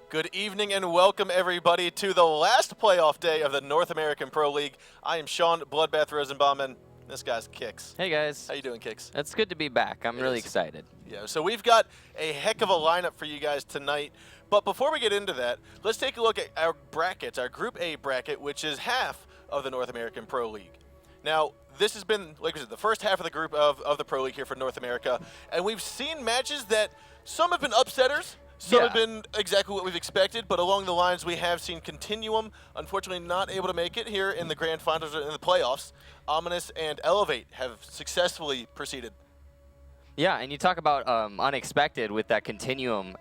Good evening and welcome everybody to the last playoff day of the North American Pro League. I am Sean Bloodbath Rosenbaum and this guy's Kix. Hey guys. How you doing, Kix? It's good to be back. I'm really excited. Yeah, so we've got a heck of a lineup for you guys tonight. But before we get into that, let's take a look at our brackets, our Group A bracket, which is half of the North American Pro League. Now, this has been, like I said, the first half of the group of the Pro League here for North America, and we've seen matches that some have been upsetters, some have been exactly what we've expected, but along the lines we have seen Continuum, unfortunately not able to make it here in the Grand Finals or in the playoffs. Ominous and Elevate have successfully proceeded. Yeah, and you talk about unexpected with that Continuum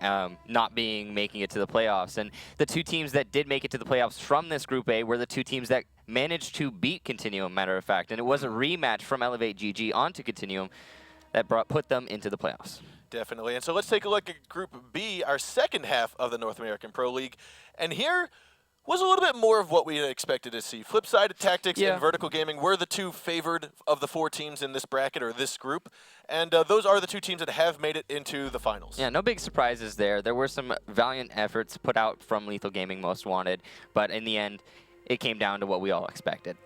not making it to the playoffs. And the two teams that did make it to the playoffs from this Group A were the two teams that managed to beat Continuum, matter of fact. And it was a rematch from Elevate GG onto Continuum that put them into the playoffs. Definitely. And so let's take a look at Group B, our second half of the North American Pro League. And here was a little bit more of what we had expected to see. Flipside Tactics and Vertical Gaming were the two favored of the four teams in this bracket or this group. And those are the two teams that have made it into the finals. Yeah, no big surprises there. There were some valiant efforts put out from Lethal Gaming Most Wanted, but in the end, it came down to what we all expected.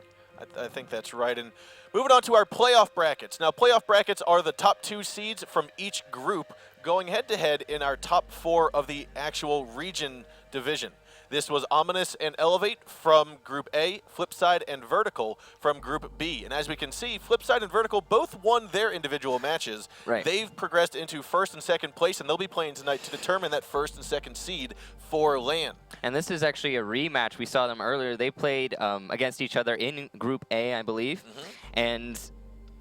I think that's right. And moving on to our playoff brackets. Now, playoff brackets are the top two seeds from each group going head-to-head in our top four of the actual region division. This was Ominous and Elevate from Group A, Flipside and Vertical from Group B. And as we can see, Flipside and Vertical both won their individual matches. Right. They've progressed into first and second place, and they'll be playing tonight to determine that first and second seed for LAN. And this is actually a rematch. We saw them earlier. They played against each other in Group A, I believe. And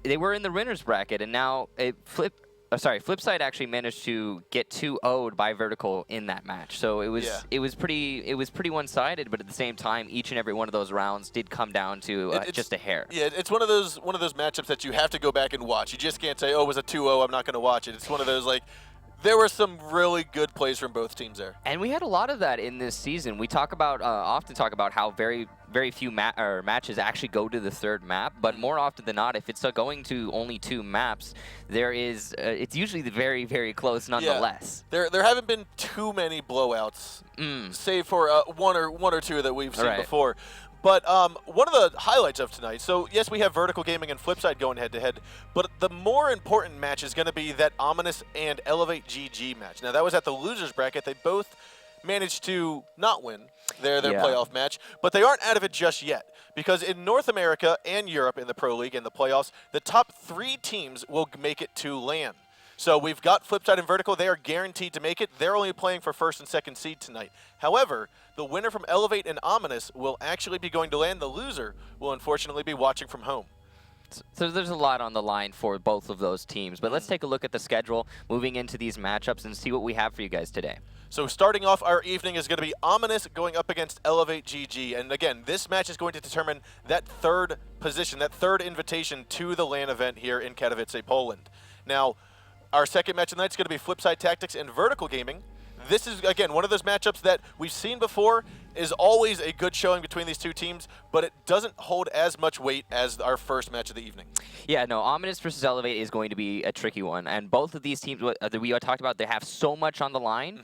they were in the winner's bracket, and now Flipside actually managed to get 2-0'd by Vertical in that match. So it was pretty one-sided, but at the same time, each and every one of those rounds did come down to just a hair. Yeah, it's one of those matchups that you have to go back and watch. You just can't say, "Oh, it was a 2-0, I'm not going to watch it." It's one of those like there were some really good plays from both teams there. And we had a lot of that in this season. We talk about often talk about how very few matches actually go to the third map, but more often than not, if it's going to only two maps, there is it's usually very, very close nonetheless. Yeah. There haven't been too many blowouts, save for one or two that we've seen before. But one of the highlights of tonight, so yes, we have Vertical Gaming and Flipside going head-to-head, but the more important match is going to be that Ominous and Elevate GG match. Now, that was at the losers bracket. They both managed to not win their playoff match, but they aren't out of it just yet, because in North America and Europe in the Pro League and the playoffs, the top three teams will make it to LAN. So we've got Flipside and Vertical. They are guaranteed to make it. They're only playing for first and second seed tonight. However, the winner from Elevate and Ominous will actually be going to LAN. The loser will unfortunately be watching from home. So there's a lot on the line for both of those teams. But let's take a look at the schedule moving into these matchups and see what we have for you guys today. So starting off our evening is going to be Ominous going up against Elevate GG. And again, this match is going to determine that third position, that third invitation to the LAN event here in Katowice, Poland. Now, our second match tonight is going to be Flipside Tactics and Vertical Gaming. This is, again, one of those matchups that we've seen before, is always a good showing between these two teams, but it doesn't hold as much weight as our first match of the evening. Yeah, no, Ominous versus Elevate is going to be a tricky one. And both of these teams that we talked about, they have so much on the line.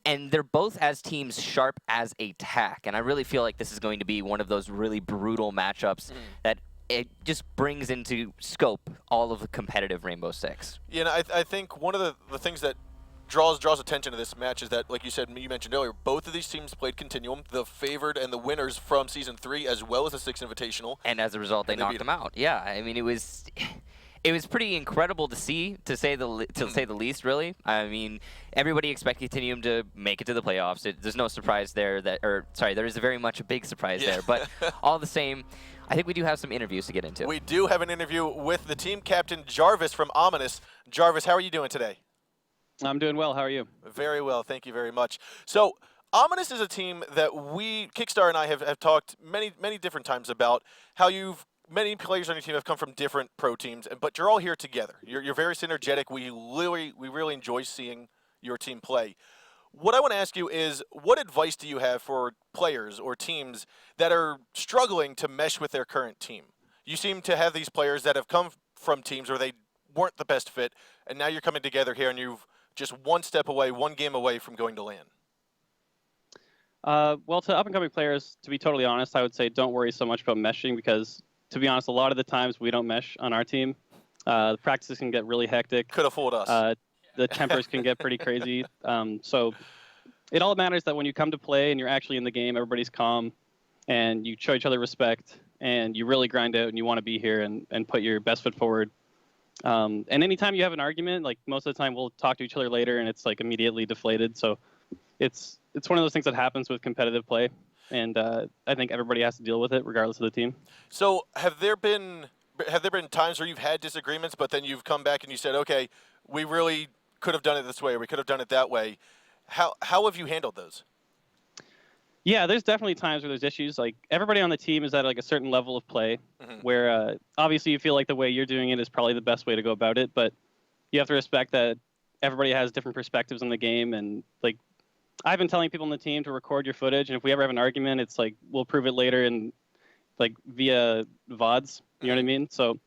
And they're both as teams sharp as a tack. And I really feel like this is going to be one of those really brutal matchups that it just brings into scope all of the competitive Rainbow Six. Yeah, and I think one of the things that draws attention to this match is that, like you mentioned earlier, both of these teams played Continuum, the favored and the winners from Season 3, as well as the Six Invitational. And as a result, they knocked them out. Yeah, I mean, it was pretty incredible to see, to say the least, really. I mean, everybody expected Continuum to make it to the playoffs. There's no surprise there there is very much a big surprise there. But all the same, I think we do have some interviews to get into. We do have an interview with the team captain, Jarvis from Ominous. Jarvis, how are you doing today? I'm doing well. How are you? Very well. Thank you very much. So, Ominous is a team that Kickstar and I have talked many different times about how many players on your team have come from different pro teams, but you're all here together. You're very synergetic. We really enjoy seeing your team play. What I want to ask you is, what advice do you have for players or teams that are struggling to mesh with their current team? You seem to have these players that have come from teams where they weren't the best fit, and now you're coming together here and you've just one step away, one game away from going to LAN. Well, to up-and-coming players, to be totally honest, I would say don't worry so much about meshing because, to be honest, a lot of the times we don't mesh on our team. The practices can get really hectic. Could have fooled us. The tempers can get pretty crazy. So it all matters that when you come to play and you're actually in the game, everybody's calm, and you show each other respect, and you really grind out, and you want to be here and put your best foot forward. And anytime you have an argument, like most of the time we'll talk to each other later, and it's like immediately deflated. So it's one of those things that happens with competitive play, and I think everybody has to deal with it regardless of the team. So have there been times where you've had disagreements, but then you've come back and you said, okay, we really could have done it this way, or we could have done it that way? How have you handled those? Yeah, there's definitely times where there's issues. Like everybody on the team is at like a certain level of play, where obviously you feel like the way you're doing it is probably the best way to go about it, but you have to respect that everybody has different perspectives on the game. And like I've been telling people on the team to record your footage, and if we ever have an argument, it's like we'll prove it later and like via VODs. You know what I mean? So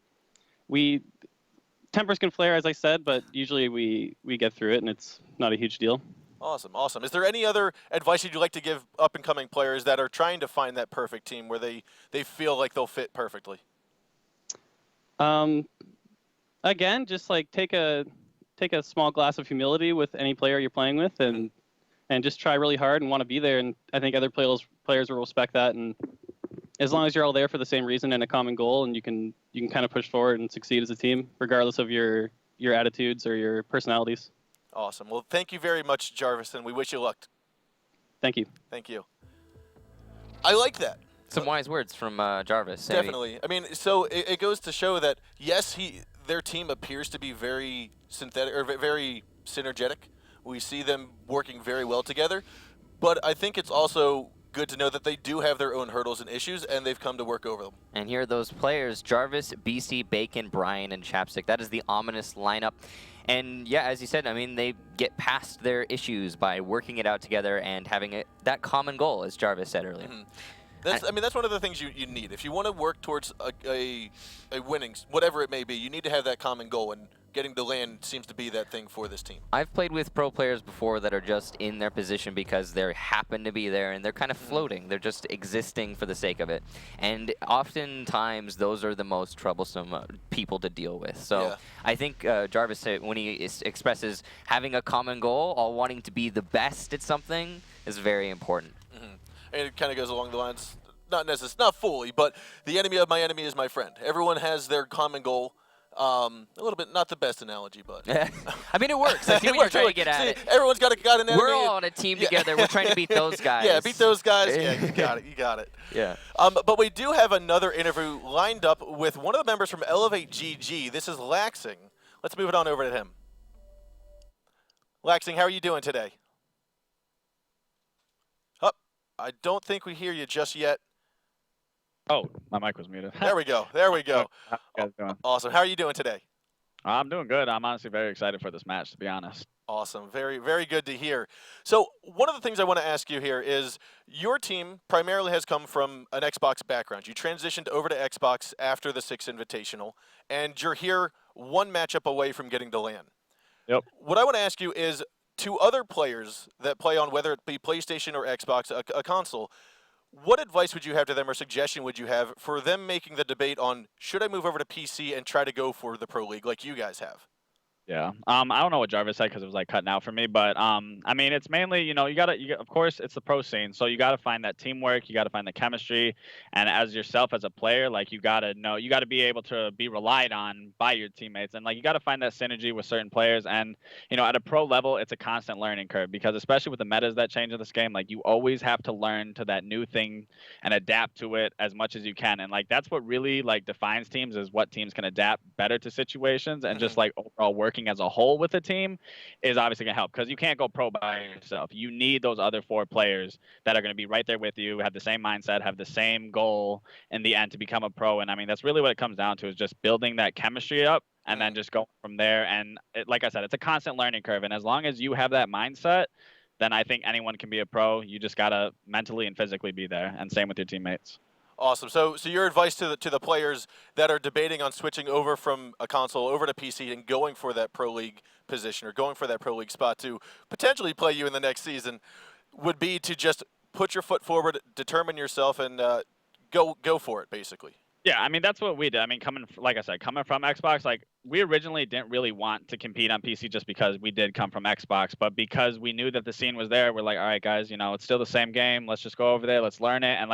tempers can flare, as I said, but usually we get through it, and it's not a huge deal. Awesome, awesome. Is there any other advice you'd like to give up-and-coming players that are trying to find that perfect team where they feel like they'll fit perfectly? Again, just like take a small glass of humility with any player you're playing with, and just try really hard and want to be there. And I think other players will respect that. And as long as you're all there for the same reason and a common goal, and you can kind of push forward and succeed as a team, regardless of your attitudes or your personalities. Awesome. Well, thank you very much, Jarvis, and we wish you luck. Thank you. Thank you. I like that. Some wise words from Jarvis. Definitely. I mean, so it goes to show that, yes, their team appears to be very synthetic or very synergetic. We see them working very well together, but I think it's also good to know that they do have their own hurdles and issues, and they've come to work over them. And here are those players: Jarvis, BC, Bacon, Brian, and Chapstick. That is the ominous lineup. And yeah, as you said, I mean, they get past their issues by working it out together and having that common goal, as Jarvis said earlier. That's one of the things you need. If you want to work towards a winning, whatever it may be, you need to have that common goal, and getting to land seems to be that thing for this team. I've played with pro players before that are just in their position because they happen to be there, and they're kind of floating. They're just existing for the sake of it. And oftentimes, those are the most troublesome people to deal with. So yeah. I think Jarvis, when he expresses having a common goal, all wanting to be the best at something, is very important. And it kind of goes along the lines, not fully, but the enemy of my enemy is my friend. Everyone has their common goal. A little bit, not the best analogy, but I mean, it works. I see what you're trying to get at it. Everyone's got an enemy. We're all on a team together. We're trying to beat those guys. Yeah, beat those guys. Yeah, you got it. You got it. Yeah. But we do have another interview lined up with one of the members from Elevate GG. This is Laxing. Let's move it on over to him. Laxing, how are you doing today? I don't think we hear you just yet. Oh, my mic was muted. There we go. There we go. How you guys doing? Awesome. How are you doing today? I'm doing good. I'm honestly very excited for this match, to be honest. Awesome. Very, very good to hear. So one of the things I want to ask you here is your team primarily has come from an Xbox background. You transitioned over to Xbox after the 6 Invitational, and you're here one matchup away from getting to LAN. Yep. What I want to ask you is, to other players that play on whether it be PlayStation or Xbox, a console, what advice would you have to them or suggestion would you have for them making the debate on should I move over to PC and try to go for the Pro League like you guys have? Yeah. I don't know what Jarvis said because it was like cutting out for me, but I mean, it's mainly, you gotta, of course, it's the pro scene, so you gotta find that teamwork, you gotta find the chemistry, and as yourself as a player, like you gotta be able to be relied on by your teammates, and like you gotta find that synergy with certain players, and at a pro level, it's a constant learning curve because especially with the metas that change in this game, like you always have to learn to that new thing and adapt to it as much as you can, and like that's what really like defines teams is what teams can adapt better to situations, and just like overall working as a whole with a team is obviously going to help because you can't go pro by yourself. You need those other 4 players that are going to be right there with you, have the same mindset, have the same goal in the end to become a pro. And I mean, that's really what it comes down to is just building that chemistry up and then just go from there. And like I said, it's a constant learning curve. And as long as you have that mindset, then I think anyone can be a pro. You just got to mentally and physically be there. And same with your teammates. Awesome. So your advice to the players that are debating on switching over from a console over to PC and going for that Pro League position or going for that Pro League spot to potentially play you in the next season would be to just put your foot forward, determine yourself, and go for it, basically. Yeah, I mean, that's what we did. I mean, like I said, coming from Xbox, like, we originally didn't really want to compete on PC just because we did come from Xbox, but because we knew that the scene was there, we're like, all right, guys, it's still the same game. Let's just go over there. Let's learn it. And,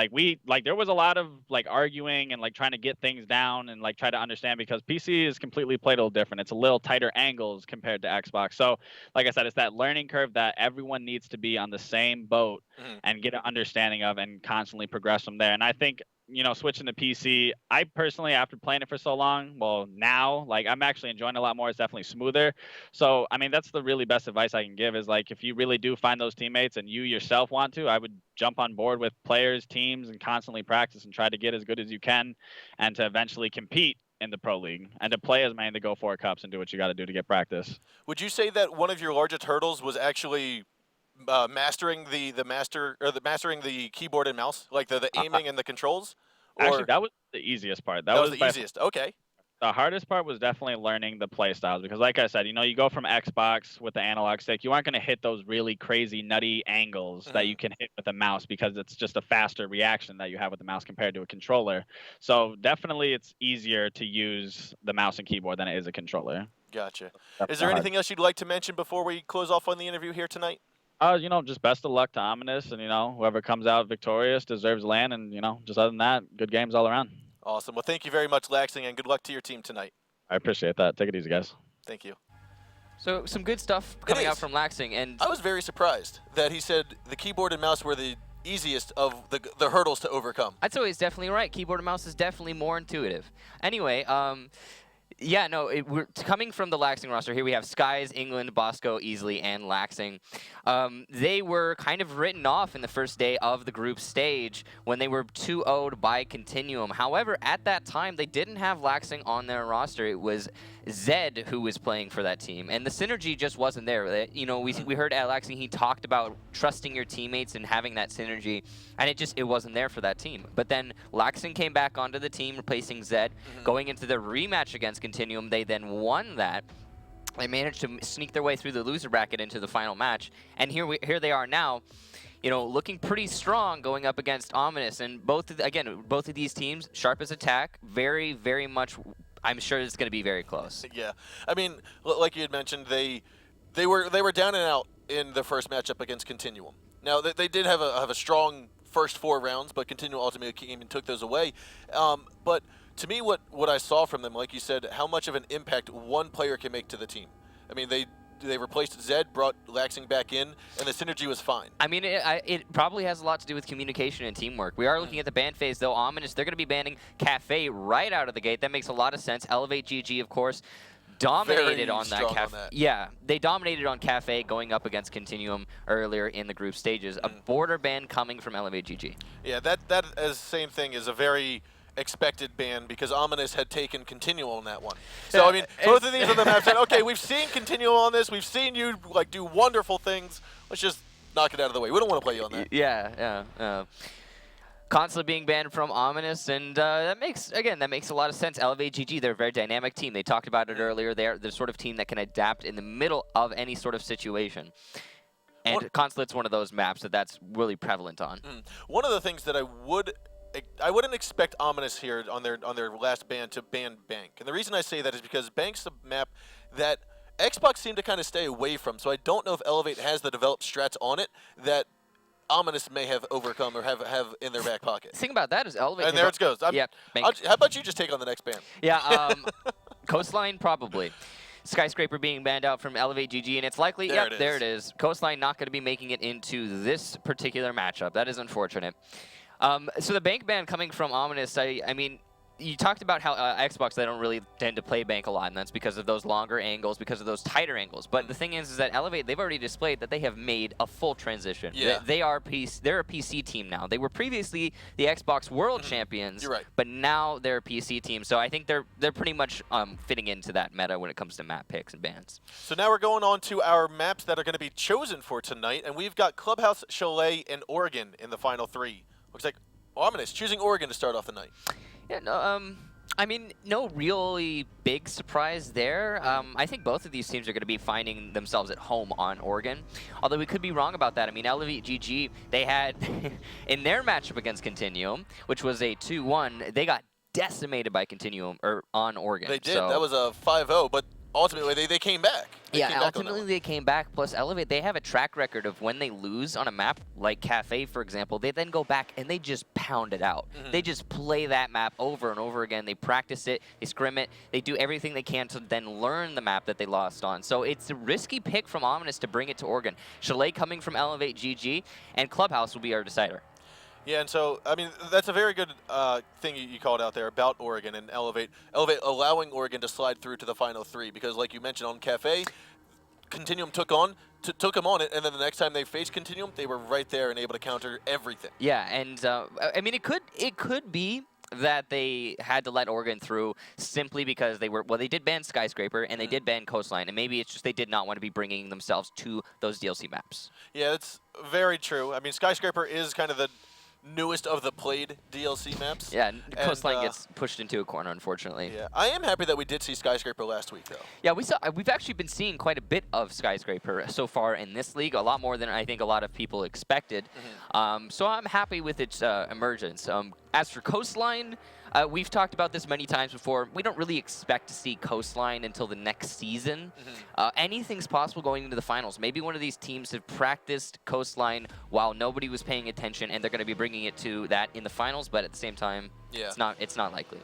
there was a lot of, arguing and, trying to get things down and, try to understand, because PC is completely played a little different. It's a little tighter angles compared to Xbox. So, like I said, it's that learning curve that everyone needs to be on the same boat and get an understanding of and constantly progress from there. And I think, switching to PC, I personally, after playing it for so long, well, now, I'm actually enjoying it a lot more. It's definitely smoother. So, I mean, that's the really best advice I can give is, if you really do find those teammates and you yourself want to, I would jump on board with players, teams, and constantly practice and try to get as good as you can and to eventually compete in the Pro League and to play as many to go 4 cups and do what you got to do to get practice. Would you say that one of your largest hurdles was actually mastering the keyboard and mouse, the aiming and the controls? Actually, that was the easiest part. That was the easiest. Okay. The hardest part was definitely learning the play styles because, like I said, you go from Xbox with the analog stick, you aren't going to hit those really crazy, nutty angles that you can hit with a mouse because it's just a faster reaction that you have with the mouse compared to a controller. So definitely it's easier to use the mouse and keyboard than it is a controller. Gotcha. Is there anything else you'd like to mention before we close off on the interview here tonight? Just best of luck to Ominous, and, whoever comes out victorious deserves land, and, just other than that, good games all around. Awesome. Well, thank you very much, Laxing, and good luck to your team tonight. I appreciate that. Take it easy, guys. Thank you. So some good stuff coming out from Laxing, and I was very surprised that he said the keyboard and mouse were the easiest of the hurdles to overcome. I'd say he's definitely right. Keyboard and mouse is definitely more intuitive. Anyway, yeah, no, we're coming from the Laxing roster. Here we have Skies, England, Bosco, Easley, and Laxing. They were kind of written off in the first day of the group stage when they were 2-0'd by Continuum. However, at that time, they didn't have Laxing on their roster. It was Zed who was playing for that team, and the synergy just wasn't there. We heard at Laxing, he talked about trusting your teammates and having that synergy, and it wasn't there for that team. But then Laxing came back onto the team, replacing Zed. Going into the rematch against Continuum, they then won that. They managed to sneak their way through the loser bracket into the final match, and here they are now, looking pretty strong going up against Ominous. And both of these teams, sharp as attack, very, very much. I'm sure it's going to be very close. Yeah, I mean, like you had mentioned, they were down and out in the first matchup against Continuum. Now they did have a strong first 4 rounds, but Continuum ultimately came and took those away. But to me, what I saw from them, like you said, how much of an impact one player can make to the team. I mean, they replaced Zed, brought Laxing back in, and the synergy was fine. I mean, it probably has a lot to do with communication and teamwork. We are looking at the ban phase, though. Ominous, they're going to be banning Cafe right out of the gate. That makes a lot of sense. Elevate GG, of course, dominated on that Cafe. Yeah, they dominated on Cafe going up against Continuum earlier in the group stages. A border ban coming from Elevate GG. Yeah, that is same thing is a very expected ban because Ominous had taken Continuum on that one. So I mean, both of these on the map said, okay, we've seen Continuum on this, we've seen you do wonderful things. Let's just knock it out of the way. We don't want to play you on that. Yeah. Consulate being banned from Ominous, and that makes a lot of sense. Elevate GG, they're a very dynamic team. They talked about it earlier. They're the sort of team that can adapt in the middle of any sort of situation. And Consulate's one of those maps that's really prevalent on. One of the things that I wouldn't expect Ominous here on their last ban to ban Bank. And the reason I say that is because Bank's a map that Xbox seemed to kind of stay away from. So I don't know if Elevate has the developed strats on it that Ominous may have overcome or have in their back pocket. The thing about that is Elevate... And there it goes. Yeah, how about you just take on the next ban? Yeah, Coastline probably. Skyscraper being banned out from Elevate GG, and it's likely... There it is. Coastline not going to be making it into this particular matchup. That is unfortunate. So the Bank ban coming from Ominous, I mean, you talked about how Xbox, they don't really tend to play Bank a lot, and that's because of those longer angles, because of those tighter angles. But the thing is that Elevate, they've already displayed that they have made a full transition. Yeah. They're a PC team now. They were previously the Xbox World Champions, You're right. But now they're a PC team. So I think they're pretty much fitting into that meta when it comes to map picks and bans. So now we're going on to our maps that are going to be chosen for tonight, and we've got Clubhouse, Chalet, and Oregon in the final 3. Looks like Ominous choosing Oregon to start off the night. Yeah, no, I mean, no really big surprise there. I think both of these teams are going to be finding themselves at home on Oregon. Although we could be wrong about that. I mean, Elevate GG, they had, in their matchup against Continuum, which was a 2-1, they got decimated by Continuum, or on Oregon. They did. So, that was a 5-0, but ultimately they came back. Ultimately they came back. Plus Elevate, they have a track record of when they lose on a map like Cafe, for example, they then go back and they just pound it out. They just play that map over and over again. They practice it, they scrim it, they do everything they can to then learn the map that they lost on. So it's a risky pick from Ominous to bring it to Oregon. Chalet coming from Elevate GG, and Clubhouse will be our decider. Yeah, and so, I mean, that's a very good thing you called out there about Oregon and Elevate. Elevate allowing Oregon to slide through to the final 3 because, like you mentioned on Cafe, Continuum took them on it, and then the next time they faced Continuum, they were right there and able to counter everything. Yeah, and I mean, it could be that they had to let Oregon through simply because they did ban Skyscraper and they did ban Coastline, and maybe it's just they did not want to be bringing themselves to those DLC maps. Yeah, that's very true. I mean, Skyscraper is kind of the newest of the played DLC maps. Yeah, Coastline gets pushed into a corner, unfortunately. Yeah, I am happy that we did see Skyscraper last week, though. Yeah, we've actually been seeing quite a bit of Skyscraper so far in this league, a lot more than I think a lot of people expected. So I'm happy with its emergence. As for Coastline, we've talked about this many times before. We don't really expect to see Coastline until the next season. Anything's possible going into the finals. Maybe one of these teams have practiced Coastline while nobody was paying attention, and they're going to be bringing it to that in the finals. But at the same time, it's not likely.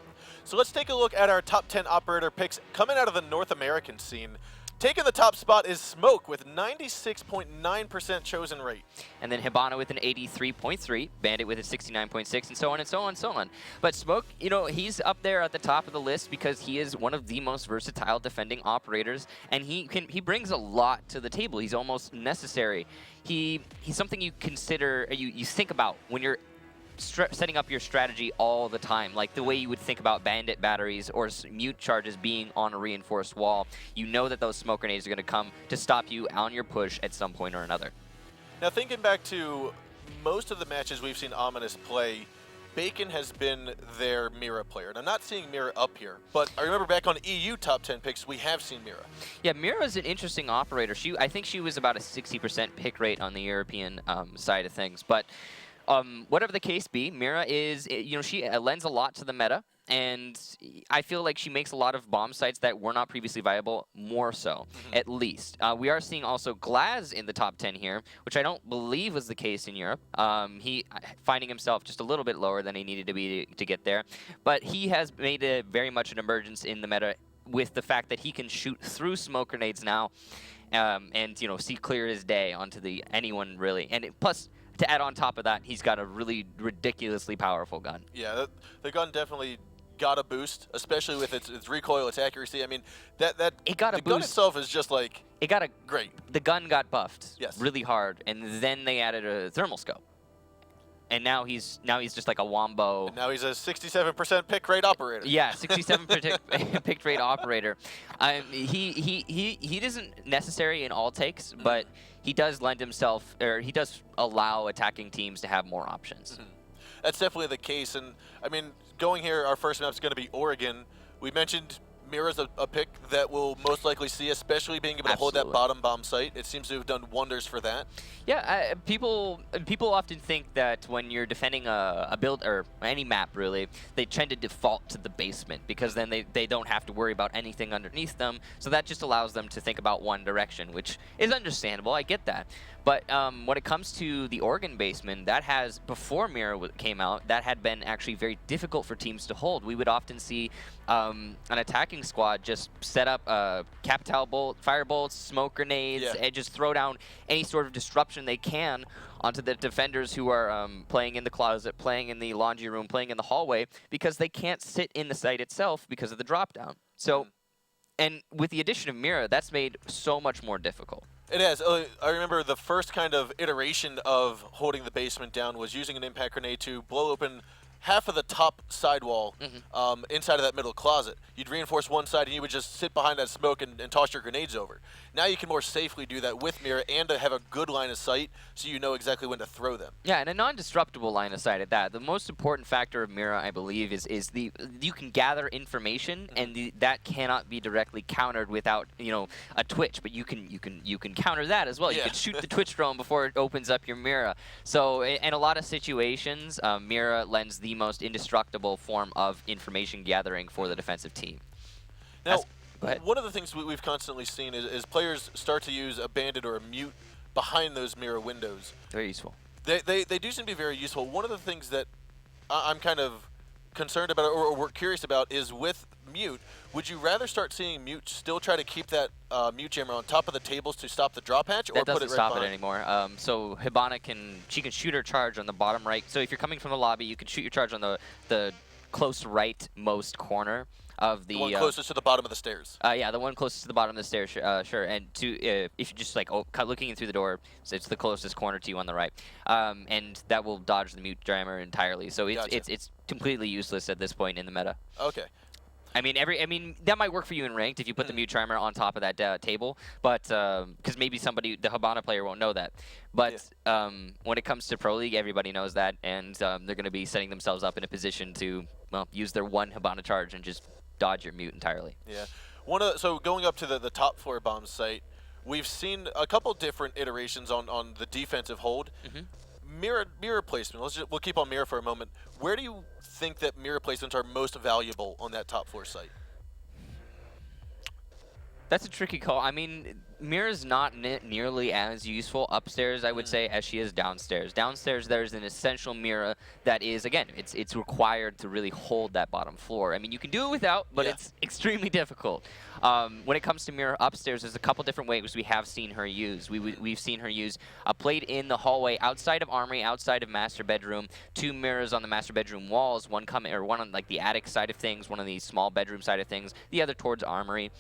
So let's take a look at our top 10 operator picks coming out of the North American scene. Taking the top spot is Smoke with 96.9% chosen rate. And then Hibana with an 83.3, Bandit with a 69.6, and so on and so on and so on. But Smoke, you know, he's up there at the top of the list because he is one of the most versatile defending operators, and he brings a lot to the table. He's almost necessary. He's something you consider, you think about when you're setting up your strategy all the time, like the way you would think about bandit batteries or mute charges being on a reinforced wall. You know that those smoke grenades are going to come to stop you on your push at some point or another. Now, thinking back to most of the matches we've seen Ominous play, Bacon has been their Mira player. And I'm not seeing Mira up here, but I remember back on EU top 10 picks, we have seen Mira. Yeah, Mira is an interesting operator. I think she was about a 60% pick rate on the European side of things, but whatever the case be, Mira is, she lends a lot to the meta, and I feel like she makes a lot of bomb sites that were not previously viable more so, at least. We are seeing also Glaz in the top 10 here, which I don't believe was the case in Europe. He finding himself just a little bit lower than he needed to be to get there, but he has made very much an emergence in the meta with the fact that he can shoot through smoke grenades now, and see clear as day onto anyone really, and plus. To add on top of that, he's got a really ridiculously powerful gun. Yeah, the gun definitely got a boost, especially with its recoil, its accuracy. I mean, the gun itself is just like great. The gun got buffed really hard, and then they added a thermal scope. And now he's just like a wombo. And now he's a 67% pick rate operator. Yeah, 67% pick rate operator. He isn't necessary in all takes, but he does lend himself, or he does allow attacking teams to have more options. That's definitely the case. And I mean, going here, our first map is going to be Oregon. We mentioned Mira's a pick that we'll most likely see, especially being able to hold that bottom bomb site. It seems to have done wonders for that. Yeah, people often think that when you're defending a build or any map really, they tend to default to the basement because then they don't have to worry about anything underneath them. So that just allows them to think about one direction, which is understandable. I get that. But when it comes to the Oregon basement, that has, before Mira came out, that had been actually very difficult for teams to hold. We would often see an attacking squad just set up Capital Bolt, Firebolts, smoke grenades, and just throw down any sort of disruption they can onto the defenders who are playing in the closet, playing in the laundry room, playing in the hallway, because they can't sit in the site itself because of the drop down. So, and with the addition of Mira, that's made so much more difficult. It has. I remember the first kind of iteration of holding the basement down was using an impact grenade to blow open half of the top sidewall inside of that middle closet. You'd reinforce one side, and you would just sit behind that smoke and toss your grenades over. Now you can more safely do that with Mira and to have a good line of sight so you know exactly when to throw them. Yeah, and a non-disruptible line of sight at that. The most important factor of Mira, I believe, is you can gather information, and that cannot be directly countered without a twitch. But you can counter that as well. Yeah. You can shoot the twitch drone before it opens up your Mira. So in a lot of situations, Mira lends the most indestructible form of information gathering for the defensive team. Now, go ahead. one of the things we've constantly seen is players start to use a bandit or a mute behind those Mira windows. Very useful. They do seem to be very useful. One of the things that I'm kind of concerned about or we're curious about is with mute, would you rather start seeing mute still try to keep that mute jammer on top of the tables to stop the drop hatch, or that put doesn't it right stop behind? it anymore. So Hibana can shoot her charge on the bottom right. So if you're coming from the lobby, you can shoot your charge on the close right-most corner of the one closest to the bottom of the stairs. Yeah, the one closest to the bottom of the stairs, sure. And if you just looking in through the door, so it's the closest corner to you on the right, and that will dodge the mute jammer entirely. So it's completely useless at this point in the meta. Okay. I mean, that might work for you in ranked if you put the mute timer on top of that table, but because maybe the Hibana player won't know that. But when it comes to Pro League, everybody knows that, and they're going to be setting themselves up in a position to use their one Hibana charge and just dodge your mute entirely. Yeah. So going up to the top floor bomb site, we've seen a couple different iterations on the defensive hold. Mirror placement. We'll keep on Mirror for a moment. Where do you think that mirror placements are most valuable on that top floor site? That's a tricky call. I mean, Mira's not nearly as useful upstairs, I would say, as she is downstairs. Downstairs, there's an essential Mira that is, again, it's required to really hold that bottom floor. I mean, you can do it without, but it's extremely difficult. When it comes to Mira upstairs, there's a couple different ways we have seen her use. We've seen her use played in the hallway outside of Armory, outside of Master Bedroom, 2 Miras on the Master Bedroom walls, one on like the attic side of things, one on the small bedroom side of things, the other towards Armory,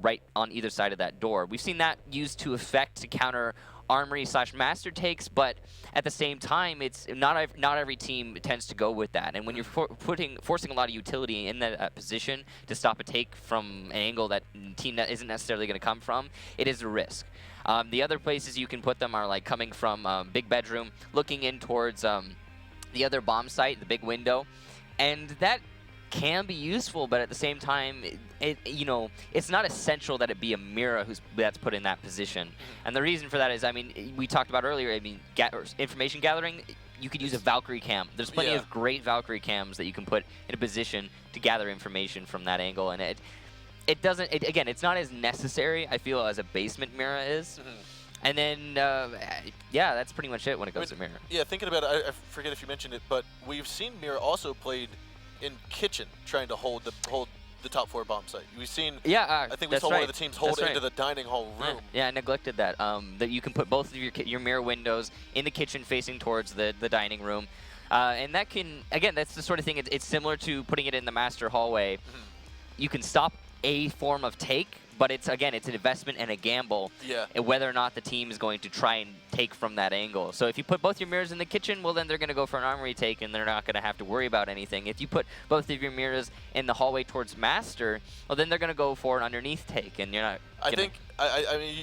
right on either side of that door. We've seen that used to effect to counter Armory/Master takes, but at the same time, it's not every team tends to go with that. And when you're forcing a lot of utility in that position to stop a take from an angle that team that isn't necessarily going to come from, it is a risk. The other places you can put them are like coming from big bedroom, looking in towards the other bomb site, the big window, and that can be useful, but at the same time, it's not essential that it be a Mira that's put in that position. And the reason for that is, I mean, we talked about earlier, I mean, information gathering, you could use a Valkyrie cam. There's plenty of great Valkyrie cams that you can put in a position to gather information from that angle, and again, it's not as necessary, I feel, as a basement Mira is. And then, that's pretty much it when it comes to Mira. Yeah, thinking about it, I forget if you mentioned it, but we've seen Mira also played in kitchen trying to hold the top floor bomb site. We've seen. I think we saw one of the teams hold it into the dining hall room. Yeah, I neglected that. That you can put both of your mirror windows in the kitchen facing towards the dining room, and that can, again, that's the sort of thing. It's similar to putting it in the master hallway. You can stop a form of take, but it's an investment and a gamble. Whether or not the team is going to try and take from that angle. So if you put both your mirrors in the kitchen, well, then they're going to go for an Armory take, and they're not going to have to worry about anything. If you put both of your mirrors in the hallway towards Master, well, then they're going to go for an underneath take, and you're not. I mean,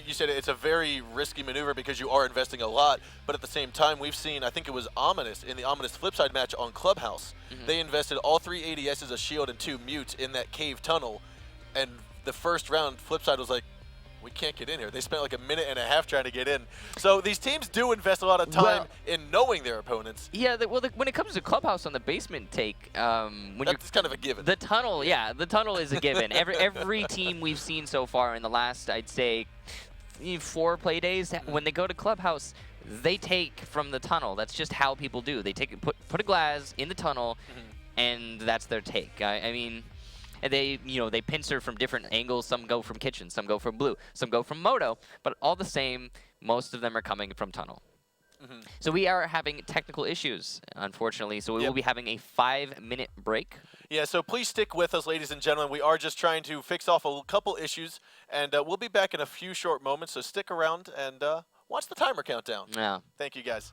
you said it's a very risky maneuver because you are investing a lot, but at the same time, we've seen, I think it was Ominous, in the Ominous Flipside match on Clubhouse. They invested all 3 ADSs, a shield, and 2 mutes in that cave tunnel, and the first round, Flipside was like, we can't get in here. They spent like a minute and a half trying to get in. So these teams do invest a lot of time in knowing their opponents. Yeah, when it comes to Clubhouse on the basement take, that's kind of a given. The tunnel is a given. Every team we've seen so far in the last, I'd say, 4 play days, when they go to Clubhouse, they take from the tunnel. That's just how people do. They put a glass in the tunnel, and that's their take. I mean. And they pincer from different angles. Some go from kitchen, some go from blue, some go from moto. But all the same, most of them are coming from tunnel. So we are having technical issues, unfortunately. So we will be having a 5-minute break. Yeah, so please stick with us, ladies and gentlemen. We are just trying to fix off a couple issues, and we'll be back in a few short moments. So stick around and watch the timer countdown. Yeah. Thank you, guys.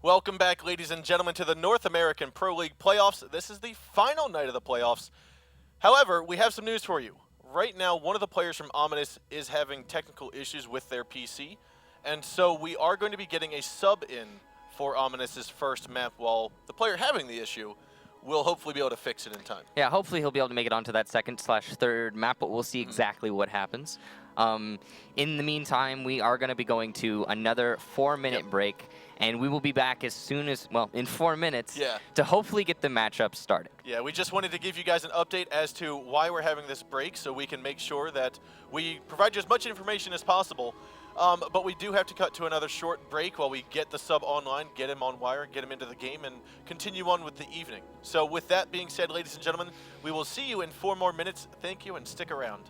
Welcome back, ladies and gentlemen, to the North American Pro League playoffs. This is the final night of the playoffs. However, we have some news for you. Right now, one of the players from Ominous is having technical issues with their PC, and so we are going to be getting a sub in for Ominous's first map, while the player having the issue will hopefully be able to fix it in time. Yeah, hopefully he'll be able to make it onto that second/third map, but we'll see exactly what happens. In the meantime, we are going to be going to another 4-minute break, and we will be back as soon as, well, in 4 minutes to hopefully get the matchup started. Yeah, we just wanted to give you guys an update as to why we're having this break so we can make sure that we provide you as much information as possible. But we do have to cut to another short break while we get the sub online, get him on wire, get him into the game, and continue on with the evening. So with that being said, ladies and gentlemen, we will see you in 4 more minutes. Thank you, and stick around.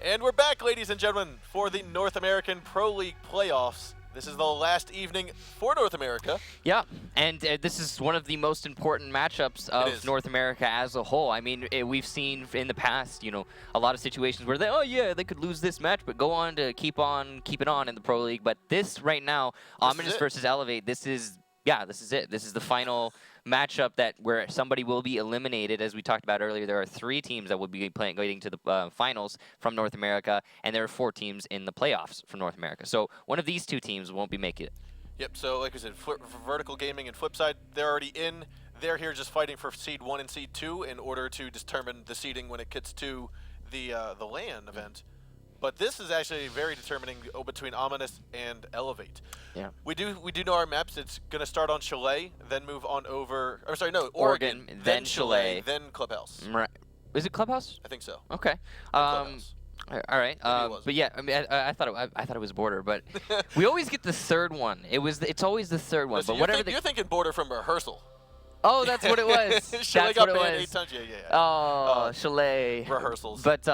And we're back, ladies and gentlemen, for the North American Pro League playoffs. This is the last evening for North America. Yeah, and this is one of the most important matchups of North America as a whole. I mean, we've seen in the past, you know, a lot of situations where they could lose this match, but go on to keep it on in the Pro League. But this right now, Ominous versus Elevate, this is it. This is the final matchup where somebody will be eliminated. As we talked about earlier, there are 3 teams that will be going to the finals from North America, and there are 4 teams in the playoffs from North America. So one of these 2 teams won't be making it. Yep, so like I said, Vertical Gaming and Flipside, they're already in. They're here just fighting for Seed 1 and Seed 2 in order to determine the seeding when it gets to the LAN event. But this is actually very determining between Ominous and Elevate. Yeah. We do know our maps. It's going to start on Chalet, then move on over. Or sorry, no, Oregon, then Chalet, then Clubhouse. Right. Is it Clubhouse? I think so. Okay. All right. But yeah, I mean, I thought it was Border, but we always get the third one. It's always the third one. Listen, but whatever. You're thinking Border from rehearsal. Oh, that's what it was. Chalet that's got what it banned was. 8 times. Yeah. Oh, Chalet. Rehearsals. But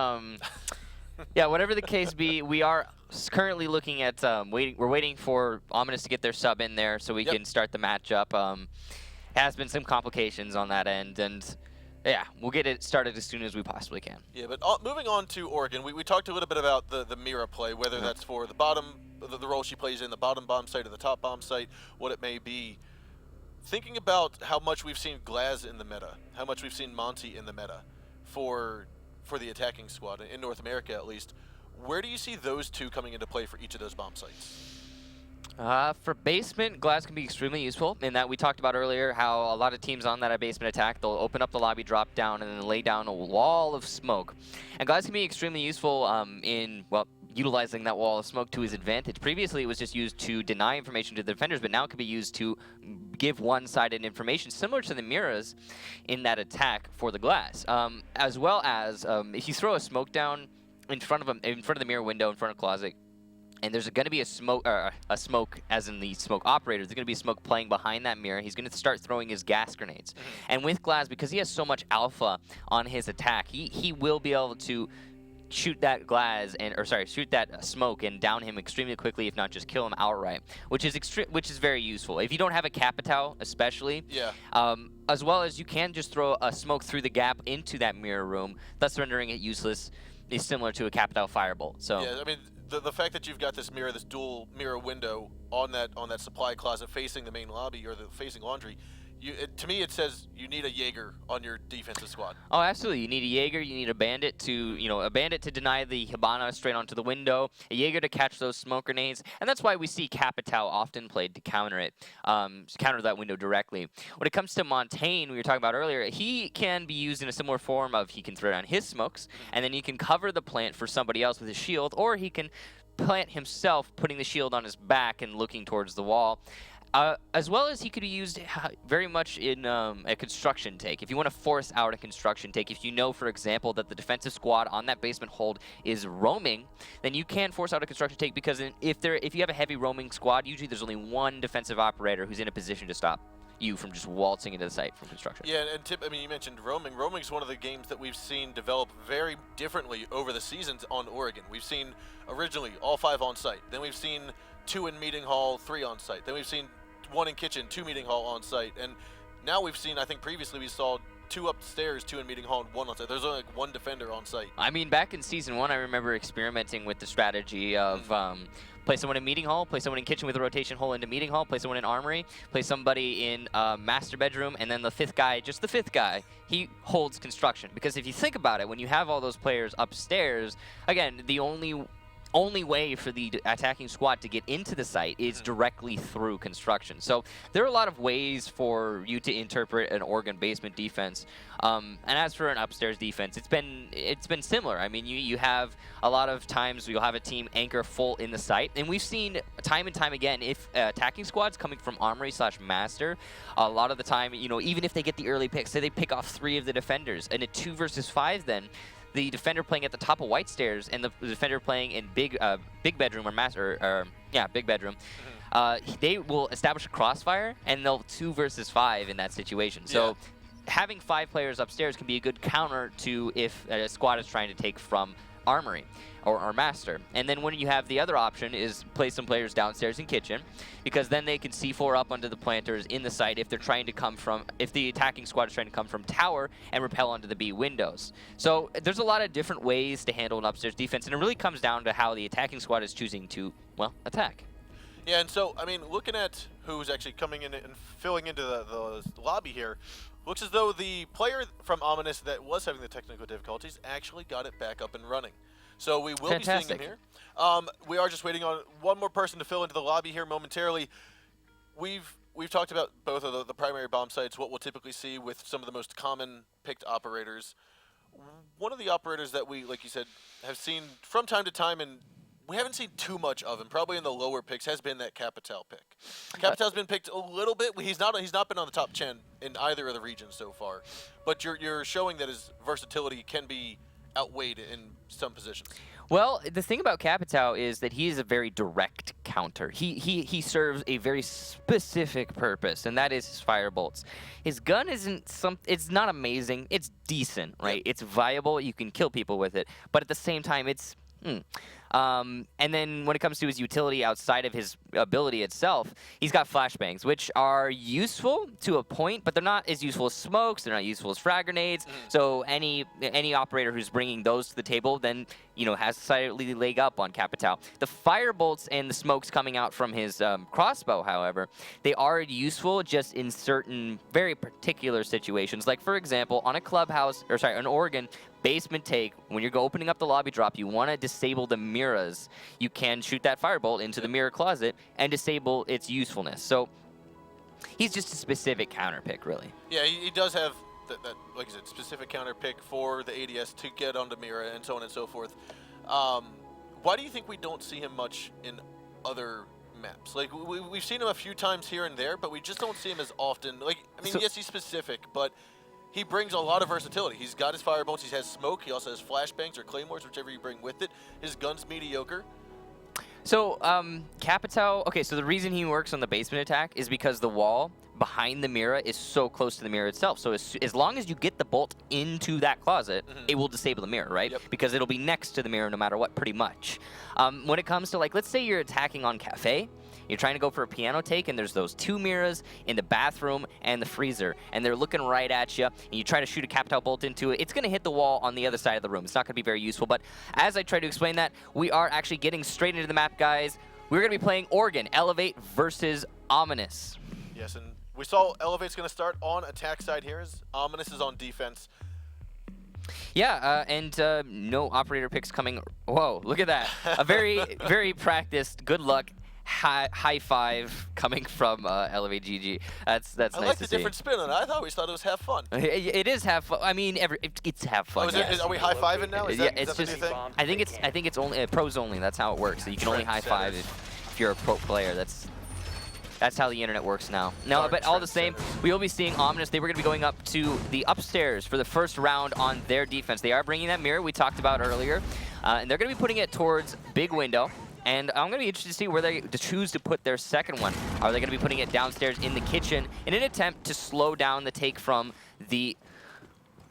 yeah, whatever the case be, we are currently looking at we're waiting for Ominous to get their sub in there so we can start the matchup. Has been some complications on that end, and yeah, we'll get it started as soon as we possibly can. Yeah, but moving on to Oregon, we talked a little bit about the Mira play, whether that's for the bottom, the role she plays in the bottom bomb site or the top bomb site, what it may be. Thinking about how much we've seen Glaz in the meta, how much we've seen Monty in the meta for the attacking squad, in North America at least, where do you see those 2 coming into play for each of those bomb sites? For basement, Glaz can be extremely useful in that we talked about earlier how a lot of teams on that basement attack, they'll open up the lobby, drop down, and then lay down a wall of smoke. And Glaz can be extremely useful in, well, utilizing that wall of smoke to his advantage. Previously, it was just used to deny information to the defenders, but now it can be used to give one-sided information, similar to the Miras in that attack for the Glaz. As well as, if you throw a smoke down in front of the mirror window, in front of closet, and there's going to be a smoke, as in the smoke operator, there's going to be smoke playing behind that mirror. He's going to start throwing his gas grenades. And with Glaz, because he has so much alpha on his attack, he will be able to shoot that shoot that smoke and down him extremely quickly, if not just kill him outright, which is very useful. If you don't have a Capitao, especially, as well as you can just throw a smoke through the gap into that mirror room, thus rendering it useless, is similar to a Capitao Firebolt. So yeah, I mean, the fact that you've got this dual mirror window on that supply closet facing the main lobby or facing laundry, to me it says you need a Jaeger on your defensive squad. Oh, absolutely. You need a Jaeger, you need a Bandit to deny the Hibana straight onto the window, a Jaeger to catch those smoke grenades, and that's why we see Capitao often played to counter it, counter that window directly. When it comes to Montaigne, we were talking about earlier, he can be used in a similar form of he can throw down his smokes, and then he can cover the plant for somebody else with his shield, or he can plant himself, putting the shield on his back and looking towards the wall. As well as he could be used very much in a construction take. If you want to force out a construction take, if you know, for example, that the defensive squad on that basement hold is roaming, then you can force out a construction take, because if you have a heavy roaming squad, usually there's only one defensive operator who's in a position to stop you from just waltzing into the site from construction. Yeah, and Tip, I mean, you mentioned roaming. Roaming is one of the games that we've seen develop very differently over the seasons on Oregon. We've seen originally all 5 on site. Then we've seen 2 in meeting hall, 3 on site. Then we've seen 1 in kitchen, 2 meeting hall on site. And now we've seen, I think previously we saw 2 upstairs, 2 in meeting hall, and 1 on site. There's only like 1 defender on site. I mean, back in season 1, I remember experimenting with the strategy of play someone in meeting hall, play someone in kitchen with a rotation hole into meeting hall, play someone in armory, play somebody in master bedroom, and then the 5th guy, just the 5th guy, he holds construction. Because if you think about it, when you have all those players upstairs, again, the only way for the attacking squad to get into the site is directly through construction. So there are a lot of ways for you to interpret an Oregon basement defense. And as for an upstairs defense, it's been similar. I mean, you have a lot of times you'll have a team anchor full in the site, and we've seen time and time again, if attacking squads coming from armory/master, a lot of the time, even if they get the early pick, say they pick off 3 of the defenders, and a 2 versus 5 then, the defender playing at the top of white stairs and the defender playing in big bedroom or big bedroom, they will establish a crossfire and they'll 2 versus 5 in that situation. So having 5 players upstairs can be a good counter to if a squad is trying to take from armory or master. And then when you have the other option is place some players downstairs in kitchen, because then they can C4 up onto the planters in the site if they're trying to come from, if the attacking squad is trying to come from tower and repel onto the B windows. So there's a lot of different ways to handle an upstairs defense, and it really comes down to how the attacking squad is choosing to, well, attack. Yeah, and so, I mean, looking at who's actually coming in and filling into the lobby here, looks as though the player from Ominous that was having the technical difficulties actually got it back up and running. So we will be seeing him here. We are just waiting on one more person to fill into the lobby here momentarily. We've talked about both of the primary bomb sites, what we'll typically see with some of the most common picked operators. One of the operators that we, like you said, have seen from time to time, and we haven't seen too much of him, probably in the lower picks, has been that Capitão pick. Capitão's been picked a little bit. He's not been on the top 10 in either of the regions so far, but you're showing that his versatility can be outweighed in some positions. Well, the thing about Capitão is that he is a very direct counter. He serves a very specific purpose, and that is his fire bolts. His gun it's not amazing. It's decent, right? Yep. It's viable. You can kill people with it, but at the same time, it's and then when it comes to his utility outside of his ability itself, he's got flashbangs, which are useful to a point, but they're not as useful as smokes. They're not useful as frag grenades. So any operator who's bringing those to the table then, you know, has a slightly leg up on Capitão. The fire bolts and the smokes coming out from his crossbow, however, they are useful just in certain very particular situations. Like, for example, on a clubhouse, or sorry, an Oregon basement take, when you're opening up the lobby drop, you want to disable the mirrors. You can shoot that firebolt into the mirror closet and disable its usefulness. So he's just a specific counter pick, really. Yeah, he does have that, like I said, specific counter pick for the ADS to get onto mirror and so on and so forth. Why do you think we don't see him much in other maps? Like, we've seen him a few times here and there, but we just don't see him as often. Like, I mean, yes, he's specific, but he brings a lot of versatility. He's got his firebolts, he has smoke, he also has flashbangs or claymores, whichever you bring with it. His gun's mediocre. So, Capitão, okay, so the reason he works on the basement attack is because the wall behind the mirror is so close to the mirror itself. So as long as you get the bolt into that closet, it will disable the mirror, right? Yep. Because it'll be next to the mirror no matter what, pretty much. When it comes to, like, let's say you're attacking on Cafe, you're trying to go for a piano take, and there's those two mirrors in the bathroom and the freezer, and they're looking right at you, and you try to shoot a Capitão bolt into it, it's going to hit the wall on the other side of the room. It's not going to be very useful, but as I try to explain that, we are actually getting straight into the map, guys. We're going to be playing Oregon, Elevate versus Ominous. Yes, and we saw Elevate's going to start on attack side here, as Ominous is on defense. Yeah, and no operator picks coming. Whoa, look at that. A very, very practiced, good luck high five coming from Elevate GG. That's nice to see. I like the different spin on it. I always thought it was have fun. It is have fun. I mean, it's have fun. Oh, are we high fiving now? Is that it's the just. new thing? I think it's only pros only. That's how it works. So you can only high five if you're a pro player. That's how the internet works now. No, but all the same, we will be seeing Ominous. They were going to be going up to the upstairs for the first round on their defense. They are bringing that mirror we talked about earlier, and they're going to be putting it towards big window. And I'm going to be interested to see where they choose to put their second one. Are they going to be putting it downstairs in the kitchen in an attempt to slow down the take from the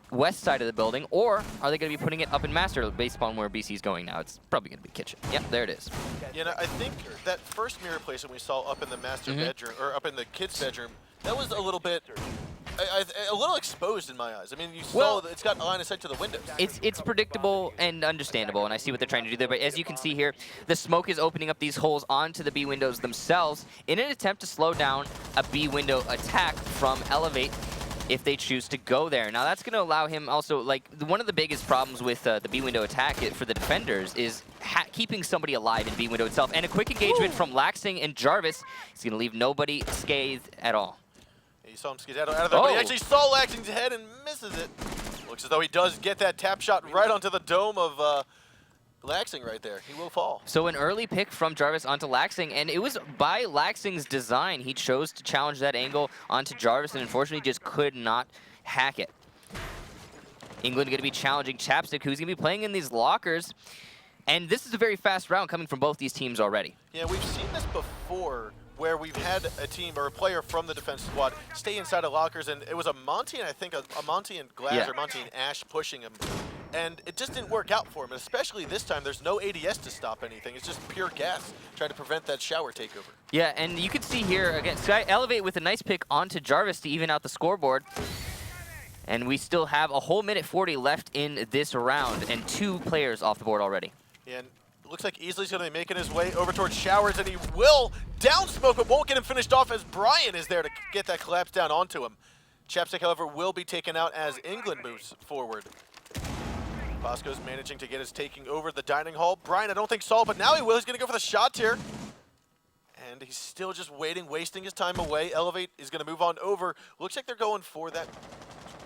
west side of the building, or are they going to be putting it up in master based upon where BC is going now? It's probably going to be kitchen. Yep, there it is. You know, I think that first mirror placement we saw up in the master bedroom, or up in the kid's bedroom, that was a little bit, a little exposed in my eyes. I mean, you saw that it's got a line of sight to the windows. It's predictable and understandable, and I see what they're trying to do there. But as you can see here, the smoke is opening up these holes onto the B windows themselves in an attempt to slow down a B window attack from Elevate if they choose to go there. Now that's going to allow him also, like, one of the biggest problems with the B window attack for the defenders is keeping somebody alive in B window itself. And a quick engagement from Laxing and Jarvis is going to leave nobody scathed at all. He saw him skedaddle out of there, but he actually saw Laxing's head and misses it. Looks as though he does get that tap shot right onto the dome of Laxing right there. He will fall. So an early pick from Jarvis onto Laxing, and it was by Laxing's design. He chose to challenge that angle onto Jarvis, and unfortunately just could not hack it. England going to be challenging Chapstick, who's going to be playing in these lockers. And this is a very fast round coming from both these teams already. Yeah, we've seen this before, where we've had a team or a player from the defense squad stay inside of lockers, and it was a Monty and I think a Monty and Glass or Monty and Ash pushing him. and it just didn't work out for him. And especially this time, there's no ADS to stop anything. It's just pure gas trying to prevent that shower takeover. Yeah, and you can see here, again, Sky Elevate with a nice pick onto Jarvis to even out the scoreboard. And we still have a whole minute 40 left in this round, and 2 players off the board already. And it looks like Easley's going to be making his way over towards Showers, and he will down smoke, but won't get him finished off as Brian is there to get that collapse down onto him. Chapstick, however, will be taken out as England moves forward. Bosco's managing to get his taking over the dining hall. Brian, I don't think saw, but now he will. He's going to go for the shot here. And he's still just waiting, wasting his time away. Elevate is going to move on over. Looks like they're going for that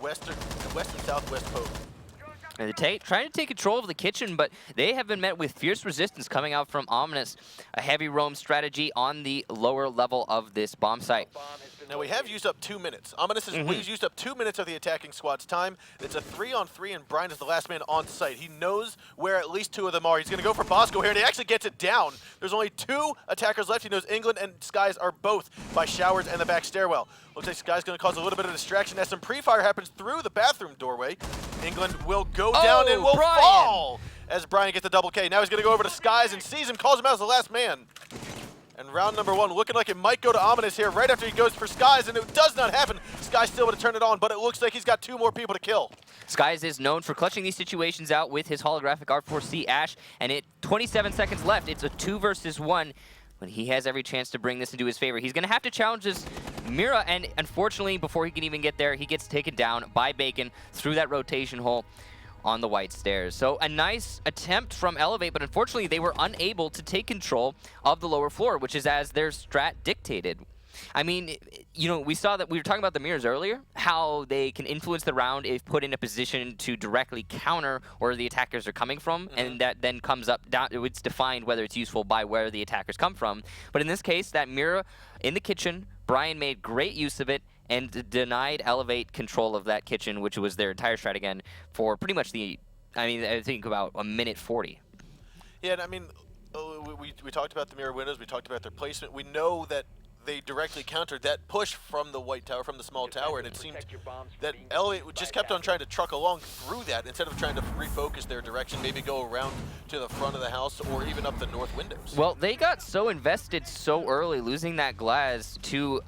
west and southwest poke. And they're trying to take control of the kitchen, but they have been met with fierce resistance coming out from Ominous. A heavy roam strategy on the lower level of this bomb site. Now we have used up 2 minutes. Ominous has used up 2 minutes of the attacking squad's time. It's a 3-on-3, and Brian is the last man on site. He knows where at least 2 of them are. He's going to go for Bosco here, and he actually gets it down. There's only 2 attackers left. He knows England and Skies are both by Showers and the back stairwell. Looks like Sky's going to cause a little bit of distraction as some pre-fire happens through the bathroom doorway. England will go down and will fall as Brian gets the double K. Now he's going to go over to Skies and sees him, calls him out as the last man. And round number 1 looking like it might go to Ominous here right after he goes for Skies, and it does not happen. Skies still able to turn it on, but it looks like he's got 2 more people to kill. Skies is known for clutching these situations out with his holographic R4C Ash, and 27 seconds left. It's a 2 versus 1. But he has every chance to bring this into his favor. He's going to have to challenge this Mira, and unfortunately, before he can even get there, he gets taken down by Bacon through that rotation hole on the white stairs. So a nice attempt from Elevate, but unfortunately, they were unable to take control of the lower floor, which is as their strat dictated. I mean, you know, we saw that we were talking about the mirrors earlier, how they can influence the round if put in a position to directly counter where the attackers are coming from, and that then comes up down. It's defined whether it's useful by where the attackers come from. But in this case, that mirror in the kitchen, Brian made great use of it and denied Elevate control of that kitchen, which was their entire strat again for pretty much I think about a minute 40. Yeah, and I mean, we talked about the mirror windows, we talked about their placement. We know that they directly countered that push from the white tower, from the small tower, and it seemed that Elevate just kept on trying to truck along through that instead of trying to refocus their direction, maybe go around to the front of the house or even up the north windows. Well, they got so invested so early, losing that glass to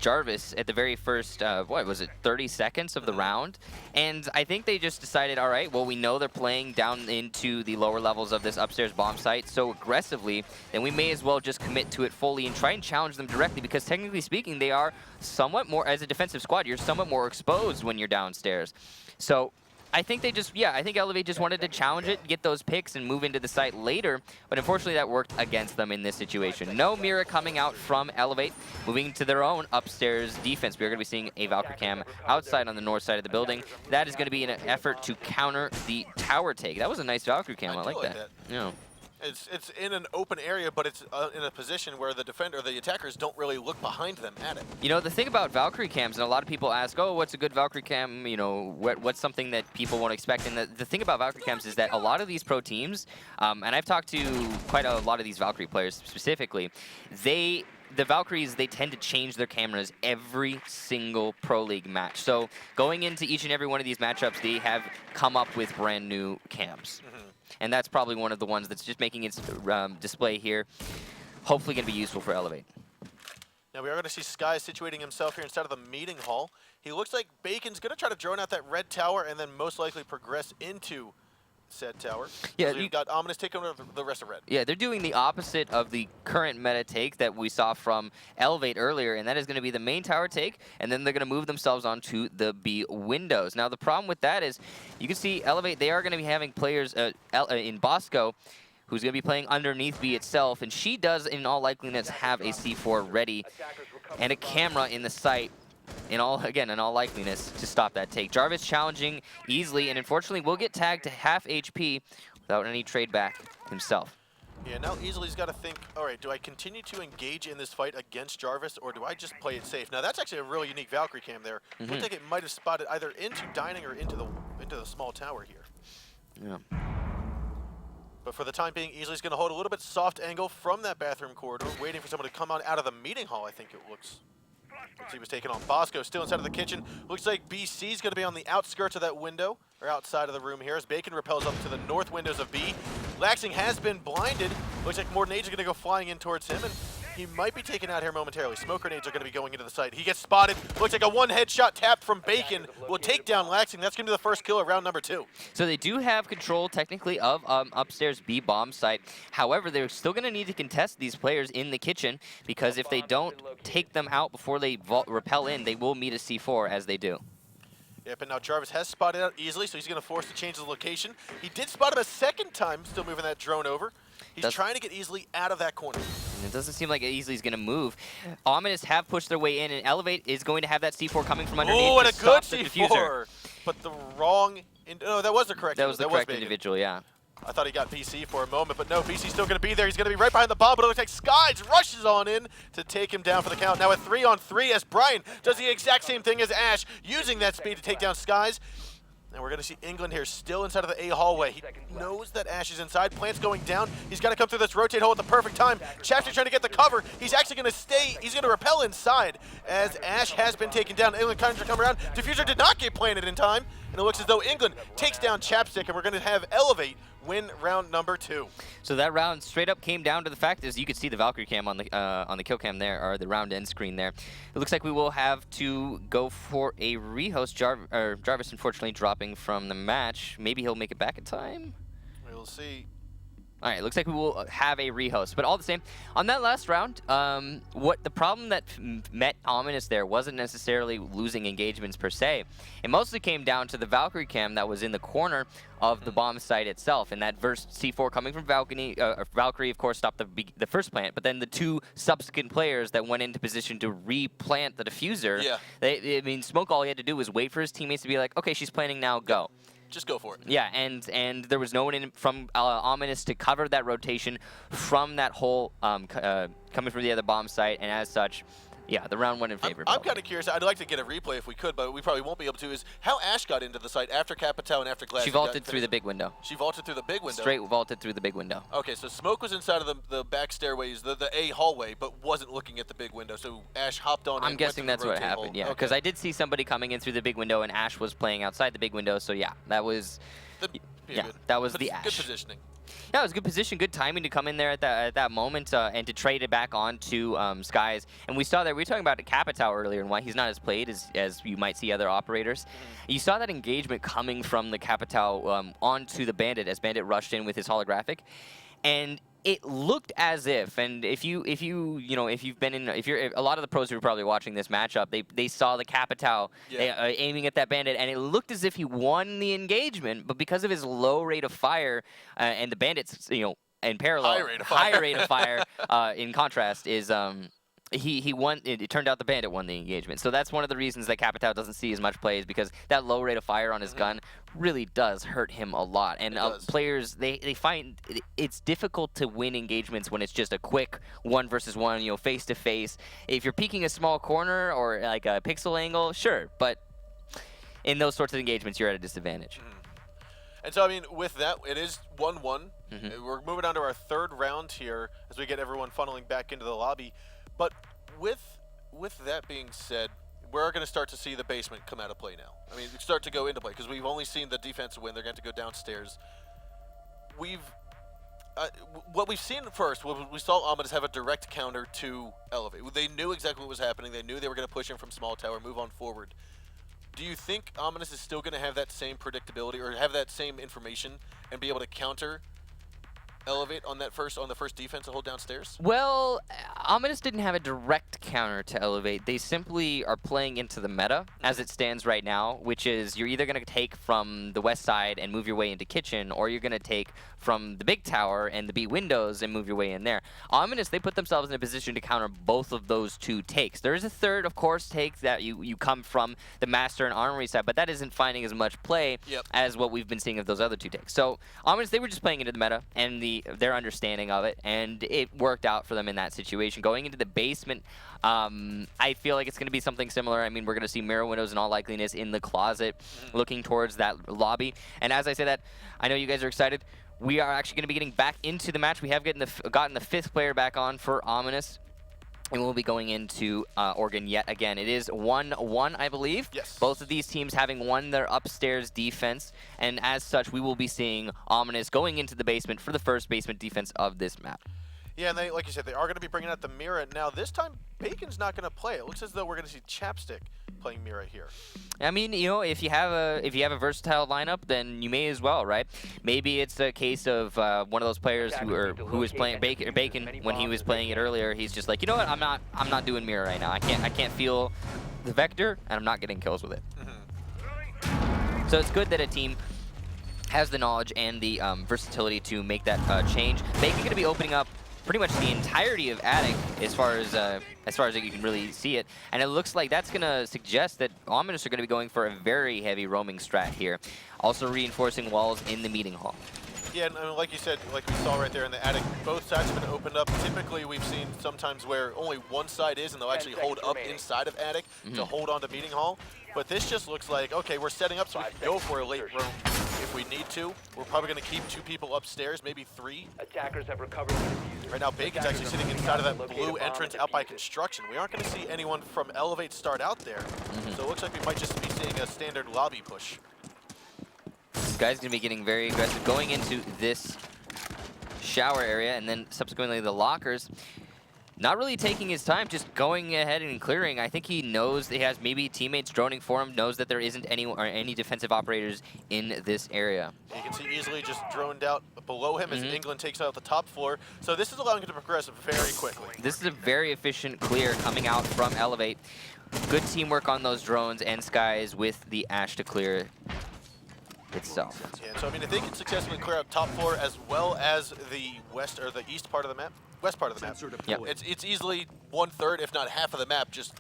Jarvis at the very first, 30 seconds of the round, and I think they just decided, all right, well, we know they're playing down into the lower levels of this upstairs bomb site so aggressively, then we may as well just commit to it fully and try and challenge them directly, because technically speaking, they are somewhat more, as a defensive squad, you're somewhat more exposed when you're downstairs. So I think they just, I think Elevate just wanted to challenge it, get those picks, and move into the site later, but unfortunately that worked against them in this situation. No Mira coming out from Elevate, moving to their own upstairs defense. We're going to be seeing a Valkyrie cam outside on the north side of the building. That is going to be an effort to counter the tower take. That was a nice Valkyrie cam. I like that. Yeah. It's in an open area, but it's in a position where the defender, the attackers, don't really look behind them at it. You know, the thing about Valkyrie cams, and a lot of people ask, oh, what's a good Valkyrie cam? You know, what's something that people won't expect? And the thing about Valkyrie cams is that a lot of these pro teams, and I've talked to quite a lot of these Valkyrie players specifically, the Valkyries, they tend to change their cameras every single Pro League match. So going into each and every one of these matchups, they have come up with brand new cams. And that's probably one of the ones that's just making its display here. Hopefully going to be useful for Elevate. Now we are going to see Sky situating himself here inside of the meeting hall. He looks like Bacon's going to try to drone out that red tower and then most likely progress into said tower. Yeah, so you've got Ominous taking over the rest of red. Yeah, they're doing the opposite of the current meta take that we saw from Elevate earlier, and that is going to be the main tower take, and then they're going to move themselves onto the B windows. Now, the problem with that is you can see Elevate, they are going to be having players in Bosco who's going to be playing underneath B itself, and she does, in all likeliness, have a C4 ready and a camera in the site. In all likeliness, to stop that take. Jarvis challenging easily, and unfortunately will get tagged to half HP without any trade back himself. Yeah, now Easley's got to think, all right, do I continue to engage in this fight against Jarvis, or do I just play it safe? Now, that's actually a really unique Valkyrie cam there. Looks like it might have spotted either into dining or into the small tower here. Yeah. But for the time being, Easley's going to hold a little bit soft angle from that bathroom corridor, waiting for someone to come on out of the meeting hall, I think it looks. He was taking on Bosco, still inside of the kitchen. Looks like BC's going to be on the outskirts of that window, or outside of the room here, as Bacon repels up to the north windows of B. Laxing has been blinded. Looks like more nades are going to go flying in towards him, and he might be taken out here momentarily. Smoke grenades are going to be going into the site. He gets spotted. Looks like a one headshot tap from Bacon will take down Laxing. That's going to be the first kill of round number 2. So they do have control, technically, of upstairs B bomb site. However, they're still going to need to contest these players in the kitchen, because if they don't take them out before they repel in, they will meet a C4 as they do. Yep, and now Jarvis has spotted out easily, so he's going to force to change his location. He did spot him a second time, still moving that drone over. He's trying to get easily out of that corner. And it doesn't seem like Easily is going to move. Ominous have pushed their way in, and Elevate is going to have that C4 coming from underneath. Oh, and a good the C4! diffuser. But the wrong... No, that was the correct. That was the correct Bacon. individual, yeah. I thought he got BC for a moment, but no, BC's still going to be there. He's going to be right behind the bomb, but it looks like Skies rushes on in to take him down for the count. Now a 3-on-3 as Brian does the exact same thing as Ash, using that speed to take down Skies. And we're going to see England here still inside of the A hallway. He knows that Ash is inside. Plant's going down. He's got to come through this rotate hole at the perfect time. Chapter trying to get the cover. He's actually going to stay. He's going to repel inside as Ash has been taken down. England trying to come around. Diffuser did not get planted in time. And it looks as though England takes down Chapstick, and we're going to have Elevate win round number 2. So that round straight up came down to the fact is you could see the Valkyrie cam on the kill cam there, or the round end screen there. It looks like we will have to go for a rehost. Jarvis unfortunately dropping from the match. Maybe he'll make it back in time. We'll see. All right, looks like we will have a rehost. But all the same, on that last round, what the problem that met Ominous there wasn't necessarily losing engagements per se. It mostly came down to the Valkyrie cam that was in the corner of the bomb site itself, and that first C4 coming from Valkyrie, of course, stopped the first plant, but then the 2 subsequent players that went into position to replant the diffuser, I mean, Smoke, all he had to do was wait for his teammates to be like, okay, she's planting now, go. Just go for it. Yeah, and there was no one in from Ominous to cover that rotation from that hole coming from the other bomb site, and as such, yeah, the round went in favor. I'm kind of curious. I'd like to get a replay if we could, but we probably won't be able to. Is how Ash got into the site after Capitao and after Glass. She vaulted through the big window. She vaulted through the big window. Straight vaulted through the big window. Okay, so Smoke was inside of the back stairways, the A hallway, but wasn't looking at the big window. So Ash hopped on. I'm guessing that's what happened. Yeah, because I did see somebody coming in through the big window, and Ash was playing outside the big window. So yeah, that was. That was the Ash. Good positioning. Yeah, it was good position, good timing to come in there at that moment and to trade it back on to Skies. And we saw that, we were talking about Capitao earlier and why he's not as played as you might see other operators. You saw that engagement coming from the Capitao onto the Bandit as Bandit rushed in with his holographic. And it looked as if, and if you've been in, a lot of the pros who are probably watching this matchup, they saw the Capitao aiming at that Bandit, and it looked as if he won the engagement, but because of his low rate of fire and the Bandit's, in parallel, high rate of fire, in contrast, is he won. It turned out the Bandit won the engagement. So that's one of the reasons that Capitao doesn't see as much play, is because that low rate of fire on his gun really does hurt him a lot. And players, they find it's difficult to win engagements when it's just a quick 1-versus-1, face to face. If you're peeking a small corner or like a pixel angle, sure, but in those sorts of engagements, you're at a disadvantage. And so, I mean, with that, it is 1-1. We're moving on to our third round here as we get everyone funneling back into the lobby. But with that being said, we're going to start to see the basement come out of play now. I mean, start to go into play, because we've only seen the defense win. They're going to go downstairs. What we've seen first, we saw Ominous have a direct counter to Elevate. They knew exactly what was happening. They knew they were going to push him from small tower, move on forward. Do you think Ominous is still going to have that same predictability or have that same information and be able to counter Elevate on the first defense to hold downstairs? Well, Ominous didn't have a direct counter to Elevate. They simply are playing into the meta as it stands right now, which is you're either going to take from the west side and move your way into kitchen, or you're going to take from the big tower and the B windows and move your way in there. Ominous, they put themselves in a position to counter both of those 2 takes. There is a third, of course, take that you come from the Master and Armory side, but that isn't finding as much play as what we've been seeing of those other 2 takes. So Ominous, they were just playing into the meta and their understanding of it, and it worked out for them in that situation. Going into the basement, I feel like it's going to be something similar. I mean, we're going to see mirror windows in all likeliness in the closet, looking towards that lobby. And as I say that, I know you guys are excited. We are actually going to be getting back into the match. We have gotten the 5th player back on for Ominous. And we'll be going into Oregon yet again. It is 1-1, I believe. Yes. Both of these teams having won their upstairs defense, and as such, we will be seeing Ominous going into the basement for the first basement defense of this map. Yeah, and they, like you said, they are going to be bringing out the Mira. Now, this time, Bacon's not going to play. It looks as though we're going to see Chapstick playing Mira here. I mean, you know, if you have a versatile lineup, then you may as well, right? Maybe it's a case of one of those players who was playing Bacon when he was playing it earlier. He's just like, you know what? I'm not doing Mira right now. I can't feel the vector, and I'm not getting kills with it. Mm-hmm. So it's good that a team has the knowledge and the versatility to make that change. Bacon going to be opening up pretty much the entirety of Attic as far as you can really see it, and it looks like that's going to suggest that Ominous are going to be going for a very heavy roaming strat here, also reinforcing walls in the meeting hall. Yeah, and like you said, like we saw right there in the Attic, both sides have been opened up. Typically, we've seen sometimes where only one side is, and they'll actually hold up inside of Attic to hold on to meeting hall. But this just looks like, okay, we're setting up so we can go for a late roam if we need to. We're probably going to keep 2 people upstairs, maybe 3. Attackers have recovered the diffuser. Right now, Bacon's actually sitting inside of that blue entrance out by construction. We aren't going to see anyone from Elevate start out there. So it looks like we might just be seeing a standard lobby push. This guy's going to be getting very aggressive, going into this shower area, and then subsequently the lockers. Not really taking his time, just going ahead and clearing. I think he knows he has maybe teammates droning for him, knows that there isn't any defensive operators in this area. You can see easily just droned out below him as England takes out the top floor. So this is allowing him to progress very quickly. This is a very efficient clear coming out from Elevate. Good teamwork on those drones and Skies with the Ash to clear itself. Yeah, so I mean, if they can successfully clear out top floor as well as the west or the east part of the map, west part of the map, yep. it's easily 1/3, if not half of the map, just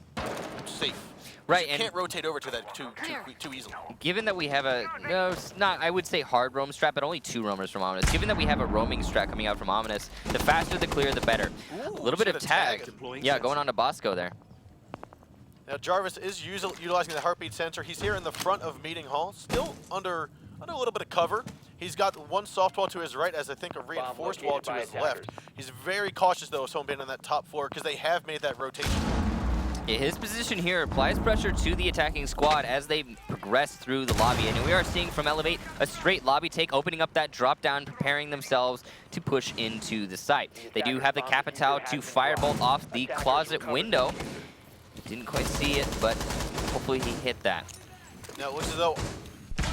safe. Right, you and can't rotate over to that too easily. Given that we have I would say hard roam strat, but only 2 roamers from Ominous. Given that we have a roaming strat coming out from Ominous, the faster the clear, the better. Ooh, a little bit of tag. Yeah, going on to Bosco there. Now Jarvis is utilizing the heartbeat sensor. He's here in the front of meeting hall, still under a little bit of cover. He's got one soft wall to his right, as I think a reinforced wall to his left. He's very cautious though of someone being on that top floor because they have made that rotation. Yeah, his position here applies pressure to the attacking squad as they progress through the lobby, and we are seeing from Elevate a straight lobby take, opening up that drop down, preparing themselves to push into the site. They do have the Capitao to firebolt off the closet window. Didn't quite see it, but hopefully he hit that. Now it looks as though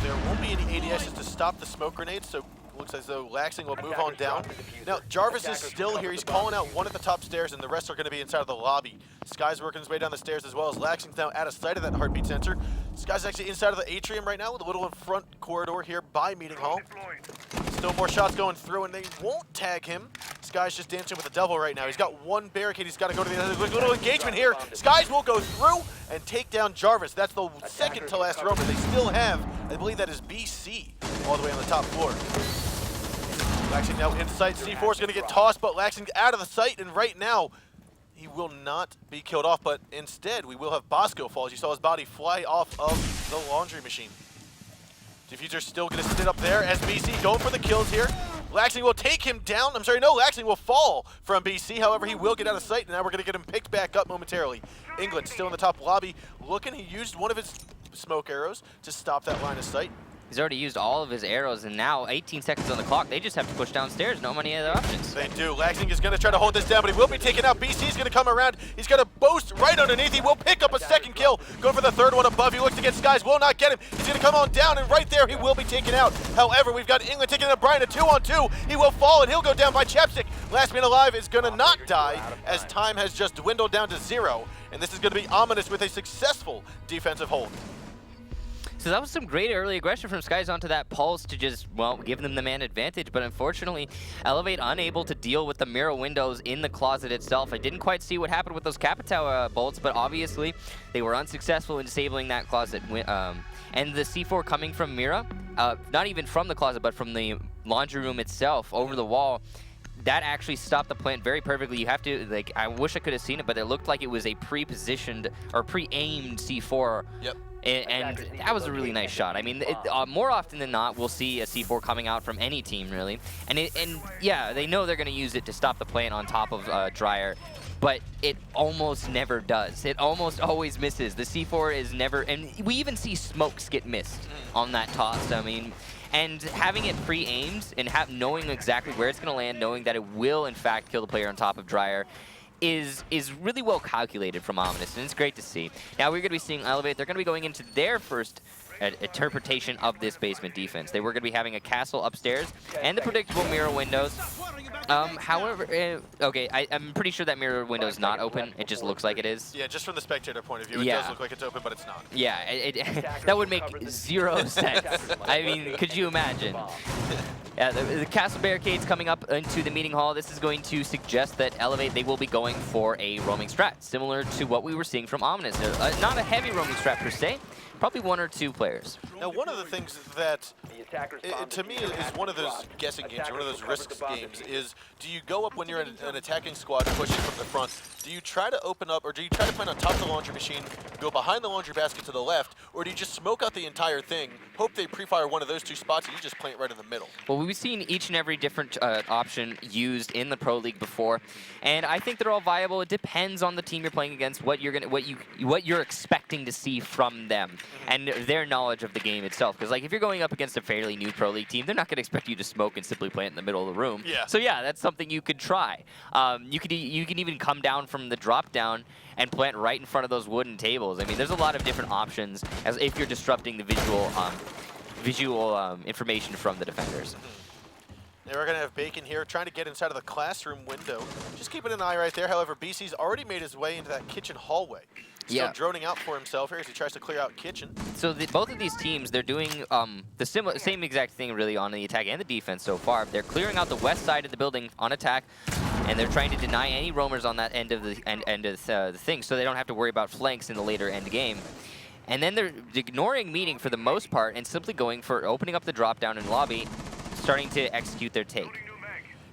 there won't be any ADSs to stop the smoke grenades, so it looks as though Laxing will move on down. Now Jarvis is still here. He's calling out one at the top stairs, and the rest are going to be inside of the lobby. Sky's working his way down the stairs as well as Laxing's now out of sight of that heartbeat sensor. Sky's actually inside of the atrium right now with a little front corridor here by meeting hall. Still more shots going through, and they won't tag him. Sky's just dancing with the devil right now. He's got one barricade. He's got to go to the other. There's a little engagement here. Skies will go through and take down Jarvis. That's the second to last roam, but they still have, I believe that is BC, all the way on the top floor. Laxing now in sight. C4 is going to get tossed, but Laxing out of the sight, and right now, he will not be killed off, but instead, we will have Bosco fall as you saw his body fly off of the laundry machine. Diffuser's still going to sit up there as BC going for the kills here. Laxing will take him down. I'm sorry, no, Laxing will fall from BC. However, he will get out of sight, and now we're going to get him picked back up momentarily. England still in the top lobby, looking. He used one of his smoke arrows to stop that line of sight. He's already used all of his arrows, and now 18 seconds on the clock. They just have to push downstairs. No many other options. They do. Laxing is going to try to hold this down, but he will be taken out. BC is going to come around. He's going to boast right underneath. He will pick up a second kill. Going for the third one above. He looks to get Skies. Will not get him. He's going to come on down, and right there he will be taken out. However, we've got England taking out Brian a 2-on-2. He will fall, and he'll go down by Chapstick. Last man alive is going to not die as time has just dwindled down to 0. And this is going to be Ominous with a successful defensive hold. So that was some great early aggression from Skies onto that pulse to just, well, give them the man advantage. But unfortunately, Elevate unable to deal with the mirror windows in the closet itself. I didn't quite see what happened with those Capitao bolts, but obviously they were unsuccessful in disabling that closet. And the C4 coming from Mira, not even from the closet, but from the laundry room itself over the wall, that actually stopped the plant very perfectly. You have to, like, I wish I could have seen it, but it looked like it was a pre-positioned or pre-aimed C4. Yep. And that was a really nice shot. I mean, more often than not, we'll see a C4 coming out from any team, really. And yeah, they know they're going to use it to stop the plant on top of Dryer, but it almost never does. It almost always misses. The C4 is never, and we even see smokes get missed on that toss. I mean, and having it pre-aimed and knowing exactly where it's going to land, knowing that it will, in fact, kill the player on top of Dryer, is really well calculated from Ominous, and it's great to see. Now we're going to be seeing Elevate. They're going to be going into their first interpretation of this basement defense. They were going to be having a castle upstairs and the predictable mirror windows. However, okay, I'm pretty sure that mirror window is not open. It just looks like it is. Yeah, just from the spectator point of view, it does look like it's open, but it's not. Yeah, that would make zero sense. I mean, could you imagine? Yeah, the castle barricades coming up into the meeting hall. This is going to suggest that Elevate, they will be going for a roaming strat, similar to what we were seeing from Ominous. Not a heavy roaming strat per se, probably 1 or 2 players. Now, one of the things that, to me, is one of those guessing games, one of those risks games, is do you go up when you're in an attacking squad pushing from the front? Do you try to open up, or do you try to plant on top of the laundry machine, go behind the laundry basket to the left, or do you just smoke out the entire thing, hope they pre-fire one of those 2 spots, and you just plant right in the middle? Well, we've seen each and every different option used in the Pro League before, and I think they're all viable. It depends on the team you're playing against, what you're expecting to see from them, and their knowledge of the game itself. Because like if you're going up against a fairly new Pro League team, they're not going to expect you to smoke and simply plant in the middle of the room. Yeah. So yeah, that's something you could try. You can even come down from the drop down and plant right in front of those wooden tables. I mean, there's a lot of different options as if you're disrupting the visual information from the defenders. Now we're going to have Bacon here trying to get inside of the classroom window. Just keeping an eye right there. However, BC's already made his way into that kitchen hallway. Still droning out for himself here as he tries to clear out kitchen. So both of these teams, they're doing the same exact thing really on the attack and the defense so far. They're clearing out the west side of the building on attack, and they're trying to deny any roamers on that end of the thing, so they don't have to worry about flanks in the later end game. And then they're ignoring meeting for the most part and simply going for opening up the drop down in lobby, starting to execute their take.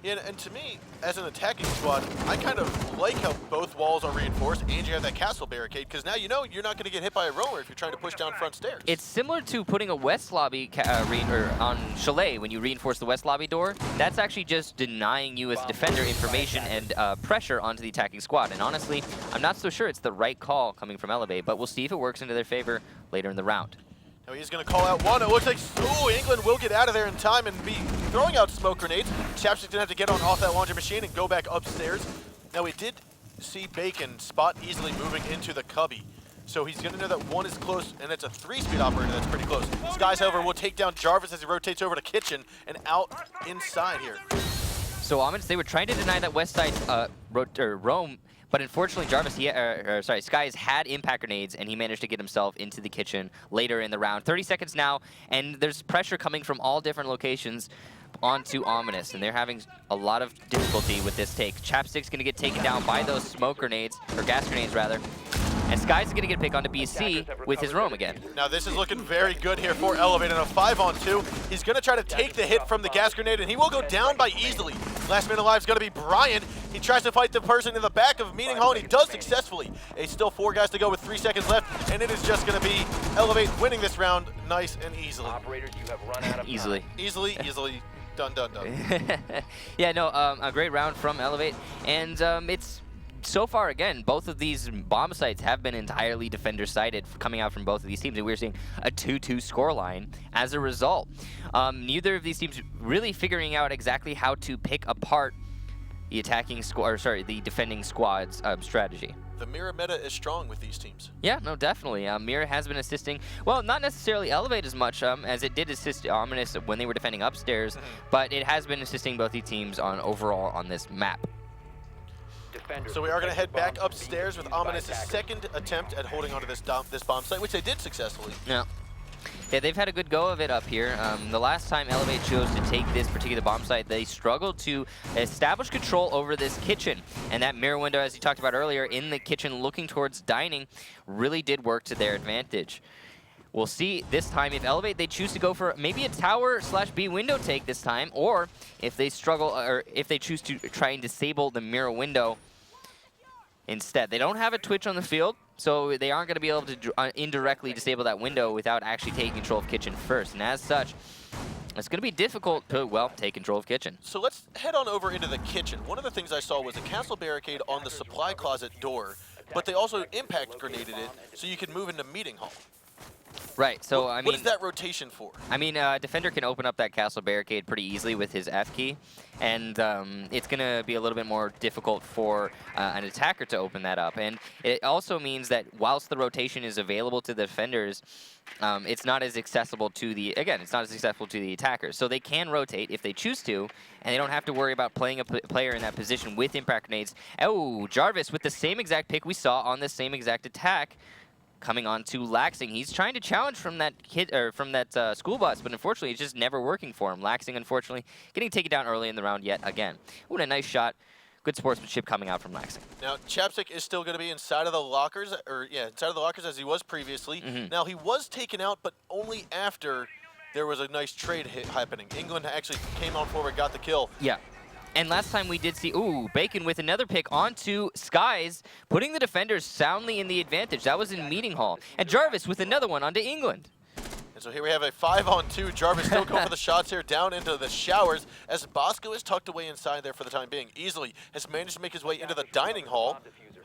Yeah, and to me, as an attacking squad, I kind of like how both walls are reinforced and you have that castle barricade, because now you know you're not going to get hit by a roamer if you're trying to push down front stairs. It's similar to putting a west lobby on Chalet when you reinforce the west lobby door. That's actually just denying you as defender information and pressure onto the attacking squad. And honestly, I'm not so sure it's the right call coming from Elevate, but we'll see if it works into their favor later in the round. Now he's going to call out one. It looks like England will get out of there in time and be throwing out smoke grenades. Chapstick's going to have to get off that laundry machine and go back upstairs. Now we did see Bacon spot easily moving into the cubby. So he's going to know that one is close, and it's a 3-speed operator that's pretty close. Skies, however, will take down Jarvis as he rotates over to Kitchen and out inside here. So Ominous, they were trying to deny that west side roam, but unfortunately, Jarvis, Skies had impact grenades, and he managed to get himself into the kitchen later in the round. 30 seconds now, and there's pressure coming from all different locations onto Ominous, and they're having a lot of difficulty with this take. Chapstick's going to get taken down by those smoke grenades, or gas grenades rather, and Skies is going to get a pick onto BC with his roam again. Now this is looking very good here for Elevate in a 5-on-2. He's going to try to take the hit from the gas grenade, and he will go down by easily. Last man alive is going to be Brian. He tries to fight the person in the back of Meeting Hall, and he does successfully. It's still 4 guys to go with 3 seconds left, and it is just going to be Elevate winning this round nice and easily. Operators, you have run out of Easily. Easily. Done. Yeah, no, a great round from Elevate, and it's so far, again, both of these bomb sites have been entirely defender-sided coming out from both of these teams, and we're seeing a 2-2 scoreline as a result. Neither of these teams really figuring out exactly how to pick apart the the defending squad's strategy. The mirror meta is strong with these teams. Yeah, no, definitely. Mirror has been assisting, well, not necessarily Elevate as much as it did assist Ominous when they were defending upstairs, but it has been assisting both these teams overall on this map. So we are going to head back upstairs with Ominous' second attempt at holding onto this bomb site, which they did successfully. Yeah, they've had a good go of it up here. The last time Elevate chose to take this particular bomb site, they struggled to establish control over this kitchen. And that mirror window, as you talked about earlier, in the kitchen looking towards dining, really did work to their advantage. We'll see this time if Elevate, they choose to go for maybe a tower/B window take this time, or if they struggle, or if they choose to try and disable the mirror window instead. They don't have a Twitch on the field, so they aren't going to be able to indirectly disable that window without actually taking control of Kitchen first. And as such, it's going to be difficult to, well, take control of Kitchen. So let's head on over into the kitchen. One of the things I saw was a castle barricade on the supply closet door, but they also impact grenaded it so you can move into meeting hall. Right, so I mean, what is that rotation for? I mean, defender can open up that castle barricade pretty easily with his F key, and it's going to be a little bit more difficult for an attacker to open that up. And it also means that whilst the rotation is available to the defenders, it's not as accessible to the, again, it's not as accessible to the attackers. So they can rotate if they choose to, and they don't have to worry about playing a player in that position with impact grenades. Oh, Jarvis with the same exact pick we saw on the same exact attack, coming on to Laxing. He's trying to challenge from that school bus, but unfortunately it's just never working for him. Laxing, unfortunately, getting taken down early in the round yet again. What a nice shot. Good sportsmanship coming out from Laxing. Now, Chapstick is still going to be inside of the lockers, inside of the lockers as he was previously. Now, he was taken out, but only after there was a nice trade hit happening. England actually came on forward, got the kill. Yeah. And last time we did see, Bacon with another pick onto Skies, putting the defenders soundly in the advantage. That was in Meeting Hall. And Jarvis with another one onto England. And so here we have a 5-on-2. Jarvis still going for the shots here, down into the showers, as Bosco is tucked away inside there for the time being. Easily has managed to make his way into the dining hall,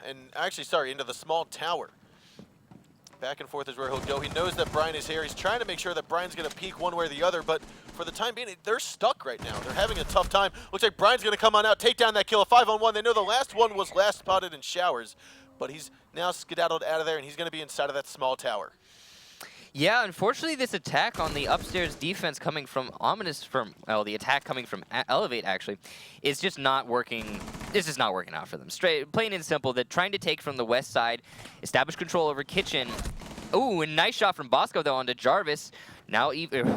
and actually, sorry, into the small tower. Back and forth is where he'll go. He knows that Brian is here. He's trying to make sure that Brian's going to peek one way or the other, but for the time being, they're stuck right now. They're having a tough time. Looks like Brian's going to come on out, take down that kill, a 5-on-1. They know the last one was last spotted in showers, but he's now skedaddled out of there, and he's going to be inside of that small tower. Yeah, unfortunately, this attack on the upstairs defense coming from Ominous, the attack coming from Elevate, actually, is just not working. This is not working out for them. Straight, plain and simple, that trying to take from the west side, establish control over Kitchen. Ooh, a nice shot from Bosco, though, onto Jarvis. Now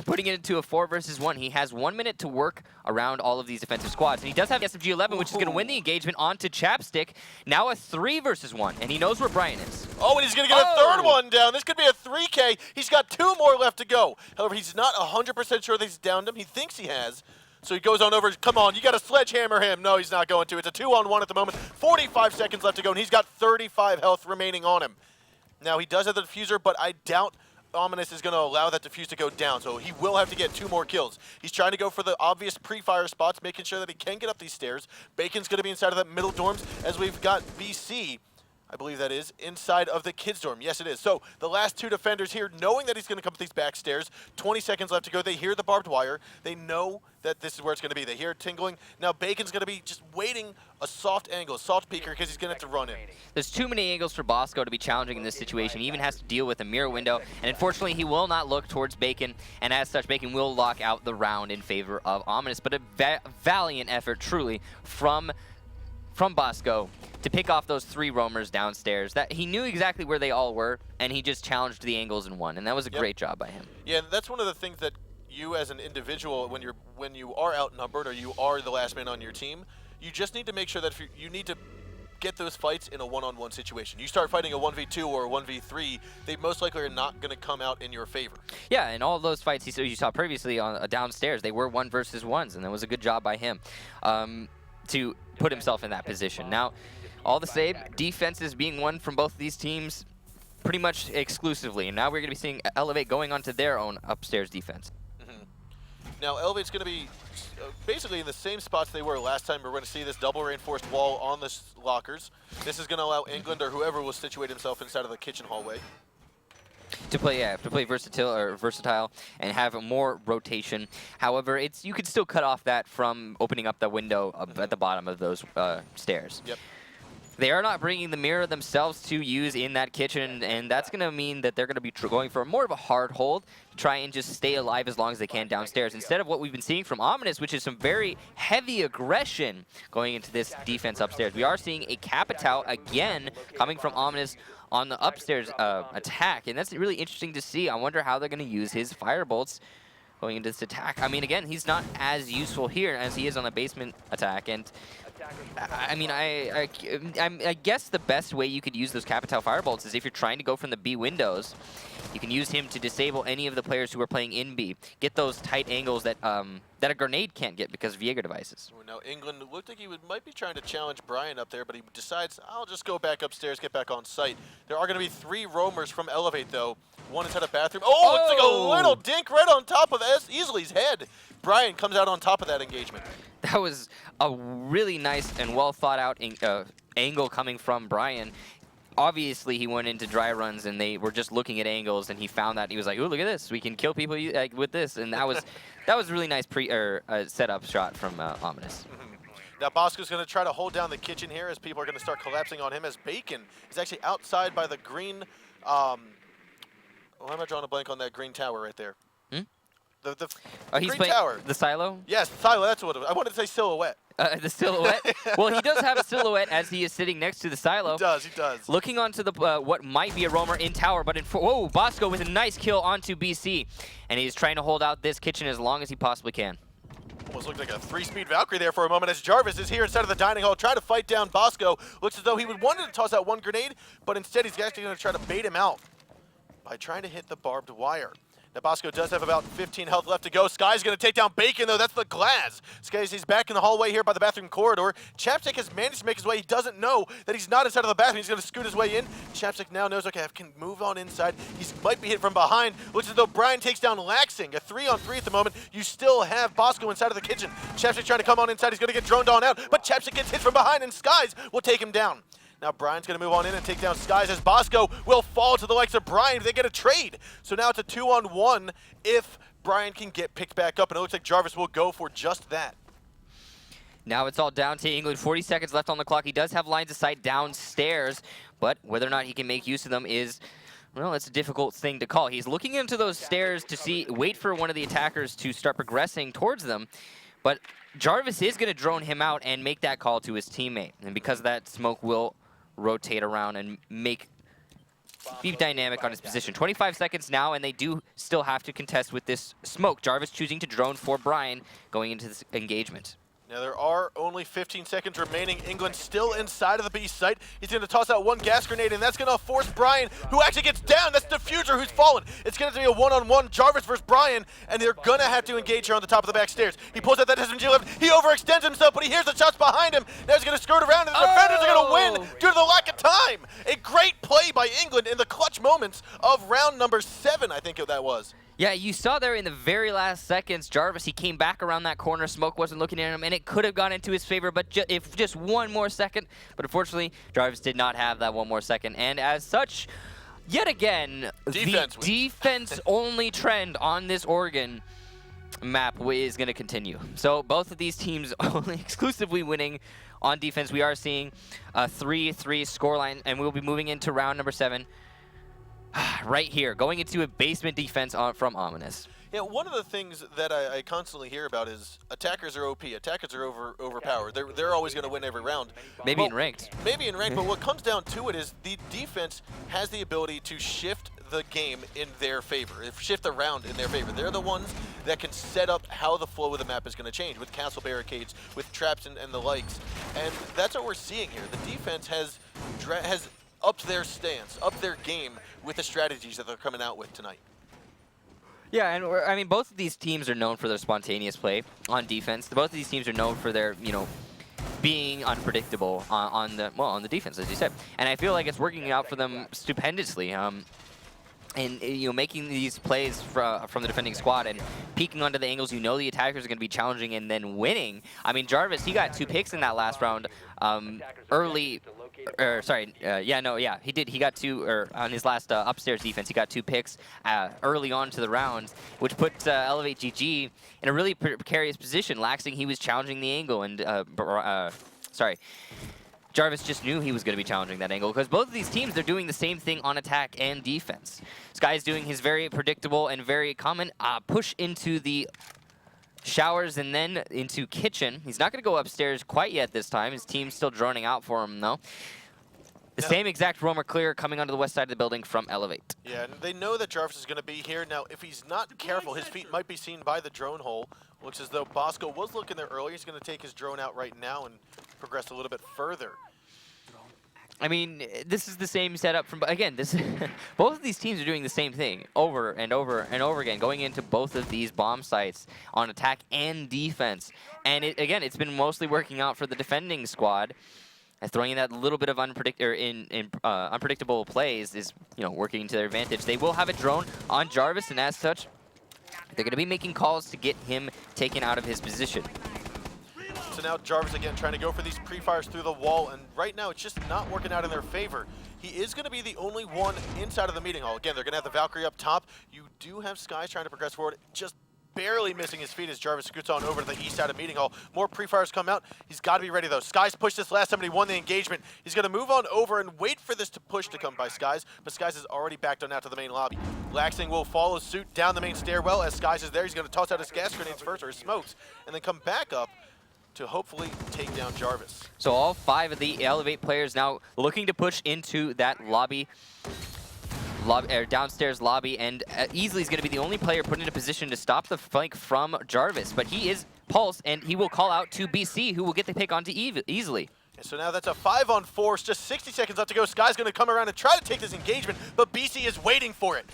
putting it into a 4 versus 1. He has 1 minute to work around all of these defensive squads. And he does have SFG-11, which is going to win the engagement onto Chapstick. Now a 3 versus 1, and he knows where Brian is. Oh, and he's going to get a third one down. This could be a 3K. He's got 2 more left to go. However, he's not 100% sure that he's downed him. He thinks he has. So he goes on over. Come on, you got to sledgehammer him. No, he's not going to. It's a 2-on-1 at the moment. 45 seconds left to go, and he's got 35 health remaining on him. Now, he does have the diffuser, but I doubt Ominous is going to allow that defuse to go down, so he will have to get 2 more kills. He's trying to go for the obvious pre-fire spots, making sure that he can get up these stairs. Bacon's going to be inside of that middle dorms, as we've got BC, I believe that is, inside of the kids' dorm. Yes, it is. So the last 2 defenders here, knowing that he's going to come up these back stairs, 20 seconds left to go. They hear the barbed wire. They know that this is where it's going to be. They hear it tingling. Now Bacon's going to be just waiting a soft angle, a soft peeker, because he's going to have to run in. There's too many angles for Bosco to be challenging in this situation. He even has to deal with a mirror window, and unfortunately he will not look towards Bacon, and as such Bacon will lock out the round in favor of Ominous. But a valiant effort, truly, from Bosco to pick off those 3 roamers downstairs. That he knew exactly where they all were, and he just challenged the angles and won, and that was a great job by him. Yeah, and that's one of the things that you as an individual, when you are outnumbered or you are the last man on your team, you just need to make sure that if you need to get those fights in a one-on-one situation. You start fighting a 1v2 or a 1v3, they most likely are not going to come out in your favor. Yeah, and all those fights you saw previously on downstairs, they were 1 versus 1s, and that was a good job by him to put himself in that position. Now, all the same, defenses being won from both of these teams pretty much exclusively. And now we're going to be seeing Elevate going onto their own upstairs defense. Now, Elevate's going to be basically in the same spots they were last time. We're going to see this double reinforced wall on the lockers. This is going to allow England or whoever will situate himself inside of the kitchen hallway. To play versatile and have more rotation. However, you could still cut off that from opening up the window at the bottom of those stairs. Yep. They are not bringing the mirror themselves to use in that kitchen, and that's going to mean that they're going to be going for more of a hard hold to try and just stay alive as long as they can downstairs, instead of what we've been seeing from Ominous, which is some very heavy aggression going into this defense upstairs. We are seeing a Capitao again coming from Ominous on the upstairs attack, and that's really interesting to see. I wonder how they're going to use his firebolts going into this attack. I mean, again, he's not as useful here as he is on the basement attack, and I mean, I guess the best way you could use those Capitao firebolts is if you're trying to go from the B windows You can use him to disable any of the players who are playing in B. Get those tight angles that that a grenade can't get because of Jaeger devices. Now England looked like he might be trying to challenge Brian up there, but he decides, I'll just go back upstairs, get back on site. There are going to be 3 roamers from Elevate, though. One inside a bathroom. Oh, looks like a little dink right on top of Easley's head. Brian comes out on top of that engagement. That was a really nice and well thought out angle coming from Brian. Obviously, he went into dry runs and they were just looking at angles, and he found that he was like, "Ooh, look at this! We can kill people with this." And that was a really nice setup shot from Ominous. Now Bosco's going to try to hold down the kitchen here as people are going to start collapsing on him, as Bacon is actually outside by the green. Why am I drawing a blank on that green tower right there? The He's green playing tower. the silo? Yes, silo, that's what it was. I wanted to say silhouette. The silhouette? Well, he does have a silhouette as he is sitting next to the silo. He does. Looking onto the what might be a roamer in tower, but whoa, Bosco with a nice kill onto BC. And he's trying to hold out this kitchen as long as he possibly can. Almost looked like a 3-speed Valkyrie there for a moment as Jarvis is here inside of the dining hall trying to fight down Bosco. Looks as though he wanted to toss out one grenade, but instead he's actually going to try to bait him out by trying to hit the barbed wire. Now Bosco does have about 15 health left to go. Sky's going to take down Bacon, though. That's the glass. He's back in the hallway here by the bathroom corridor. Chapstick has managed to make his way. He doesn't know that he's not inside of the bathroom. He's going to scoot his way in. Chapstick now knows, okay, I can move on inside. He might be hit from behind. Looks as though Brian takes down Laxing. A 3-on-3 at the moment. You still have Bosco inside of the kitchen. Chapstick trying to come on inside. He's going to get droned on out, but Chapstick gets hit from behind, and Skies will take him down. Now Brian's going to move on in and take down Skies as Bosco will fall to the likes of Brian if they get a trade. So now it's a 2-on-1 if Brian can get picked back up, and it looks like Jarvis will go for just that. Now it's all down to England. 40 seconds left on the clock. He does have lines of sight downstairs, but whether or not he can make use of them is, well, it's a difficult thing to call. He's looking into those stairs to wait for one of the attackers to start progressing towards them, but Jarvis is going to drone him out and make that call to his teammate, and because of that, Smoke will rotate around and be dynamic on his position. 25 seconds now, and they do still have to contest with this Smoke. Jarvis choosing to drone for Brian going into this engagement. Now there are only 15 seconds remaining. England still inside of the B site. He's going to toss out one gas grenade, and that's going to force Brian, who actually gets down. That's Diffuser who's fallen. It's going to be a 1-on-1 Jarvis versus Brian, and they're going to have to engage here on the top of the back stairs. He pulls out that SMG left. He overextends himself, but he hears the shots behind him. Now he's going to skirt around, and the defenders are going to win due to the lack of time. A great play by England in the clutch moments of round number 7, I think that was. Yeah, you saw there in the very last seconds, Jarvis, he came back around that corner. Smoke wasn't looking at him, and it could have gone into his favor, but if just one more second. But unfortunately, Jarvis did not have that one more second. And as such, yet again, the defense-only trend on this Oregon map is going to continue. So both of these teams only exclusively winning on defense. We are seeing a 3-3 scoreline, and we'll be moving into round number 7. Right here, going into a basement defense from Ominous. Yeah, one of the things that I constantly hear about is attackers are OP. Attackers are overpowered. They're always going to win every round. Maybe in ranked. Maybe in ranked, but what comes down to it is the defense has the ability to shift the game in their favor, shift the round in their favor. They're the ones that can set up how the flow of the map is going to change with castle barricades, with traps and the likes. And that's what we're seeing here. The defense has upped their stance, upped their game with the strategies that they're coming out with tonight. Yeah, and I mean, both of these teams are known for their spontaneous play on defense. Both of these teams are known for their, being unpredictable on the defense, as you said. And I feel like it's working out for them stupendously. And making these plays from the defending squad and peeking onto the angles the attackers are going to be challenging and then winning. I mean, Jarvis, he got 2 picks in that last round early. He did. He got 2 on his last upstairs defense. He got 2 picks early on to the round, which put Elevate GG in a really precarious position. Laxing, he was challenging the angle, and Jarvis just knew he was going to be challenging that angle because both of these teams, they're doing the same thing on attack and defense. Sky's doing his very predictable and very common push into the showers and then into kitchen. He's not going to go upstairs quite yet this time. His team's still droning out for him, though. The same exact roamer clear coming onto the west side of the building from Elevate. Yeah, and they know that Jarvis is going to be here. Now, if he's not careful, his feet might be seen by the drone hole. Looks as though Bosco was looking there earlier. He's going to take his drone out right now and progress a little bit further. I mean, this is the same setup from, again, both of these teams are doing the same thing over and over and over again, going into both of these bomb sites on attack and defense. And again, it's been mostly working out for the defending squad. Throwing in that little bit of unpredictable plays is, working to their advantage. They will have a drone on Jarvis, and as such, they're going to be making calls to get him taken out of his position. So now Jarvis again trying to go for these pre-fires through the wall, and right now it's just not working out in their favor. He is going to be the only one inside of the meeting hall. Again, they're going to have the Valkyrie up top. You do have Skies trying to progress forward, just barely missing his feet as Jarvis scoots on over to the east side of meeting hall. More pre-fires come out. He's got to be ready though. Skies pushed this last time and he won the engagement. He's going to move on over and wait for this to push to come by Skies, but Skies is already backed on out to the main lobby. Laxing will follow suit down the main stairwell as Skies is there. He's going to toss out his gas grenades first, or his smokes, and then come back up to hopefully take down Jarvis. So all 5 of the Elevate players now looking to push into that downstairs lobby, and Easily is going to be the only player put in a position to stop the flank from Jarvis, but he is Pulse, and he will call out to BC, who will get the pick onto Easily. And so now that's a 5-on-4, it's just 60 seconds left to go. Sky's going to come around and try to take this engagement, but BC is waiting for it.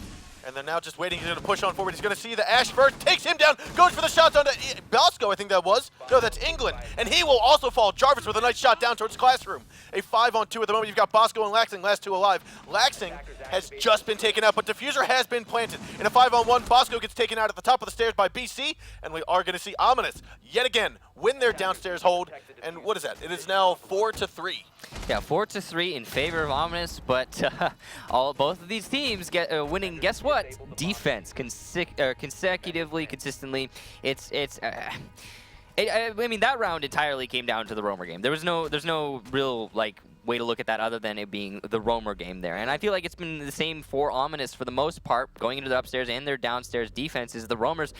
And they're now just waiting. He's going to push on forward. He's going to see the Ash first, takes him down, goes for the shots onto Bosco, I think that was. No, that's England. And he will also fall. Jarvis with a nice shot down towards Classroom. A 5-on-2 at the moment. You've got Bosco and Laxing, last 2 alive. Laxing has just been taken out, but Diffuser has been planted. In a 5-on-1, Bosco gets taken out at the top of the stairs by BC, and we are going to see Ominous yet again win their downstairs hold. And what is that? It is now 4-3. Yeah, 4-3 in favor of Ominous, but both of these teams get winning. Guess what? Defense consecutively, consistently. I mean, that round entirely came down to the Roamer game. There's no real way to look at that other than it being the Roamer game there. And I feel like it's been the same for Ominous for the most part, going into the upstairs and their downstairs defenses. The Roamers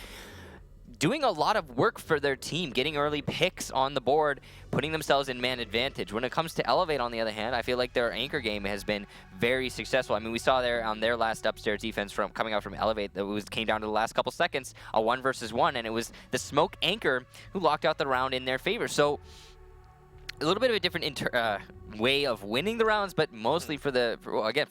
doing a lot of work for their team, getting early picks on the board, putting themselves in man advantage. When it comes to Elevate, on the other hand, I feel like their anchor game has been very successful. I mean, we saw there on their last upstairs defense coming out from Elevate that came down to the last couple seconds, a 1 versus 1, and it was the Smoke anchor who locked out the round in their favor. So a little bit of a different way of winning the rounds, but mostly for the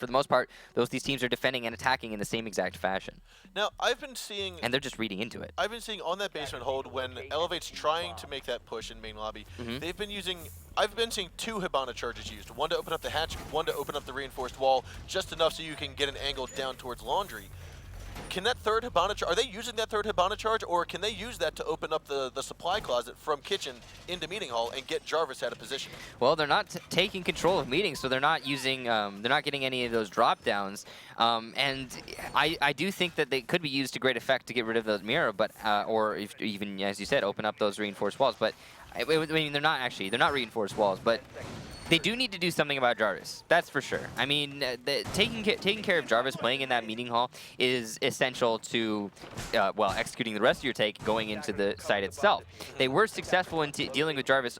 most part, these teams are defending and attacking in the same exact fashion. Now, I've been seeing... And they're just reading into it. I've been seeing on that basement hold when Elevate's trying to make that push in main lobby, they've been using... I've been seeing 2 Hibana charges used. One to open up the hatch, one to open up the reinforced wall, just enough so you can get an angle down towards Laundry. Can that third Hibana charge, are they using that third Hibana charge, or can they use that to open up the supply closet from kitchen into meeting hall and get Jarvis out of position? Well, they're not taking control of meetings, so they're not using, they're not getting any of those drop downs. And I do think that they could be used to great effect to get rid of those mirror, but or even, as you said, open up those reinforced walls. But I mean, they're not reinforced walls, but they do need to do something about Jarvis. That's for sure. I mean, taking care of Jarvis playing in that meeting hall is essential to, executing the rest of your take going into the site itself. They were successful in dealing with Jarvis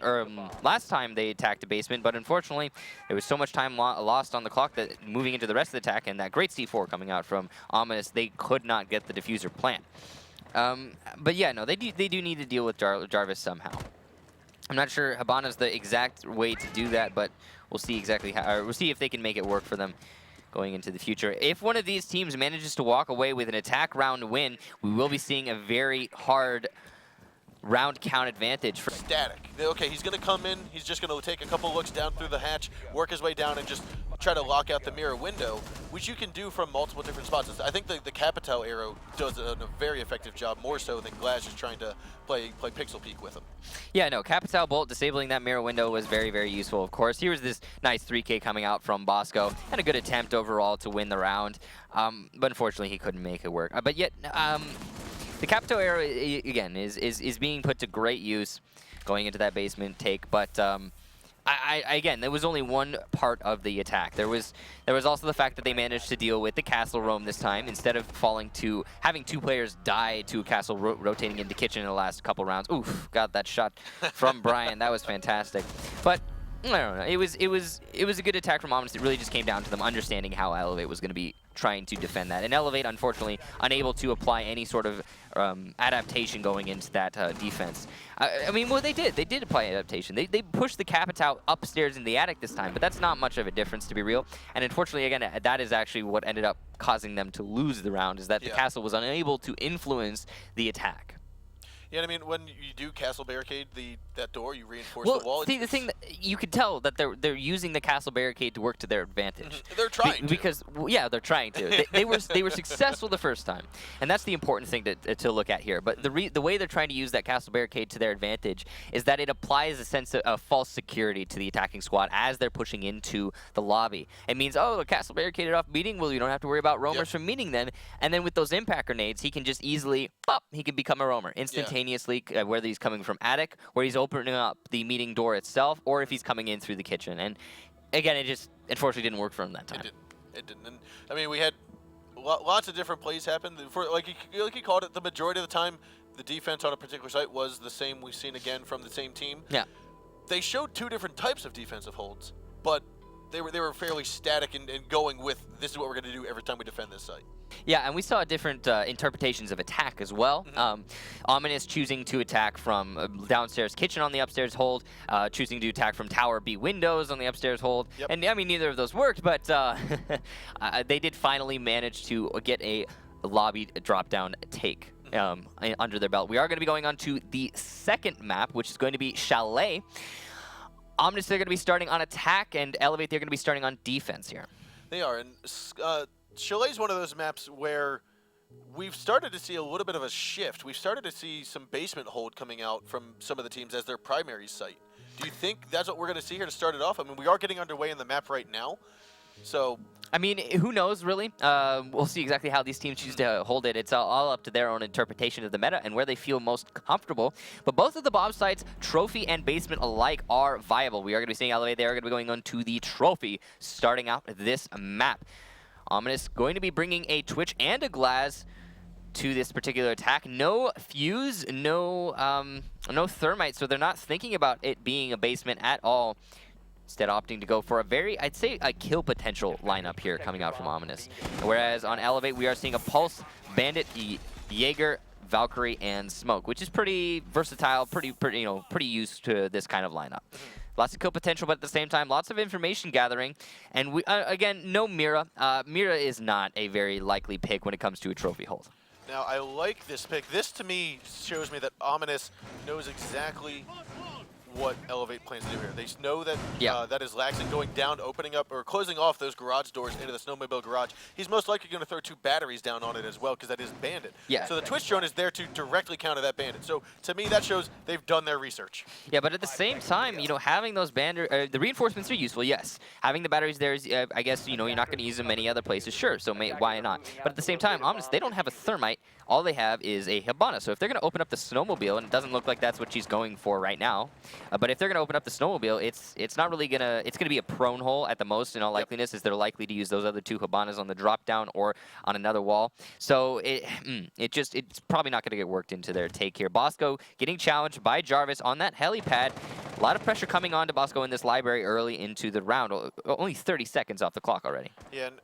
last time they attacked the basement, but unfortunately, there was so much time lost on the clock that moving into the rest of the attack and that great C4 coming out from Ominous, they could not get the diffuser plant. But yeah, no, they do need to deal with Jarvis somehow. I'm not sure Hibana's the exact way to do that, but we'll see exactly how, or we'll see if they can make it work for them going into the future. If one of these teams manages to walk away with an attack round win, we will be seeing a very hard round count advantage. Static. Okay, he's going to come in, he's just going to take a couple looks down through the hatch, work his way down, and just try to lock out the mirror window, which you can do from multiple different spots. I think the Capital arrow does a very effective job, more so than Glass is trying to play Pixel Peek with him. Yeah, no, Capital Bolt disabling that mirror window was very, very useful, of course. Here was this nice 3K coming out from Bosco, and a good attempt overall to win the round, but unfortunately he couldn't make it work. But yet, the Capital arrow, again, is being put to great use going into that basement take, but again, there was only one part of the attack. There was also the fact that they managed to deal with the castle roam this time instead of falling to having 2 players die to castle rotating into kitchen in the last couple rounds. Oof, got that shot from Brian. That was fantastic. But I don't know. It was a good attack from Ominous. It really just came down to them understanding how Elevate was going to be trying to defend that. And Elevate, unfortunately, unable to apply any sort of adaptation going into that defense. I mean, well, they did apply adaptation. They pushed the Capitao upstairs in the attic this time, but that's not much of a difference, to be real. And unfortunately, again, that is actually what ended up causing them to lose the round, is that the castle was unable to influence the attack. Yeah, I mean, when you do castle barricade that door, you reinforce Well, the wall. see, the thing that you could tell that they're using the castle barricade to work to their advantage. They're trying to. Because yeah, they're trying to. they were successful the first time, and that's the important thing to look at here. But the way they're trying to use that castle barricade to their advantage is that it applies a sense of false security to the attacking squad as they're pushing into the lobby. It means, oh, the castle barricaded off meeting. Well, you don't have to worry about roamers from meeting then. And then with those impact grenades, he can just easily he can become a roamer instantaneously, whether he's coming from attic, where he's opening up the meeting door itself, or if he's coming in through the kitchen. And again, it just unfortunately didn't work for him that time. It didn't. And I mean, we had lots of different plays happen. For like you called it, the majority of the time, the defense on a particular site was the same we've seen again from the same team. Yeah. They showed two different types of defensive holds, but they were fairly static and going with, this is what we're going to do every time we defend this site. Yeah, and we saw different interpretations of attack as well. Ominous choosing to attack from downstairs kitchen on the upstairs hold, choosing to attack from tower B windows on the upstairs hold. And I mean, neither of those worked, but they did finally manage to get a lobby drop-down take under their belt. We are going to be going on to the second map, which is going to be Chalet. Ominous, they're going to be starting on attack, and Elevate, they're going to be starting on defense here. They are, and Chalet's one of those maps where we've started to see a little bit of a shift. We've started to see some basement hold coming out from some of the teams as their primary site. Do you think that's what we're going to see here to start it off? I mean, we are getting underway in the map right now, so... I mean, who knows, really? We'll see exactly how these teams choose to hold it. It's all up to their own interpretation of the meta and where they feel most comfortable. But both of the bomb sites, Trophy and Basement alike, are viable. We are going to be seeing Elevate. They are going to be going on to the Trophy, starting out this map. Ominous going to be bringing a Twitch and a Glaz to this particular attack. No fuse, no thermite, so they're not thinking about it being a basement at all. Instead opting to go for a very, I'd say, a kill potential lineup here coming out from Ominous. Whereas on Elevate, we are seeing a Pulse, Bandit, Jaeger, Valkyrie, and Smoke, which is pretty versatile, pretty used to this kind of lineup. Lots of kill potential, but at the same time, lots of information gathering. And we again, no Mira. Mira is not a very likely pick when it comes to a trophy hold. Now, I like this pick. This, to me, shows me that Ominous knows exactly what Elevate plans to do here. They know that that is Laxton going down, opening up or closing off those garage doors into the snowmobile garage. He's most likely going to throw 2 batteries down on it as well, because that is Bandit. So the Twitch drone is there to directly counter that Bandit. So to me, that shows they've done their research. Yeah, but at the same time, you know, having those the reinforcements are useful, yes. Having the batteries there is, I guess, you know, you're not going to use them many other places, sure. So why not? But at the same time, Ominous, they don't have a thermite. All they have is a Hibana. So if they're going to open up the snowmobile, and it doesn't look like that's what she's going for right now, but if they're going to open up the snowmobile, it's not really gonna. It's gonna be a prone hole at the most. In all likeliness, is they're likely to use those other 2 Hibanas on the drop down or on another wall. So it's probably not gonna get worked into their take here. Bosco getting challenged by Jarvis on that helipad. A lot of pressure coming on to Bosco in this library early into the round. Only 30 seconds off the clock already. Yeah. And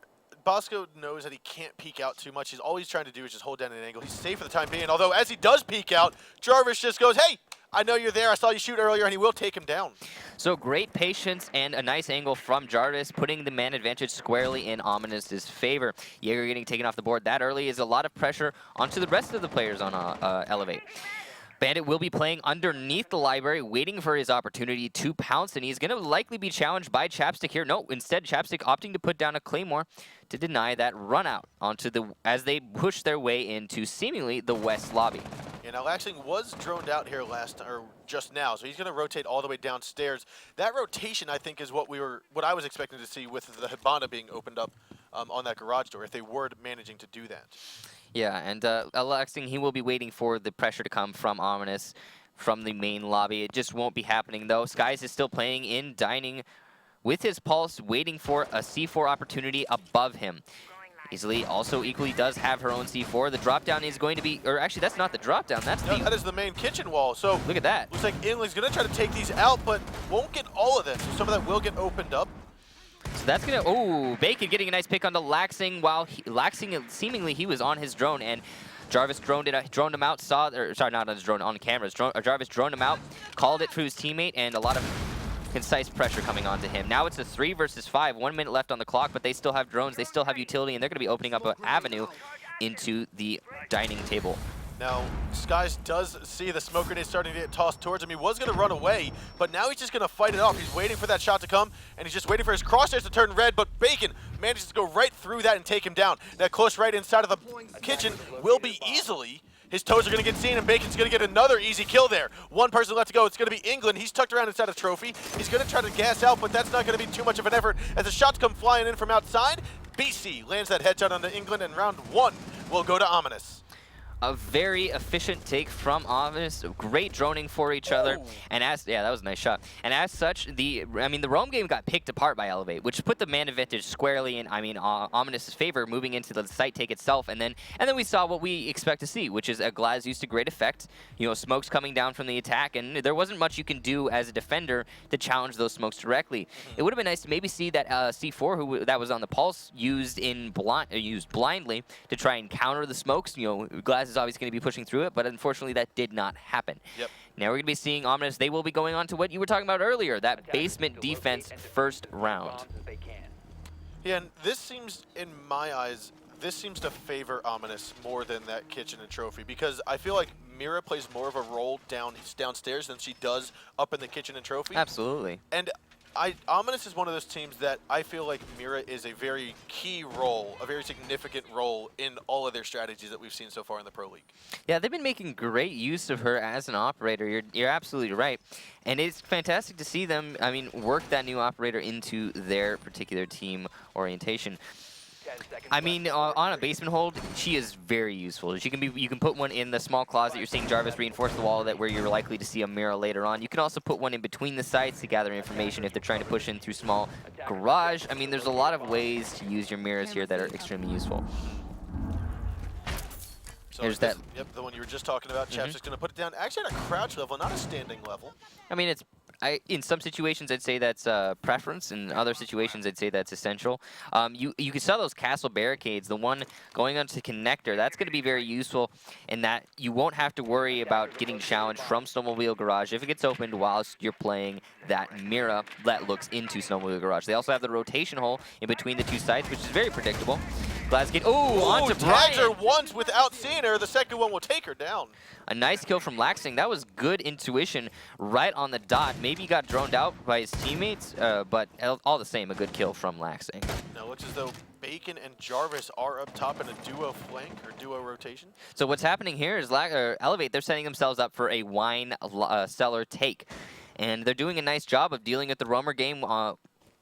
Bosco knows that he can't peek out too much. All he's trying to do is just hold down an angle. He's safe for the time being. Although as he does peek out, Jarvis just goes, "Hey, I know you're there. I saw you shoot earlier," and he will take him down. So great patience and a nice angle from Jarvis, putting the man advantage squarely in Ominous's favor. Jaeger getting taken off the board that early is a lot of pressure onto the rest of the players on Elevate. Bandit will be playing underneath the library, waiting for his opportunity to pounce, and he's going to likely be challenged by Chapstick here. No, instead, Chapstick opting to put down a Claymore to deny that run out as they push their way into seemingly the west lobby. Yeah, now Laxing was droned out here just now, so he's going to rotate all the way downstairs. That rotation, I think, is what I was expecting to see with the Hibana being opened up on that garage door, if they were managing to do that. Yeah, and Laxing, he will be waiting for the pressure to come from Ominous from the main lobby. It just won't be happening, though. Skies is still playing in Dining with his Pulse, waiting for a C4 opportunity above him. easily. Also equally does have her own C4. The drop down is going to be, or actually that's not the drop down, that's No, the, that is the main kitchen wall. So look at that. looks like England's going to try to take these out, but won't get all of them. So some of that will get opened up. So that's gonna, oh, Bacon getting a nice pick onto Laxing while Laxing, seemingly he was on his drone, and Jarvis droned him out, sorry, not on his drone, on cameras. Jarvis droned him out, called it to his teammate, and a lot of concise pressure coming onto him. Now it's a 3 versus 5, 1 minute left on the clock, but they still have drones, they still have utility, and they're gonna be opening up an avenue into the dining table. Now, Skies does see the smoke grenade starting to get tossed towards him. He was going to run away, but now he's just going to fight it off. He's waiting for that shot to come, and he's just waiting for his crosshairs to turn red, but Bacon manages to go right through that and take him down. That close right inside of the kitchen will be easily. His toes are going to get seen, and Bacon's going to get another easy kill there. One person left to go. It's going to be England. He's tucked around inside a trophy. He's going to try to gas out, but that's not going to be too much of an effort as the shots come flying in from outside. BC lands that headshot onto England, and round 1 will go to Ominous. A very efficient take from Ominous. Great droning for each other. And as, yeah, that was a nice shot. And as such, the roam game got picked apart by Elevate, which put the man advantage squarely in, Ominous's favor, moving into the site take itself. And then we saw what we expect to see, which is a Glaz used to great effect. You know, smokes coming down from the attack, and there wasn't much you can do as a defender to challenge those smokes directly. It would have been nice to maybe see that C4 that was on the Pulse used blindly to try and counter the smokes. You know, Glaz is obviously going to be pushing through it, but unfortunately that did not happen. Yep. Now we're going to be seeing Ominous. They will be going on to what you were talking about earlier, that basement defense first round. Yeah, and this seems, in my eyes, this seems to favor Ominous more than that kitchen and trophy, because I feel like Mira plays more of a role downstairs than she does up in the kitchen and trophy. Absolutely. And Ominous is one of those teams that I feel like Mira is a very key role, a very significant role in all of their strategies that we've seen so far in the Pro League. Yeah, they've been making great use of her as an operator. You're absolutely right. And it's fantastic to see them, work that new operator into their particular team orientation. On a basement hold, she is very useful. You can put one in the small closet. You're seeing Jarvis reinforce the wall where you're likely to see a Mira later on. You can also put one in between the sites to gather information if they're trying to push in through small garage. There's a lot of ways to use your Miras here that are extremely useful. So there's that. Yep, the one you were just talking about. Chap's just going to put it down, actually at a crouch level, not a standing level. In some situations, I'd say that's preference. In other situations, I'd say that's essential. You can sell those castle barricades. The one going onto connector, that's going to be very useful in that you won't have to worry about getting challenged from Snowmobile Garage if it gets opened whilst you're playing that Mira that looks into Snowmobile Garage. They also have the rotation hole in between the two sites, which is very predictable. Glasgow, onto tags her Brian. once without seeing her. The second one will take her down. A nice kill from Laxing. That was good intuition right on the dot. Maybe he got droned out by his teammates, but all the same, a good kill from Laxing. Now it looks as though Bacon and Jarvis are up top in a duo flank or duo rotation. So what's happening here is Elevate, they're setting themselves up for a wine cellar take. And they're doing a nice job of dealing with the roamer game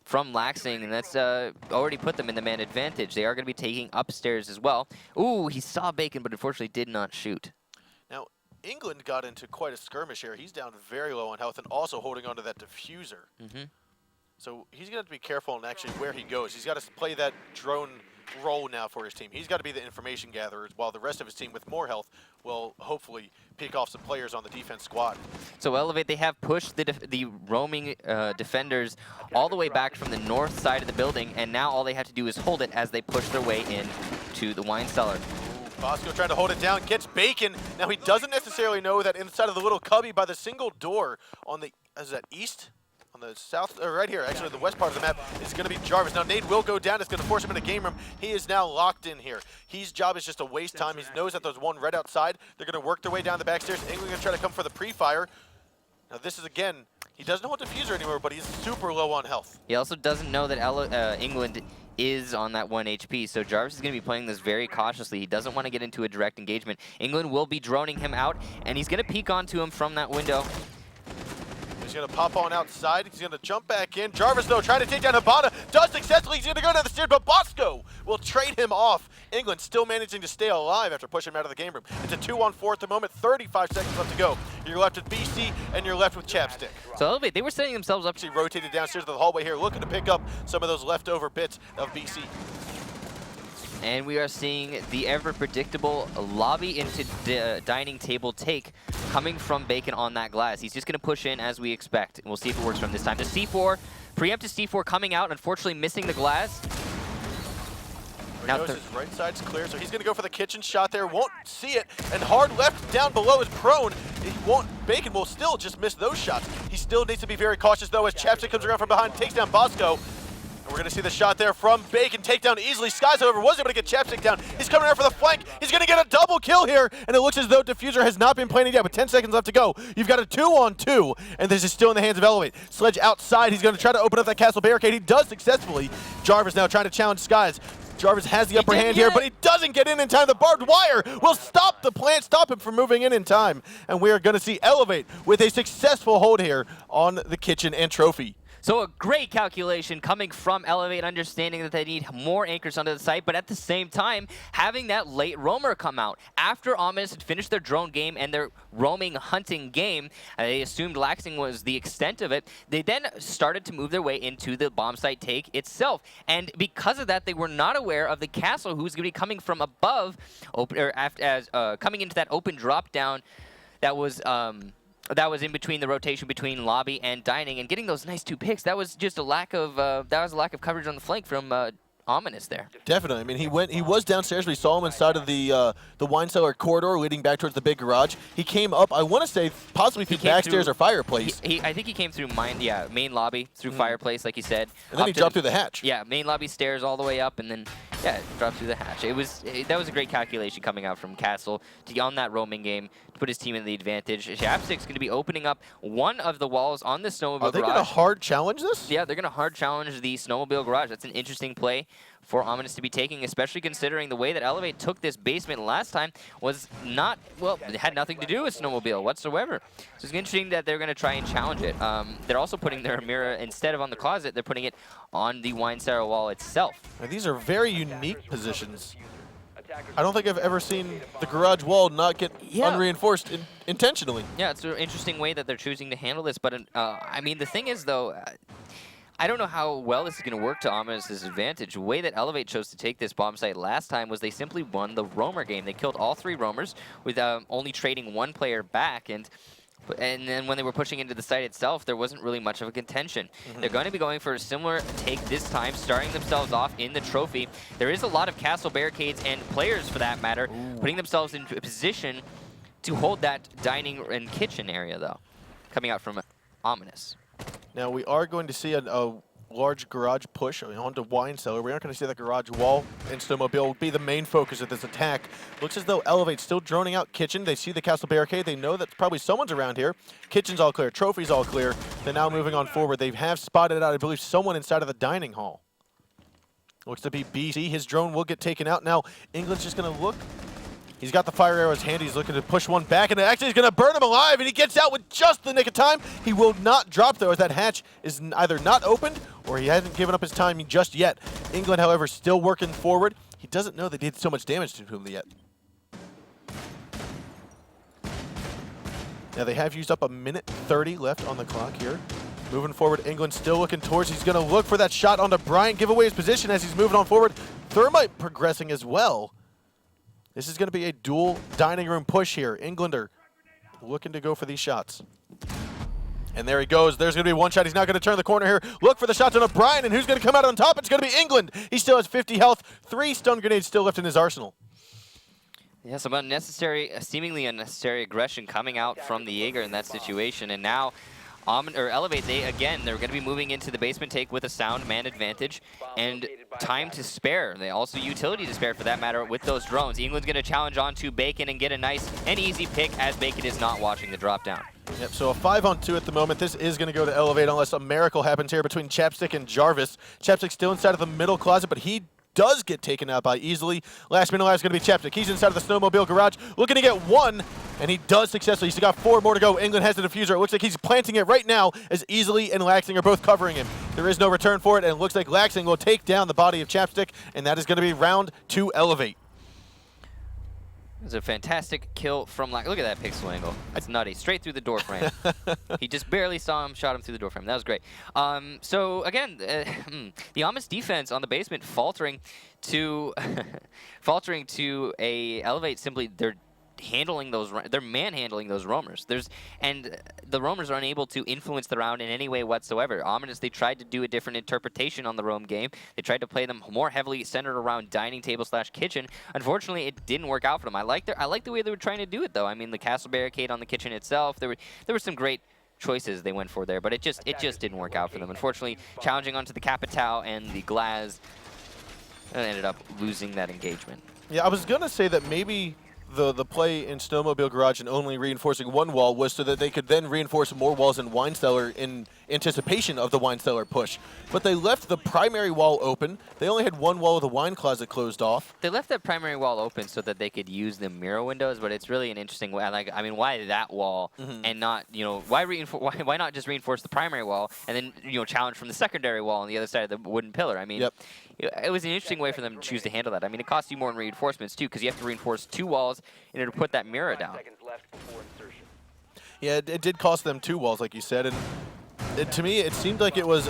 from Laxing, and that's already put them in the man advantage. They are going to be taking upstairs as well. Ooh, he saw Bacon, but unfortunately did not shoot. Now, England got into quite a skirmish here. He's down very low on health and also holding onto that diffuser. So he's going to have to be careful on actually where he goes. He's got to play that drone role now for his team. He's got to be the information gatherer, while the rest of his team with more health will hopefully pick off some players on the defense squad. So Elevate, they have pushed the roaming defenders all the way back from the north side of the building, and now all they have to do is hold it as they push their way in to the wine cellar. Bosco trying to hold it down, gets Bacon. Now he doesn't necessarily know that inside of the little cubby by the single door on the, is that east? On the south, or right here, actually the west part of the map, is going to be Jarvis. Now Nade will go down, it's going to force him into game room. He is now locked in here. His job is just to waste time. He knows that there's one right outside. They're going to work their way down the back stairs. England going to try to come for the pre-fire. Now this is, again, he doesn't want diffuser anymore, but he's super low on health. He also doesn't know that England is on that 1 HP, so Jarvis is going to be playing this very cautiously. He doesn't want to get into a direct engagement. England will be droning him out, and he's going to peek onto him from that window. He's going to pop on outside. He's going to jump back in. Jarvis, though, trying to take down Habana. Does successfully. He's going to go down the stairs, but Bosco will trade him off. England still managing to stay alive after pushing him out of the game room. It's a 2-on-4 at the moment. 35 seconds left to go. You're left with BC, and you're left with Chapstick. So Elevate, they were setting themselves up. She rotated downstairs to the hallway here, looking to pick up some of those leftover bits of BC. And we are seeing the ever-predictable lobby into dining table take coming from Bacon on that glass. He's just going to push in as we expect, and we'll see if it works from this time. The C4, preemptive C4 coming out, unfortunately missing the glass. Now his right side's clear, so he's going to go for the kitchen shot there. Won't see it, and hard left down below is prone. He won't. Bacon will still just miss those shots. He still needs to be very cautious, though, as Chapstick comes around from behind, takes down Bosco. And we're going to see the shot there from Bacon, take down easily. Skies, however, was able to get Chapstick down. He's coming around for the flank. He's going to get a double kill here, and it looks as though Diffuser has not been planted yet, with 10 seconds left to go. You've got a 2-on-2, and this is still in the hands of Elevate. Sledge outside. He's going to try to open up that castle barricade. He does successfully. Jarvis now trying to challenge Skies. Jarvis has the upper hand here, but he doesn't get in time. The barbed wire will stop the plant, stop him from moving in time. And we are going to see Elevate with a successful hold here on the kitchen and trophy. So a great calculation coming from Elevate, understanding that they need more anchors onto the site, but at the same time, having that late roamer come out. After Ominous had finished their drone game and their roaming hunting game, they assumed Laxing was the extent of it. They then started to move their way into the bomb site take itself. And because of that, they were not aware of the castle, who's going to be coming from above, coming into that open drop down that was in between the rotation between lobby and dining, and getting those nice 2 picks. That was just a lack of coverage on the flank from Ominous there. Definitely. I mean, he was downstairs. We saw him inside of the wine cellar corridor leading back towards the big garage. He came up, I want to say, possibly through backstairs or fireplace. I think he came through main lobby, through fireplace, like you said. And then he dropped through the hatch. Yeah, main lobby stairs all the way up, and then dropped through the hatch. That was a great calculation coming out from Castle to get on that roaming game to put his team in the advantage. Chapstick's going to be opening up one of the walls on the snowmobile garage. Are they going to hard challenge this? Yeah, they're going to hard challenge the snowmobile garage. That's an interesting play for Ominous to be taking, especially considering the way that Elevate took this basement last time was not, well, it had nothing to do with snowmobile whatsoever. So it's interesting that they're going to try and challenge it. They're also putting their mirror, instead of on the closet, they're putting it on the wine cellar wall itself. Now, these are very unique positions. I don't think I've ever seen the garage wall not get unreinforced intentionally. Yeah, it's an interesting way that they're choosing to handle this, but I mean, the thing is, though, I don't know how well this is going to work to Ominous's advantage. The way that Elevate chose to take this bomb site last time was they simply won the roamer game. They killed all 3 roamers with only trading 1 player back, and then when they were pushing into the site itself, there wasn't really much of a contention. They're going to be going for a similar take this time, starting themselves off in the trophy. There is a lot of castle barricades and players, for that matter, putting themselves into a position to hold that dining and kitchen area, though, coming out from Ominous. Now, we are going to see a large garage push onto wine cellar. We aren't going to see the garage wall and snowmobile be the main focus of this attack. Looks as though Elevate's still droning out kitchen. They see the castle barricade. They know that probably someone's around here. Kitchen's all clear. Trophy's all clear. They're now moving on forward. They have spotted out, I believe, someone inside of the dining hall. Looks to be BC. His drone will get taken out. Now, England's just going to look. He's got the fire arrows handy. He's looking to push one back, and actually he's going to burn him alive, and he gets out with just the nick of time. He will not drop, though, as that hatch is either not opened or he hasn't given up his timing just yet. England, however, still working forward. He doesn't know they did so much damage to him yet. Now, they have used up 1:30 left on the clock here. Moving forward, England still looking towards. He's going to look for that shot onto Bryant, give away his position as he's moving on forward. Thermite progressing as well. This is going to be a dual dining room push here. Englander looking to go for these shots. And there he goes. There's going to be one shot. He's not going to turn the corner here. Look for the shots on O'Brien, and who's going to come out on top? It's going to be England. He still has 50 health. 3 stun grenades still left in his arsenal. Yeah, some unnecessary, seemingly unnecessary aggression coming out from the Jaeger in that situation. And now Elevate, they're going to be moving into the basement take with a sound man advantage and time to spare. They also utility to spare, for that matter, with those drones. England's going to challenge onto Bacon and get a nice and easy pick, as Bacon is not watching the drop down. Yep, so a 5-on-2 at the moment. This is going to go to Elevate unless a miracle happens here between Chapstick and Jarvis. Chapstick's still inside of the middle closet, but he does get taken out by easily. Last minute alive is going to be Chapstick. He's inside of the snowmobile garage, looking to get 1, and he does successfully. He's got 4 more to go. England has the diffuser. It looks like he's planting it right now as Easily and Laxing are both covering him. There is no return for it, and it looks like Laxing will take down the body of Chapstick, and that is going to be round 2 Elevate. It was a fantastic kill from Look at that pixel angle. That's nutty. Straight through the door frame. He just barely saw him, shot him through the door frame. That was great. So again, the Amos defense on the basement faltering to a Elevate. Simply they're manhandling those roamers. And the roamers are unable to influence the round in any way whatsoever. Ominous, they tried to do a different interpretation on the roam game. They tried to play them more heavily centered around dining table / kitchen. Unfortunately, it didn't work out for them. I like the way they were trying to do it though. I mean, the castle barricade on the kitchen itself. There were some great choices they went for there, but it just didn't work out for them. Unfortunately, challenging onto the Capitao and the Glaz ended up losing that engagement. Yeah, I was gonna say that maybe the play in Snowmobile Garage and only reinforcing one wall was so that they could then reinforce more walls in Wine Cellar in anticipation of the Wine Cellar push. But they left the primary wall open. They only had one wall of the wine closet closed off. They left that primary wall open so that they could use the mirror windows, but it's really an interesting way. Like, I mean, why that wall and not, why not just reinforce the primary wall and then, challenge from the secondary wall on the other side of the wooden pillar? I mean, it was an interesting way for them to choose to handle that. I mean, it costs you more in reinforcements too, because you have to reinforce 2 walls in order to put that mirror down. Yeah, it did cost them 2 walls, like you said, and to me, it seemed like it was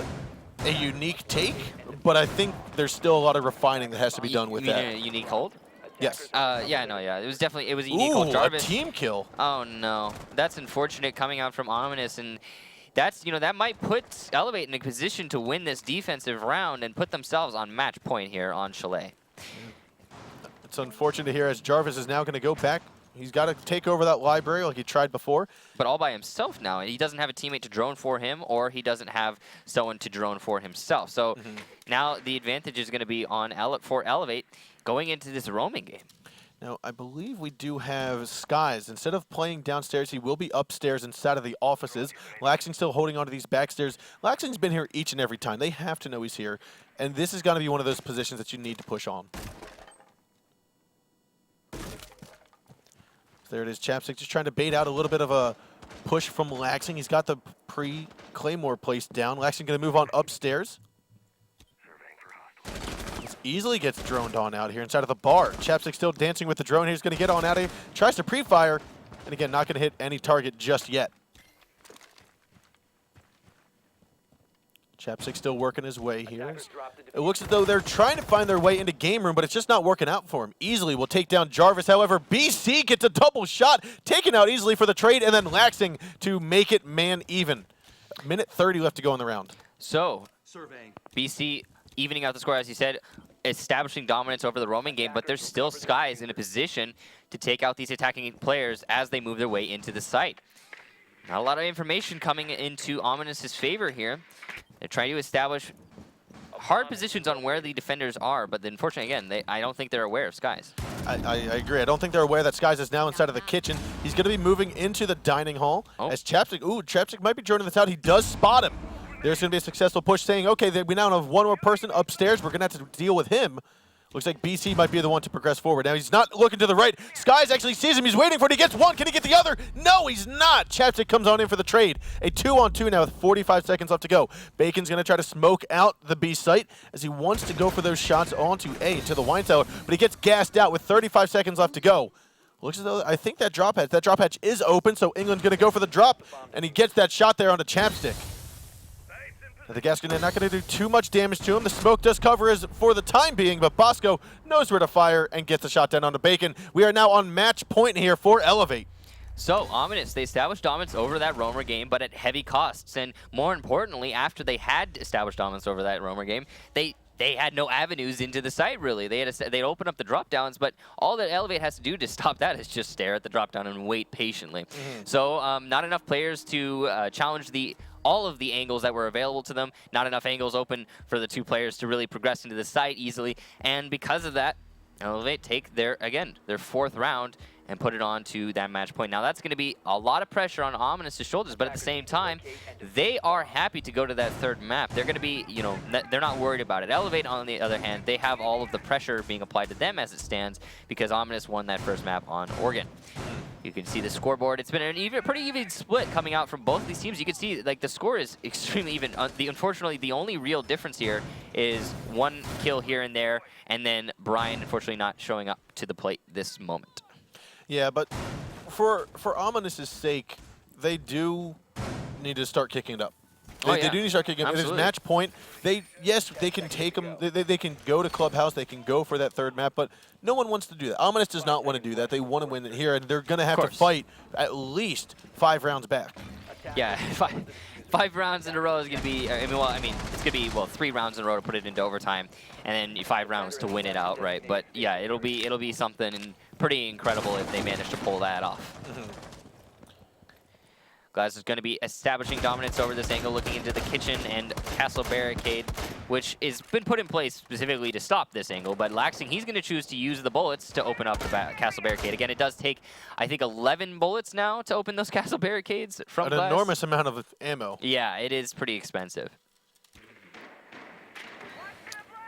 a unique take, but I think there's still a lot of refining that has to be done with that. A unique hold? Yes. Yeah. It was a unique hold. Jarvis. A team kill. Oh no, that's unfortunate coming out from Ominous, and that's that might put Elevate in a position to win this defensive round and put themselves on match point here on Chalet. It's unfortunate to hear as Jarvis is now going to go back. He's got to take over that library like he tried before. But all by himself now. And he doesn't have a teammate to drone for him, or he doesn't have someone to drone for himself. So now the advantage is going to be on for Elevate going into this roaming game. Now, I believe we do have Skies. Instead of playing downstairs, he will be upstairs inside of the offices. Laxing still holding on to these backstairs. Laxing's been here each and every time. They have to know he's here. And this is going to be one of those positions that you need to push on. There it is, Chapstick just trying to bait out a little bit of a push from Laxing. He's got the pre-Claymore placed down. Laxing going to move on upstairs. This easily gets droned on out here inside of the bar. Chapstick still dancing with the drone. He's going to get on out of here. Tries to pre-fire. And again, not going to hit any target just yet. Chapstick still working his way here. It looks as though they're trying to find their way into game room, but it's just not working out for him. Easily will take down Jarvis. However, BC gets a double shot, taken out easily for the trade, and then Laxing to make it man even. Minute 30 left to go in the round. So, BC evening out the score, as you said, establishing dominance over the roaming game, but there's still Skies in a position to take out these attacking players as they move their way into the site. Not a lot of information coming into Ominous's favor here. They're trying to establish hard positions on where the defenders are, but unfortunately, again, I don't think they're aware of Skies. I agree. I don't think they're aware that Skies is now inside of the kitchen. He's going to be moving into the dining hall as Chapstick. Ooh, Chapstick might be joining this out. He does spot him. There's going to be a successful push saying, okay, we now have one more person upstairs. We're going to have to deal with him. Looks like BC might be the one to progress forward. Now he's not looking to the right. Skies actually sees him. He's waiting for it. He gets one. Can he get the other? No, he's not. Chapstick comes on in for the trade. A 2-on-2 now with 45 seconds left to go. Bacon's going to try to smoke out the B site as he wants to go for those shots onto A, to the wine cellar, but he gets gassed out with 35 seconds left to go. Looks as though I think that drop hatch is open, so England's going to go for the drop, and he gets that shot there onto Chapstick. The gas grenade not going to do too much damage to him. The smoke does cover his for the time being, but Bosco knows where to fire and gets the shot down onto Bacon. We are now on match point here for Elevate. So, Ominous, they established dominance over that roamer game, but at heavy costs. And more importantly, after they had established dominance over that roamer game, they had no avenues into the site, really. They'd open up the drop-downs, but all that Elevate has to do to stop that is just stare at the drop-down and wait patiently. So, not enough players to challenge all of the angles that were available to them. Not enough angles open for the 2 players to really progress into the site easily. And because of that, Elevate take their 4th round and put it on to that match point. Now that's going to be a lot of pressure on Ominous' shoulders, but at the same time, they are happy to go to that 3rd map. They're going to be, they're not worried about it. Elevate, on the other hand, they have all of the pressure being applied to them as it stands because Ominous won that 1st map on Oregon. You can see the scoreboard. It's been an pretty even split coming out from both of these teams. You can see the score is extremely even. Unfortunately, the only real difference here is 1 kill here and there, and then Brian unfortunately not showing up to the plate this moment. Yeah, but for Ominous's sake, they do need to start kicking it up. They do need to start kicking it up. It is match point. They can take them. They can go to Clubhouse. They can go for that third map, but no one wants to do that. Ominous does not want to do that. They want to win it here, and they're going to have to fight at least 5 rounds back. Yeah, 5 rounds in a row is going to be. It's going to be 3 rounds in a row to put it into overtime, and then 5 rounds to win it outright. But yeah, it'll be something pretty incredible if they manage to pull that off. Glaz is going to be establishing dominance over this angle, looking into the kitchen and castle barricade, which has been put in place specifically to stop this angle. But Laxing, he's going to choose to use the bullets to open up the castle barricade. Again, it does take, I think, 11 bullets now to open those castle barricades from Glaz. An enormous amount of ammo. Yeah, it is pretty expensive.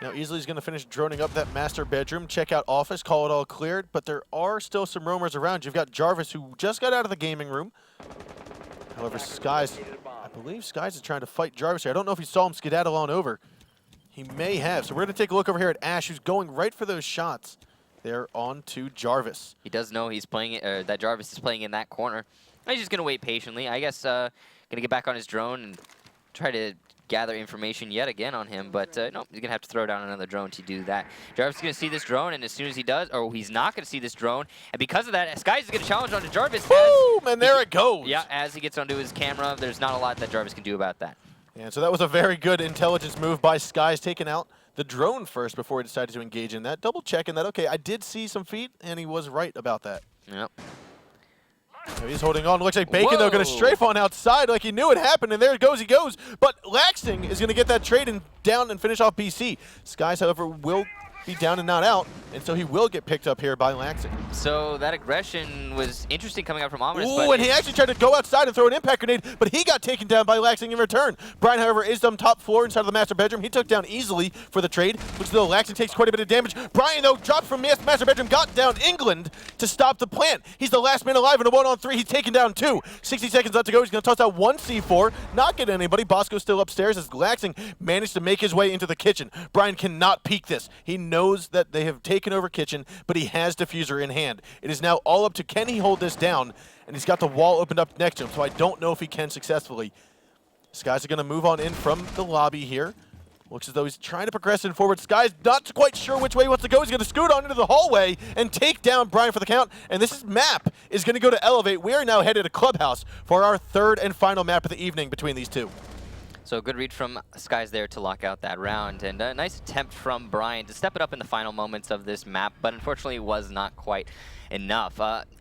Now, Easley's going to finish droning up that master bedroom, check out office, call it all cleared, but there are still some roamers around. You've got Jarvis, who just got out of the gaming room. However, Skies, I believe Skies is trying to fight Jarvis here. I don't know if he saw him skedaddle on over. He may have. So we're going to take a look over here at Ash, who's going right for those shots. They're on to Jarvis. He does know he's playing that Jarvis is playing in that corner. He's just going to wait patiently. I guess going to get back on his drone and try to gather information yet again on him, but no, he's going to have to throw down another drone to do that. Jarvis is going to see this drone, and as soon as he does, or he's not going to see this drone, and because of that, Skies is going to challenge onto Jarvis. Boom, and there it goes. Yeah, as he gets onto his camera, there's not a lot that Jarvis can do about that. And so that was a very good intelligence move by Skies, taking out the drone first before he decided to engage in that. Double checking that, okay, I did see some feet, and he was right about that. Yep. So he's holding on. Looks like Bacon, though, going to strafe on outside like he knew it happened, and there it goes, he goes. But Laxing is going to get that trade and down and finish off BC. Skies, however, will be down and not out, and so he will get picked up here by Laxing. So that aggression was interesting coming out from Ominous. Ooh, and he actually tried to go outside and throw an impact grenade, but he got taken down by Laxing in return. Brian, however, is on top floor inside of the master bedroom. He took down easily for the trade, which though Laxing takes quite a bit of damage. Brian, though, dropped from master bedroom, got down England to stop the plant. He's the last man alive in a 1-on-3. He's taken down 2. 60 seconds left to go. He's going to toss out 1 C4, not get anybody. Bosco's still upstairs as Laxing managed to make his way into the kitchen. Brian cannot peek this. He knows that they have taken over kitchen, but he has diffuser in hand. It is now all up to can he hold this down, and he's got the wall opened up next to him, so I don't know if he can successfully. Skies are going to move on in from the lobby here. Looks as though he's trying to progress in forward. Skies not quite sure which way he wants to go. He's going to scoot on into the hallway and take down Brian for the count, and this map is going to go to Elevate. We are now headed to Clubhouse for our 3rd and final map of the evening between these two. So good read from Skies there to lock out that round, and a nice attempt from Brian to step it up in the final moments of this map, but unfortunately was not quite enough.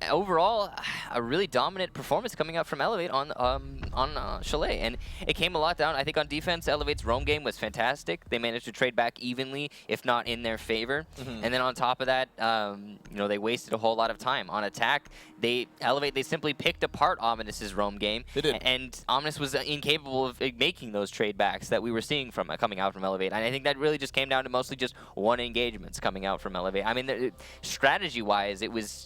Overall, a really dominant performance coming out from Elevate on Chalet, and it came a lot down. I think on defense, Elevate's roam game was fantastic. They managed to trade back evenly, if not in their favor. And then on top of that, they wasted a whole lot of time. On attack, they simply picked apart Ominous's roam game. They did. And Ominous was incapable of making those trade backs that we were seeing from coming out from Elevate. And I think that really just came down to mostly just one engagements coming out from Elevate. I mean, strategy-wise, it was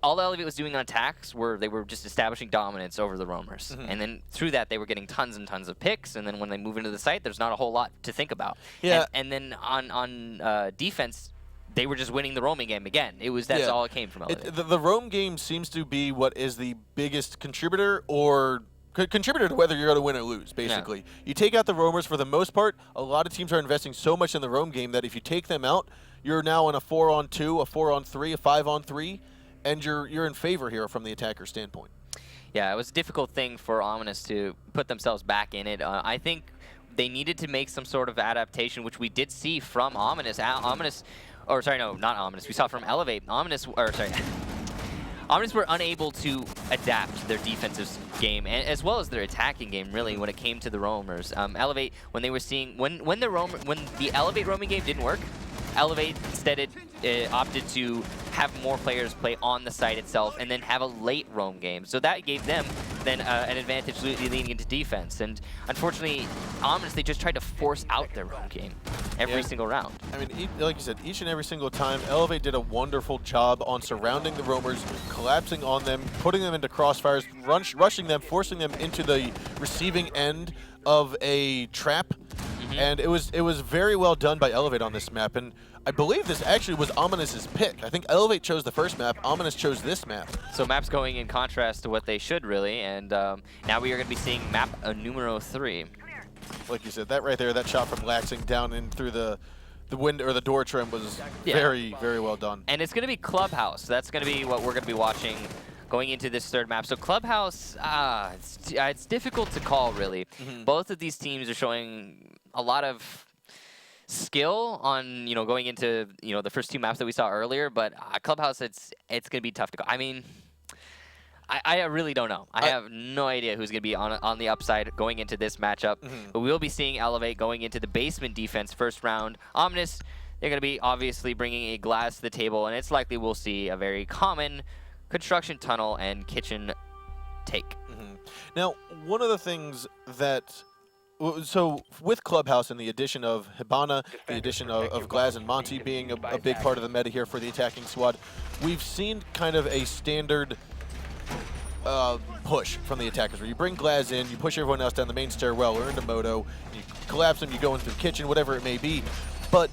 all Elevate was doing on attacks they were just establishing dominance over the roamers. And then through that, they were getting tons and tons of picks. And then when they move into the site, there's not a whole lot to think about. Yeah. And then on defense, they were just winning the roaming game again. That's all it came from Elevate. The roam game seems to be what is the biggest contributor or contributor to whether you're going to win or lose, basically. Yeah. You take out the roamers, for the most part, a lot of teams are investing so much in the roam game that if you take them out, you're now in a 4-on-2, a 4-on-3, a 5-on-3, and you're in favor here from the attacker standpoint. Yeah, it was a difficult thing for Ominous to put themselves back in it. I think they needed to make some sort of adaptation, which we did see from Ominous. Or sorry, no, not Ominous. We saw it from Elevate. Ominous were unable to adapt their defensive game, as well as their attacking game, really, when it came to the roamers. Elevate, when they were seeing when the Elevate roaming game didn't work, Elevate instead opted to have more players play on the site itself and then have a late roam game. So that gave them then an advantage leading into defense. And unfortunately, Ominous, they just tried to force out their roam game every single round. I mean, like you said, each and every single time, Elevate did a wonderful job on surrounding the roamers, collapsing on them, putting them into crossfires, rushing them, forcing them into the receiving end of a trap. And it was very well done by Elevate on this map. And I believe this actually was Ominous's pick. I think Elevate chose the first map, Ominous chose this map. So maps going in contrast to what they should really, and now we are going to be seeing map numero 3. Like you said, that right there, that shot from Laxing down in through the window or the door trim was very, very well done. And it's going to be Clubhouse. That's going to be what we're going to be watching going into this third map. So Clubhouse, it's difficult to call really. Both of these teams are showing a lot of skill on going into the first 2 maps that we saw earlier, but Clubhouse, it's going to be tough to call. I mean, I really don't know. I have no idea who's going to be on the upside going into this matchup. But we'll be seeing Elevate going into the basement defense first round. Ominous, they're going to be obviously bringing a glass to the table, and it's likely we'll see a very common construction tunnel and kitchen take. Now, one of the things that so with Clubhouse and the addition of Hibana, the addition of Glaz and Monty being a big part of the meta here for the attacking squad, we've seen kind of a standard push from the attackers, where you bring Glaz in, you push everyone else down the main stairwell or into Moto, you collapse them, you go into the kitchen, whatever it may be. But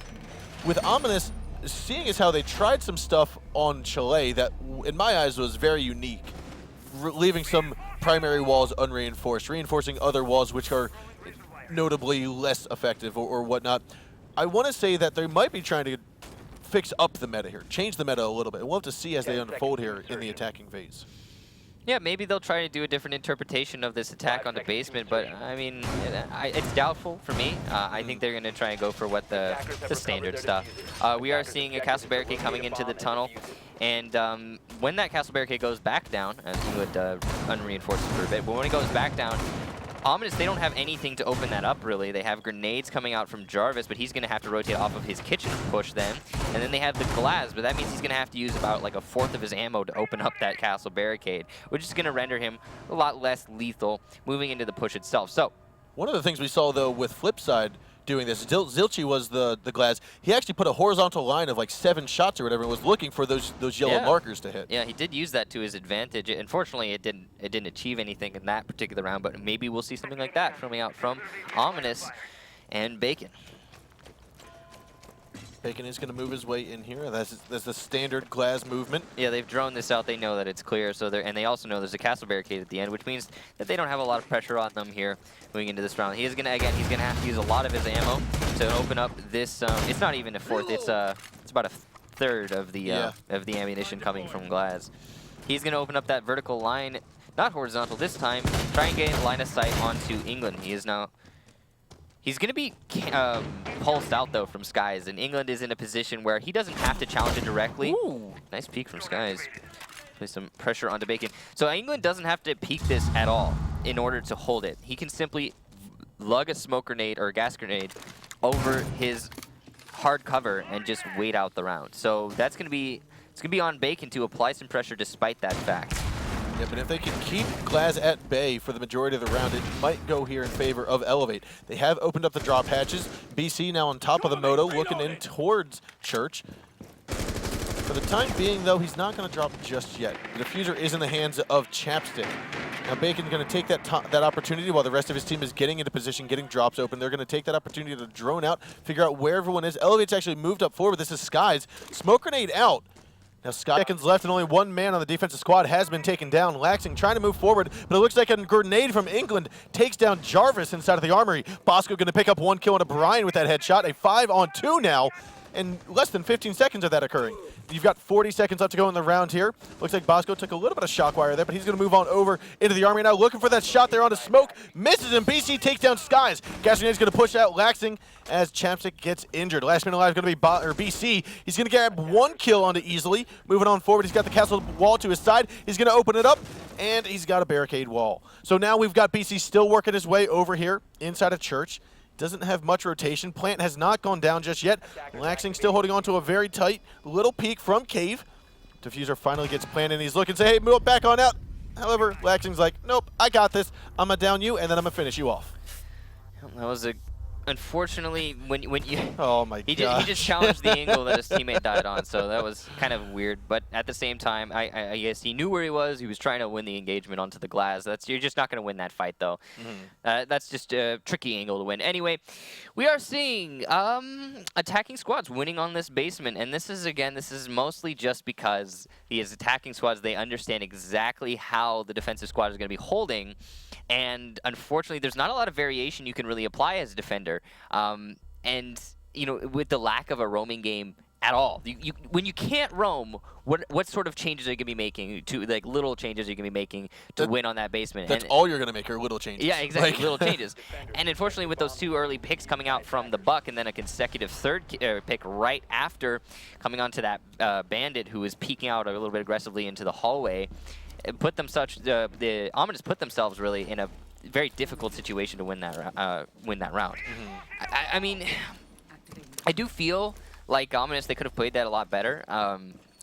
with Ominous, seeing as how they tried some stuff on Chile that, in my eyes, was very unique, leaving some primary walls unreinforced, reinforcing other walls which are notably less effective or whatnot. I want to say that they might be trying to fix up the meta here, change the meta a little bit. We'll have to see as they unfold here in the attacking phase. Yeah, maybe they'll try to do a different interpretation of this attack on the basement, but I mean, it's doubtful for me. I think they're going to try and go for what the standard stuff. We are seeing a castle barricade coming into the tunnel, and when that castle barricade goes back down, as you would unreinforce it for a bit, but when it goes back down, Ominous, they don't have anything to open that up, really. They have grenades coming out from Jarvis, but he's going to have to rotate off of his kitchen push then. And then they have the Glaz, but that means he's going to have to use about like 1/4 of his ammo to open up that castle barricade, which is going to render him a lot less lethal moving into the push itself. So, one of the things we saw, though, with Flipside doing this, Zilchi was the Glaz. He actually put a horizontal line of like 7 shots or whatever and was looking for those yellow markers to hit. Yeah, he did use that to his advantage. Unfortunately, it didn't achieve anything in that particular round, but maybe we'll see something like that coming out from Ominous and Bacon. Bacon is going to move his way in here. That's the standard Glaz movement. Yeah, they've drawn this out. They know that it's clear, so and they also know there's a castle barricade at the end, which means that they don't have a lot of pressure on them here moving into this round. He's gonna have to use a lot of his ammo to open up this. It's not even 1/4. It's about 1/3 of the ammunition coming from Glaz. He's gonna open up that vertical line, not horizontal this time. Try and get line of sight onto England. He's going to be pulsed out, though, from Skies, and England is in a position where he doesn't have to challenge it directly. Ooh, nice peek from Skies. Play some pressure onto Bacon. So England doesn't have to peek this at all in order to hold it. He can simply lug a smoke grenade or a gas grenade over his hard cover and just wait out the round. So it's going to be on Bacon to apply some pressure despite that fact. Yeah, but if they can keep Glaz at bay for the majority of the round, it might go here in favor of Elevate. They have opened up the drop hatches. BC now on top of the Moto, looking in towards Church. For the time being, though, he's not going to drop just yet. The diffuser is in the hands of Chapstick. Now Bacon's going to take that opportunity while the rest of his team is getting into position, getting drops open. They're going to take that opportunity to drone out, figure out where everyone is. Elevate's actually moved up forward. This is Skies. Smoke grenade out. Now, seconds left, and only 1 man on the defensive squad has been taken down. Laxing trying to move forward, but it looks like a grenade from England takes down Jarvis inside of the armory. Bosco going to pick up 1 kill on Brian with that headshot. A 5-on-2 now, and less than 15 seconds of that occurring. You've got 40 seconds left to go in the round here. Looks like Bosco took a little bit of shock wire there, but he's going to move on over into the armory now, looking for that shot there onto Smoke. Misses, and BC takes down Skies. Gas Grenade's going to push out Laxing as Chapstick gets injured. Last man alive is going to be BC. He's going to grab 1 kill onto Easily. Moving on forward, he's got the castle wall to his side. He's going to open it up, and he's got a barricade wall. So now we've got BC still working his way over here inside of Church. Doesn't have much rotation. Plant has not gone down just yet. Laxing still holding on to a very tight little peek from Cave. Diffuser finally gets planted, and he's looking to say, hey, move back on out. However, Laxing's like, nope, I got this. I'm going to down you, and then I'm going to finish you off. That was a unfortunately, when you Oh my he god. just challenged the angle that his teammate died on, so that was kind of weird. But at the same time, I guess he knew where he was. He was trying to win the engagement onto the glass. You're just not going to win that fight, though. That's just a tricky angle to win. Anyway, we are seeing attacking squads winning on this basement, and this is mostly just because these attacking squads, they understand exactly how the defensive squad is going to be holding. And unfortunately, there's not a lot of variation you can really apply as a defender. And with the lack of a roaming game at all, when you can't roam, what sort of changes are you gonna be making little changes are you gonna be making to win on that basement? That's all you're gonna make are little changes. Yeah, exactly, little changes. And unfortunately, with those 2 early picks coming out from the Buck, and then a consecutive third pick right after coming onto that Bandit, who was peeking out a little bit aggressively into the hallway. The Ominous put themselves really in a very difficult situation to win that round. I mean, I do feel like Ominous, they could have played that a lot better.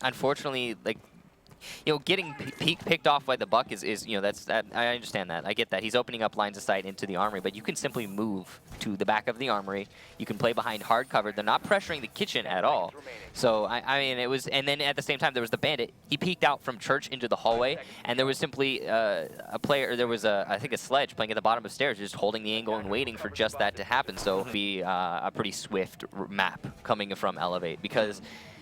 Unfortunately, getting picked off by the Buck is I understand that. I get that. He's opening up lines of sight into the armory, but you can simply move to the back of the armory. You can play behind hard cover. They're not pressuring the kitchen at all. So, I mean, it was, and then at the same time, there was the Bandit. He peeked out from church into the hallway, and there was simply a player, there was I think a Sledge playing at the bottom of stairs, just holding the angle and waiting for just that to happen. So it'd be a pretty swift map coming from Elevate, because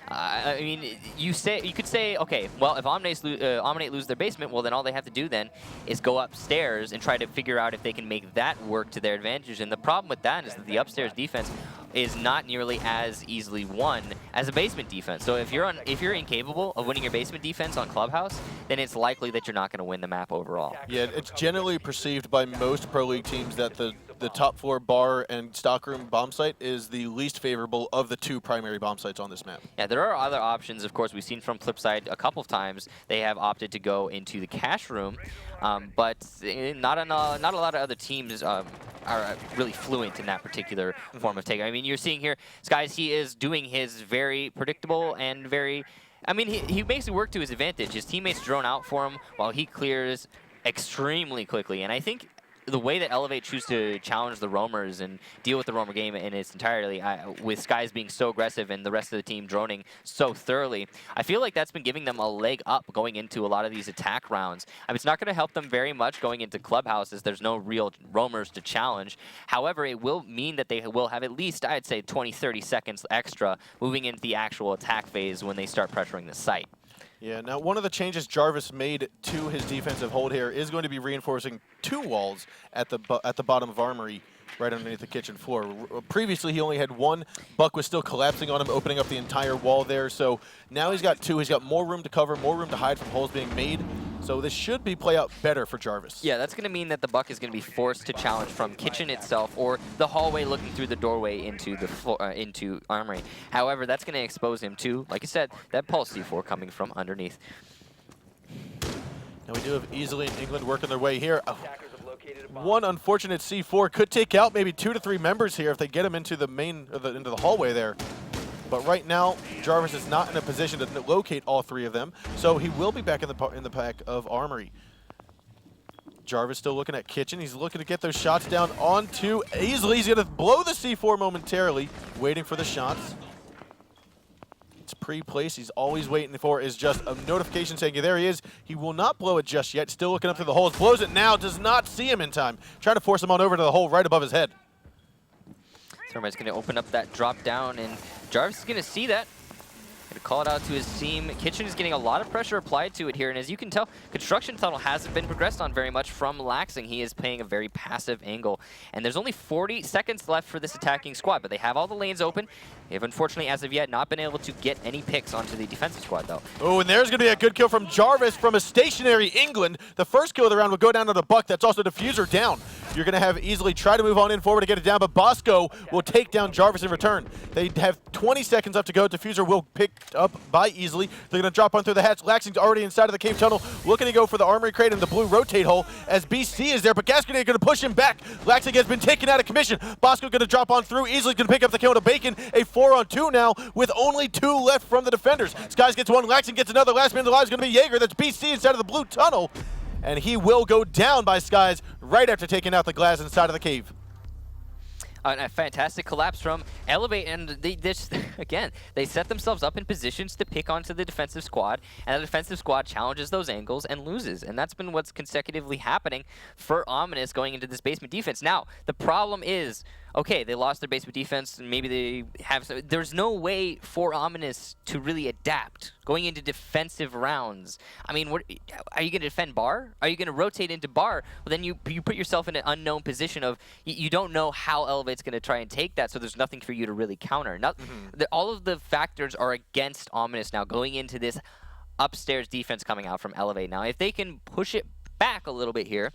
I mean, you could say, okay, well, if Omni8 lose their basement, well, then all they have to do then is go upstairs and try to figure out if they can make that work to their advantage. And the problem with that is that the upstairs defense is not nearly as easily won as a basement defense. So if you're incapable of winning your basement defense on Clubhouse, then it's likely that you're not going to win the map overall. Yeah, it's generally perceived by most Pro League teams that the top floor bar and stockroom bomb site is the least favorable of the 2 primary bomb sites on this map. Yeah, there are other options. Of course, we've seen from Flipside a couple of times they have opted to go into the cash room, but not a lot of other teams are really fluent in that particular form of take. I mean, you're seeing here, Skies, he is doing his very predictable and very, I mean, he makes it work to his advantage. His teammates drone out for him while he clears extremely quickly, and I think the way that Elevate choose to challenge the roamers and deal with the roamer game in its entirety, with Skies being so aggressive and the rest of the team droning so thoroughly, I feel like that's been giving them a leg up going into a lot of these attack rounds. I mean, it's not going to help them very much going into Clubhouse, as there's no real roamers to challenge. However, it will mean that they will have at least, I'd say, 20-30 seconds extra moving into the actual attack phase when they start pressuring the site. Yeah, now one of the changes Jarvis made to his defensive hold here is going to be reinforcing 2 walls at the bottom of Armory, right underneath the kitchen floor. Previously, he only had 1. Buck was still collapsing on him, opening up the entire wall there. So now he's got 2. He's got more room to cover, more room to hide from holes being made. So this should play out better for Jarvis. Yeah, that's going to mean that the Buck is going to be forced to challenge from kitchen itself or the hallway looking through the doorway into the into Armory. However, that's going to expose him to, like you said, that Pulse C4 coming from underneath. Now we do have Easily and England working their way here. One unfortunate C4 could take out maybe 2 to 3 members here if they get him into the into the hallway there. But right now, Jarvis is not in a position to locate all 3 of them, so he will be back in the pack of Armory. Jarvis still looking at kitchen. He's looking to get those shots down onto Easily. He's going to blow the C4 momentarily, waiting for the shots. It's pre-placed. He's always waiting for is just a notification saying, there he is. He will not blow it just yet. Still looking up through the holes. Blows it now. Does not see him in time. Trying to force him on over to the hole right above his head. Thermite's going to open up that drop down, and Jarvis is going to see that. Going to call it out to his team. Kitchen is getting a lot of pressure applied to it here, and as you can tell, Construction Tunnel hasn't been progressed on very much from Laxing. He is playing a very passive angle, and there's only 40 seconds left for this attacking squad, but they have all the lanes open. They have unfortunately, as of yet, not been able to get any picks onto the defensive squad, though. Oh, and there's going to be a good kill from Jarvis from a stationary England. The first kill of the round will go down to the Buck. That's also Diffuser down. You're going to have Easily try to move on in forward to get it down, but Bosco will take down Jarvis in return. They have 20 seconds left to go. Diffuser will pick up by Easily. They're going to drop on through the hatch. Laxing's already inside of the cave tunnel, looking to go for the Armory crate and the blue rotate hole as BC is there, but Gas Grenade going to push him back. Laxing has been taken out of commission. Bosco going to drop on through. Easily going to pick up the kill to Bacon. A 4-on-2 now with only 2 left from the defenders. Skies gets 1. Laxing gets another. Last man alive is going to be Jaeger. That's BC inside of the blue tunnel. And he will go down by Skies right after taking out the glass inside of the cave. a fantastic collapse from Elevate, and they just, again, they set themselves up in positions to pick onto the defensive squad, and the defensive squad challenges those angles and loses, and that's been what's consecutively happening for Ominous going into this basement defense. Now, the problem is, okay, they lost their basement defense, and maybe they have some, there's no way for Ominous to really adapt going into defensive rounds. I mean, what, are you going to defend bar? Are you going to rotate into bar? Well, then you put yourself in an unknown position of you don't know how Elevate's going to try and take that, so there's nothing for you to really counter. All of the factors are against Ominous now going into this upstairs defense coming out from Elevate. Now, if they can push it back a little bit here,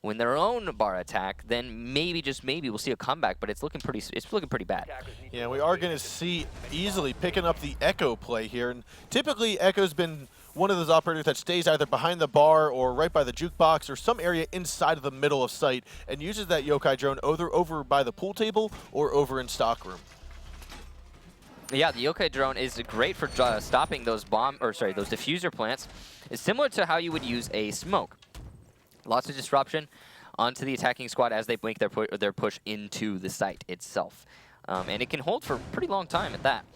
win their own bar attack, then maybe, just maybe, we'll see a comeback. But it's looking pretty bad. Yeah, we are going to see easily picking up the Echo play here, and typically Echo's been one of those operators that stays either behind the bar or right by the jukebox or some area inside of the middle of site and uses that Yokai drone either over by the pool table or over in stockroom. Yeah, the Yokai drone is great for stopping those those diffuser plants. It's similar to how you would use a smoke. Lots of disruption onto the attacking squad as they make their push into the site itself. And it can hold for a pretty long time at that.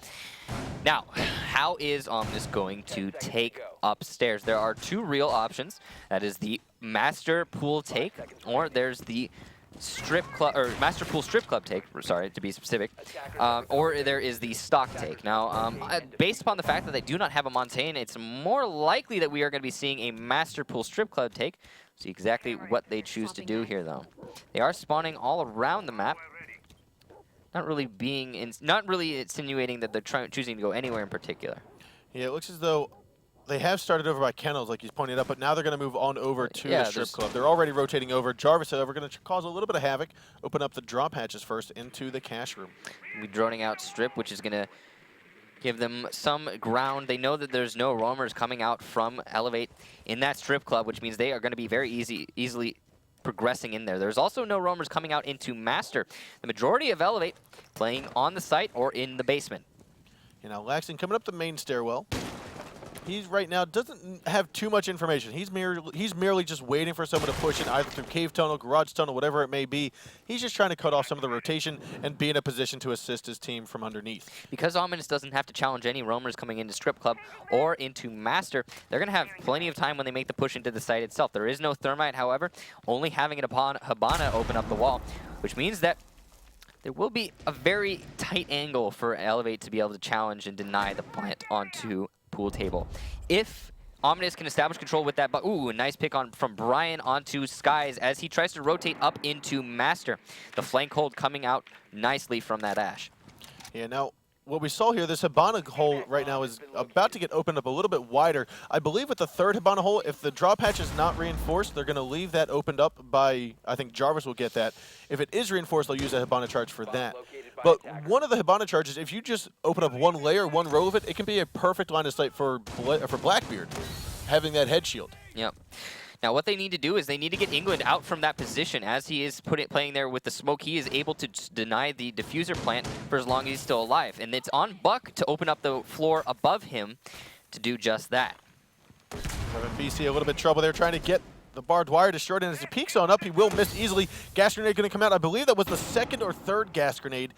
Now, how is Ominous going to take upstairs? There are two real options. That is the Master Pool take, or there's the strip club, or Master Pool Strip Club take, sorry, to be specific, or there is the stock take. Now, based upon the fact that they do not have a Montaigne, it's more likely that we are going to be seeing a Master Pool Strip Club take. See exactly what they choose to do here, though. They are spawning all around the map. Not really insinuating that they're choosing to go anywhere in particular. Yeah, it looks as though they have started over by Kennels, like he's pointed out, but now they're going to move on over to the strip club. They're already rotating over. Jarvis, however, going to cause a little bit of havoc, open up the drop hatches first into the cash room. We're droning out strip, which is going to give them some ground. They know that there's no roamers coming out from Elevate in that strip club, which means they are going to be very easily progressing in there. There's also no roamers coming out into Master. The majority of Elevate playing on the site or in the basement. You know, Laxton coming up the main stairwell. He's right now doesn't have too much information. He's merely just waiting for someone to push in either through cave tunnel, garage tunnel, whatever it may be. He's just trying to cut off some of the rotation and be in a position to assist his team from underneath. Because Ominous doesn't have to challenge any roamers coming into Strip Club or into Master, they're going to have plenty of time when they make the push into the site itself. There is no Thermite, however, only having it upon Hibana open up the wall, which means that there will be a very tight angle for Elevate to be able to challenge and deny the plant onto pool table. If Ominous can establish control with that, but ooh, a nice pick from Brian onto Skies as he tries to rotate up into Master. The flank hold coming out nicely from that Ash. Yeah, now what we saw here, this Hibana hole right now is about to get opened up a little bit wider. I believe with the third Hibana hole, if the drop hatch is not reinforced, they're going to leave that opened up by, I think Jarvis will get that. If it is reinforced, they'll use a Hibana charge for that. But one of the Hibana charges, if you just open up one layer, one row of it, it can be a perfect line of sight for Blackbeard, having that head shield. Yep. Now, what they need to do is they need to get England out from that position. As he is playing there with the smoke, he is able to deny the diffuser plant for as long as he's still alive. And it's on Buck to open up the floor above him to do just that. BC a little bit of trouble there trying to get the barbed wire destroyed. And as he peeks on up, he will miss easily. Gas grenade going to come out. I believe that was the second or third gas grenade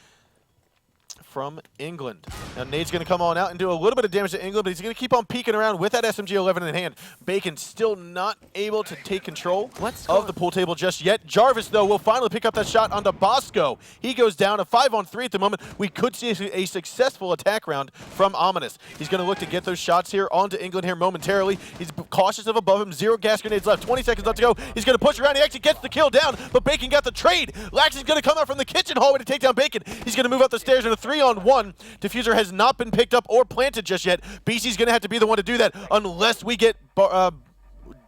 from England. Now Nade's going to come on out and do a little bit of damage to England, but he's going to keep on peeking around with that SMG-11 in hand. Bacon still not able to take control of the pool table just yet. Jarvis, though, will finally pick up that shot onto Bosco. He goes down, a 5-on-3 at the moment. We could see a successful attack round from Ominous. He's going to look to get those shots here onto England here momentarily. He's cautious of above him. 0 gas grenades left. 20 seconds left to go. He's going to push around. He actually gets the kill down, but Bacon got the trade. Lax is going to come out from the kitchen hallway to take down Bacon. He's going to move up the stairs in a 3-on-1. Diffuser has not been picked up or planted just yet. BC's going to have to be the one to do that unless we get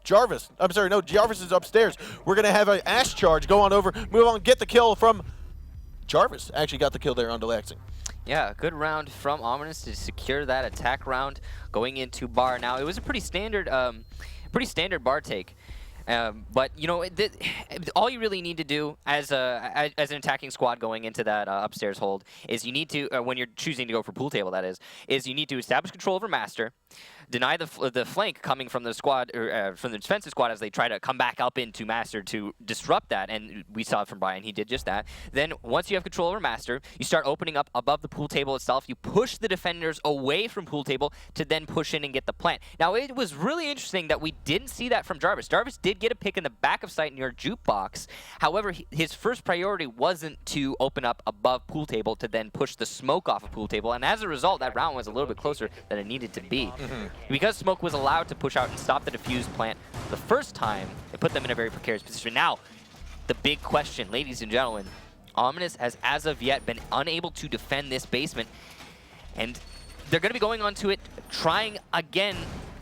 Jarvis. I'm sorry, no, Jarvis is upstairs. We're going to have an Ash charge go on over, move on, get the kill from Jarvis. Actually got the kill there on Delaxing. Yeah, good round from Ominous to secure that attack round going into bar. Now, it was a pretty standard bar take. But, you know, all you really need to do as an attacking squad going into that upstairs hold is you need to, when you're choosing to go for pool table, that is you need to establish control over Master, deny the flank coming from the squad, or from the defensive squad, as they try to come back up into Master to disrupt that. And we saw it from Brian. He did just that. Then once you have control over Master, you start opening up above the pool table itself. You push the defenders away from pool table to then push in and get the plant. Now, it was really interesting that we didn't see that from Jarvis. Jarvis did get a pick in the back of sight near Jukebox. However, his first priority wasn't to open up above pool table to then push the smoke off of pool table. And as a result, that round was a little bit closer than it needed to be. Because smoke was allowed to push out and stop the defuse plant the first time, it put them in a very precarious position. Now, the big question, ladies and gentlemen, Ominous has as of yet been unable to defend this basement, and they're going to be going onto it, trying again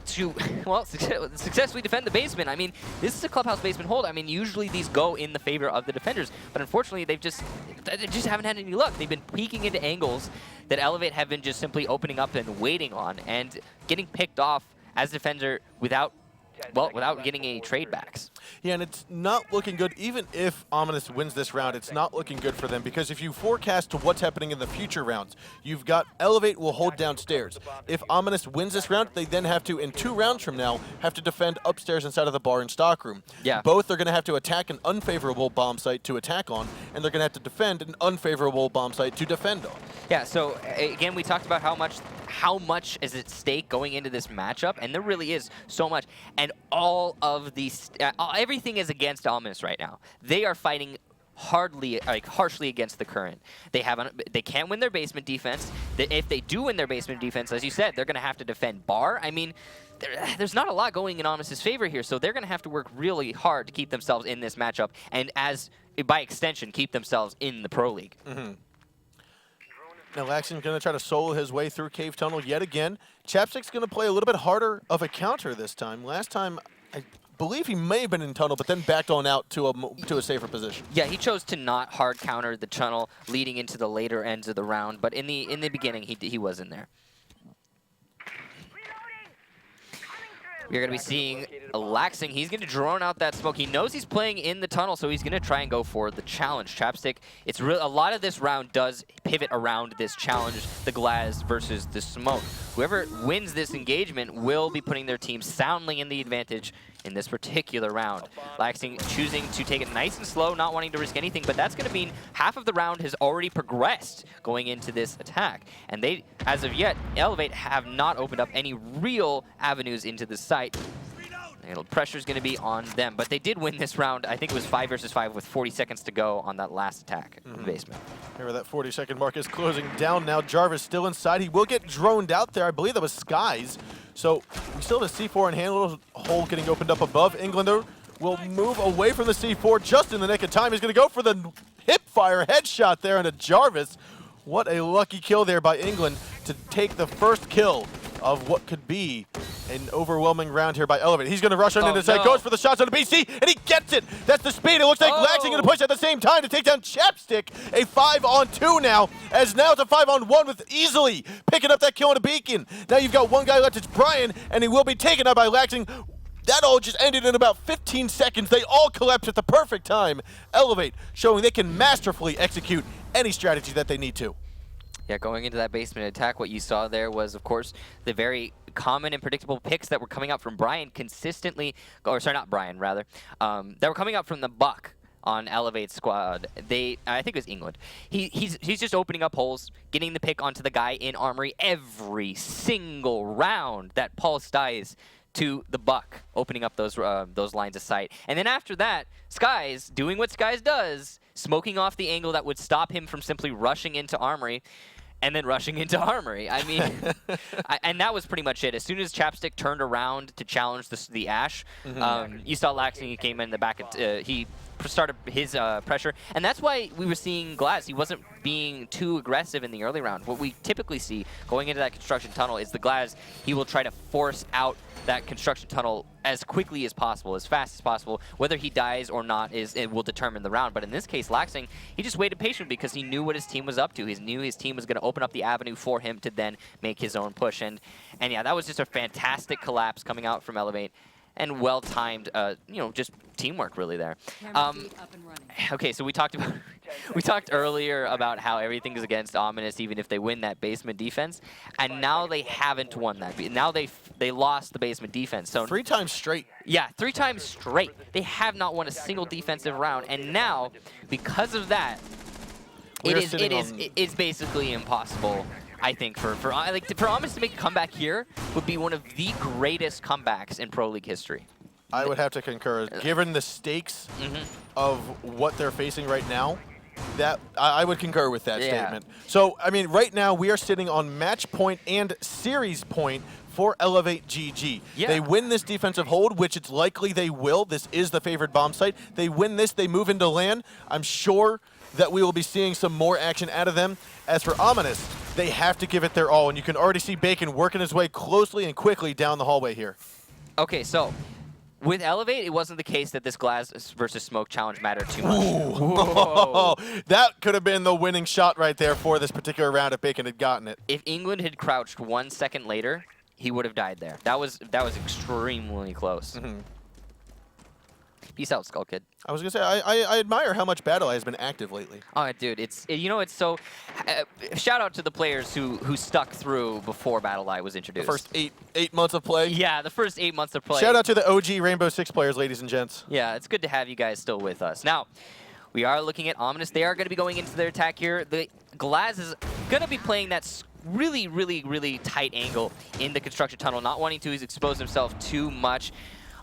to, well, successfully defend the basement. I mean, this is a clubhouse basement hold. I mean, usually these go in the favor of the defenders, but unfortunately, they just haven't had any luck. They've been peeking into angles that Elevate have been just simply opening up and waiting on, and getting picked off as defender without getting any trade backs. Yeah, and it's not looking good. Even if Ominous wins this round, it's not looking good for them, because if you forecast to what's happening in the future rounds, you've got Elevate will hold downstairs. If Ominous wins this round, they then have to, in 2 rounds from now, have to defend upstairs inside of the bar and stockroom. Yeah. Both are going to have to attack an unfavorable bomb site to attack on, and they're going to have to defend an unfavorable bomb site to defend on. Yeah, so again, we talked about how much is at stake going into this matchup, and there really is so much. And all of these, everything is against Ominous right now. They are fighting harshly against the current. They can't win their basement defense. If they do win their basement defense, as you said, they're going to have to defend bar. I mean, there's not a lot going in Ominous's favor here, so they're going to have to work really hard to keep themselves in this matchup, and by extension, keep themselves in the Pro League. Now Laxton's going to try to solo his way through Cave Tunnel yet again. Chapstick's going to play a little bit harder of a counter this time. Last time, I believe he may have been in tunnel, but then backed on out to a safer position. Yeah, he chose to not hard counter the tunnel leading into the later ends of the round, but in the beginning, he was in there. We're going to be seeing Laxing. He's going to drone out that smoke. He knows he's playing in the tunnel, so he's going to try and go for the challenge. Chapstick, it's a lot of this round does pivot around this challenge, the Glaz versus the smoke. Whoever wins this engagement will be putting their team soundly in the advantage in this particular round. Laxing choosing to take it nice and slow, not wanting to risk anything, but that's going to mean half of the round has already progressed going into this attack. And they, as of yet, Elevate have not opened up any real avenues into the site. Pressure's going to be on them, but they did win this round. I think it was 5 versus 5 with 40 seconds to go on that last attack in the basement. Here, that 40-second mark is closing down now. Jarvis still inside. He will get droned out there. I believe that was Skies. So we still have a C4 and handle hole getting opened up above. Englander will move away from the C4 just in the nick of time. He's going to go for the hip fire headshot there into Jarvis. What a lucky kill there by England to take the first kill of what could be an overwhelming round here by Elevate. He's going to rush on into the side, goes for the shots on the BC, and he gets it! That's the speed. It looks like Laxing going to push at the same time to take down Chapstick. A 5-on-2 now, as now it's a 5-on-1 with Easily picking up that kill on a beacon. Now you've got one guy left, it's Brian, and he will be taken out by Laxing. That all just ended in about 15 seconds. They all collapsed at the perfect time. Elevate showing they can masterfully execute any strategy that they need to. Yeah, going into that basement attack, what you saw there was, of course, the very common and predictable picks that were coming out from Brian consistently, or sorry, not Brian, rather, that were coming out from the Buck on Elevate squad. I think it was England. He's just opening up holes, getting the pick onto the guy in Armory every single round that Pulse dies to the Buck, opening up those lines of sight. And then after that, Skies, doing what Skies does, smoking off the angle that would stop him from simply rushing into Armory, and then rushing into Armory. I mean, and that was pretty much it. As soon as Chapstick turned around to challenge the Ash, you saw Laxing, he came in the back, he started his pressure, and that's why we were seeing Glaz. He wasn't being too aggressive in the early round. What we typically see going into that construction tunnel is the Glaz, he will try to force out that construction tunnel as quickly as possible, as fast as possible. Whether he dies or not it will determine the round. But in this case, Laxing, he just waited patiently because he knew what his team was up to. He knew his team was going to open up the avenue for him to then make his own push. And yeah, that was just a fantastic collapse coming out from Elevate. And well-timed, just teamwork really there. Okay, so we talked earlier about how everything is against Ominous, even if they win that basement defense, and now they haven't won that. Now they They lost the basement defense. So 3 times straight. yeah, 3 times straight. They have not won a single defensive round, and now because of that, it's basically impossible. I think for Amis to make a comeback here would be one of the greatest comebacks in Pro League history. I would have to concur. Given the stakes of what they're facing right now, that I would concur with that statement. So, I mean, right now we are sitting on match point and series point for Elevate GG. Yeah. They win this defensive hold, which it's likely they will. This is the favored bomb site. They win this, they move into LAN. I'm sure that we will be seeing some more action out of them. As for Ominous, they have to give it their all, and you can already see Bacon working his way closely and quickly down the hallway here. Okay, so with Elevate, it wasn't the case that this Glass versus Smoke challenge mattered too much. That could have been the winning shot right there for this particular round if Bacon had gotten it. If England had crouched 1 second later, he would have died there. That was extremely close. Peace out, Skull Kid. I was gonna say I admire how much Battle Eye has been active lately. Oh, dude, it's so. Shout out to the players who stuck through before Battle Eye was introduced. The first eight months of play. Yeah, the first 8 months of play. Shout out to the OG Rainbow Six players, ladies and gents. Yeah, it's good to have you guys still with us. Now, we are looking at Ominous. They are going to be going into their attack here. The Glaz is going to be playing that really, really, really tight angle in the construction tunnel, not wanting to expose himself too much.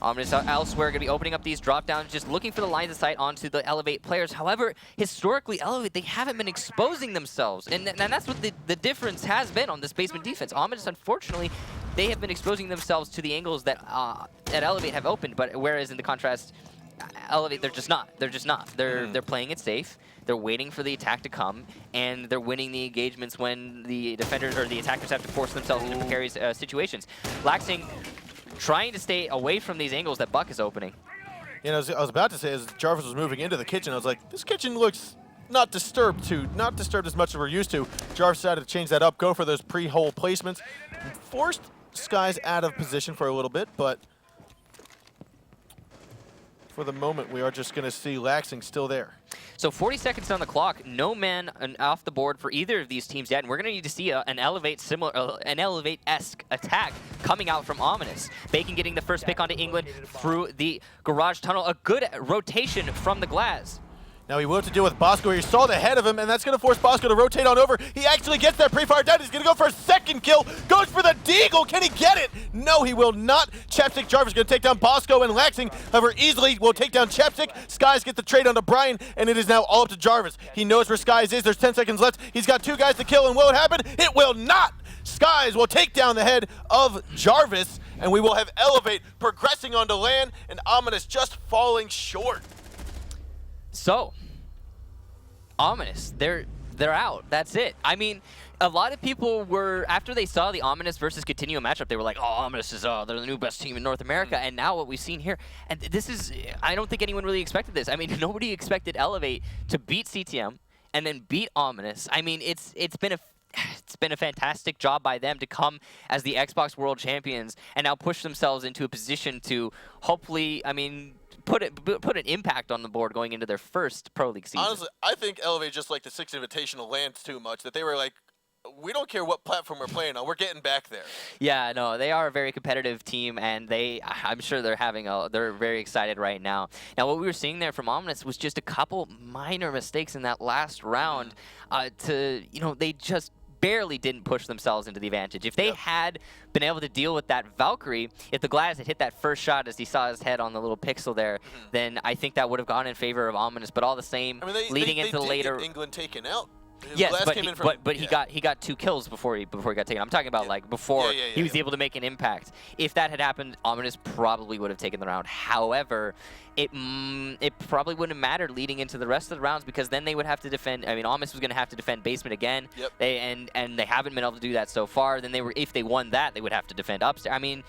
Ominous elsewhere going to be opening up these drop downs, just looking for the lines of sight onto the Elevate players. However, historically, Elevate, they haven't been exposing themselves. And that's what the difference has been on this basement defense. Ominous, unfortunately, they have been exposing themselves to the angles that Elevate have opened. But whereas in the contrast, Elevate, they're just not. They're playing it safe. They're waiting for the attack to come, and they're winning the engagements when the defenders or the attackers have to force themselves into precarious situations. Laxing trying to stay away from these angles that Buck is opening. You know, I was about to say, as Jarvis was moving into the kitchen, I was like, this kitchen looks not disturbed as much as we're used to. Jarvis decided to change that up, go for those pre-hole placements, forced Skies out of position for a little bit, but for the moment, we are just going to see Laxing still there. So 40 seconds on the clock, no man off the board for either of these teams yet, and we're going to need to see an Elevate-esque attack coming out from Ominous. Bacon getting the first pick onto England through the garage tunnel. A good rotation from the Glaz. Now he will have to deal with Bosco. He saw the head of him, and that's going to force Bosco to rotate on over. He actually gets that pre-fire down. He's going to go for a second kill. Goes for the deagle. Can he get it? No, he will not. Chapstick Jarvis going to take down Bosco and Laxing. However, easily will take down Chapstick. Skies get the trade onto Brian, and it is now all up to Jarvis. He knows where Skies is. There's 10 seconds left. He's got 2 guys to kill, and will it happen? It will not. Skies will take down the head of Jarvis, and we will have Elevate progressing onto LAN, and Ominous just falling short. So, Ominous, they're out. That's it. I mean, a lot of people were, after they saw the Ominous versus Continuum matchup, they were like, oh, Ominous is they're the new best team in North America. And now what we've seen here, and this is, I don't think anyone really expected this. I mean, nobody expected Elevate to beat CTM and then beat Ominous. I mean, it's been a fantastic job by them to come as the Xbox World Champions and now push themselves into a position to hopefully, I mean, put an impact on the board going into their first Pro League season. Honestly, I think Elevate just like the 6 Invitational lands too much, that they were like, we don't care what platform we're playing on, we're getting back there. Yeah, no, they are a very competitive team, and I'm sure they're very excited right now. Now, what we were seeing there from Ominous was just a couple minor mistakes in that last round. They just barely didn't push themselves into the advantage. If they had been able to deal with that Valkyrie, if the Glaz had hit that first shot as he saw his head on the little pixel there, then I think that would have gone in favor of Ominous. But all the same, I mean, leading into the later, England taken out. Yes, but he got 2 kills before he got taken. I'm talking about like before he was able to make an impact. If that had happened, Ominous probably would have taken the round. However, it probably wouldn't have mattered leading into the rest of the rounds, because then they would have to defend. I mean, Ominous was going to have to defend basement again. Yep. And they haven't been able to do that so far. Then if they won that, they would have to defend upstairs. I mean,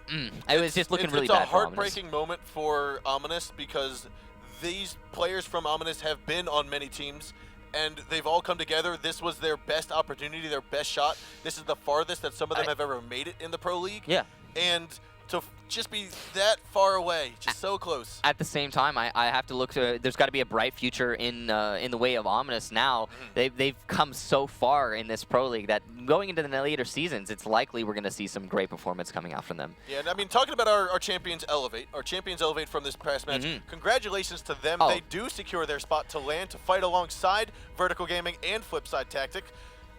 it was just looking really bad. It's a heartbreaking moment for Ominous, because these players from Ominous have been on many teams, and they've all come together. This was their best opportunity, their best shot. This is the farthest that some of them have ever made it in the Pro League. Yeah. And to just be that far away, just so close. At the same time, I have to look to. There's got to be a bright future in the way of Ominous now. They've come so far in this Pro League that going into the later seasons, it's likely we're going to see some great performance coming out from them. Yeah, and I mean, talking about our champions elevate, from this past match, congratulations to them. Oh. They do secure their spot to land to fight alongside Vertical Gaming and Flipside Tactic.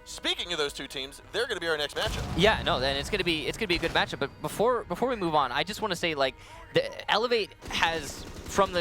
Speaking of those two teams, they're going to be our next matchup. Yeah, no, then it's gonna be a good matchup. But before we move on, I just want to say, like, the Elevate has, from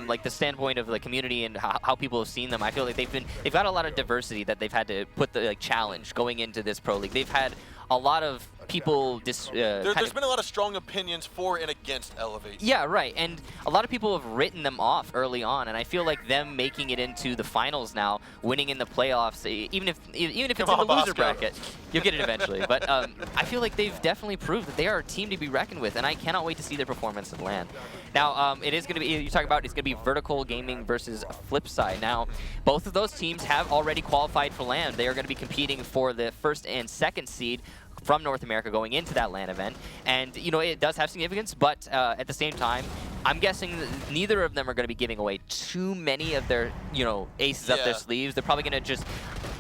like the standpoint of the community and how people have seen them, I feel like they've got a lot of diversity that they've had to put the challenge going into this Pro League. They've had a lot of people there's been a lot of strong opinions for and against Elevate. Yeah, right. And a lot of people have written them off early on, and I feel like them making it into the finals now, winning in the playoffs, even if it's in the loser bracket, you'll get it eventually. But I feel like they've definitely proved that they are a team to be reckoned with, and I cannot wait to see their performance at LAN. Now, it is going to be, you talk about, it's going to be Vertical Gaming versus Flipside. Now, both of those teams have already qualified for LAN. They are going to be competing for the first and second seed from North America going into that LAN event. And, you know, it does have significance, but at the same time, I'm guessing that neither of them are going to be giving away too many of their, you know, aces up their sleeves. They're probably going to just,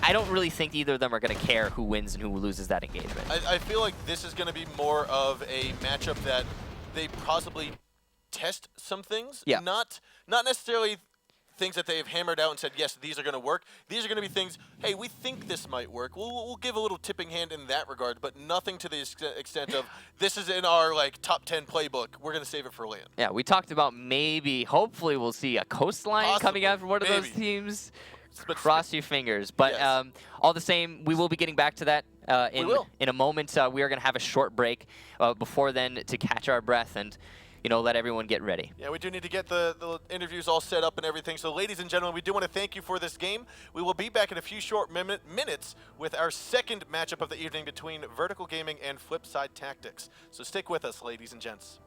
I don't really think either of them are going to care who wins and who loses that engagement. I feel like this is going to be more of a matchup that they possibly test some things. Yeah. Not necessarily things that they've hammered out and said, yes, these are going to work. These are going to be things, hey, we think this might work. We'll give a little tipping hand in that regard, but nothing to the extent of this is in our like top 10 playbook. We're going to save it for LAN. Yeah, we talked about hopefully we'll see a Coastline coming out from one of those teams. But cross your fingers. But yes. All the same, we will be getting back to that in a moment. We are going to have a short break before then to catch our breath and, you know, let everyone get ready. Yeah, we do need to get the interviews all set up and everything. So, ladies and gentlemen, we do want to thank you for this game. We will be back in a few short minutes with our second matchup of the evening between Vertical Gaming and Flipside Tactics. So stick with us, ladies and gents.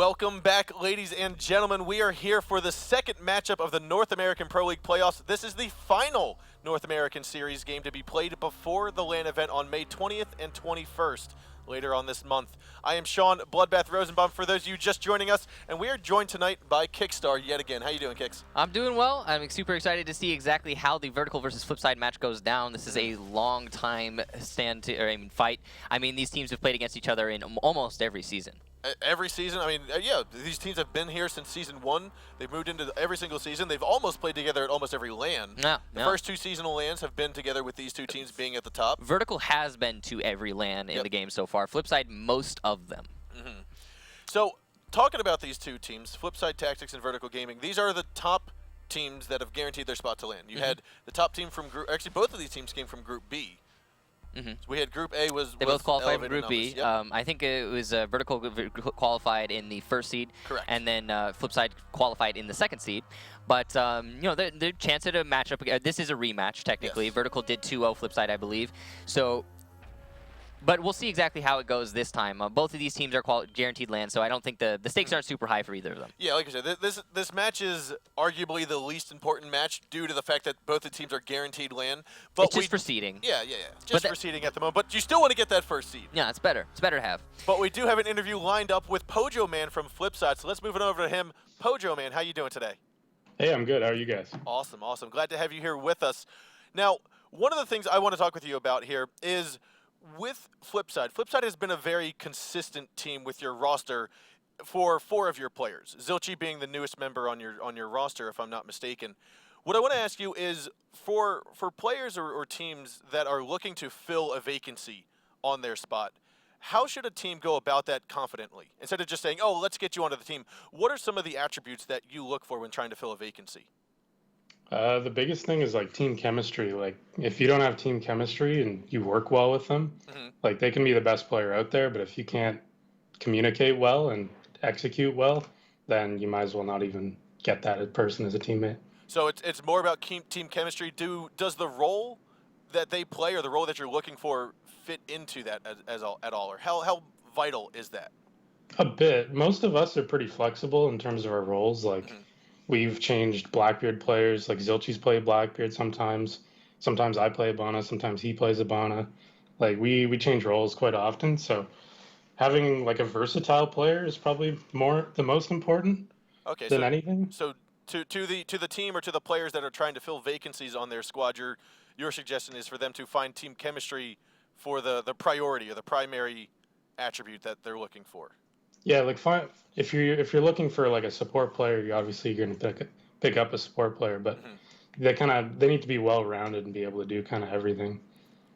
Welcome back, ladies and gentlemen. We are here for the second matchup of the North American Pro League playoffs. This is the final North American Series game to be played before the LAN event on May 20th and 21st. Later on this month. I am Sean Bloodbath Rosenbaum for those of you just joining us, and we are joined tonight by Kickstar yet again. How you doing, Kicks? I'm doing well. I'm super excited to see exactly how the Vertical versus Flipside match goes down. This is a long time fight. I mean, these teams have played against each other in almost every season. Every season, I mean, yeah, these teams have been here since season 1. They've moved into every single season. They've almost played together at almost every LAN. The first 2 seasonal LANs have been together with these 2 teams being at the top. Vertical has been to every LAN in the game so far. Flipside, most of them. So, talking about these 2 teams, Flipside Tactics and Vertical Gaming, these are the top teams that have guaranteed their spot to LAN. You had the top team from Group, actually both of these teams came from Group B. So we had Group A They both qualified from Group numbers. B. I think it was Vertical qualified in the first seed. Correct. And then Flipside qualified in the second seed. But, you know, the chance at a matchup, this is a rematch, technically. Yes. Vertical did 2-0 Flipside, I believe. So, but we'll see exactly how it goes this time. Both of these teams are guaranteed LAN, so I don't think the stakes aren't super high for either of them. Yeah, like I said, this match is arguably the least important match due to the fact that both the teams are guaranteed LAN. But It's just for seeding. Yeah. Just for seeding at the moment. But you still want to get that first seed. Yeah, it's better. It's better to have. But we do have an interview lined up with Pojo Man from Flipside, so let's move it over to him. Pojo Man, how you doing today? Hey, I'm good. How are you guys? Awesome. Glad to have you here with us. Now, one of the things I want to talk with you about here is with Flipside. Flipside has been a very consistent team with your roster for 4 of your players. Zilchi being the newest member on your roster, if I'm not mistaken. What I want to ask you is for players or teams that are looking to fill a vacancy on their spot, how should a team go about that confidently? Instead of just saying, oh, let's get you onto the team, what are some of the attributes that you look for when trying to fill a vacancy? The biggest thing is like team chemistry. Like if you don't have team chemistry and you work well with them, like they can be the best player out there, but if you can't communicate well and execute well, then you might as well not even get that person as a teammate. So it's more about team chemistry. Does the role that they play or the role that you're looking for fit into that at all? Or how vital is that? A bit. Most of us are pretty flexible in terms of our roles. Like we've changed Blackbeard players. Like Zilchi's played Blackbeard sometimes. Sometimes I play Abana. Sometimes he plays Abana. Like we change roles quite often. So having like a versatile player is probably the most important than anything. So to the team or to the players that are trying to fill vacancies on their squad, your suggestion is for them to find team chemistry for the priority or the primary attribute that they're looking for. Yeah, like if you're looking for like a support player, you're going to pick up a support player, but they need to be well rounded and be able to do kind of everything.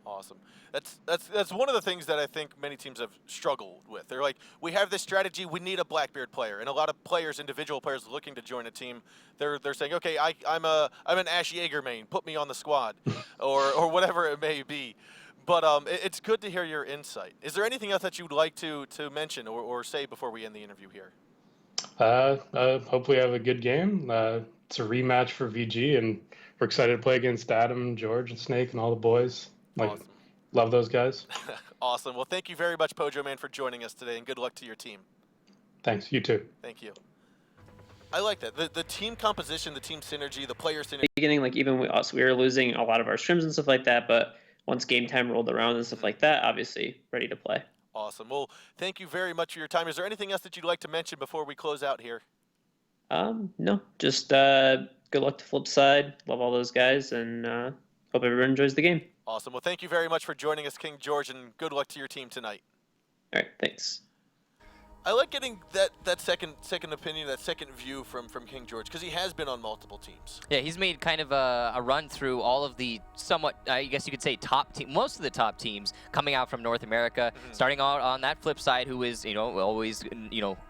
Awesome. That's one of the things that I think many teams have struggled with. They're like, we have this strategy, we need a Blackbeard player, and a lot of players, individual players looking to join a team, they're saying, okay, I'm an Ash Yeager main, put me on the squad, or whatever it may be. But it's good to hear your insight. Is there anything else that you'd like to mention or say before we end the interview here? Hopefully, I have a good game. It's a rematch for VG, and we're excited to play against Adam, George, and Snake, and all the boys. Awesome. Love those guys. Awesome. Well, thank you very much, Pojo Man, for joining us today, and good luck to your team. Thanks. You too. Thank you. I like that. The team composition, the team synergy, the player synergy. Beginning, like even with us, we were losing a lot of our scrims and stuff like that, but once game time rolled around and stuff like that, obviously ready to play. Awesome. Well, thank you very much for your time. Is there anything else that you'd like to mention before we close out here? No, just good luck to Flipside. Love all those guys, and hope everyone enjoys the game. Awesome. Well, thank you very much for joining us, King George, and good luck to your team tonight. All right, thanks. I like getting that second opinion, that second view from King George, because he has been on multiple teams. Yeah, he's made kind of a run through all of the somewhat, I guess you could say, most of the top teams coming out from North America, starting out on that flip side, who is, always,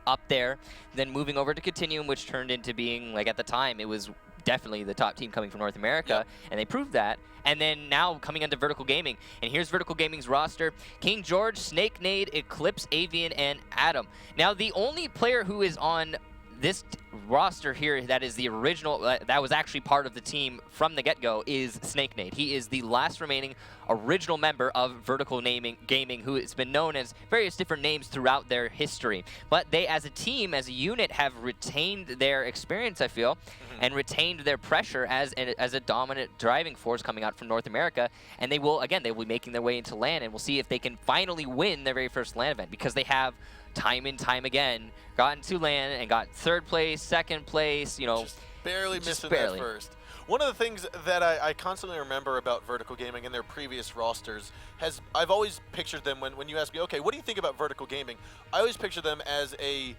up there, then moving over to Continuum, which turned into being, like, at the time, it was definitely the top team coming from North America, and they proved that. And then now coming into Vertical Gaming, and here's Vertical Gaming's roster: King George, Snake Nade, Eclipse, Avian, and Adam. Now the only player who is on this roster here that is the original, that was actually part of the team from the get-go, is Snakenade. He is the last remaining original member of Vertical Gaming, who has been known as various different names throughout their history. But they, as a team, as a unit, have retained their experience, I feel, and retained their pressure as a dominant driving force coming out from North America. And they will, again, they will be making their way into LAN, and we'll see if they can finally win their very first LAN event, because they have time and time again gotten to LAN and got 3rd place, 2nd place, you know. Just barely just missing barely. that first. One of the things that I constantly remember about Vertical Gaming and their previous rosters I've always pictured them, when you ask me, okay, what do you think about Vertical Gaming? I always picture them as a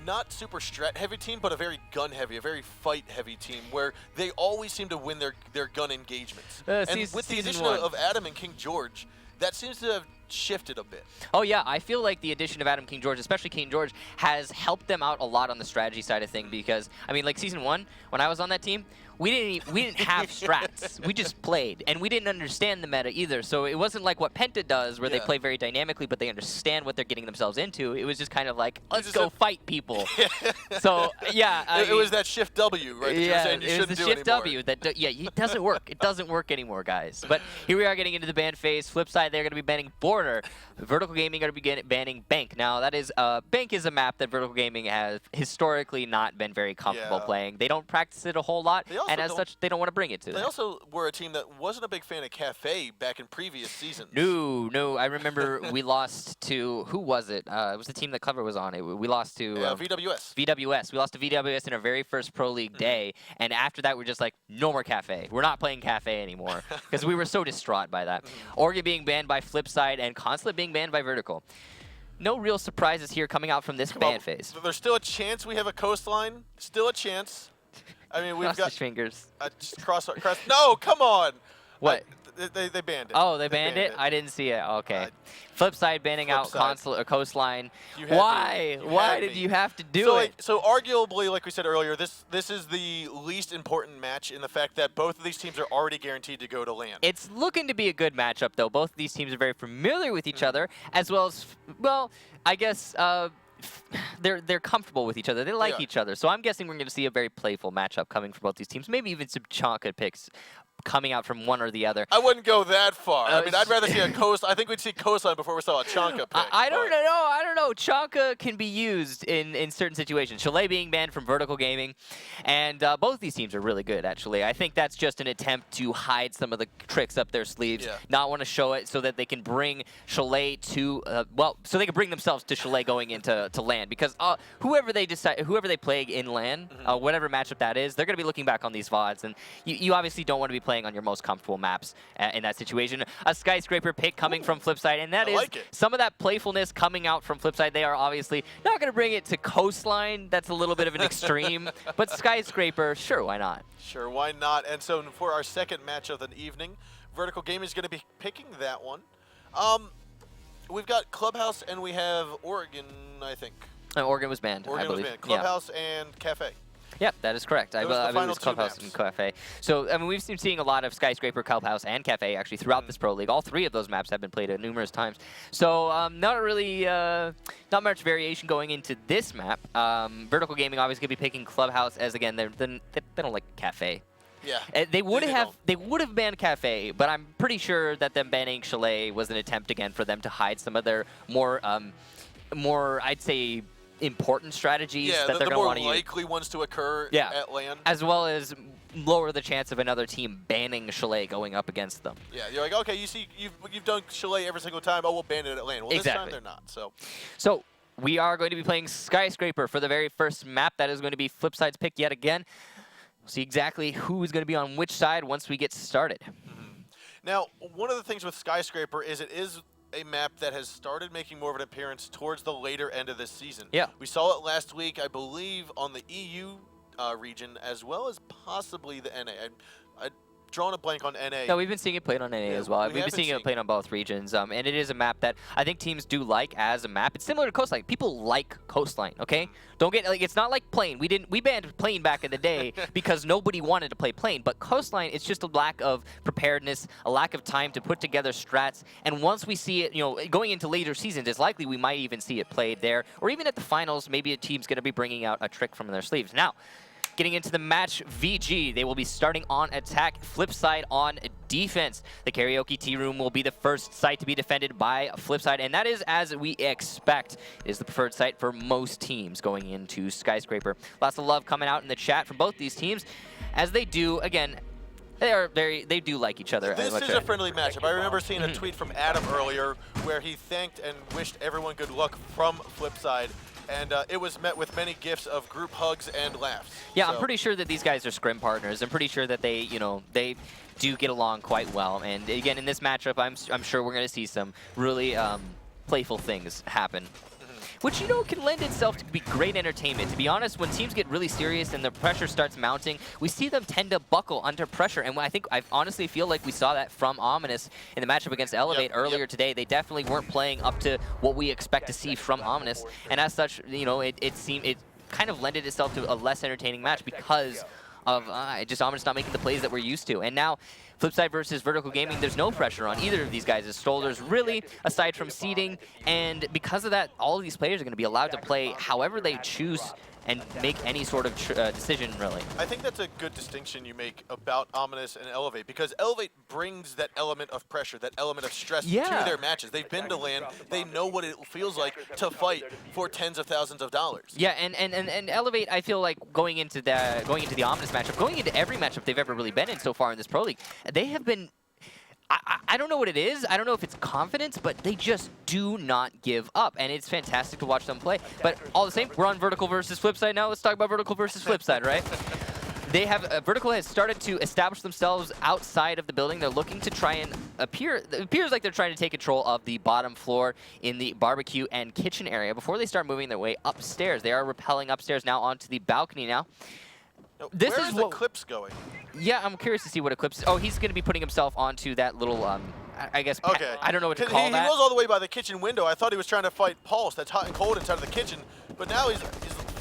not super strat heavy team, but a very gun heavy, a very fight heavy team, where they always seem to win their gun engagements. And with the addition of Adam and King George, that seems to have shifted a bit. Oh yeah, I feel like the addition of Adam King George, especially King George, has helped them out a lot on the strategy side of things, because I mean, like Season 1, when I was on that team, we didn't have strats. We just played, and we didn't understand the meta either. So it wasn't like what Penta does, where they play very dynamically, but they understand what they're getting themselves into. It was just kind of like, let's go fight people. So yeah, it was that Shift W, right? That you were saying you it was the Shift anymore. W that it doesn't work. It doesn't work anymore, guys. But here we are getting into the ban phase. Flipside, they're going to be banning Border. Vertical Gaming are going to be banning Bank. Now that is Bank is a map that Vertical Gaming has historically not been very comfortable playing. They don't practice it a whole lot, and as such, they don't want to bring it to them. They also were a team that wasn't a big fan of Cafe back in previous seasons. No. I remember we lost to, who was it? It was the team that Clever was on. We lost to VWS. VWS. We lost to VWS in our very first Pro League day, and after that, we're just like, no more Cafe. We're not playing Cafe anymore, because we were so distraught by that. Oregon being banned by Flipside, and Consulate being banned by Vertical. No real surprises here coming out from this ban phase. There's still a chance we have a Coastline. Still a chance. I mean, we've got fingers. Just cross. No, come on. What? They banned it. Oh, they banned it? I didn't see it. Okay. Flipside banning out Consulate or Coastline. Why? Why did you have to do it? So arguably, like we said earlier, this is the least important match in the fact that both of these teams are already guaranteed to go to LAN. It's looking to be a good matchup, though. Both of these teams are very familiar with each other, as well as, well, I guess they're comfortable with each other. They like each other. So I'm guessing we're going to see a very playful matchup coming from both these teams. Maybe even some Chonka picks coming out from one or the other. I wouldn't go that far. I mean, I'd rather see a Coast. I think we'd see Coastline before we saw a Chonka pick. I don't know. Chonka can be used in certain situations. Chalet being banned from Vertical Gaming, and both these teams are really good, actually. I think that's just an attempt to hide some of the tricks up their sleeves, not want to show it so that they can bring Chalet to, so they can bring themselves to Chalet going into LAN, because whoever they play in LAN, whatever matchup that is, they're going to be looking back on these VODs, and you obviously don't want to be playing on your most comfortable maps in that situation. A Skyscraper pick coming from Flipside, and that is some of that playfulness coming out from Flipside. They are obviously not going to bring it to Coastline. That's a little bit of an extreme, but Skyscraper, sure, why not? Sure, why not? And so for our second match of the evening, Vertical Gaming is going to be picking that one. We've got Clubhouse and we have Oregon, I think. Oregon was banned, Oregon I believe. Was banned. Clubhouse and Cafe. Yep, that is correct. I believe it was Clubhouse and Cafe. So, I mean, we've been seeing a lot of Skyscraper, Clubhouse, and Cafe, actually, throughout this Pro League. All three of those maps have been played numerous times. So, not much variation going into this map. Vertical Gaming obviously going to be picking Clubhouse as, again, they don't like Cafe. Yeah. They would have banned Cafe, but I'm pretty sure that them banning Chalet was an attempt, again, for them to hide some of their more, I'd say, important strategies that they're going to want to use. The more likely ones to occur at LAN. As well as lower the chance of another team banning Chalet going up against them. Yeah, you're like, okay, you see, you've done Chalet every single time. Oh, we'll ban it at LAN. Well, this time they're not. So we are going to be playing Skyscraper for the very first map. That is going to be Flipside's pick yet again. We'll see exactly who is going to be on which side once we get started. Now, one of the things with Skyscraper is it is a map that has started making more of an appearance towards the later end of this season. Yeah. We saw it last week, I believe, on the EU region, as well as possibly the NA. I'm drawing a blank on NA. No, we've been seeing it played on NA as well. We've been seeing it played on both regions, and it is a map that I think teams do like as a map. It's similar to Coastline. People like Coastline, okay? Don't get like it's not like Plane. We banned Plane back in the day because nobody wanted to play Plane. But Coastline, it's just a lack of preparedness, a lack of time to put together strats. And once we see it, going into later seasons, it's likely we might even see it played there, or even at the finals. Maybe a team's going to be bringing out a trick from their sleeves. Now, getting into the match, VG, they will be starting on attack, Flipside on defense. The Karaoke Tea Room will be the first site to be defended by Flipside, and that is as we expect. It is the preferred site for most teams going into Skyscraper. Lots of love coming out in the chat from both these teams, as they do, again, they do like each other. This is a friendly matchup. I remember seeing a tweet from Adam earlier where he thanked and wished everyone good luck from Flipside. And it was met with many gifts of group hugs and laughs. Yeah, so I'm pretty sure that these guys are scrim partners. I'm pretty sure that they do get along quite well. And again, in this matchup, I'm sure we're going to see some really playful things happen, which can lend itself to be great entertainment. To be honest, when teams get really serious and the pressure starts mounting, we see them tend to buckle under pressure. And I honestly feel like we saw that from Ominous in the matchup against Elevate earlier today. They definitely weren't playing up to what we expect to see from Ominous, and as such, it kind of lended itself to a less entertaining match because of just Ominous not making the plays that we're used to. And now, Flipside versus Vertical Gaming, there's no pressure on either of these guys' shoulders, really, aside from seeding. And because of that, all of these players are going to be allowed to play however they choose and make any sort of decision, really. I think that's a good distinction you make about Ominous and Elevate, because Elevate brings that element of pressure, that element of stress to their matches. They've been to LAN. They know what it feels like to fight for tens of thousands of dollars. Yeah, and Elevate, I feel like going into the Ominous matchup, going into every matchup they've ever really been in so far in this Pro League, they have been... I don't know what it is. I don't know if it's confidence, but they just do not give up, and it's fantastic to watch them play. But all the same, we're on Vertical versus Flipside now. Let's talk about Vertical versus Flipside, right? They have Vertical has started to establish themselves outside of the building. They're looking to try and it appears like they're trying to take control of the bottom floor in the barbecue and kitchen area before they start moving their way upstairs. They are rappelling upstairs now onto the balcony now. Where is Eclipse going? Yeah, I'm curious to see what Eclipse... Oh, he's going to be putting himself onto that little, I guess, I don't know what to call that. He was all the way by the kitchen window. I thought he was trying to fight Pulse. That's hot and cold inside of the kitchen. But now he's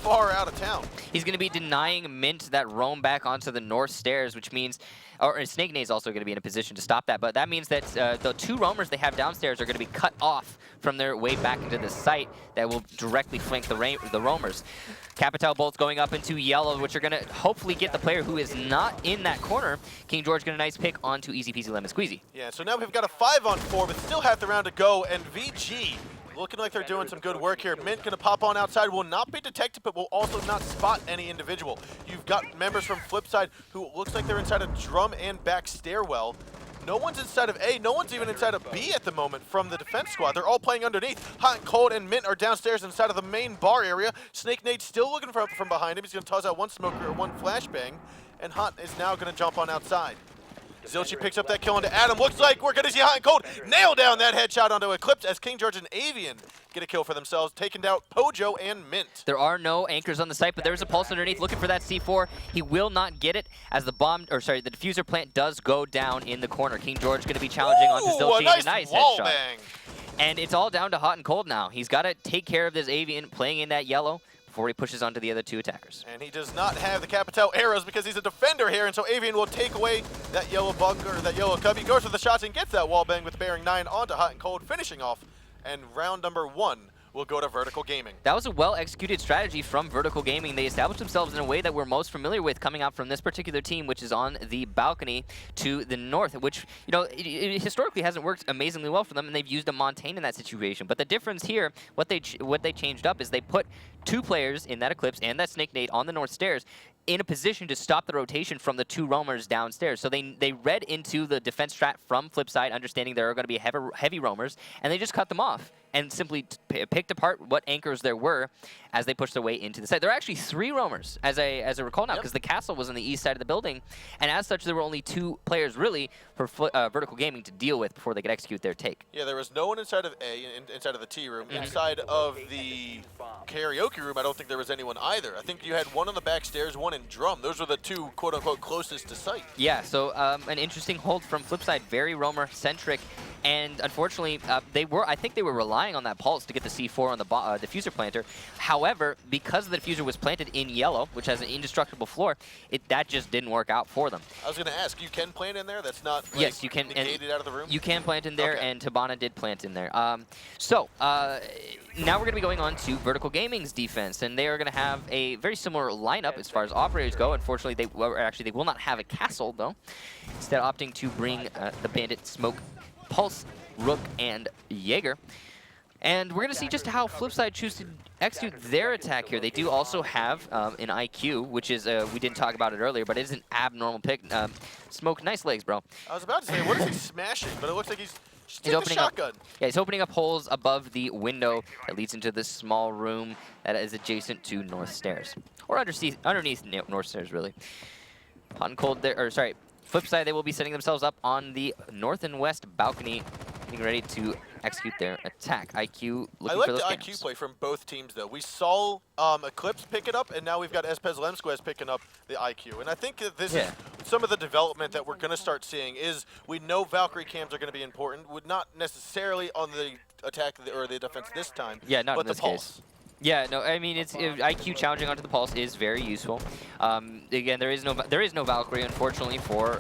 far out of town. He's going to be denying Mint that roam back onto the north stairs, which means... Or Snake Nade's also going to be in a position to stop that. But that means that the two roamers they have downstairs are going to be cut off from their way back into the site that will directly flank the roamers. Capital bolts going up into yellow, which are going to hopefully get the player who is not in that corner. King George getting a nice pick onto Easy Peasy Lemon Squeezy. Yeah, so now we've got a 5-on-4, but still half the round to go, and VG looking like they're doing some good work here. Mint gonna pop on outside, will not be detected, but will also not spot any individual. You've got members from Flipside who looks like they're inside a drum and back stairwell. No one's inside of A, no one's even inside of B at the moment from the defense squad. They're all playing underneath. Hot and Cold and Mint are downstairs inside of the main bar area. Snake Nate still looking for help from behind him. He's gonna toss out one smoker or one flashbang, and Hot is now gonna jump on outside. Zilchi picks up that kill onto Adam. Looks like we're going to see Hot and Cold nail down that headshot onto Eclipse as King George and Avian get a kill for themselves, taking out Pojo and Mint. There are no anchors on the site, but there's a Pulse underneath looking for that C4. He will not get it as the diffuser plant does go down in the corner. King George going to be challenging onto Zilchi. A nice wall headshot. Bang. And it's all down to Hot and Cold now. He's got to take care of this Avian playing in that yellow before he pushes onto the other two attackers. And he does not have the Capital arrows because he's a defender here, and so Avian will take away that yellow bunker, that yellow cubby, goes for the shots and gets that wall bang with bearing 9 onto Hot and Cold, finishing off. And round number 1 will go to Vertical Gaming. That was a well-executed strategy from Vertical Gaming. They established themselves in a way that we're most familiar with coming out from this particular team, which is on the balcony to the north, which, it historically hasn't worked amazingly well for them, and they've used a Montaigne in that situation. But the difference here, what they changed up is they put 2 players in that Eclipse and that Snake Nade on the north stairs in a position to stop the rotation from the 2 roamers downstairs. So they read into the defense strat from Flipside, understanding there are going to be heavy roamers, and they just cut them off and simply picked apart what anchors there were as they pushed their way into the site. There are actually 3 roamers, as I recall now, because the castle was on the east side of the building, and as such, there were only 2 players really for Vertical Gaming to deal with before they could execute their take. Yeah, there was no one inside of A, inside of the Tea Room. Inside of the Karaoke Room, I don't think there was anyone either. I think you had one on the back stairs, one T1 and Drum. Those were the two quote-unquote closest to site. Yeah, so an interesting hold from Flipside, very roamer-centric, and unfortunately, I think they were relying on that Pulse to get the C4 on the diffuser planter. However, because the diffuser was planted in yellow, which has an indestructible floor, that just didn't work out for them. I was going to ask, you can plant in there? That's not like, yes, you can, negated out of the room? You can plant in there, okay. and Tabana did plant in there. So now we're going to be going on to Vertical Gaming's defense, and they are going to have a very similar lineup as far as operators go. Unfortunately, they will not have a castle, though. Instead, opting to bring the Bandit, Smoke, Pulse, Rook, and Jaeger. And we're going to see just how Flipside choose to execute their attack here. They do also have an IQ, which is, we didn't talk about it earlier, but it is an abnormal pick. Smoke, nice legs, bro. I was about to say, what is he smashing? But it looks like he's opening shotgun. up. Yeah, he's opening up holes above the window that leads into this small room that is adjacent to North Stairs. Or underneath North Stairs, really. Hot and cold there, or sorry, Flipside, they will be setting themselves up on the north and west balcony, getting ready to execute their attack. IQ looking for those I like the cams. IQ play from both teams, though. We saw Eclipse pick it up, and now we've got Espez Lemsquez picking up the IQ. And I think that this is some of the development that we're going to start seeing is we know Valkyrie cams are going to be important, would not necessarily on the attack or the defense this time, not but in the this Pulse. case. Yeah, no, I mean, IQ challenging onto the Pulse is very useful. Again, there is no Valkyrie, unfortunately, for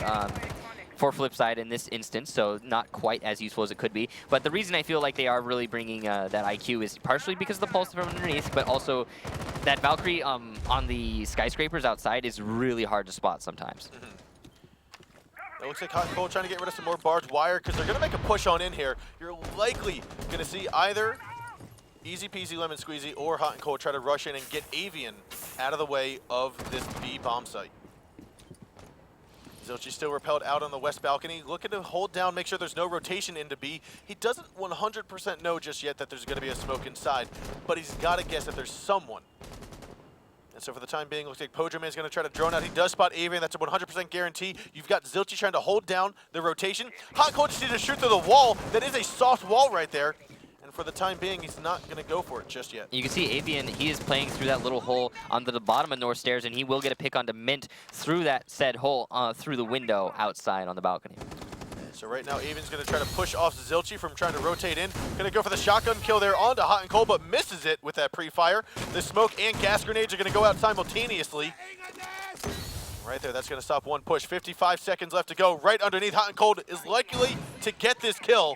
Flipside in this instance, so not quite as useful as it could be. But the reason I feel like they are really bringing that IQ is partially because of the Pulse from underneath, but also that Valkyrie on the skyscrapers outside is really hard to spot sometimes. It looks like Hot and Cold trying to get rid of some more barbed wire because they're going to make a push on in here. You're likely going to see either Easy Peasy Lemon Squeezy or Hot and Cold try to rush in and get Avian out of the way of this B bomb site. Zilchi still repelled out on the west balcony, looking to hold down, make sure there's no rotation into B. He doesn't 100% know just yet that there's going to be a smoke inside, but he's got to guess that there's someone. And so for the time being, looks like Pojo Man's going to try to drone out. He does spot Avian. That's a 100% guarantee. You've got Zilchi trying to hold down the rotation. Hot and Cold just needs to shoot through the wall. That is a soft wall right there. And for the time being, he's not going to go for it just yet. You can see Avian, he is playing through that little hole onto the bottom of North Stairs, and he will get a pick onto Mint through that said hole, through the window outside on the balcony. So right now, Avian's going to try to push off Zilchi from trying to rotate in. Going to go for the shotgun kill there onto Hot and Cold, but misses it with that pre-fire. The smoke and gas grenades are going to go out simultaneously. Right there, that's going to stop one push. 55 seconds left to go. Right underneath, Hot and Cold is likely to get this kill.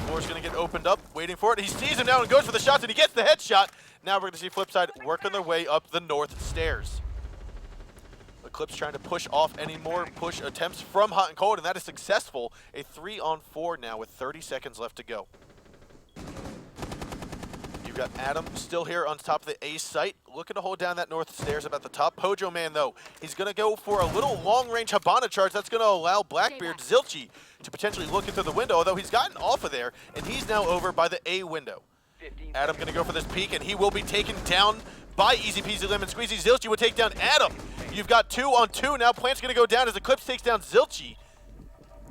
Floor's going to get opened up, waiting for it. He sees him now and goes for the shots, and he gets the headshot. Now we're going to see Flipside working their way up the North Stairs. Eclipse trying to push off any more push attempts from Hot and Cold, and that is successful. A 3-on-4 now with 30 seconds left to go. You've got Adam still here on top of the A site, looking to hold down that North Stairs about the top. Pojo Man, though, he's going to go for a little long-range Habana charge. That's going to allow Blackbeard Zilchi to potentially look into the window, although he's gotten off of there, and he's now over by the A window. Adam going to go for this peek, and he will be taken down by Easy Peasy Lemon Squeezy. Zilchi will take down Adam. You've got 2-on-2 now. Plant's going to go down as Eclipse takes down Zilchi.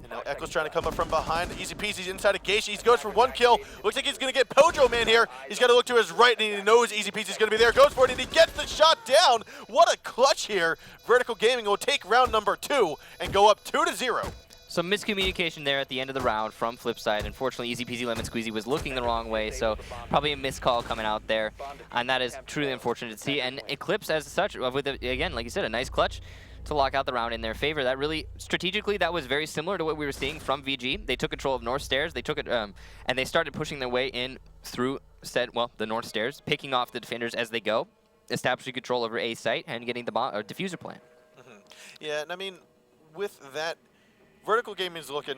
And now Echo's trying to come up from behind. Easy Peasy's inside of Geisha. He goes for one kill. Looks like he's going to get Pojo Man here. He's got to look to his right, and he knows Easy Peasy's going to be there. Goes for it, and he gets the shot down. What a clutch here. Vertical Gaming will take round number 2 and go up 2-0. Some miscommunication there at the end of the round from Flipside. Unfortunately, Easy Peasy Lemon Squeezy was looking the wrong way, so probably a missed call coming out there. And that is truly unfortunate to see. And Eclipse, as such, with, again, like you said, a nice clutch to lock out the round in their favor. That really, strategically, that was very similar to what we were seeing from VG. They took control of North Stairs. They took it, and they started pushing their way in through the North Stairs, picking off the defenders as they go, establishing control over A site, and getting the diffuser plant. Yeah, and I mean, with that, Vertical Gaming is looking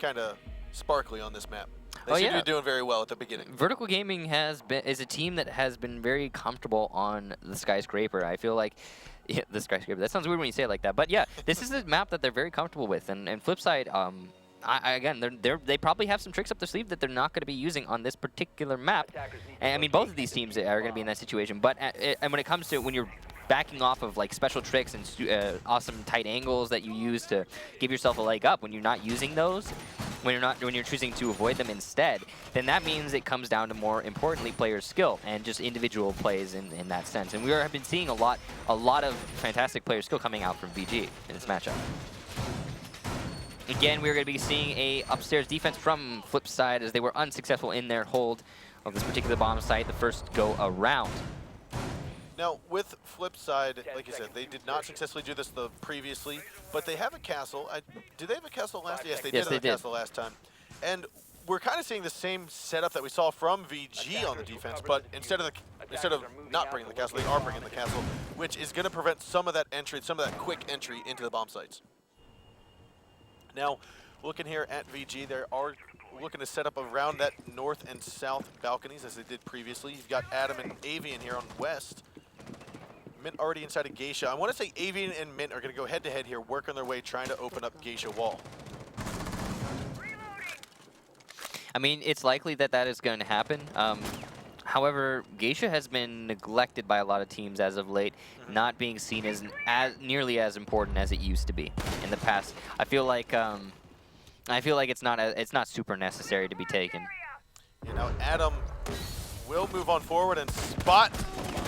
kind of sparkly on this map. They seem to be doing very well at the beginning. Vertical Gaming is a team that has been very comfortable on the Skyscraper. I feel like the Skyscraper. That sounds weird when you say it like that, but yeah, this is a map that they're very comfortable with. And Flipside, again, they probably have some tricks up their sleeve that they're not going to be using on this particular map. And I mean, both of these teams are going to be in that situation. But and when it comes to when you're backing off of like special tricks and awesome tight angles that you use to give yourself a leg up, when you're not using those, when you're choosing to avoid them instead, then that means it comes down to more importantly player skill and just individual plays in that sense. And we have been seeing a lot of fantastic player skill coming out from VG in this matchup. Again, we're going to be seeing a upstairs defense from Flipside as they were unsuccessful in their hold of this particular bomb site the first go around. Now, with Flipside, like you said, they did not successfully do this previously, but they have a castle. Did they have a castle last? Yes, they did have a castle last time. And we're kind of seeing the same setup that we saw from VG on the defense, but instead of not bringing the castle, they are bringing the castle, which is going to prevent some of that entry, some of that quick entry into the bomb sites. Now, looking here at VG, they are looking to set up around that north and south balconies as they did previously. You've got Adam and Avian here on west. Mint already inside of Geisha. I want to say Avian and Mint are going to go head-to-head here, work on their way, trying to open up Geisha wall. I mean, it's likely that that is going to happen. However, Geisha has been neglected by a lot of teams as of late, not being seen as nearly as important as it used to be in the past. I feel like it's not super necessary to be taken. You know, Adam will move on forward and spot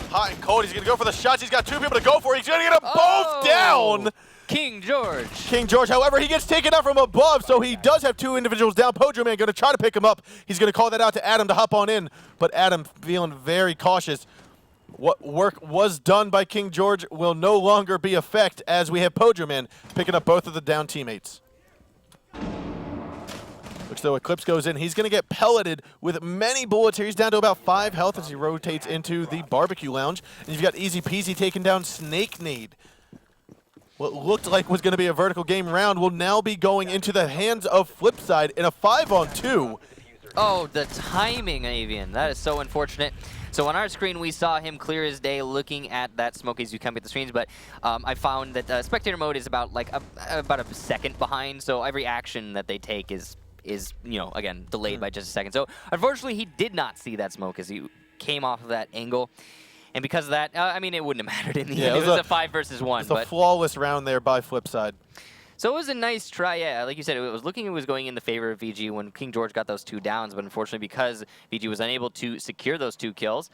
hot and cold. He's going to go for the shots. He's got two people to go for. He's going to get them both down. King George. King George, however, he gets taken out from above, so he does have two individuals down. Pojoman going to try to pick him up. He's going to call that out to Adam to hop on in, but Adam feeling very cautious. What work was done by King George will no longer be effect as we have Pojoman picking up both of the down teammates. Which, though Eclipse goes in, he's going to get pelleted with many bullets here. He's down to about 5 health as he rotates into the barbecue lounge. And you've got Easy Peasy taking down Snake Nade. What looked like was going to be a vertical game round will now be going into the hands of Flipside in a 5-on-2. Oh, the timing, Avian. That is so unfortunate. So on our screen, we saw him clear as day looking at that smoke as you come at the screens, but I found that spectator mode is about about a second behind, so every action that they take is you know, again, delayed by just a second. So unfortunately, he did not see that smoke as he came off of that angle. And because of that, I mean, it wouldn't have mattered in the end. It was a 5 versus 1. It's a flawless round there by Flipside. So it was a nice try, yeah. Like you said, it was going in the favor of VG when King George got those 2 downs, but unfortunately because VG was unable to secure those 2 kills,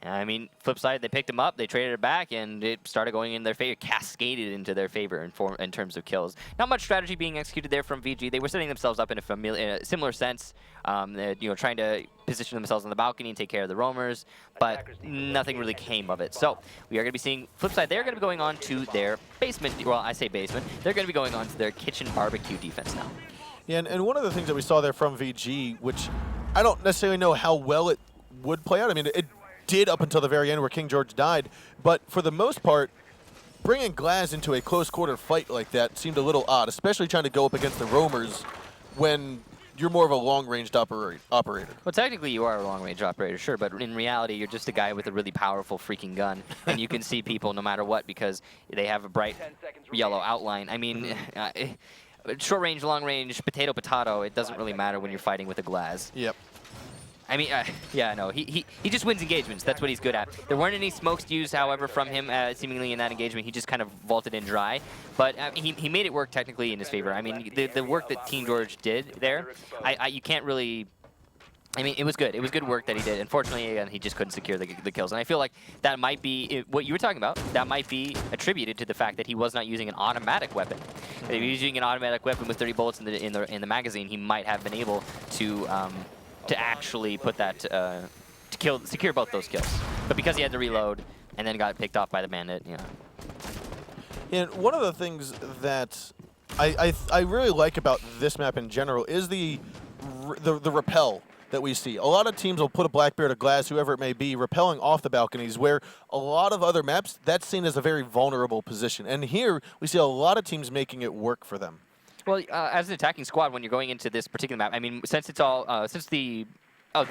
I mean, Flipside, they picked him up, they traded it back, and it started going in their favor, cascaded into their favor in terms of kills. Not much strategy being executed there from VG. They were setting themselves up in a similar sense, you know, trying to position themselves on the balcony and take care of the roamers, but nothing really came of it. So we are going to be seeing Flipside. They're going to be going on to their basement. Well, I say basement. They're going to be going on to their kitchen barbecue defense now. Yeah, and one of the things that we saw there from VG, which I don't necessarily know how well it would play out. I mean, it did up until the very end where King George died, but for the most part, bringing Glaz into a close quarter fight like that seemed a little odd, especially trying to go up against the roamers when you're more of a long-ranged operator. Well, technically you are a long-range operator, sure, but in reality you're just a guy with a really powerful freaking gun, and you can see people no matter what because they have a bright yellow outline. I mean, short-range, long-range, potato, it doesn't really matter when you're fighting with a Glaz. Yep. I mean, yeah, no, he just wins engagements. That's what he's good at. There weren't any smokes used, however, from him seemingly in that engagement. He just kind of vaulted in dry. But he made it work technically in his favor. I mean, the work that Team George did there, you can't really... I mean, it was good. It was good work that he did. Unfortunately, again, he just couldn't secure the kills. And I feel like that might be what you were talking about. That might be attributed to the fact that he was not using an automatic weapon. If he was using an automatic weapon with 30 bullets in the magazine, he might have been able to actually put that secure both those kills. But because he had to reload and then got picked off by the bandit, you know. And one of the things that I really like about this map in general is the rappel that we see. A lot of teams will put a Blackbeard, a Glaz, whoever it may be, rappelling off the balconies, where a lot of other maps, that's seen as a very vulnerable position. And here, we see a lot of teams making it work for them. Well, as an attacking squad, when you're going into this particular map, I mean, since it's all, the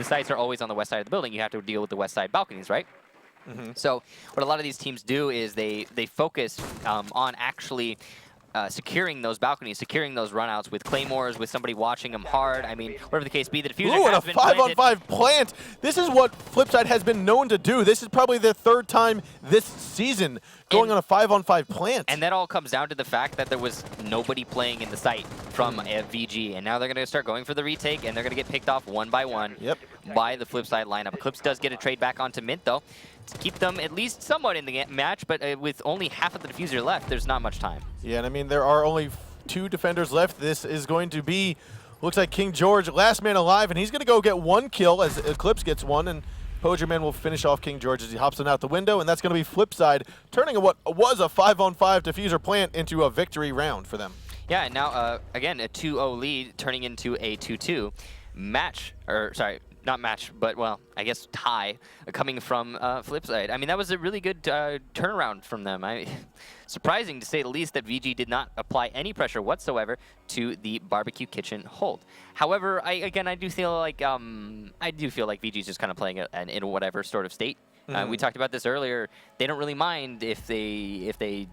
sites are always on the west side of the building, you have to deal with the west side balconies, right? So what a lot of these teams do is they focus on actually securing those balconies, securing those runouts with claymores, with somebody watching them hard. I mean, whatever the case be, the diffuser Ooh, and has a been 5-on-5 plant. This is what Flipside has been known to do. This is probably their 3rd time this season going on a 5-on-5 plant. And that all comes down to the fact that there was nobody playing in the site from VG, and now they're going to start going for the retake, and they're going to get picked off one by one by the Flipside lineup. Eclipse does get a trade back onto Mint, though, to keep them at least somewhat in the match, but with only half of the diffuser left, there's not much time. Yeah, and I mean, there are only 2 defenders left. This is going to be, looks like King George, last man alive, and he's going to go get 1 kill as Eclipse gets 1, and Pojerman will finish off King George as he hops on out the window, and that's going to be Flipside, turning what was a 5-on-5 diffuser plant into a victory round for them. Yeah, and now, again, a 2-0 lead turning into a 2-2 match, or sorry, not match, but, well, I guess tie coming from Flipside. I mean, that was a really good turnaround from them. Surprising, to say the least, that VG did not apply any pressure whatsoever to the barbecue kitchen hold. However, I do feel like VG's just kind of playing in whatever sort of state. We talked about this earlier. They don't really mind if they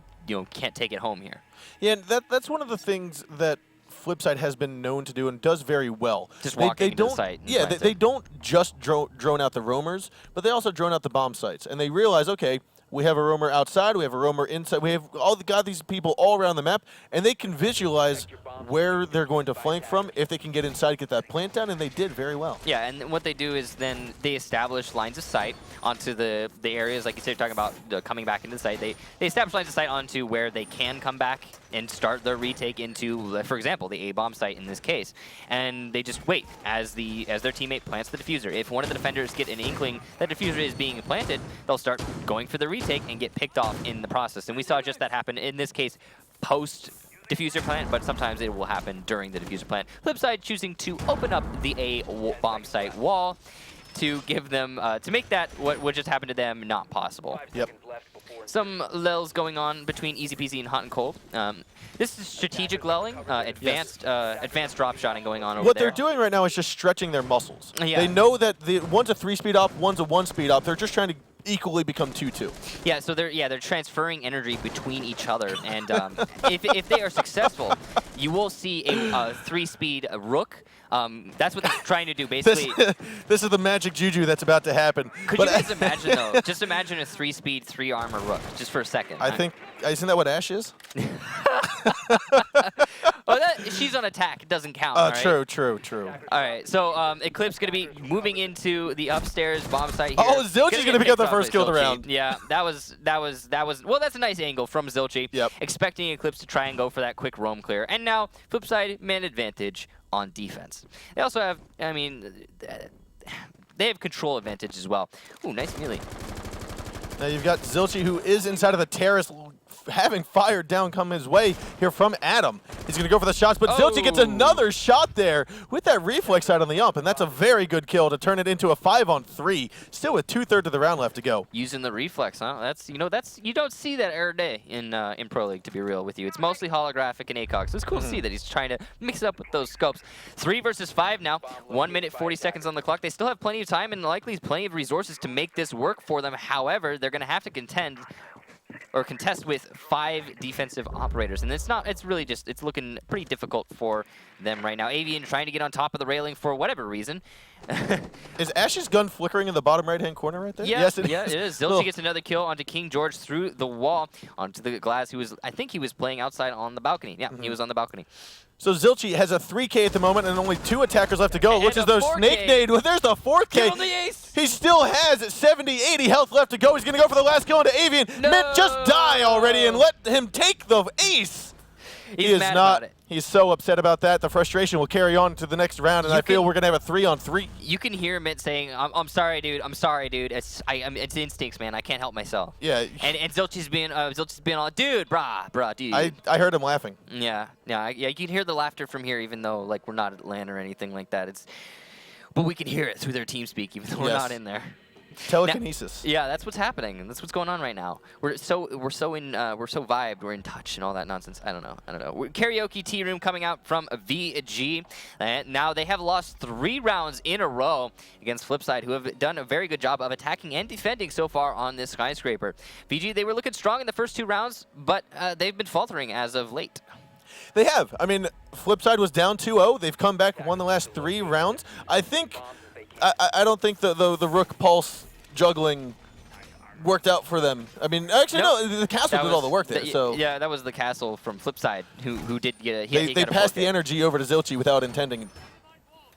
can't take it home here. Yeah, and that's one of the things that Flipside has been known to do and does very well. Just walking into the site. Yeah, they don't just drone out the roamers, but they also drone out the bomb sites. And they realize, okay, we have a roamer outside, we have a roamer inside, we have got these people all around the map, and they can visualize where they're going to flank from if they can get inside, get that plant down, and they did very well. Yeah, and what they do is then they establish lines of sight onto the areas, like you said, talking about coming back into the site. They establish lines of sight onto where they can come back and start their retake into, for example, the A-bomb site in this case. And they just wait as their teammate plants the diffuser. If one of the defenders get an inkling that diffuser is being planted, they'll start going for the retake and get picked off in the process. And we saw just that happen, in this case, post diffuser plant, but sometimes it will happen during the diffuser plant. Flipside choosing to open up the A-bomb site wall to give them, to make that, what just happened to them, not possible. Yep. Some lulls going on between Easy Peasy and Hot and Cold. This is strategic lulling, advanced drop shotting going on over What there. they're doing right now is just stretching their muscles. Yeah. They know that one's a 3-speed up, one's a 1-speed up. They're just trying to equally become 2-2. Yeah, so they're transferring energy between each other, and if they are successful, you will see a 3-speed rook. That's what they're trying to do, basically. This is the magic juju that's about to happen. Could you guys imagine, though? Just imagine a 3-speed, 3-armor rook, just for a second. I think, isn't that what Ash is? Well, she's on attack. It doesn't count. All right? True. All right, so Eclipse going to be moving into the upstairs bomb site here. Oh, Zilchi's going to pick up the first kill of the round. Yeah, that was. Well, that's a nice angle from Zilchi. Yep. Expecting Eclipse to try and go for that quick roam clear. And now, Flipside, man advantage on defense. They also have, I mean, they have control advantage as well. Ooh, nice melee. Now you've got Zilchi, who is inside of the terrace, having fire down come his way here from Adam. He's going to go for the shots, but Zilchi gets another shot there with that reflex side on the ump, and that's a very good kill to turn it into a 5-on-3, still with 2/3 of the round left to go. Using the reflex, huh? That's you don't see that every day in Pro League, to be real with you. It's mostly holographic and ACOG, so it's cool to see that he's trying to mix it up with those scopes. 3 versus 5 now, 1 minute 40 seconds on the clock. They still have plenty of time and likely plenty of resources to make this work for them. However, they're going to have to contest with 5 defensive operators, and it's looking pretty difficult for them right now. Avian trying to get on top of the railing for whatever reason. Is Ash's gun flickering in the bottom right-hand corner right there? Yeah, yes, it it is. is. Zilchi gets another kill onto King George through the wall onto the glass. I think he was playing outside on the balcony. Yeah, he was on the balcony. So Zilchi has a 3K at the moment and only 2 attackers left to go, which is those 4K. Snake Nade. Well, there's the 4K. Kill the ace! He still has 70, 80 health left to go. He's going to go for the last kill into Avian. No! Mint, just die already and let him take the ace. He's mad about it. He's so upset about that. The frustration will carry on to the next round, and I feel we're going to have a 3-on-3. You can hear Mint saying, I'm sorry, dude. I'm sorry, dude. It's instincts, man. I can't help myself. Yeah. And Zilchi's being all, dude, brah, dude. I heard him laughing. Yeah. You can hear the laughter from here, even though like we're not at LAN or anything like that. But we can hear it through their TeamSpeak, even though we're not in there. Telekinesis. Yeah, that's what's happening, and that's what's going on right now. We're so vibed, we're in touch, and all that nonsense. I don't know. Karaoke Tea Room coming out from VG, and now they have lost 3 rounds in a row against Flipside, who have done a very good job of attacking and defending so far on this skyscraper. VG, they were looking strong in the first 2 rounds, but they've been faltering as of late. They have. I mean, Flipside was down 2-0. They've come back, won the last 3 rounds. I think. I don't think the Rook Pulse juggling worked out for them. I mean, actually, no, the Castle did all the work there. So yeah, that was the Castle from Flipside who did get. They passed the energy over to Zilchi without intending.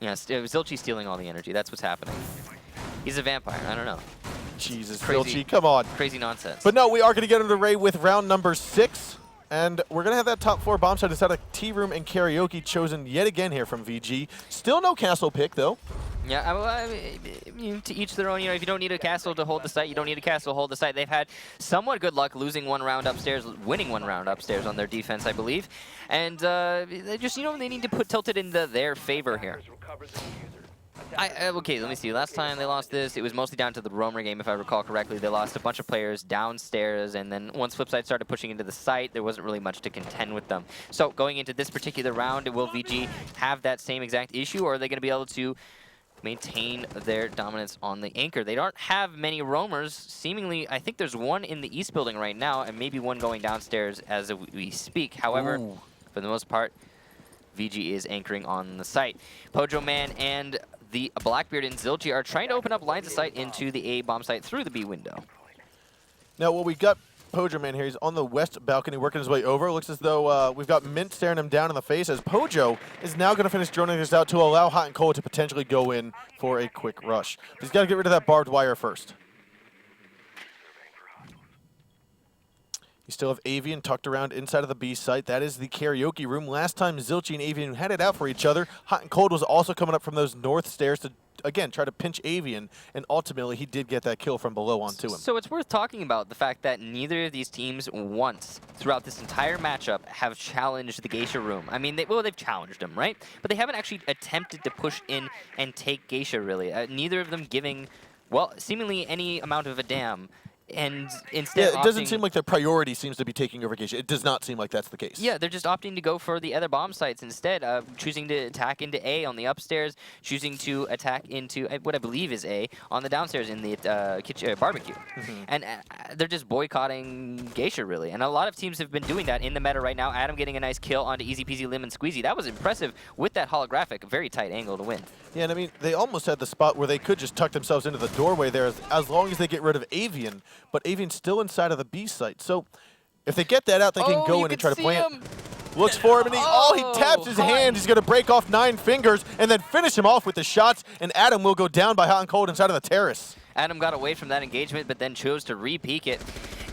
Yes, it was Zilchi stealing all the energy. That's what's happening. He's a vampire. I don't know. Jesus, Crazy. Zilchi, come on. Crazy nonsense. But no, we are going to get into the raid with round number 6. And we're going to have that top 4 bomb site inside of Tea Room and Karaoke chosen yet again here from VG. Still no Castle pick, though. Yeah, to each their own. You know, if you don't need a Castle to hold the site, you don't need a Castle to hold the site. They've had somewhat good luck losing 1 round upstairs, winning 1 round upstairs on their defense, I believe. And they just, they need to put Tilted into their favor here. Okay, let me see. Last time they lost this, it was mostly down to the Roamer game, if I recall correctly. They lost a bunch of players downstairs, and then once Flipside started pushing into the site, there wasn't really much to contend with them. So going into this particular round, will VG have that same exact issue, or are they going to be able to maintain their dominance on the anchor? They don't have many roamers. Seemingly, I think there's 1 in the east building right now, and maybe 1 going downstairs as we speak. However, for the most part, VG is anchoring on the site. Pojo Man and the Blackbeard and Zilchi are trying to open up lines of sight into the A bomb site through the B window. Now, what we've got Pojo Man here. He's on the west balcony working his way over. Looks as though we've got Mint staring him down in the face as Pojo is now going to finish droning this out to allow Hot and Cold to potentially go in for a quick rush. But he's got to get rid of that barbed wire first. You still have Avian tucked around inside of the B site. That is the Karaoke Room. Last time Zilchi and Avian had it out for each other. Hot and Cold was also coming up from those north stairs to, again, try to pinch Avian, and ultimately he did get that kill from below onto him. So it's worth talking about the fact that neither of these teams once throughout this entire matchup have challenged the Geisha Room. I mean, they've challenged them, right? But they haven't actually attempted to push in and take Geisha, really. Neither of them giving, well, seemingly any amount of a damn. And instead, yeah, it doesn't seem like their priority seems to be taking over Geisha. It does not seem like that's the case. Yeah, they're just opting to go for the other bomb sites instead, choosing to attack into A on the upstairs, choosing to attack into what I believe is A on the downstairs in the kitchen barbecue. And they're just boycotting Geisha, really. And a lot of teams have been doing that in the meta right now. Adam getting a nice kill onto Easy Peasy Lemon Squeezy. That was impressive with that holographic, very tight angle to win. Yeah, and I mean, they almost had the spot where they could just tuck themselves into the doorway there as long as they get rid of Avian. But Avian's still inside of the B site. So if they get that out, they can go in and try to plant. Looks for him, and he taps his hand. He's going to break off 9 fingers and then finish him off with the shots, and Adam will go down by Hot and Cold inside of the terrace. Adam got away from that engagement, but then chose to re-peek it.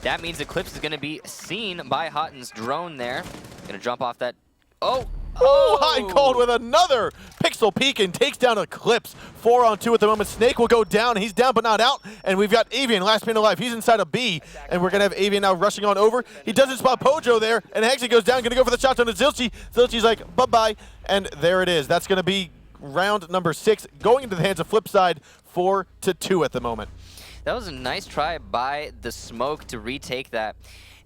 That means Eclipse is going to be seen by Hotten's drone there. Going to jump off that. Oh, Hot and Cold with another pixel peek and takes down Eclipse. 4-on-2 at the moment. Snake will go down. He's down but not out. And we've got Avian last man alive. He's inside of B. And we're going to have Avian now rushing on over. He doesn't spot Pojo there. And actually goes down. Going to go for the shots on Zilchi. Zilchi's like, bye-bye. And there it is. That's going to be round number 6 going into the hands of Flipside. 4-2 at the moment. That was a nice try by the Smoke to retake that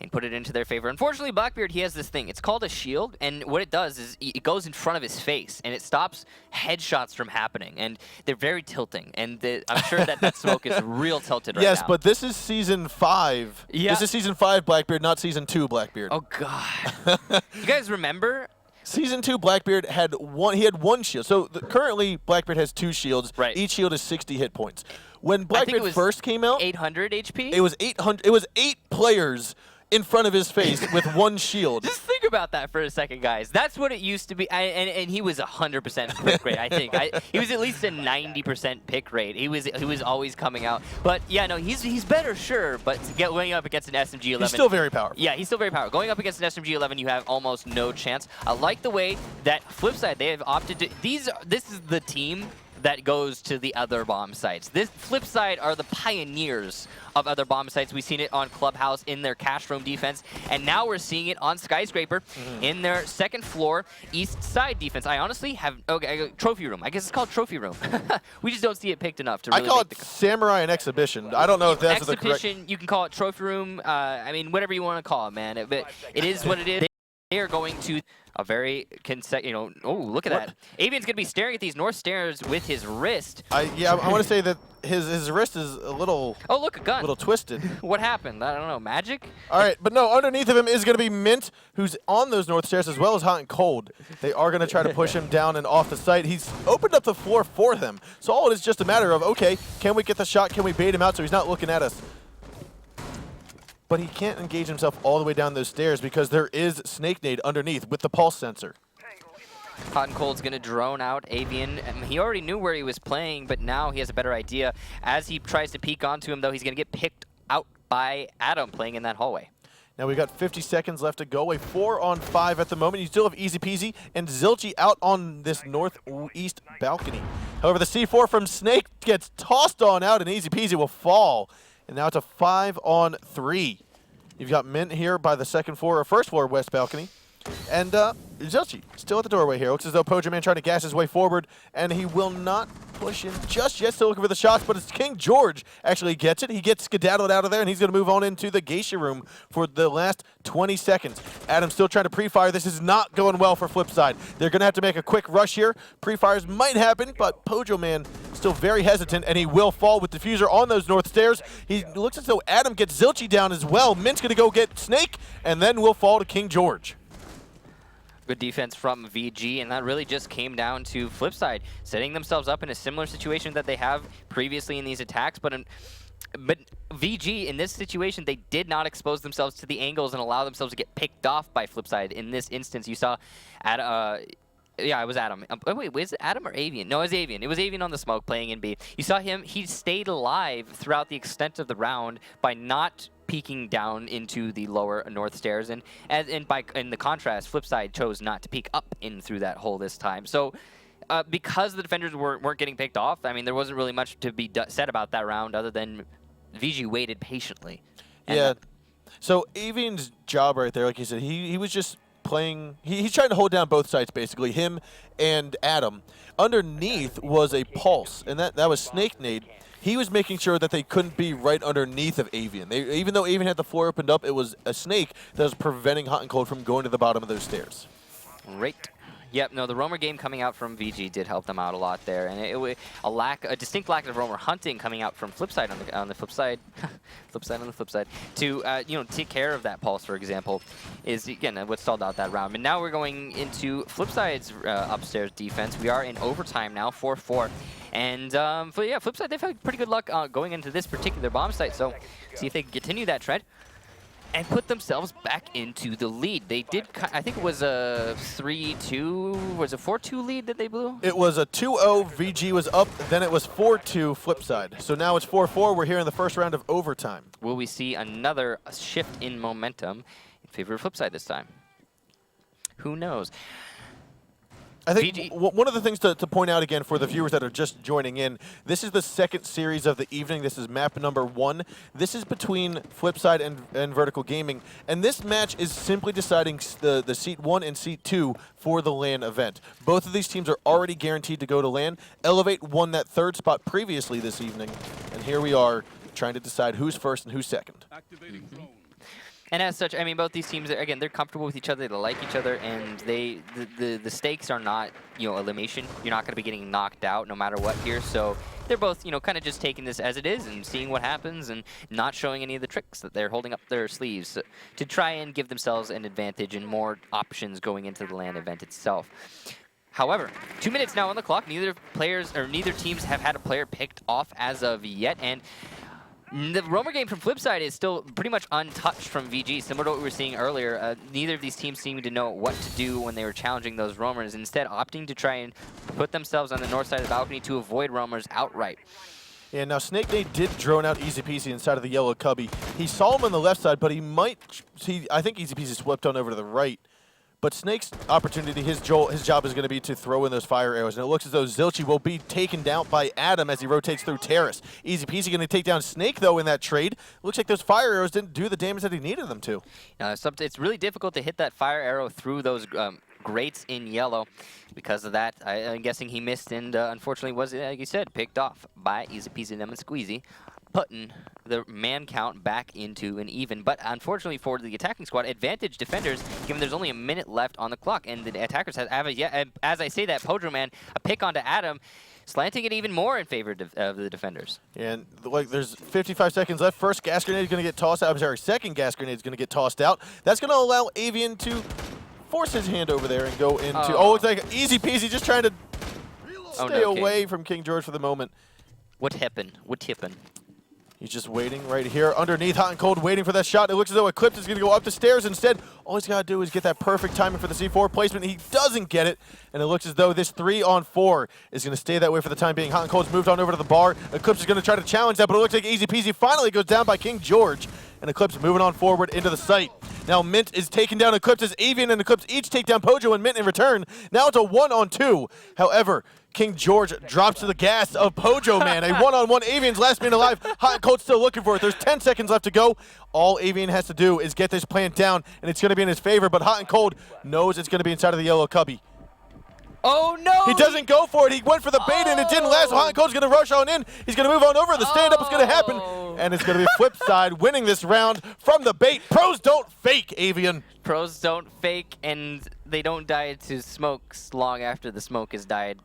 and put it into their favor. Unfortunately, Blackbeard, he has this thing. It's called a shield, and what it does is it goes in front of his face, and it stops headshots from happening, and they're very tilting, and I'm sure that Smoke is real tilted right now. Yes, but this is Season 5. Yeah. This is Season 5 Blackbeard, not Season 2 Blackbeard. Oh, God. You guys remember? Season 2 Blackbeard had one shield. So currently Blackbeard has 2 shields. Right. Each shield is 60 hit points. When Blackbeard first came out, 800 HP? it was 800. It was 8 players in front of his face with 1 shield. Just think about that for a second, guys. That's what it used to be, and he was 100% pick rate. I think he was at least a 90% pick rate. He was always coming out. But yeah, no, he's better, sure. But going up against an SMG-11, he's still very powerful. Yeah, he's still very powerful. Going up against an SMG-11, you have almost no chance. I like the way that Flipside, they have opted to. This is the team that goes to the other bomb sites. This Flipside are the pioneers of other bomb sites. We've seen it on Clubhouse in their cash room defense, and now we're seeing it on Skyscraper in their second floor east side defense. I honestly have trophy room. I guess it's called trophy room. We just don't see it picked enough to really I call make it the Samurai and Exhibition. I don't know if that's the correct. exhibition. You can call it trophy room. I mean, whatever you want to call it, man. But it is what it is. They are going to a very oh, look at that. Avian's going to be staring at these north stairs with his wrist. I want to say that his wrist is a little. Oh, look, a gun. A little twisted. What happened? I don't know. Magic? All right, but no, underneath of him is going to be Mint, who's on those north stairs, as well as Hot and Cold. They are going to try to push him down and off the site. He's opened up the floor for them. So all it is just a matter of, okay, can we get the shot? Can we bait him out so he's not looking at us? But he can't engage himself all the way down those stairs because there is Snake Nade underneath with the pulse sensor. Hot and Cold's going to drone out Avian. He already knew where he was playing, but now he has a better idea. As he tries to peek onto him, though, he's going to get picked out by Adam playing in that hallway. Now we've got 50 seconds left to go. A 4-on-5 at the moment. You still have Easy Peasy and Zilchi out on this northeast balcony. However, the C4 from Snake gets tossed on out, and Easy Peasy will fall. And now it's a 5-on-3. You've got Mint here by the second floor or first floor west balcony. And Zilchi still at the doorway here. Looks as though Pojoman trying to gas his way forward, and he will not push in just yet. Still looking for the shots, but it's King George actually gets it. He gets skedaddled out of there, and he's going to move on into the Geisha room for the last 20 seconds. Adam's still trying to pre-fire. This is not going well for Flipside. They're going to have to make a quick rush here. Pre-fires might happen, but Pojoman still very hesitant, and he will fall with Diffuser on those north stairs. He looks as though Adam gets Zilchi down as well. Mint's going to go get Snake, and then will fall to King George. Good defense from VG, and that really just came down to Flipside setting themselves up in a similar situation that they have previously in these attacks, but VG in this situation, they did not expose themselves to the angles and allow themselves to get picked off by Flipside. In this instance, you saw yeah, it was Adam. Wait, was it Adam or Avian? No, it was Avian. It was Avian on the smoke playing in B. You saw him, he stayed alive throughout the extent of the round by not peeking down into the lower north stairs, and in the contrast, Flipside chose not to peek up in through that hole this time. So because the defenders weren't getting picked off, I mean, there wasn't really much to be said about that round other than VG waited patiently. Yeah. So Avian's job right there, like you said, he was just playing. He's trying to hold down both sides, basically, him and Adam. Underneath was a pulse, and that was Snake Nade. He was making sure that they couldn't be right underneath of Avian. Even though Avian had the floor opened up, it was a Snake that was preventing Hot and Cold from going to the bottom of those stairs. Right. Yep, no, the roamer game coming out from VG did help them out a lot there, and a distinct lack of roamer hunting coming out from Flipside on the flip side, to take care of that pulse, for example, is again what stalled out that round. And now we're going into Flipside's upstairs defense. We are in overtime now, 4-4. And Flipside, they've had pretty good luck going into this particular bomb site, so see if they can continue that trend and put themselves back into the lead. They did, I think it was a 3-2, was it 4-2 lead that they blew? It was a 2-0, VG was up, then it was 4-2 Flipside. So now it's 4-4, we're here in the first round of overtime. Will we see another shift in momentum in favor of Flipside this time? Who knows? I think one of the things to point out again for the viewers that are just joining in, this is the second series of the evening. This is map number 1. This is between Flipside and Vertical Gaming, and this match is simply deciding the Seat 1 and Seat 2 for the LAN event. Both of these teams are already guaranteed to go to LAN. Elevate won that third spot previously this evening, and here we are trying to decide who's first and who's second. And as such, I mean, both these teams, again, they're comfortable with each other, they like each other, and the stakes are not, elimination. You're not going to be getting knocked out no matter what here. So they're both, kind of just taking this as it is and seeing what happens and not showing any of the tricks that they're holding up their sleeves to try and give themselves an advantage and more options going into the LAN event itself. However, 2 minutes now on the clock. Neither teams have had a player picked off as of yet, and the roamer game from Flipside is still pretty much untouched from VG, similar to what we were seeing earlier. Neither of these teams seemed to know what to do when they were challenging those roamers, instead opting to try and put themselves on the north side of the balcony to avoid roamers outright. Yeah, now Snake Nade did drone out Easy Peasy inside of the yellow cubby. He saw him on the left side, but I think Easy Peasy swept on over to the right. But Snake's opportunity, his job is going to be to throw in those fire arrows. And it looks as though Zilchi will be taken down by Adam as he rotates through Terrace. Easy peasy going to take down Snake, though, in that trade. Looks like those fire arrows didn't do the damage that he needed them to. It's really difficult to hit that fire arrow through those grates in yellow. Because of that, I'm guessing he missed and unfortunately was, like you said, picked off by Easy Peasy Lemon Squeezy, putting the man count back into an even. But unfortunately for the attacking squad, advantage defenders, given there's only a minute left on the clock, and the attackers have, as I say that, Pojo Man, a pick onto Adam, slanting it even more in favor of the defenders. And like, there's 55 seconds left. First gas grenade is going to get tossed out. I'm sorry, second gas grenade is going to get tossed out. That's going to allow Avian to force his hand over there and go into... Oh, it's like Easy Peasy just trying to stay away from King George for the moment. What happened? What happened? He's just waiting right here underneath Hot and Cold, waiting for that shot. It looks as though Eclipse is going to go up the stairs instead. All he's got to do is get that perfect timing for the C4 placement. He doesn't get it, and it looks as though this 3-on-4 is going to stay that way for the time being. Hot and Cold's moved on over to the bar. Eclipse is going to try to challenge that, but it looks like Easy Peasy finally goes down by King George, and Eclipse moving on forward into the site. Now Mint is taking down Eclipse as Avian and Eclipse each take down Pojo and Mint in return. Now it's a 1-on-2. However, King George drops to the gas of Pojo Man. A 1-on-1. Avian's last man alive. Hot and Cold still looking for it. There's 10 seconds left to go. All Avian has to do is get this plant down, and it's going to be in his favor. But Hot and Cold knows it's going to be inside of the yellow cubby. Oh, no! He doesn't go for it. He went for the bait, and it didn't last. So Hot and Cold's going to rush on in. He's going to move on over. The stand-up is going to happen, and it's going to be flip side winning this round from the bait. Pros don't fake, Avian. Pros don't fake, and they don't die to smokes long after the smoke has died.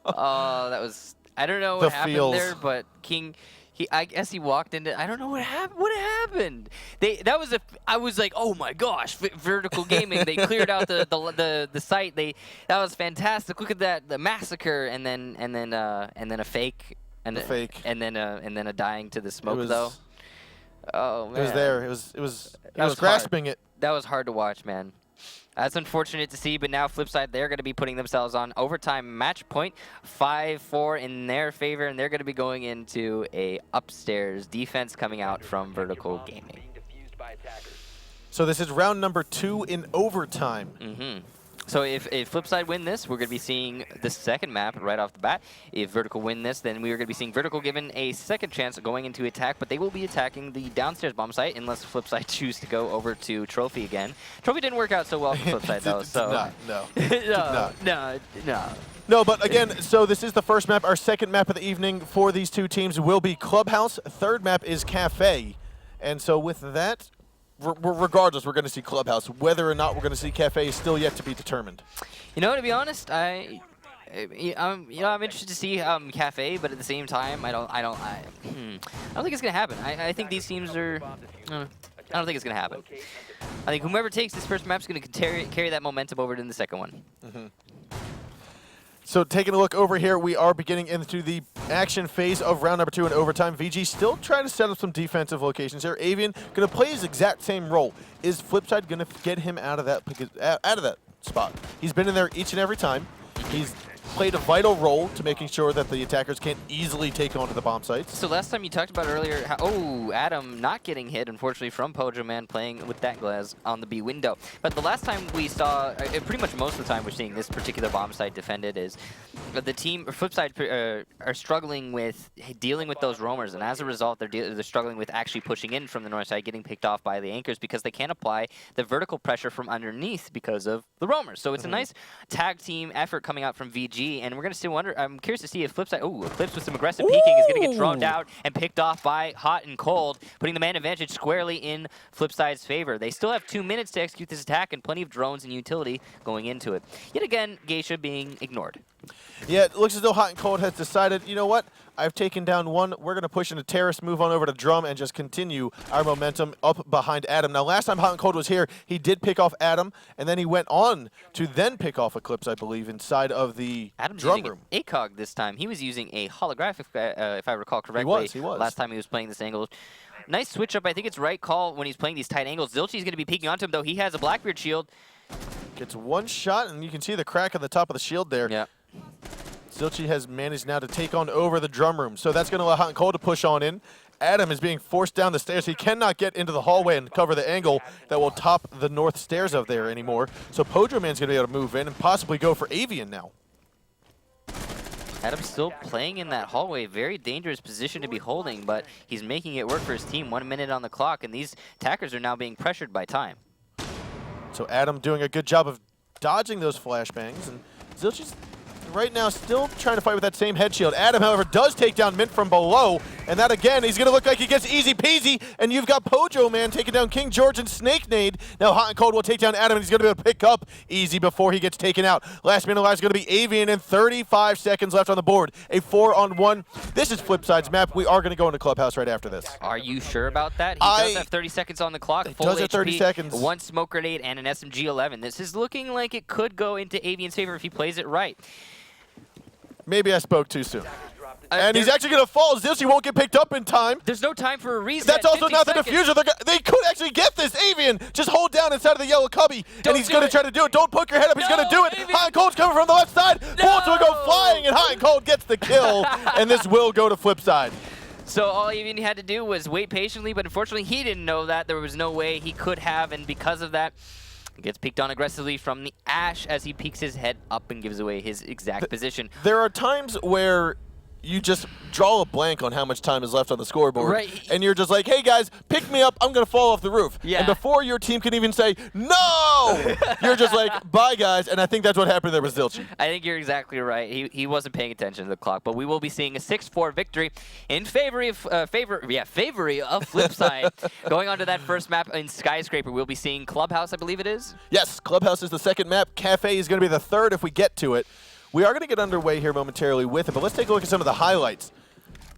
Oh, that was... I don't know what happened there, but King... I guess he walked into... I don't know what happened. What happened? I was like, oh my gosh, Vertical Gaming. They cleared out the site. That was fantastic. Look at that, the massacre, and then a fake, and then a dying to the smoke though. Oh man, it was there. It was grasping hard. That was hard to watch, man. That's unfortunate to see, but now Flipside, they're going to be putting themselves on overtime match point, 5-4 in their favor, and they're going to be going into a upstairs defense coming out from Vertical Gaming. So this is round number 2 in overtime. Mm-hmm. So if Flipside win this, we're going to be seeing the second map right off the bat. If Vertical win this, then we are going to be seeing Vertical given a second chance going into attack, but they will be attacking the downstairs bomb site unless Flipside choose to go over to Trophy again. Trophy didn't work out so well for Flipside though, so... No. No, but again, so this is the first map. Our second map of the evening for these two teams will be Clubhouse. Third map is Cafe. And so with that... regardless, we're going to see Clubhouse. Whether or not we're going to see Cafe is still yet to be determined. You know, to be honest, I'm interested to see Cafe, but at the same time, I don't think it's going to happen. I think these teams are. I don't think it's going to happen. I think whomever takes this first map is going to carry that momentum over to the second one. Mm-hmm. So taking a look over here, we are beginning into the action phase of round number 2 in overtime. VG still trying to set up some defensive locations here. Avian going to play his exact same role. Is Flipside going to get him out of that spot? He's been in there each and every time. He's played a vital role to making sure that the attackers can't easily take onto the bomb sites. So last time you talked about earlier, Adam not getting hit, unfortunately, from Pojo Man playing with that glass on the B window. But the last time we saw, pretty much most of the time we're seeing this particular bomb site defended is the team, Flipside, are struggling with dealing with those roamers, and as a result, they're struggling with actually pushing in from the north side, getting picked off by the anchors because they can't apply the vertical pressure from underneath because of the roamers. So it's a nice tag team effort coming out from VG. And we're going to still wonder, I'm curious to see if Flipside, Eclipse with some aggressive peeking is going to get droned out and picked off by Hot and Cold, putting the man advantage squarely in Flipside's favor. They still have 2 minutes to execute this attack and plenty of drones and utility going into it. Yet again, Geisha being ignored. Yeah, it looks as though Hot and Cold has decided, you know what? I've taken down one. We're going to push into Terrace, move on over to Drum, and just continue our momentum up behind Adam. Now, last time Hot and Cold was here, he did pick off Adam, and then he went on to then pick off Eclipse, I believe, inside of the Adam's drum using room. ACOG this time. He was using a holographic, if I recall correctly. He was. Last time he was playing this angle. Nice switch up. I think it's right call when he's playing these tight angles. Zilchi's going to be peeking onto him, though. He has a Blackbeard shield. Gets one shot, and you can see the crack on the top of the shield there. Yeah. Zilchi has managed now to take on over the drum room. So that's going to allow Hot and Cold to push on in. Adam is being forced down the stairs. He cannot get into the hallway and cover the angle that will top the north stairs of there anymore. So Pojo Man's going to be able to move in and possibly go for Avian now. Adam's still playing in that hallway. Very dangerous position to be holding, but he's making it work for his team. 1 minute on the clock, and these attackers are now being pressured by time. So Adam doing a good job of dodging those flashbangs, and Zilchi's right now still trying to fight with that same head shield. Adam, however, does take down Mint from below, and that again, he's going to look like he gets easy peasy, and you've got Pojo Man taking down King George and Snake Nade. Now Hot and Cold will take down Adam, and he's going to be able to pick up easy before he gets taken out. Last man alive is going to be Avian, and 35 seconds left on the board. A 4-on-1. This is Flipside's map. We are going to go into Clubhouse right after this. Are you sure about that? He does have 30 seconds on the clock. It Full does have 30 HP, seconds. 1 smoke grenade, and an SMG-11. This is looking like it could go into Avian's favor if he plays it right. Maybe I spoke too soon. And he's actually going to fall. Zilchi won't get picked up in time. There's no time for a reset. That's also 50 not the seconds. diffuser. They could actually get this. Avian, just hold down inside of the yellow cubby, and he's going to try to do it. Don't poke your head up. He's going to do it. Avian. Hot and Cold's coming from the left side. Bullets will go flying, and Hot and Cold gets the kill, and this will go to Flipside. So all Avian had to do was wait patiently, but unfortunately he didn't know that. There was no way he could have, and because of that, he gets peeked on aggressively from the Ash as he peeks his head up and gives away his exact position. There are times where you just draw a blank on how much time is left on the scoreboard. Right. And you're just like, hey guys, pick me up, I'm gonna fall off the roof. Yeah. And before your team can even say, no! You're just like, bye guys, and I think that's what happened there with Zilchi. I think you're exactly right. He wasn't paying attention to the clock, but we will be seeing a 6-4 victory in favor of Flipside. Going on to that first map in Skyscraper, we'll be seeing Clubhouse, I believe it is. Yes, Clubhouse is the second map. Cafe is gonna be the third if we get to it. We are going to get underway here momentarily with it, but let's take a look at some of the highlights.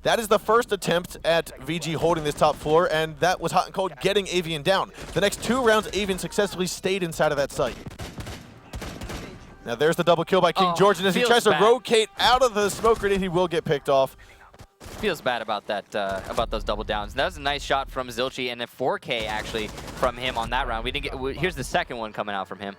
That is the first attempt at VG holding this top floor, and that was Hot and Cold getting Avian down. The next 2 rounds, Avian successfully stayed inside of that site. Now there's the double kill by King George, and as he tries to rotate out of the smoke grenade, he will get picked off. Feels bad about that, about those double downs. That was a nice shot from Zilchi, and a 4K actually from him on that round. We didn't get. Here's the second one coming out from him.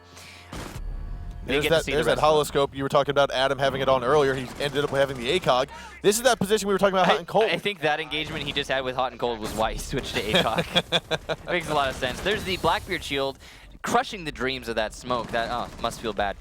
There's that holoscope you were talking about, Adam having it on earlier. He ended up having the ACOG. This is that position we were talking about, Hot and Cold. I think that engagement he just had with Hot and Cold was why he switched to ACOG. Makes a lot of sense. There's the Blackbeard shield crushing the dreams of that smoke. That must feel bad.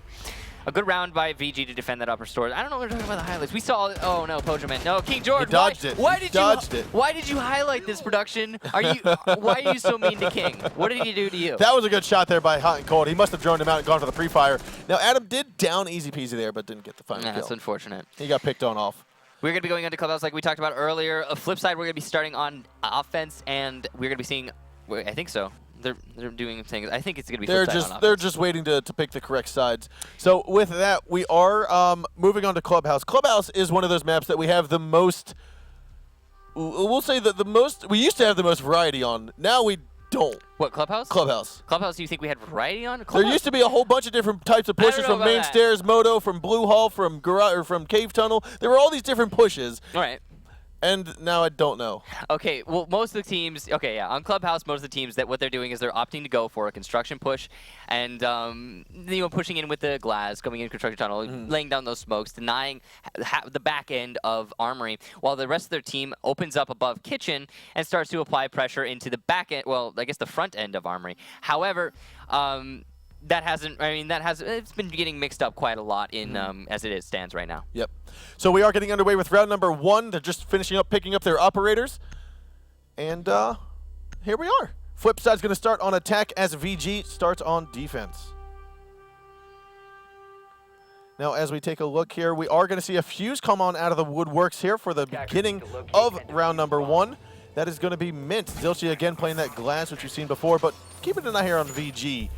A good round by VG to defend that upper store. I don't know what we're talking about the highlights. We saw, oh no, Pojo Man. No, King George. He dodged it. Why he did dodged it. Why did you highlight this production? Why are you so mean to King? What did he do to you? That was a good shot there by Hot and Cold. He must have droned him out and gone for the pre-fire. Now Adam did down easy peasy there, but didn't get the final kill. That's unfortunate. He got picked on off. We're going to be going into Clubhouse like we talked about earlier. Flipside, we're going to be starting on offense, and we're going to be seeing, I think so. They're doing things. I think it's going to be Flipside on offense. They're just waiting to pick the correct sides. So with that, we are moving on to Clubhouse. Clubhouse is one of those maps that we have the most. We'll say that the most. We used to have the most variety on. Now we don't. What, Clubhouse? Clubhouse. Clubhouse, you think we had variety on? There used to be a whole bunch of different types of pushes from main stairs, Moto, from Blue Hall, from garage, or from Cave Tunnel. There were all these different pushes. All right. And now I don't know. Okay, well, most of the teams, on Clubhouse, most of the teams, that what they're doing is they're opting to go for a construction push and, pushing in with the glass, coming in construction tunnel, laying down those smokes, denying the back end of Armory, while the rest of their team opens up above Kitchen and starts to apply pressure into the back end, well, I guess the front end of Armory. However, it's been getting mixed up quite a lot in as it stands right now. Yep. So we are getting underway with round number 1. They're just finishing up, picking up their operators. And here we are. Flipside's going to start on attack as VG starts on defense. Now, as we take a look here, we are going to see a fuse come on out of the woodworks here for the beginning of round number 1. That is going to be Mint. Zilchi again playing that glass, which you've seen before, but keeping an eye here on VG.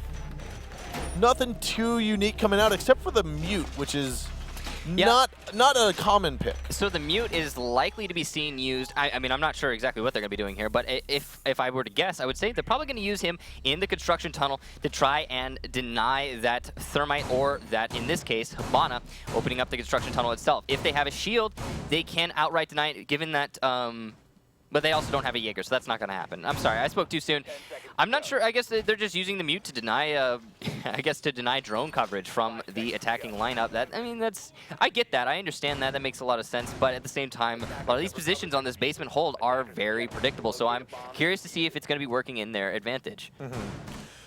Nothing too unique coming out except for the mute, which is not a common pick. So the mute is likely to be seen used. I mean, I'm not sure exactly what they're going to be doing here, but if I were to guess, I would say they're probably going to use him in the construction tunnel to try and deny that Thermite, or that, in this case, Hibana, opening up the construction tunnel itself. If they have a shield, they can outright deny it, given that But they also don't have a Jaeger, so that's not going to happen. I'm sorry, I spoke too soon. I'm not sure. I guess they're just using the mute to deny, to deny drone coverage from the attacking lineup. I get that. I understand that. That makes a lot of sense. But at the same time, a lot of these positions on this basement hold are very predictable. So I'm curious to see if it's going to be working in their advantage.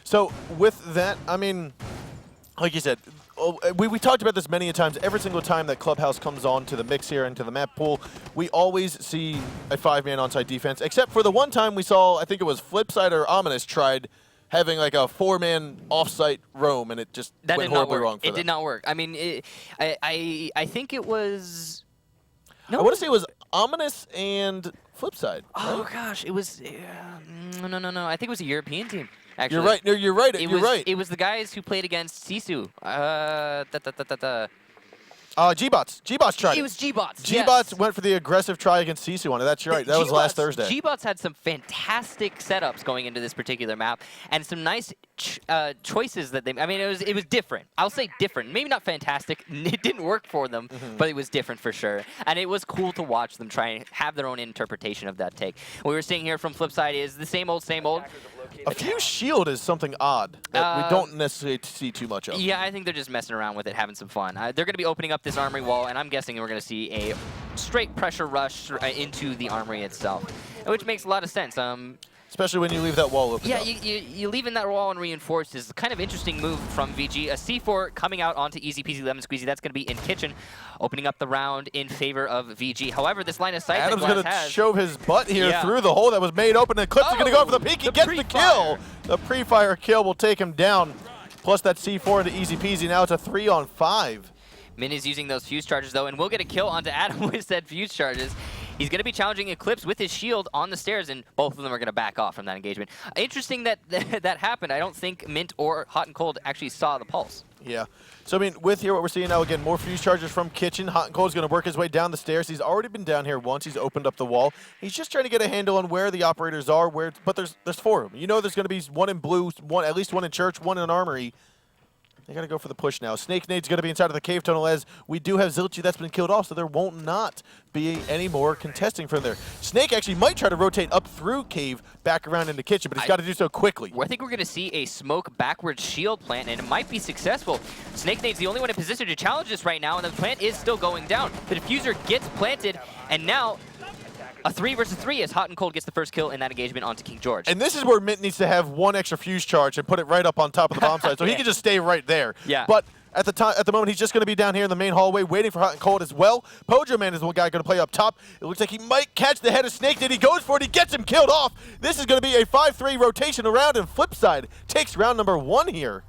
So with that, I mean, like you said, we talked about this many times. Every single time that Clubhouse comes on to the mix here and to the map pool, we always see a 5-man onside defense, except for the one time we saw, I think it was Flipside or Ominous tried having like a 4-man offsite roam, and it just went horribly wrong for them. It did not work. I mean, I think it was... No. I want to say it was Ominous and Flipside. Oh, right? gosh. It was... no. I think it was a European team. Actually. You're right. No, you're right. You're right. It was the guys who played against Sisu. G-Bots. G-Bots tried it. It was G-Bots. G-Bots yes. went for the aggressive try against Sisu on it. That's right. That was last Thursday. G-Bots had some fantastic setups going into this particular map, and some nice choices that they... I mean, it was different. I'll say different. Maybe not fantastic. It didn't work for them, but it was different for sure. And it was cool to watch them try and have their own interpretation of that take. What we were seeing here from Flipside is the same old, same old. A Fuse shield is something odd that we don't necessarily see too much of. Yeah, I think they're just messing around with it, having some fun. They're going to be opening up this armory wall, and I'm guessing we're going to see a straight pressure rush into the armory itself, which makes a lot of sense. Especially when you leave that wall open. Yeah, you leaving that wall unreinforced is kind of interesting move from VG. A C4 coming out onto Easy Peasy Lemon Squeezy. That's going to be in Kitchen, opening up the round in favor of VG. However, this line of sight Adam's that going Glass to has... shove his butt here through the hole that was made open, and Clips are going to go for the peek. He gets the kill. The pre-fire kill will take him down. Plus that C4 into Easy Peasy. Now it's a 3-on-5. Min is using those fuse charges, though, and we'll get a kill onto Adam with said fuse charges. He's going to be challenging Eclipse with his shield on the stairs, and both of them are going to back off from that engagement. Interesting that that happened. I don't think Mint or Hot and Cold actually saw the pulse. Yeah. So, I mean, with here, what we're seeing now, again, more fuse charges from Kitchen. Hot and Cold is going to work his way down the stairs. He's already been down here once. He's opened up the wall. He's just trying to get a handle on where the operators are, but there's 4 of them. You know there's going to be one in blue, at least one in church, one in an armory. They got to go for the push now. Snake Nade's going to be inside of the cave tunnel, as we do have Zilchi that's been killed off, so there won't not be any more contesting from there. Snake actually might try to rotate up through cave back around into Kitchen, but he's got to do so quickly. I think we're going to see a smoke backwards shield plant, and it might be successful. Snake Nade's the only one in position to challenge this right now, and the plant is still going down. The diffuser gets planted, and now... a 3 versus 3 as Hot and Cold gets the first kill in that engagement onto King George. And this is where Mint needs to have one extra fuse charge and put it right up on top of the bomb site, so he can just stay right there. Yeah. But at the moment, he's just going to be down here in the main hallway waiting for Hot and Cold as well. Pojo Man is the one guy going to play up top. It looks like he might catch the head of Snake. Then he goes for it. He gets him killed off. This is going to be a 5-3 rotation around, and Flipside takes round number 1 here.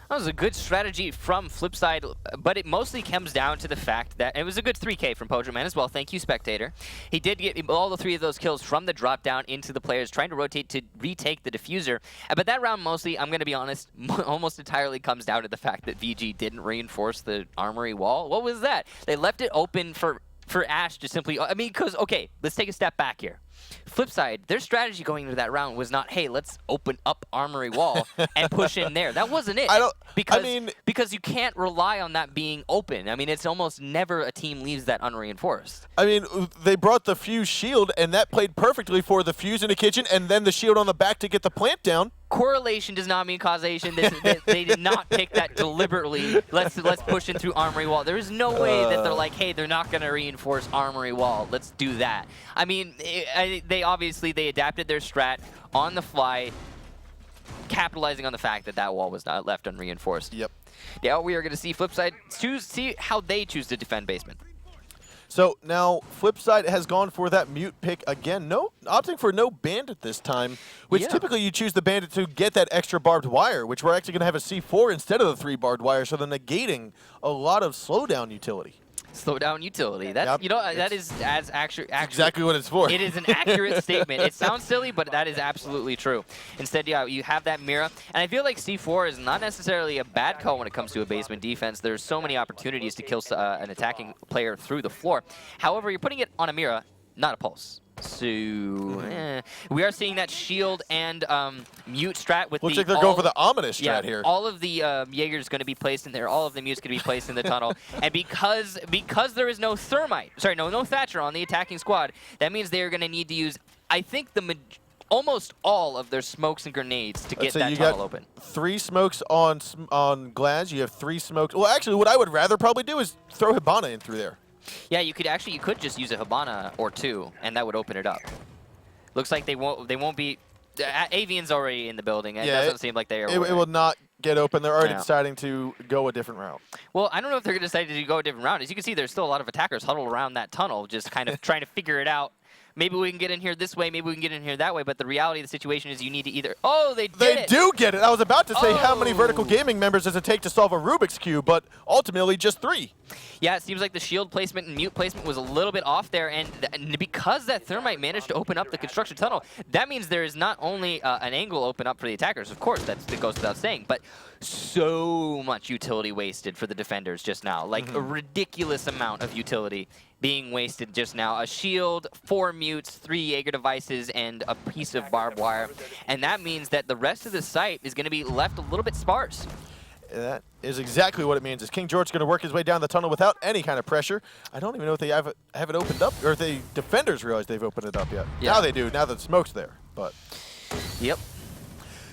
That was a good strategy from Flipside, but it mostly comes down to the fact that it was a good 3K from Pojo Man as well. Thank you, Spectator. He did get all the 3 of those kills from the drop down into the players, trying to rotate to retake the diffuser. But that round mostly, I'm going to be honest, almost entirely comes down to the fact that VG didn't reinforce the armory wall. What was that? They left it open for Ash to simply... I mean, because, okay, let's take a step back here. Flipside, their strategy going into that round was not, hey, let's open up armory wall and push in there. That wasn't it. Because you can't rely on that being open. I mean, it's almost never a team leaves that unreinforced. I mean, they brought the fuse shield, and that played perfectly for the fuse in the kitchen, and then the shield on the back to get the plant down. Correlation does not mean causation. They did not pick that deliberately. Let's push in through armory wall. There is no way that they're like, hey, they're not going to reinforce armory wall. Let's do that. I mean, they obviously adapted their strat on the fly, capitalizing on the fact that that wall was not left unreinforced. Yep. Now we are going to see Flipside see how they choose to defend basement. So now Flipside has gone for that mute pick again. Opting for no bandit this time, which typically you choose the bandit to get that extra barbed wire, which we're actually going to have a C4 instead of the 3 barbed wire, so they're negating a lot of slowdown utility. Slowdown utility. That's that is as actually exactly what it's for. It is an accurate statement. It sounds silly, but that is absolutely true. Instead, you have that Mira, and I feel like C4 is not necessarily a bad call when it comes to a basement defense. There's so many opportunities to kill an attacking player through the floor. However, you're putting it on a Mira, not a pulse. So, we are seeing that shield and mute strat with Looks like they're going for the ominous strat here. All of the Jaeger's going to be placed in there. All of the mute's going to be placed in the tunnel. And because there is no Thatcher on the attacking squad, that means they are going to need to use I think almost all of their smokes and grenades to get that tunnel open. 3 smokes on Glaz. You have 3 smokes. Well, actually, what I would rather probably do is throw Hibana in through there. Yeah, you could just use a Hibana or 2, and that would open it up. Looks like they won't be. Avian's already in the building. It doesn't seem like they are. It will not get open. They're already deciding to go a different route. Well, I don't know if they're going to decide to go a different route. As you can see, there's still a lot of attackers huddled around that tunnel, just kind of trying to figure it out. Maybe we can get in here this way, maybe we can get in here that way, but the reality of the situation is you need to either... Oh, they did They do get it. I was about to say how many Vertical Gaming members does it take to solve a Rubik's Cube, but ultimately just 3. Yeah, it seems like the shield placement and mute placement was a little bit off there, and because that Thermite managed to open up the construction tunnel, that means there is not only an angle open up for the attackers, of course, that goes without saying, but so much utility wasted for the defenders just now. Like a ridiculous amount of utility being wasted just now. A shield, 4 mutes, 3 Jaeger devices, and a piece of barbed wire. And that means that the rest of the site is going to be left a little bit sparse. That is exactly what it means. Is King George going to work his way down the tunnel without any kind of pressure? I don't even know if they have it opened up, or if the defenders realize they've opened it up yet. Yeah. Now they do, now that the smoke's there. But Yep.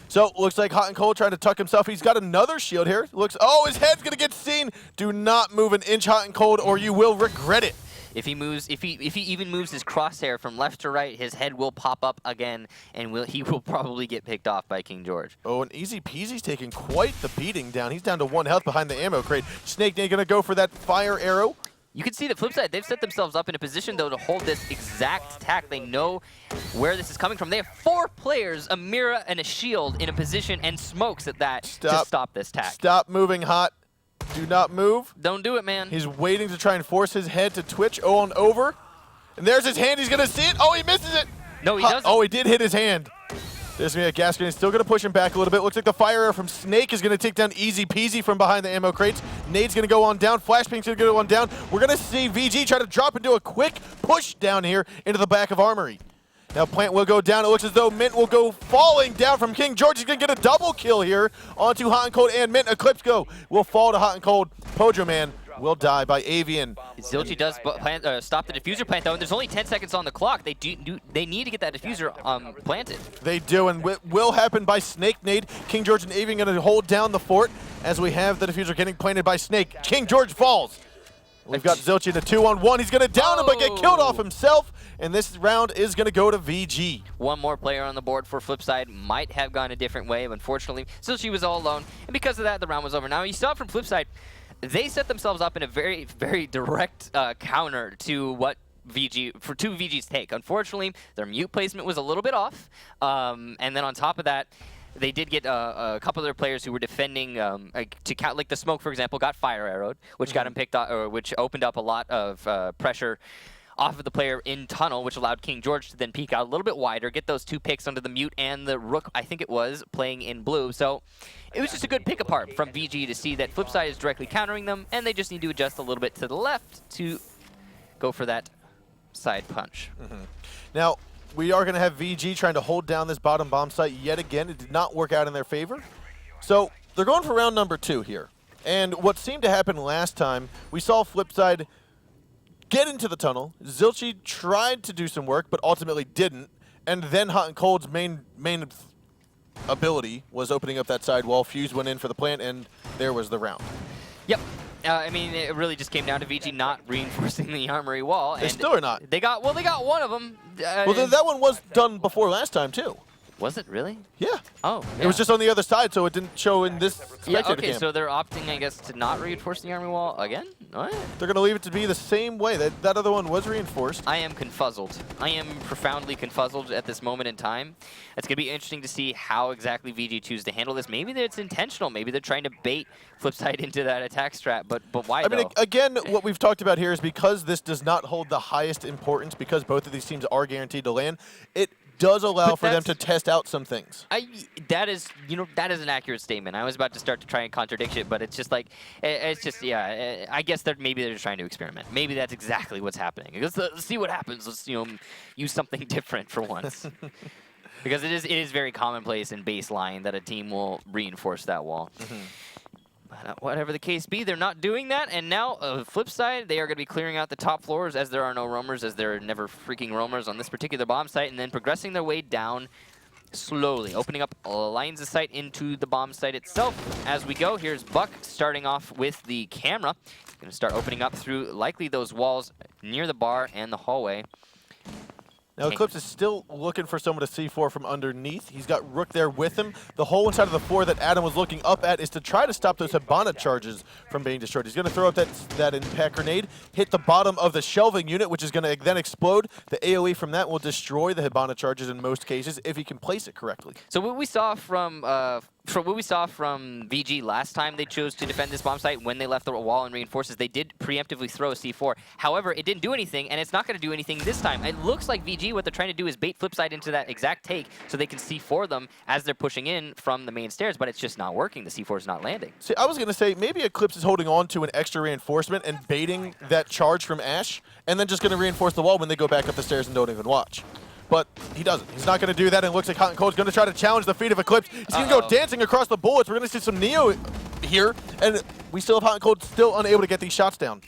So, looks like Hot and Cold trying to tuck himself. He's got another shield here. Oh, his head's going to get seen. Do not move an inch, Hot and Cold, or you will regret it. If he moves, if he even moves his crosshair from left to right, his head will pop up again, and he will probably get picked off by King George. Oh, and Easy Peasy's taking quite the beating down. He's down to 1 health behind the ammo crate. Snake Nate gonna go for that fire arrow. You can see the flip side. They've set themselves up in a position, though, to hold this exact attack. They know where this is coming from. They have 4 players, a Mira and a shield, in a position, and smokes at that to stop this attack. Stop moving, Hot. Do not move. Don't do it, man. He's waiting to try and force his head to twitch on over. And there's his hand. He's going to see it. Oh, he misses it. No, he doesn't. Oh, he did hit his hand. There's going to be a gas grenade. Still going to push him back a little bit. Looks like the fire arrow from Snake is going to take down Easy Peasy from behind the ammo crates. Nade's going to go on down. Flashbang's going to go on down. We're going to see VG try to drop and do a quick push down here into the back of Armory. Now Plant will go down. It looks as though Mint will go falling down from King George. He's going to get a double kill here onto Hot and Cold and Mint. Eclipse go will fall to Hot and Cold. Pojo Man will die by Avian. Zilchi does stop the diffuser plant, though, and there's only 10 seconds on the clock. They need to get that diffuser planted. They do, and it will happen by Snake Nade. King George and Avian going to hold down the fort as we have the diffuser getting planted by Snake. King George falls. We've got Zilchi in a 2-on-1. He's going to down him, but get killed off himself. And this round is going to go to VG. One more player on the board for Flipside. Might have gone a different way, but unfortunately, Zilchi was all alone. And because of that, the round was over. Now, you saw from Flipside, they set themselves up in a very, very direct counter to what VG's take. Unfortunately, their mute placement was a little bit off. And then on top of that, they did get a couple of their players who were defending to count, like the smoke, for example, got fire arrowed, which got him picked up, or which opened up a lot of pressure off of the player in tunnel, which allowed King George to then peek out a little bit wider, get those 2 picks under the mute and the Rook, I think it was, playing in blue. So it was just a good pick apart from VG to see that Flipside is directly countering them, and they just need to adjust a little bit to the left to go for that side punch. Now, we are going to have VG trying to hold down this bottom bomb site yet again. It did not work out in their favor. So they're going for round number 2 here. And what seemed to happen last time, we saw Flipside get into the tunnel. Zilchi tried to do some work, but ultimately didn't. And then Hot and Cold's main ability was opening up that side wall. Fuse went in for the plant, and there was the round. Yep. I mean, it really just came down to VG not reinforcing the armory wall. They still are not. They got one of them. Well, that one was done before last time, too. Was it really? Yeah. Oh, yeah. It was just on the other side, so it didn't show in this spectator okay, cam. so they're opting, I guess, to not reinforce the armory wall again? What? They're going to leave it to be the same way. That other one was reinforced. I am confuzzled. I am profoundly confuzzled at this moment in time. It's going to be interesting to see how exactly VG chooses to handle this. Maybe it's intentional. Maybe they're trying to bait Flipside into that attack strat, but why, I mean, again, what we've talked about here is because this does not hold the highest importance, because both of these teams are guaranteed to land, it does allow for them to test out some things. That is an accurate statement. I was about to start to try and contradict it, but it's just like, yeah, I guess maybe they're just trying to experiment. Maybe that's exactly what's happening. Let's see what happens. Let's use something different for once. Because it is very commonplace in baseline that a team will reinforce that wall. Whatever the case be, they're not doing that. And now, flip side, they are going to be clearing out the top floors as there are no roamers, as there are never freaking roamers on this particular bomb site, and then progressing their way down slowly, opening up lines of sight into the bomb site itself. As we go, here's Buck starting off with the camera. He's going to start opening up through likely those walls near the bar and the hallway. Now Eclipse is still looking for someone to C4 from underneath. He's got Rook there with him. The hole inside of the floor that Adam was looking up at is to try to stop those Hibana charges from being destroyed. He's going to throw up that impact grenade, hit the bottom of the shelving unit, which is going to then explode. The AoE from that will destroy the Hibana charges in most cases if he can place it correctly. So what we saw from VG last time they chose to defend this bomb site when they left the wall and reinforces, they did preemptively throw a C4. However, it didn't do anything, and it's not going to do anything this time. It looks like VG, what they're trying to do is bait Flipside into that exact take so they can C4 them as they're pushing in from the main stairs, but it's just not working. The C4 is not landing. See, I was going to say maybe Eclipse is holding on to an extra reinforcement and baiting that charge from Ash, and then just going to reinforce the wall when they go back up the stairs and don't even watch. But he doesn't. He's not going to do that, and it looks like Hot and Cold's going to try to challenge the feet of Eclipse. He's going to go dancing across the bullets. We're going to see some Neo here, and we still have Hot and Cold still unable to get these shots down.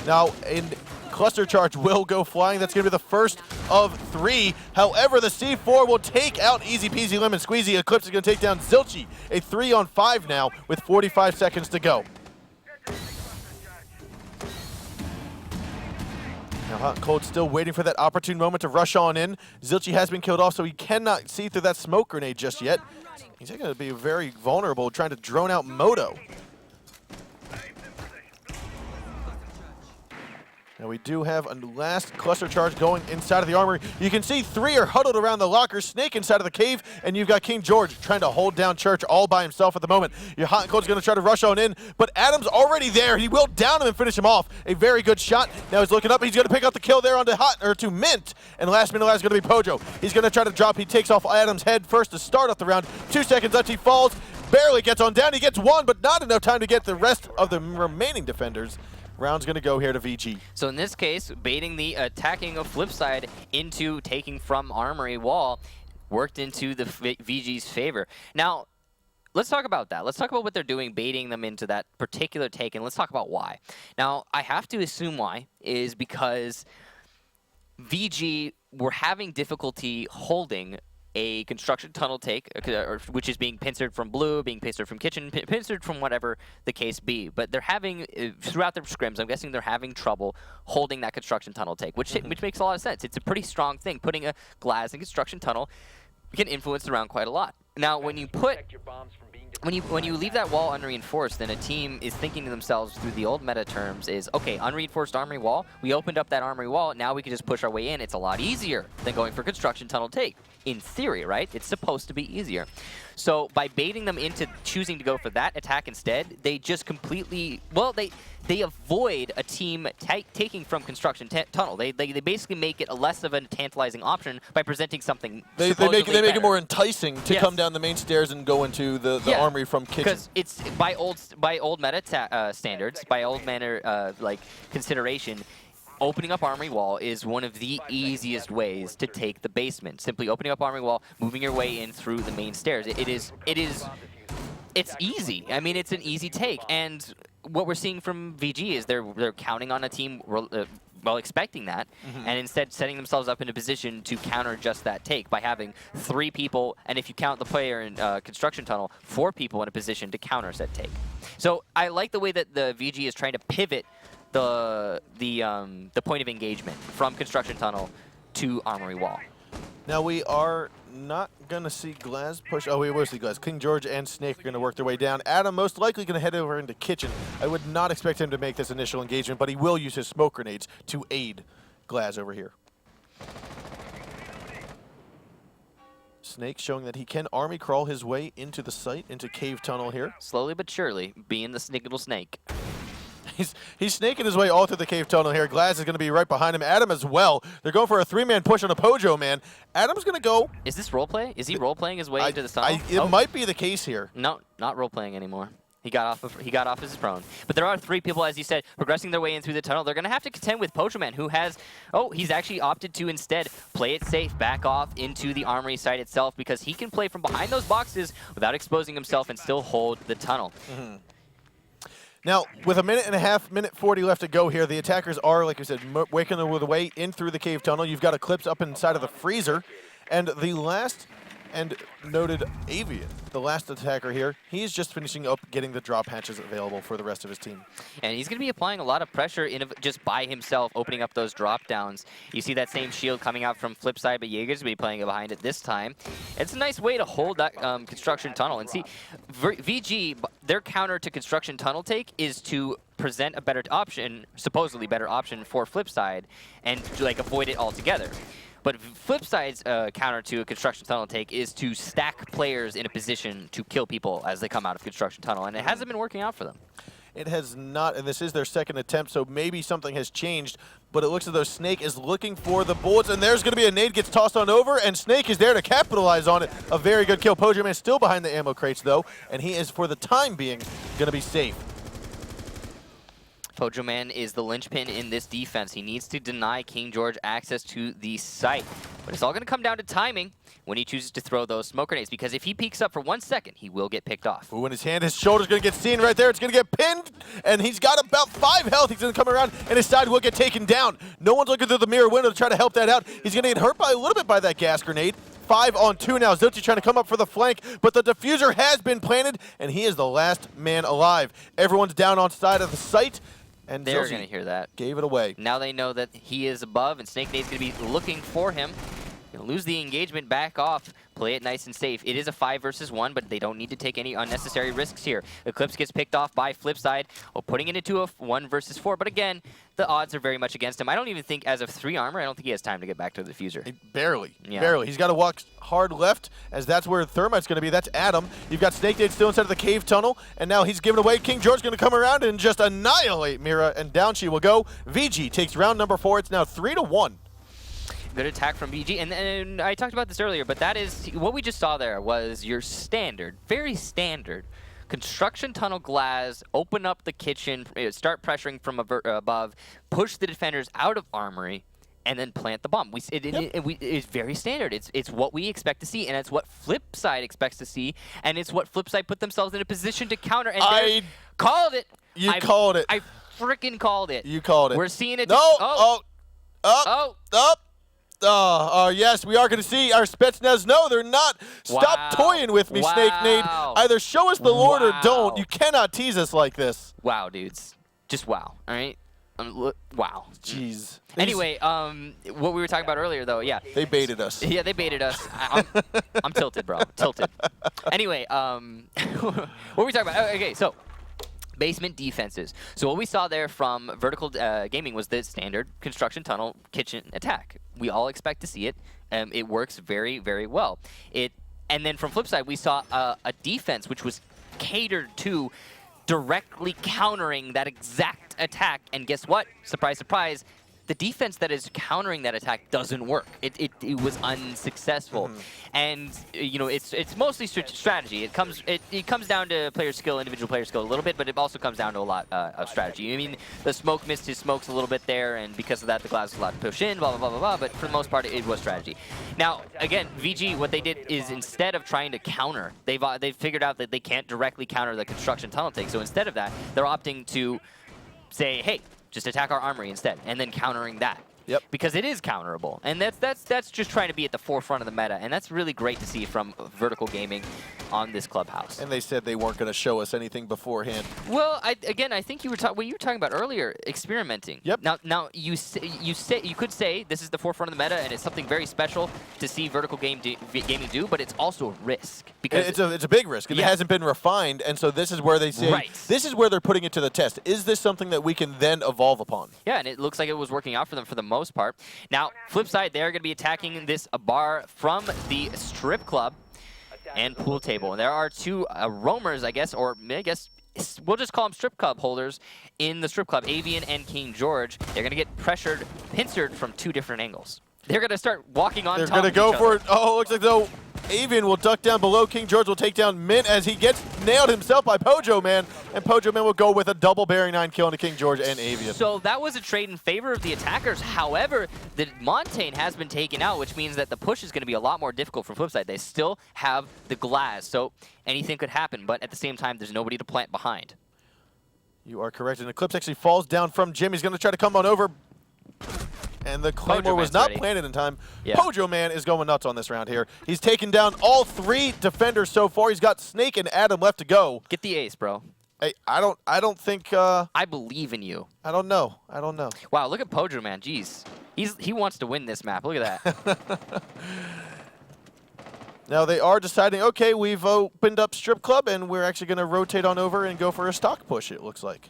Now, in cluster charge will go flying. That's going to be the first of 3. However, the C4 will take out Easy Peasy Lemon Squeezy. Eclipse is going to take down Zilchi. A 3-on-5 now with 45 seconds to go. Now Hot and Cold still waiting for that opportune moment to rush on in. Zilchi has been killed off, so he cannot see through that smoke grenade just yet. He's going to be very vulnerable trying to drone out Moto. Now we do have a last cluster charge going inside of the armory. You can see 3 are huddled around the locker, Snake inside of the cave, and you've got King George trying to hold down Church all by himself at the moment. Your Hot and Cold's going to try to rush on in, but Adam's already there. He will down him and finish him off. A very good shot. Now he's looking up. He's going to pick up the kill there onto to Mint, and last minute is going to be Pojo. He's going to try to drop. He takes off Adam's head first to start off the round. 2 seconds left. He falls, barely gets on down. He gets 1, but not enough time to get the rest of the remaining defenders. Round's going to go here to VG. So in this case, baiting the attacking of Flipside into taking from Armory Wall worked into the VG's favor. Now, let's talk about that. Let's talk about what they're doing, baiting them into that particular take, and let's talk about why. Now, I have to assume why is because VG were having difficulty holding a construction tunnel take, which is being pincered from blue, being pincered from kitchen, pincered from whatever the case be. But they're having, throughout their scrims, I'm guessing they're having trouble holding that construction tunnel take, which makes a lot of sense. It's a pretty strong thing. Putting a glass in construction tunnel can influence the round quite a lot. Now, when you put... When you leave that wall unreinforced, then a team is thinking to themselves through the old meta terms is, okay, unreinforced armory wall, we opened up that armory wall, now we can just push our way in. It's a lot easier than going for construction tunnel take. In theory, right? It's supposed to be easier. So by baiting them into choosing to go for that attack instead, they just completely, well, they avoid a team taking from construction tunnel. They basically make it a less of a tantalizing option by presenting something They make it more enticing to come down the main stairs and go into the armory from kitchen. Because it's by old meta standards, by old manner like consideration, opening up armory wall is one of the easiest ways to take the basement. Simply opening up armory wall, moving your way in through the main stairs. It's easy. I mean, it's an easy take. And what we're seeing from VG is they're counting on a team well expecting that, and instead setting themselves up in a position to counter just that take by having 3 people, and if you count the player in construction tunnel, 4 people in a position to counter said take. So I like the way that the VG is trying to pivot the point of engagement from construction tunnel to armory wall. Now we are not going to see Glaz push. Oh, we will see Glaz. King George and Snake are going to work their way down. Adam most likely going to head over into kitchen. I would not expect him to make this initial engagement, but he will use his smoke grenades to aid Glaz over here. Snake showing that he can army crawl his way into the site, into cave tunnel here. Slowly but surely, being the little snake. He's snaking his way all through the cave tunnel here. Glaz is going to be right behind him. Adam as well. They're going for a 3-man push on a Pojo, man. Adam's going to go. Is this roleplay? Is he roleplaying his way into the tunnel? It might be the case here. No, not roleplaying anymore. He got off his prone. But there are 3 people, as you said, progressing their way in through the tunnel. They're going to have to contend with Pojo Man, who has... Oh, he's actually opted to instead play it safe, back off into the armory site itself, because he can play from behind those boxes without exposing himself and still hold the tunnel. Now, with a minute and a half, minute 40 left to go here, the attackers are, like I said, waking their way in through the cave tunnel. You've got Eclipse up inside of the freezer. And the last and noted Avian, the last attacker here, he's just finishing up getting the drop hatches available for the rest of his team. And he's going to be applying a lot of pressure just by himself, opening up those drop downs. You see that same shield coming out from Flipside, but Jaeger's going to be playing it behind it this time. It's a nice way to hold that construction tunnel. And see, VG, their counter to construction tunnel take is to present a better option, supposedly better option for Flipside, and like avoid it altogether. But Flipside's counter to a construction tunnel take is to stack players in a position to kill people as they come out of construction tunnel, and it hasn't been working out for them. It has not, and this is their second attempt, so maybe something has changed, but it looks as though Snake is looking for the bullets, and there's going to be a nade gets tossed on over, and Snake is there to capitalize on it. A very good kill. Pojoman still behind the ammo crates, though, and he is, for the time being, going to be safe. Pojoman is the linchpin in this defense. He needs to deny King George access to the site. But it's all going to come down to timing when he chooses to throw those smoke grenades, because if he peeks up for 1 second, he will get picked off. Ooh, in his hand, his shoulder's going to get seen right there. It's going to get pinned, and he's got about 5 health. He's going to come around, and his side will get taken down. No one's looking through the mirror window to try to help that out. He's going to get hurt by a little bit by that gas grenade. 5 on 2 now. Zilchi trying to come up for the flank, but the diffuser has been planted, and he is the last man alive. Everyone's down on side of the site. And they're going to hear that. Gave it away. Now they know that he is above, and Snake Nade's going to be looking for him. He'll lose the engagement, back off, play it nice and safe. It is a 5 versus 1, but they don't need to take any unnecessary risks here. Eclipse gets picked off by Flipside, putting it into a 1 versus 4. But again, the odds are very much against him. I don't even think, as of 3 armor, I don't think he has time to get back to the diffuser. Barely. He's got to walk hard left, as that's where Thermite's going to be. That's Adam. You've got Snake Nade still inside of the cave tunnel, and now he's giving away. King George going to come around and just annihilate Mira, and down she will go. VG takes round number 4. It's now 3-1. Good attack from VG, and I talked about this earlier, but that is what we just saw there was your standard, very standard construction tunnel glass, open up the kitchen, start pressuring from above, push the defenders out of armory, and then plant the bomb. It's very standard. It's what we expect to see, and it's what Flipside expects to see, and it's what Flipside put themselves in a position to counter. And I called it. You called it. I freaking called it. You called it. We're seeing it. No. Yes, we are going to see our Spetsnaz. No, they're not. Stop toying with me, Snake Nade. Either show us the Lord or don't. You cannot tease us like this. Wow, dudes. Just wow. All right? Wow. Jeez. Anyway, what we were talking about earlier, though, yeah. They baited us. Yeah, they baited us. I'm tilted, bro. Tilted. Anyway, what were we talking about? Okay, so basement defenses. So what we saw there from Vertical Gaming was the standard construction tunnel kitchen attack. We all expect to see it. It works very, very well. And then from Flipside, we saw a defense which was catered to directly countering that exact attack. And guess what? Surprise, surprise. The defense that is countering that attack doesn't work. It was unsuccessful, and you know it's mostly strategy. It comes down to player skill, individual player skill a little bit, but it also comes down to a lot of strategy. I mean, the smoke missed his smokes a little bit there, and because of that, the glass was allowed to push in, blah blah blah blah blah. But for the most part, it was strategy. Now, again, VG, what they did is instead of trying to counter, they've figured out that they can't directly counter the construction tunnel take. So instead of that, they're opting to say, hey, just attack our armory instead, and then countering that. Yep. Because it is counterable, and that's just trying to be at the forefront of the meta, and that's really great to see from Vertical Gaming on this clubhouse. And they said they weren't going to show us anything beforehand. Well, I think you were what you were talking about earlier, experimenting. Yep. Now you could say this is the forefront of the meta, and it's something very special to see Vertical Gaming do, but it's also a risk because it's a big risk, and it hasn't been refined, and so this is where they say this is where they're putting it to the test. Is this something that we can then evolve upon? Yeah, and it looks like it was working out for them for the most part. Now, flip side, they're going to be attacking this bar from the strip club and pool table. And there are two roamers, I guess, or I guess we'll just call them strip club holders in the strip club, Avian and King George. They're going to get pincered from two different angles. They're going to start walking on top of each other. They're going to go for it. Oh, it looks like though Avian will duck down below. King George will take down Mint as he gets nailed himself by Pojoman. And Pojoman will go with a double Bearing 9 kill into King George and Avian. So that was a trade in favor of the attackers. However, the Montaigne has been taken out, which means that the push is going to be a lot more difficult from Flipside. They still have the glass, so anything could happen. But at the same time, there's nobody to plant behind. You are correct. And Eclipse actually falls down from Jim. He's going to try to come on over. And the Claymore was not planted in time. Yeah. Pojo Man is going nuts on this round here. He's taken down all 3 defenders so far. He's got Snake and Adam left to go. Get the ace, bro. Hey, I don't think. I believe in you. I don't know. Wow, look at Pojo Man. Jeez, he wants to win this map. Look at that. Now they are deciding. Okay, we've opened up Strip Club, and we're actually going to rotate on over and go for a stock push. It looks like.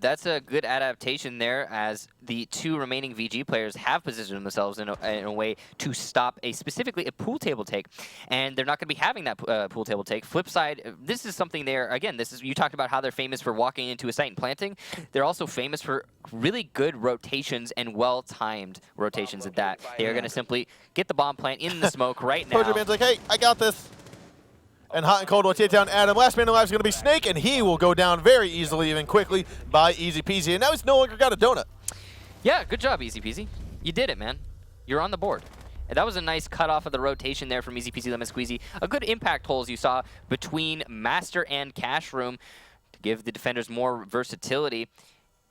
That's a good adaptation there, as the 2 remaining VG players have positioned themselves in a way to stop specifically a pool table take, and they're not going to be having that pool table take. Flip side, this is something there. Again, you talked about how they're famous for walking into a site and planting. They're also famous for really good rotations and well-timed rotations at that. They are going to simply get the bomb plant in the smoke right now. Pojo Man's like, hey, I got this. And Hot and Cold will take down Adam. Last man alive is going to be Snake, and he will go down very easily, even quickly, by Easy Peasy. And now he's no longer got a donut. Yeah, good job, Easy Peasy. You did it, man. You're on the board. And that was a nice cut off of the rotation there from Easy Peasy Lemon Squeezy. A good impact holes you saw between Master and Cash Room to give the defenders more versatility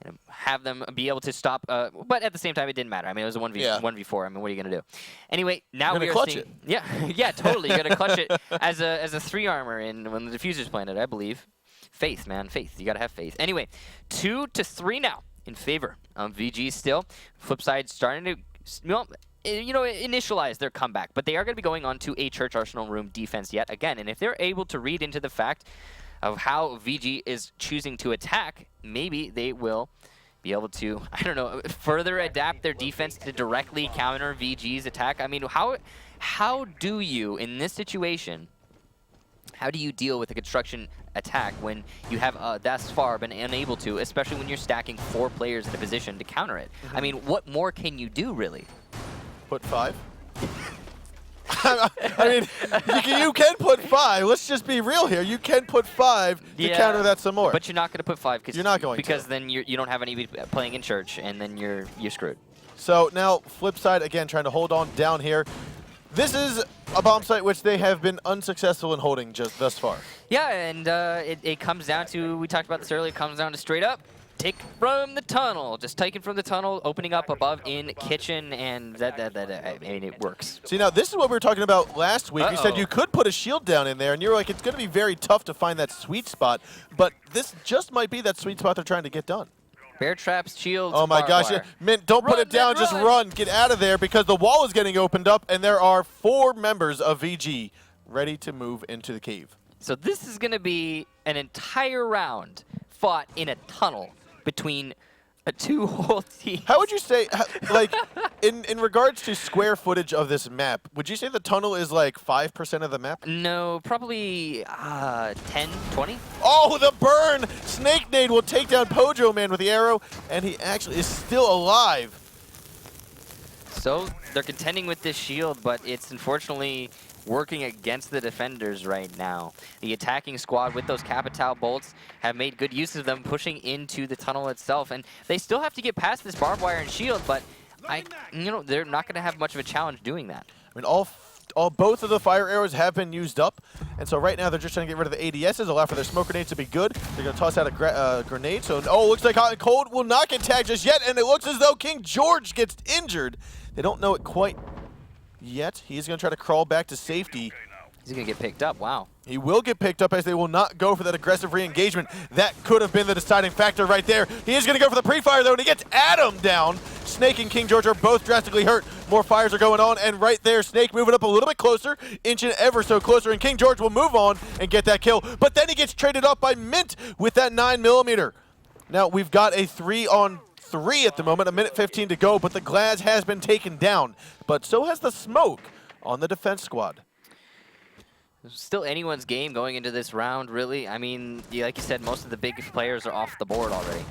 and have them be able to stop. But at the same time, it didn't matter. I mean, it was a 1v4. I mean, what are you going to do? Anyway, now we are seeing... it. Yeah, yeah, totally. You're going to clutch it as a 3 armor when the diffuser's planted, I believe. Faith, man, faith. You got to have faith. Anyway, 2-3 now in favor of VG still. Flipside starting to... initialize their comeback, but they are going to be going on to a Church Arsenal room defense yet again. And if they're able to read into the fact of how VG is choosing to attack, maybe they will be able to, I don't know, further adapt their defense to directly counter VG's attack. I mean, how do you, in this situation, how do you deal with a construction attack when you have thus far been unable to, especially when you're stacking 4 players in a position to counter it? I mean, what more can you do, really? Put 5. I mean, you can put 5. Let's just be real here. You can put 5 to counter that some more. But you're not going to put 5 you're not going because then you don't have any playing in Church, and then you're screwed. So now, flip side again, trying to hold on down here. This is a bomb site which they have been unsuccessful in holding just thus far. Yeah, and it comes down to, we talked about this earlier, it comes down to straight up. Take from the tunnel, just taking from the tunnel, opening up above in kitchen, and I mean, it works. See, now this is what we were talking about last week. You said you could put a shield down in there, and you're like, it's going to be very tough to find that sweet spot, but this just might be that sweet spot they're trying to get done. Bear traps, shields, oh my gosh, Mint, don't put it down, just run. Get out of there, because the wall is getting opened up, and there are 4 members of VG ready to move into the cave. So this is going to be an entire round fought in a tunnel between a 2 whole teams. How would you say, like, in regards to square footage of this map, would you say the tunnel is like 5% of the map? No, probably 10, 20. Oh, the burn! Snake Nade will take down Pojo Man with the arrow, and he actually is still alive. So they're contending with this shield, but it's unfortunately working against the defenders right now. The attacking squad with those Capital bolts have made good use of them, pushing into the tunnel itself, and they still have to get past this barbed wire and shield, but they're not going to have much of a challenge doing that. I mean, both of the fire arrows have been used up, and so right now they're just trying to get rid of the ADSs, allow for their smoke grenades to be good. They're going to toss out a grenade, so looks like Hot and Cold will not get tagged just yet, and it looks as though King George gets injured. They don't know it quite yet. He's going to try to crawl back to safety. He's going to get picked up. Wow. He will get picked up, as they will not go for that aggressive re-engagement. That could have been the deciding factor right there. He is going to go for the pre-fire, though, and he gets Adam down. Snake and King George are both drastically hurt. More fires are going on, and right there, Snake moving up a little bit closer, inching ever so closer, and King George will move on and get that kill. But then he gets traded off by Mint with that 9mm. Now, we've got a 3-on-3 at the moment, a minute 15 to go, but the Glaz has been taken down. But so has the smoke on the defense squad. Still anyone's game going into this round, really. I mean, like you said, most of the big players are off the board already.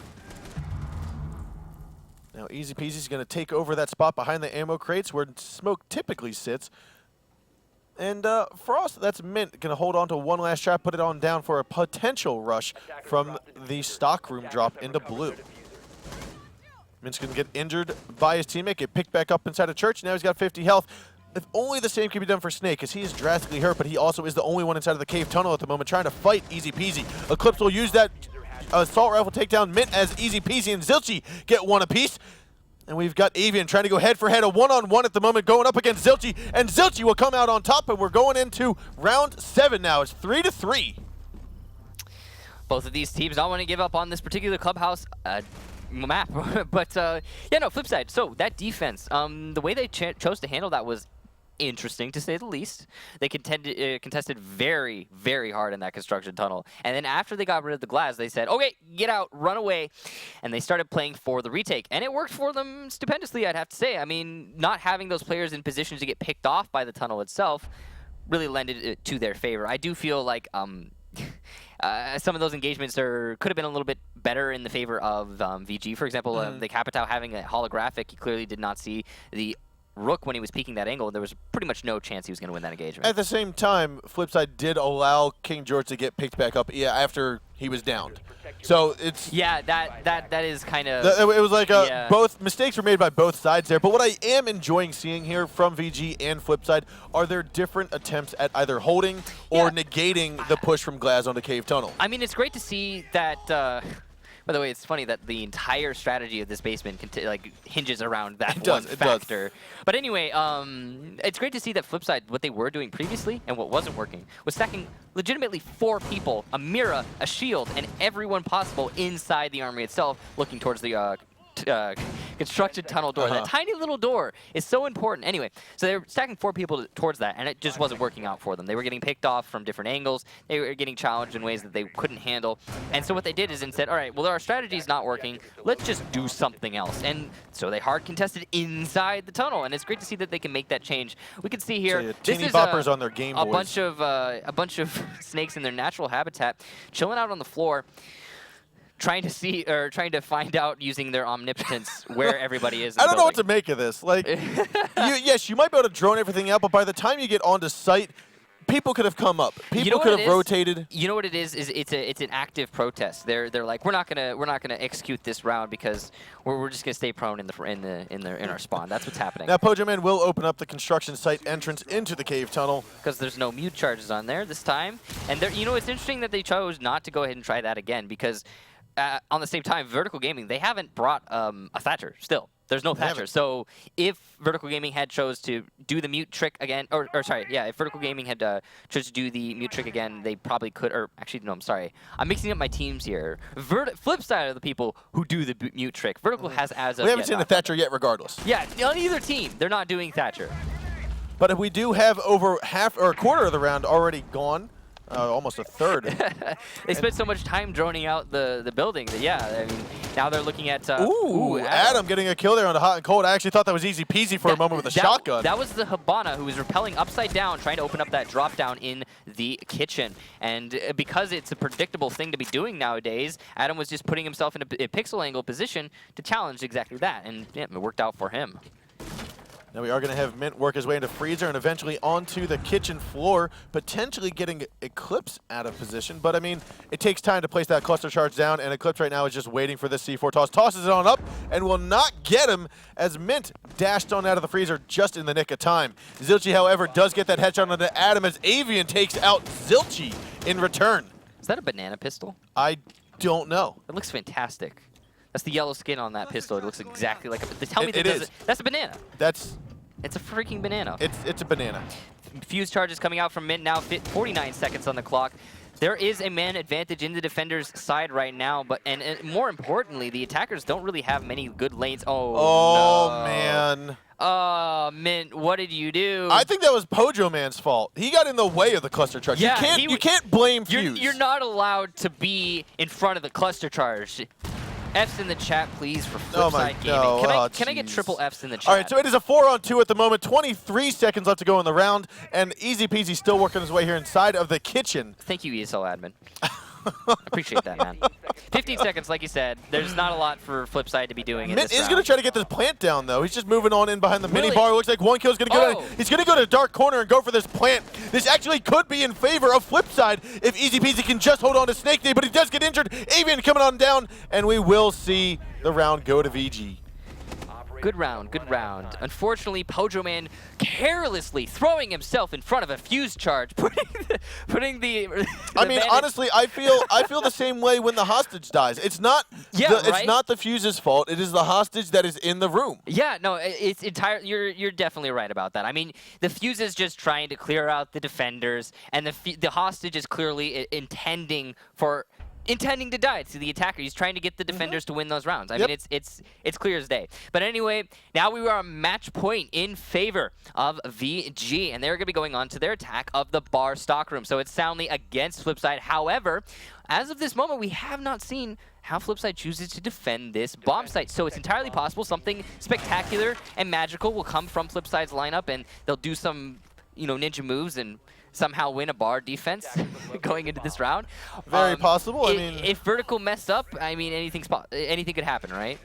Now, Easy Peasy's going to take over that spot behind the ammo crates where smoke typically sits. And Frost, that's Mint, going to hold on to one last shot, put it on down for a potential rush from the stockroom drop into blue. Mint's going to get injured by his teammate, get picked back up inside a church. Now he's got 50 health. If only the same could be done for Snake, because he is drastically hurt, but he also is the only one inside of the cave tunnel at the moment trying to fight Easy Peasy. Eclipse will use that assault rifle takedown. Mint as Easy Peasy and Zilchi get one apiece. And we've got Avian trying to go head-for-head, a one-on-one at the moment, going up against Zilchi, and Zilchi will come out on top, and we're going into round 7 now. It's 3-3. Both of these teams don't want to give up on this particular clubhouse map. But, yeah, no, flip side. So, that defense, the way they chose to handle that was interesting, to say the least. They contested very, very hard in that construction tunnel. And then after they got rid of the glass, they said, okay, get out, run away. And they started playing for the retake. And it worked for them stupendously, I'd have to say. I mean, not having those players in positions to get picked off by the tunnel itself really lended it to their favor. I do feel like some of those engagements could have been a little bit better in the favor of VG. For example, the Capitao having a holographic, he clearly did not see the Rook when he was peeking that angle. There was pretty much no chance he was going to win that engagement. At the same time, Flipside did allow King George to get picked back up after he was downed. So it's... Yeah, that is kind of... It was like both mistakes were made by both sides there. But what I am enjoying seeing here from VG and Flipside are their different attempts at either holding or negating the push from Glaz onto Cave Tunnel. I mean, it's great to see that... By the way, it's funny that the entire strategy of this basement hinges around that one factor. But anyway, it's great to see that Flipside, what they were doing previously and what wasn't working, was stacking legitimately 4 people, a Mira, a shield, and everyone possible inside the armory itself, looking towards the constructed tunnel door. That tiny little door is so important. Anyway, so they were stacking 4 people towards that, and it just wasn't working out for them. They were getting picked off from different angles. They were getting challenged in ways that they couldn't handle. And so what they did is instead, all right, well, our strategy's not working. Let's just do something else. And so they hard contested inside the tunnel, and it's great to see that they can make that change. We can see here, So, this teeny is boppers on their Game a Boys. bunch of snakes in their natural habitat, chilling out on the floor, trying to find out using their omnipotence where everybody is in I the don't know what to building. make of this. Like, yes, you might be able to drone everything out, but by the time you get onto site, people could have come up. People could have rotated. You know what it is? It's an active protest. They're like, we're not gonna execute this round because we're just gonna stay prone in our spawn. That's what's happening. Now Pojoman will open up the construction site entrance into the cave tunnel because there's no mute charges on there this time. And you know, it's interesting that they chose not to go ahead and try that again because on the same time, Vertical Gaming, they haven't brought a Thatcher still. There's no Thatcher. So if Vertical Gaming had chose to do the mute trick again, if Vertical Gaming had chose to do the mute trick again, they probably could, or actually, no, I'm sorry. I'm mixing up my teams here. Flip side of the people who do the mute trick. Vertical has as of We haven't seen the Thatcher yet regardless. Yeah, on either team, they're not doing Thatcher. But if we do have over half or a quarter of the round already gone, almost a third. They spent so much time droning out the building that, I mean, now they're looking at... Ooh, Adam getting a kill there on the hot and cold. I actually thought that was easy peasy for a moment with a shotgun. That was the Hibana who was rappelling upside down, trying to open up that drop down in the kitchen. And because it's a predictable thing to be doing nowadays, Adam was just putting himself in a pixel angle position to challenge exactly that. And it worked out for him. Now we are going to have Mint work his way into Freezer and eventually onto the kitchen floor, potentially getting Eclipse out of position. But, I mean, it takes time to place that cluster charge down, and Eclipse right now is just waiting for this C4 toss. Tosses it on up and will not get him as Mint dashed on out of the Freezer just in the nick of time. Zilchi, however, does get that headshot onto Adam as Avian takes out Zilchi in return. Is that a banana pistol? I don't know. It looks fantastic. That's the yellow skin on that pistol. It looks exactly like a... Tell me it is. That's a banana. It's a freaking banana. It's a banana. Fuse charges coming out from Mint now, 49 seconds on the clock. There is a man advantage in the defender's side right now, but and more importantly, the attackers don't really have many good lanes. Oh no. Man. Mint, what did you do? I think that was Pojo Man's fault. He got in the way of the cluster charge. Yeah, you can't blame Fuse. You're not allowed to be in front of the cluster charge. F's in the chat, please, for Flipside Gaming. Can I get triple F's in the chat? All right, so it is a 4-on-2 at the moment. 23 seconds left to go in the round, and Easy Peasy still working his way here inside of the kitchen. Thank you, ESL admin. Appreciate that, man. 15 seconds, like you said. There's not a lot for Flipside to be doing in this Mint is round. going to try to get this plant down, though. He's just moving on in behind the mini bar. Looks like one kill is going to go down. He's going to go to the dark corner and go for this plant. This actually could be in favor of Flipside if Easy Peasy can just hold on to Snake Day, but he does get injured. Avian coming on down, and we will see the round go to VG. Good round, good round. Unfortunately, Pojoman carelessly throwing himself in front of a fuse charge, putting the I mean, honestly, I feel the same way when the hostage dies. It's not it's not the fuse's fault. It is the hostage that is in the room. Yeah, no, it's entire. You're definitely right about that. I mean, the fuse is just trying to clear out the defenders, and the hostage is clearly intending to die to the attacker. He's trying to get the defenders to win those rounds. I mean, it's clear as day. But anyway, now we are a match point in favor of VG, and they're going to be going on to their attack of the bar stockroom. So it's soundly against Flipside. However, as of this moment, we have not seen how Flipside chooses to defend this bomb site. So it's entirely possible something spectacular and magical will come from Flipside's lineup, and they'll do some, ninja moves and somehow win a bar defense going into this round. Very possible. I mean, if Vertical mess up, I mean, anything could happen, right?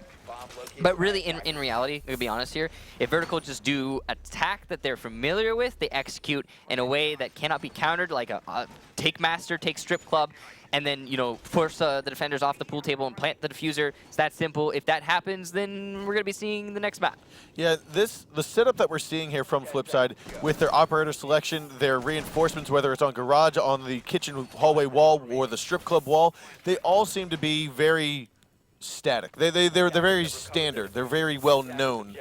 But really, in reality, to be honest here, if Vertical just do attack that they're familiar with, they execute in a way that cannot be countered, like a take master, take strip club, and then, force the defenders off the pool table and plant the diffuser. It's that simple. If that happens, then we're going to be seeing the next map. Yeah, the setup that we're seeing here from Flipside with their operator selection, their reinforcements, whether it's on garage, on the kitchen hallway wall, or the strip club wall, they all seem to be very static. They're very standard. They're very well known.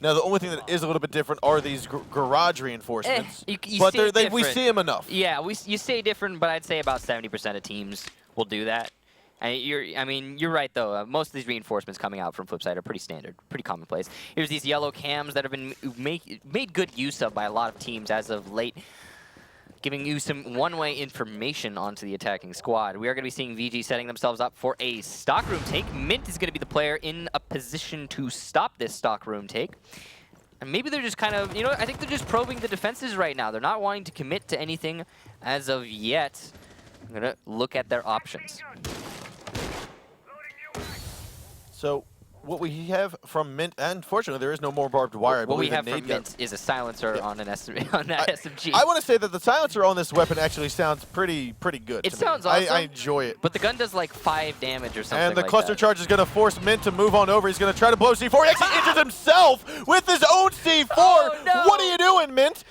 Now, the only thing that is a little bit different are these garage reinforcements, but we see them enough. Yeah, you say different, but I'd say about 70% of teams will do that. And you're right though. Most of these reinforcements coming out from Flipside are pretty standard, pretty commonplace. Here's these yellow cams that have been made good use of by a lot of teams as of late, giving you some one-way information onto the attacking squad. We are going to be seeing VG setting themselves up for a stockroom take. Mint is going to be the player in a position to stop this stockroom take. And maybe they're just kind of, I think they're just probing the defenses right now. They're not wanting to commit to anything as of yet. I'm going to look at their options. So what we have from Mint, unfortunately, there is no more barbed wire. What we have from Mint is a silencer on that SMG. I want to say that the silencer on this weapon actually sounds pretty good. It sounds awesome. I enjoy it. But the gun does like 5 damage or something. And the like cluster that. charge is going to force Mint to move on over. He's going to try to blow C4. He actually injures himself with his own C4. Oh, no. What are you doing, Mint?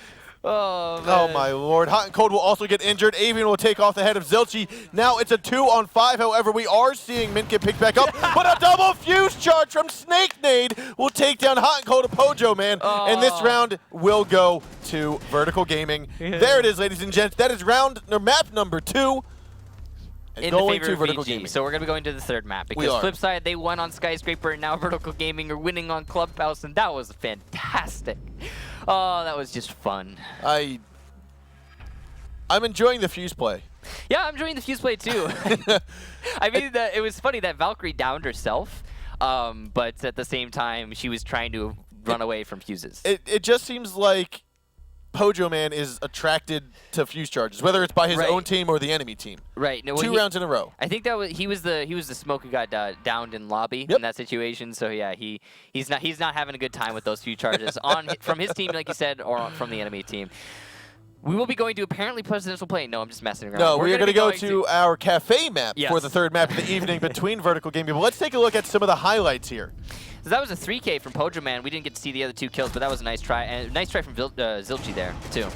Oh, man. Oh, my Lord. Hot and Cold will also get injured. Avian will take off the head of Zilchi. Now it's a 2-on-5. However, we are seeing Mint get picked back up. But a double fuse charge from Snake Nade will take down Hot and Cold to Pojoman. Oh. And this round will go to Vertical Gaming. There it is, ladies and gents. That is map number 2. And in going the favor to of Vertical VG. Gaming. So we're going to be going to the third map because Flipside, they won on Skyscraper, and now Vertical Gaming are winning on Clubhouse, and that was fantastic. Oh, that was just fun. I'm enjoying the fuse play. Yeah, I'm enjoying the fuse play too. I mean, it was funny that Valkyrie downed herself, but at the same time, she was trying to run away from fuses. It just seems like Pojoman is attracted to fuse charges, whether it's by his own team or the enemy team. Right. No, 2 rounds in a row. I think that he was the smoke who got downed in lobby in that situation. So yeah, he's not having a good time with those fuse charges from his team, like you said, or from the enemy team. We will be going to apparently presidential plane. No, I'm just messing around. No, we are going to go to our cafe map for the third map of the evening between Vertical Gaming. But let's take a look at some of the highlights here. So that was a 3K from Pojoman. We didn't get to see the other 2 kills, but that was a nice try. And nice try from Zilchi there, too.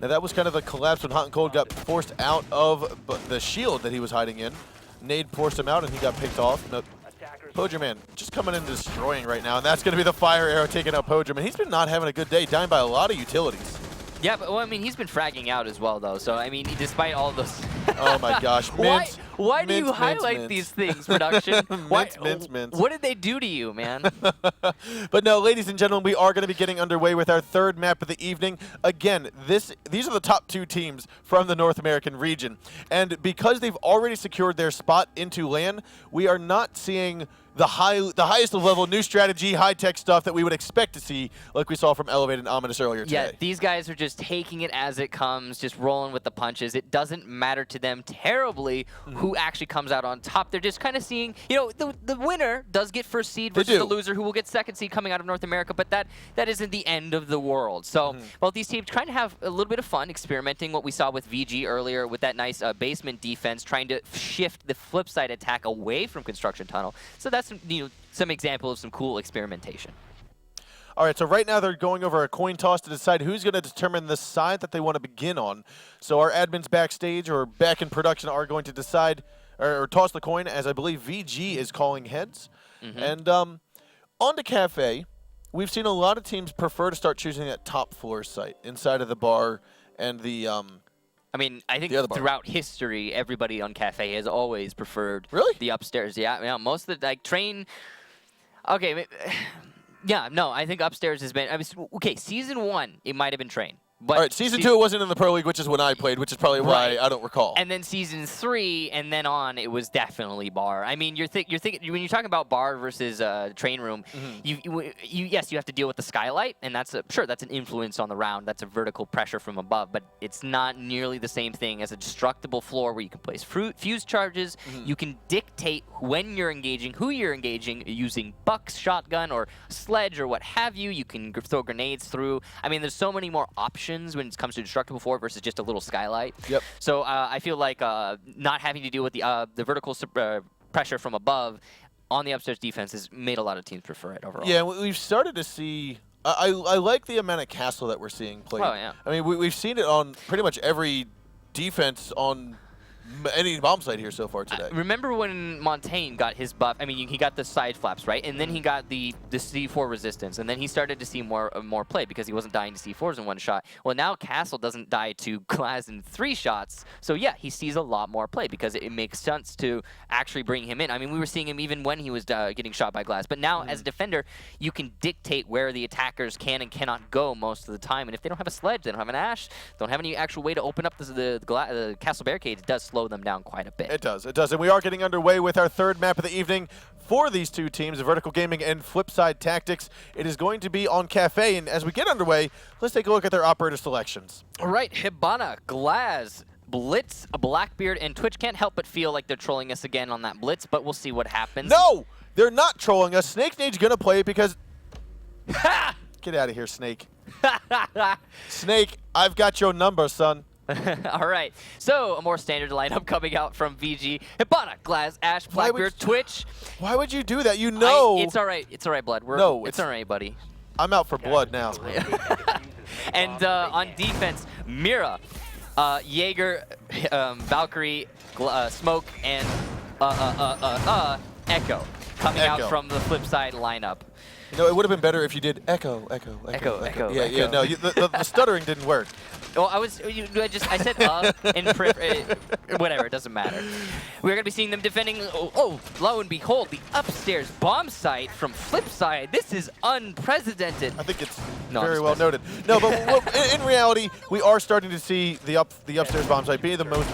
Now, that was kind of a collapse when Hot and Cold got forced out of the shield that he was hiding in. Nade forced him out, and he got picked off. No, Pojoman just coming in and destroying right now, and that's going to be the fire arrow taking out Pojoman. He's been not having a good day, dying by a lot of utilities. Yeah, but well, I mean, he's been fragging out as well, though. So I mean, despite all of those. Oh my gosh, Mint. Why do you highlight these things, production? Mint. What did they do to you, man? But no, ladies and gentlemen, we are going to be getting underway with our third map of the evening. Again, these are the top 2 teams from the North American region, and because they've already secured their spot into LAN, we are not seeing the highest level new strategy, high-tech stuff that we would expect to see, like we saw from Elevated and Ominous earlier today. Yeah, these guys are just taking it as it comes, just rolling with the punches. It doesn't matter to them terribly who actually comes out on top. They're just kind of seeing, the winner does get first seed versus the loser who will get second seed coming out of North America, but that isn't the end of the world. So, well, these teams trying to have a little bit of fun experimenting what we saw with VG earlier with that nice basement defense, trying to shift the flip side attack away from Construction Tunnel. So that's that's some example of some cool experimentation. All right, so right now they're going over a coin toss to decide who's going to determine the side that they want to begin on. So our admins backstage or back in production are going to decide or toss the coin, as I believe VG is calling heads. And on to Cafe, we've seen a lot of teams prefer to start choosing that top floor site inside of the bar and the I mean, I think other bar. throughout history, everybody on Cafe has always preferred Really? the upstairs. Yeah, most of the train. Okay, yeah, no, I think upstairs has been. I mean, okay, season 1 it might have been train. But all right, season 2 it wasn't in the Pro League, which is when I played, which is probably why I don't recall. And then season 3, and then on, it was definitely bar. I mean, you're thinking when you're talking about bar versus train room, yes, you have to deal with the skylight, and that's that's an influence on the round. That's a vertical pressure from above, but it's not nearly the same thing as a destructible floor where you can place fuse charges. You can dictate when you're engaging, who you're engaging, using bucks, shotgun, or sledge, or what have you. You can throw grenades through. I mean, there's so many more options when it comes to destructible floor versus just a little skylight. Yep. So I feel like not having to deal with the vertical pressure from above on the upstairs defense has made a lot of teams prefer it overall. Yeah, we've started to see. I like the amount of castle that we're seeing played. Oh, yeah. I mean, we've seen it on pretty much every defense on any bomb site here so far today. Remember when Montaigne got his buff? I mean, he got the side flaps, right? And then he got the C4 resistance, and then he started to see more play because he wasn't dying to C4s in one shot. Well, now Castle doesn't die to Glaz in 3 shots, so yeah, he sees a lot more play because it makes sense to actually bring him in. I mean, we were seeing him even when he was getting shot by Glaz, but now as a defender, you can dictate where the attackers can and cannot go most of the time, and if they don't have a sledge, they don't have an ash, don't have any actual way to open up the castle barricades, it does slow them down quite a bit. It does. And we are getting underway with our third map of the evening for these two teams, Vertical Gaming and Flipside Tactics. It is going to be on Cafe, and as we get underway, let's take a look at their operator selections. All right, Hibana, Glaz, Blitz, Blackbeard, and Twitch can't help but feel like they're trolling us again on that Blitz, but we'll see what happens. No! They're not trolling us. Snake Nade's going to play it because... Get out of here, Snake. Snake, I've got your number, son. All right, so a more standard lineup coming out from VG. Hibana, Glaz, Ash, Blackbeard, Twitch. Why would you do that? You know. It's all right. It's all right, Blood. It's all right, buddy. I'm out for blood now. And on defense, Mira, Jaeger, Valkyrie, Smoke, and Echo coming out from the Flipside lineup. You know, it would have been better if you did Echo. Yeah, no, the stuttering didn't work. Well, I said and whatever, it doesn't matter. We're going to be seeing them defending, lo and behold, the upstairs bomb site from Flipside. This is unprecedented. I think it's very well noted. No, but in reality, we are starting to see the upstairs bomb site be the most...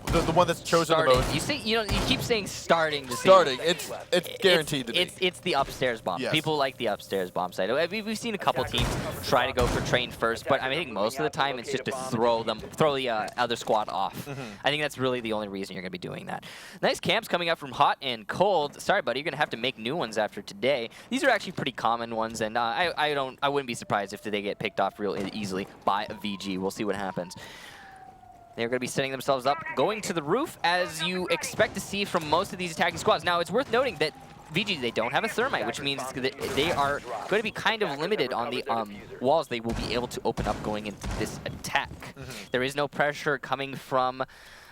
The one that's chosen the most. You see, you keep saying starting to see. Starting, it's guaranteed to be. It's the upstairs bomb. Yes. People like the upstairs bomb site. We've seen a couple teams try to go for train first, but I think most of the time it's just to throw the other squad off. I think that's really the only reason you're going to be doing that. Nice camps coming up from Hot and Cold. Sorry, buddy, you're going to have to make new ones after today. These are actually pretty common ones, and I wouldn't be surprised if they get picked off real easily by a VG. We'll see what happens. They're going to be setting themselves up, going to the roof, as you expect to see from most of these attacking squads. Now, it's worth noting that VG, they don't have a thermite, which means that they are going to be kind of limited on the walls they will be able to open up going into this attack. There is no pressure coming from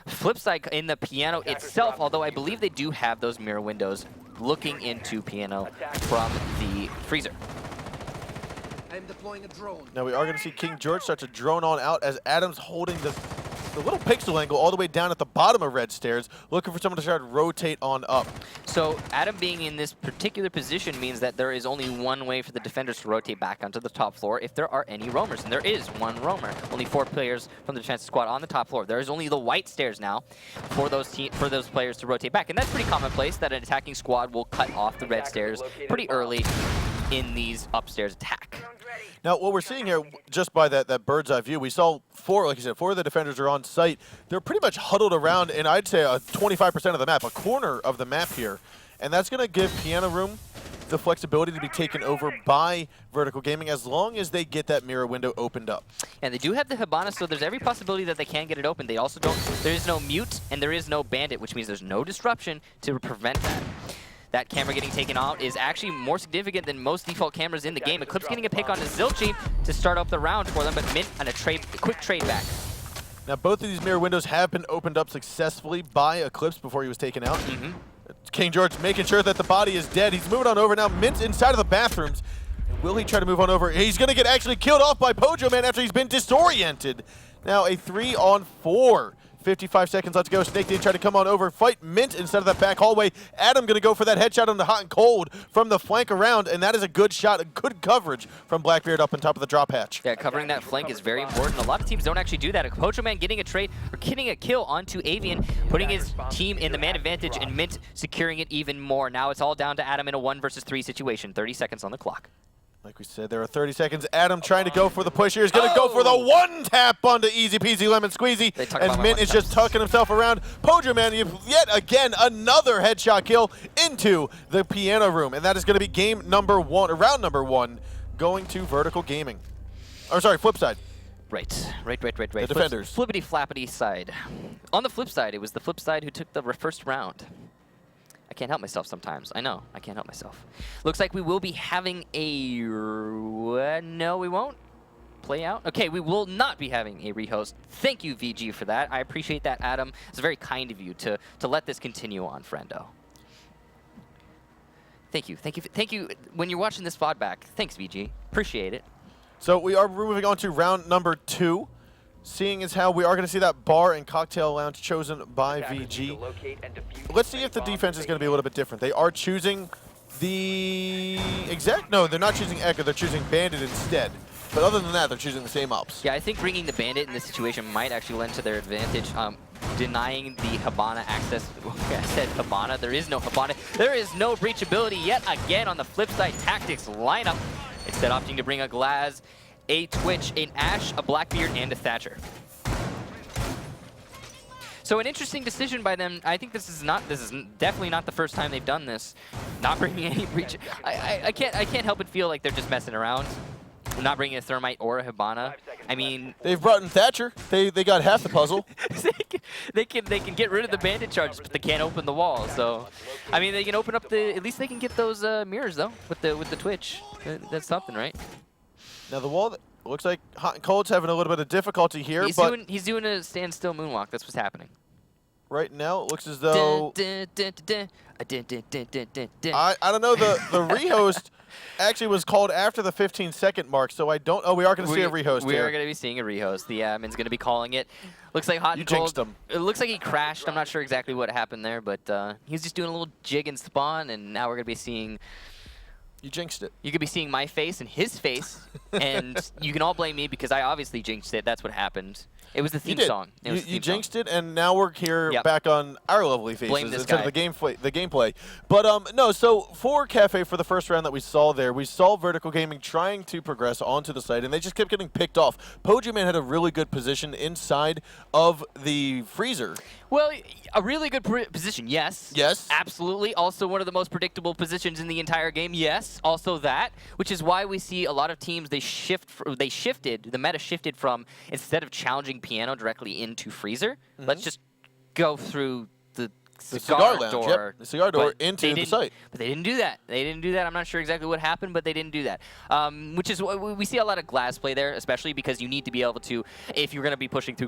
Flipside in the piano itself, although I believe they do have those mirror windows looking into piano from the freezer. I'm deploying a drone. Now we are going to see King George start to drone on out as Adam's holding the little pixel angle all the way down at the bottom of red stairs, looking for someone to try to rotate on up. So Adam being in this particular position means that there is only one way for the defenders to rotate back onto the top floor if there are any roamers, and there is one roamer. Only 4 players from the defensive squad on the top floor. There is only the white stairs now for those players to rotate back, and that's pretty commonplace that an attacking squad will cut off the red stairs pretty early in these upstairs attack. Now, what we're seeing here, just by that bird's eye view, we saw 4, like you said, 4 of the defenders are on site. They're pretty much huddled around, and I'd say 25% of the map, a corner of the map here. And that's going to give Piano Room the flexibility to be taken over by Vertical Gaming as long as they get that mirror window opened up. And they do have the Hibana, so there's every possibility that they can get it open. They also don't, there is no mute and there is no bandit, which means there's no disruption to prevent that. that camera getting taken out is actually more significant than most default cameras in the game. Eclipse getting a pick onto Zilchi to start up the round for them, but Mint on a quick trade back. Now, both of these mirror windows have been opened up successfully by Eclipse before he was taken out. King George making sure that the body is dead. He's moving on over now. Mint's inside of the bathrooms. And will he try to move on over? He's going to get actually killed off by Pojoman after he's been disoriented. Now a 3-on-4. 55 seconds left to go. Snake didn't try to come on over. Fight Mint instead of that back hallway. Adam going to go for that headshot on the hot and cold from the flank around, and that is a good shot, a good coverage from Blackbeard up on top of the drop hatch. Yeah, covering that flank is very important. A lot of teams don't actually do that. Pojoman getting a trade or getting a kill onto Avian, putting his team in the man advantage, and Mint securing it even more. Now it's all down to Adam in a 1 versus 3 situation. 30 seconds on the clock. Like we said, there are 30 seconds. Adam trying to go for the push here. He's going to go for the one tap onto Easy Peasy Lemon Squeezy. And Mint is just tucking himself around. Pojoman, yet again, another headshot kill into the piano room. And that is going to be game number 1, or round number 1, going to Vertical Gaming. Or sorry, Flipside. Right. The defenders. Flippity flappity side. On the flip side, it was the flip side who took the first round. I can't help myself sometimes. I know. I can't help myself. Looks like we will be having a... no, we won't. Play out? Okay, we will not be having a rehost. Thank you, VG, for that. I appreciate that, Adam. It's very kind of you to let this continue on, friendo. Thank you. Thank you. When you're watching this VOD back, thanks, VG. Appreciate it. So we are moving on to round number 2. Seeing as how we are going to see that bar and cocktail lounge chosen by VG. Let's see if the defense is going to be a little bit different. They are choosing the exact... No, they're not choosing Echo. They're choosing Bandit instead. But other than that, they're choosing the same ops. Yeah, I think bringing the Bandit in this situation might actually lend to their advantage. Denying the Hibana access. Okay, I said Hibana. There is no Hibana. There is no breachability yet again on the Flipside Tactics lineup. Instead, opting to bring a Glaz, a Twitch, an Ash, a Blackbeard, and a Thatcher. So an interesting decision by them. I think this is definitely not the first time they've done this. Not bringing any breach. I can't help but feel like they're just messing around. Not bringing a Thermite or a Hibana. I mean, they've brought in Thatcher. They got half the puzzle. they can get rid of the bandit charges, but they can't open the wall. So, I mean, they can open up the. At least they can get those mirrors though with the Twitch. That's something, right? Now the wall looks like Hot and Cold's having a little bit of difficulty here. He's doing a standstill moonwalk. That's what's happening. Right now, it looks as though I don't know. The rehost actually was called after the 15-second mark, so I don't. Oh, we are going to see a rehost. We are going to be seeing a rehost. The admin's going to be calling it. Looks like Hot and Cold. Jinxed him. It looks like he crashed. I'm not sure exactly what happened there, but he's just doing a little jig and spawn, and now we're going to be seeing. You jinxed it. You could be seeing my face and his face, and you can all blame me because I obviously jinxed it. That's what happened. It was the theme song. You jinxed it, and now we're here back on our lovely faces instead of the gameplay. But no, so for Cafe, for the first round that we saw there, we saw Vertical Gaming trying to progress onto the site, and they just kept getting picked off. Pojoman had a really good position inside of the freezer. Well, a really good position, yes. Yes. Absolutely. Also one of the most predictable positions in the entire game, yes. Also that, which is why we see a lot of teams, the meta shifted from, instead of challenging piano directly into freezer, let's just go through the cigar lounge, door. The cigar door into the site. But they didn't do that. I'm not sure exactly what happened, but they didn't do that. Which is what we see a lot of Glaz play there, especially because you need to be able to, if you're going to be pushing through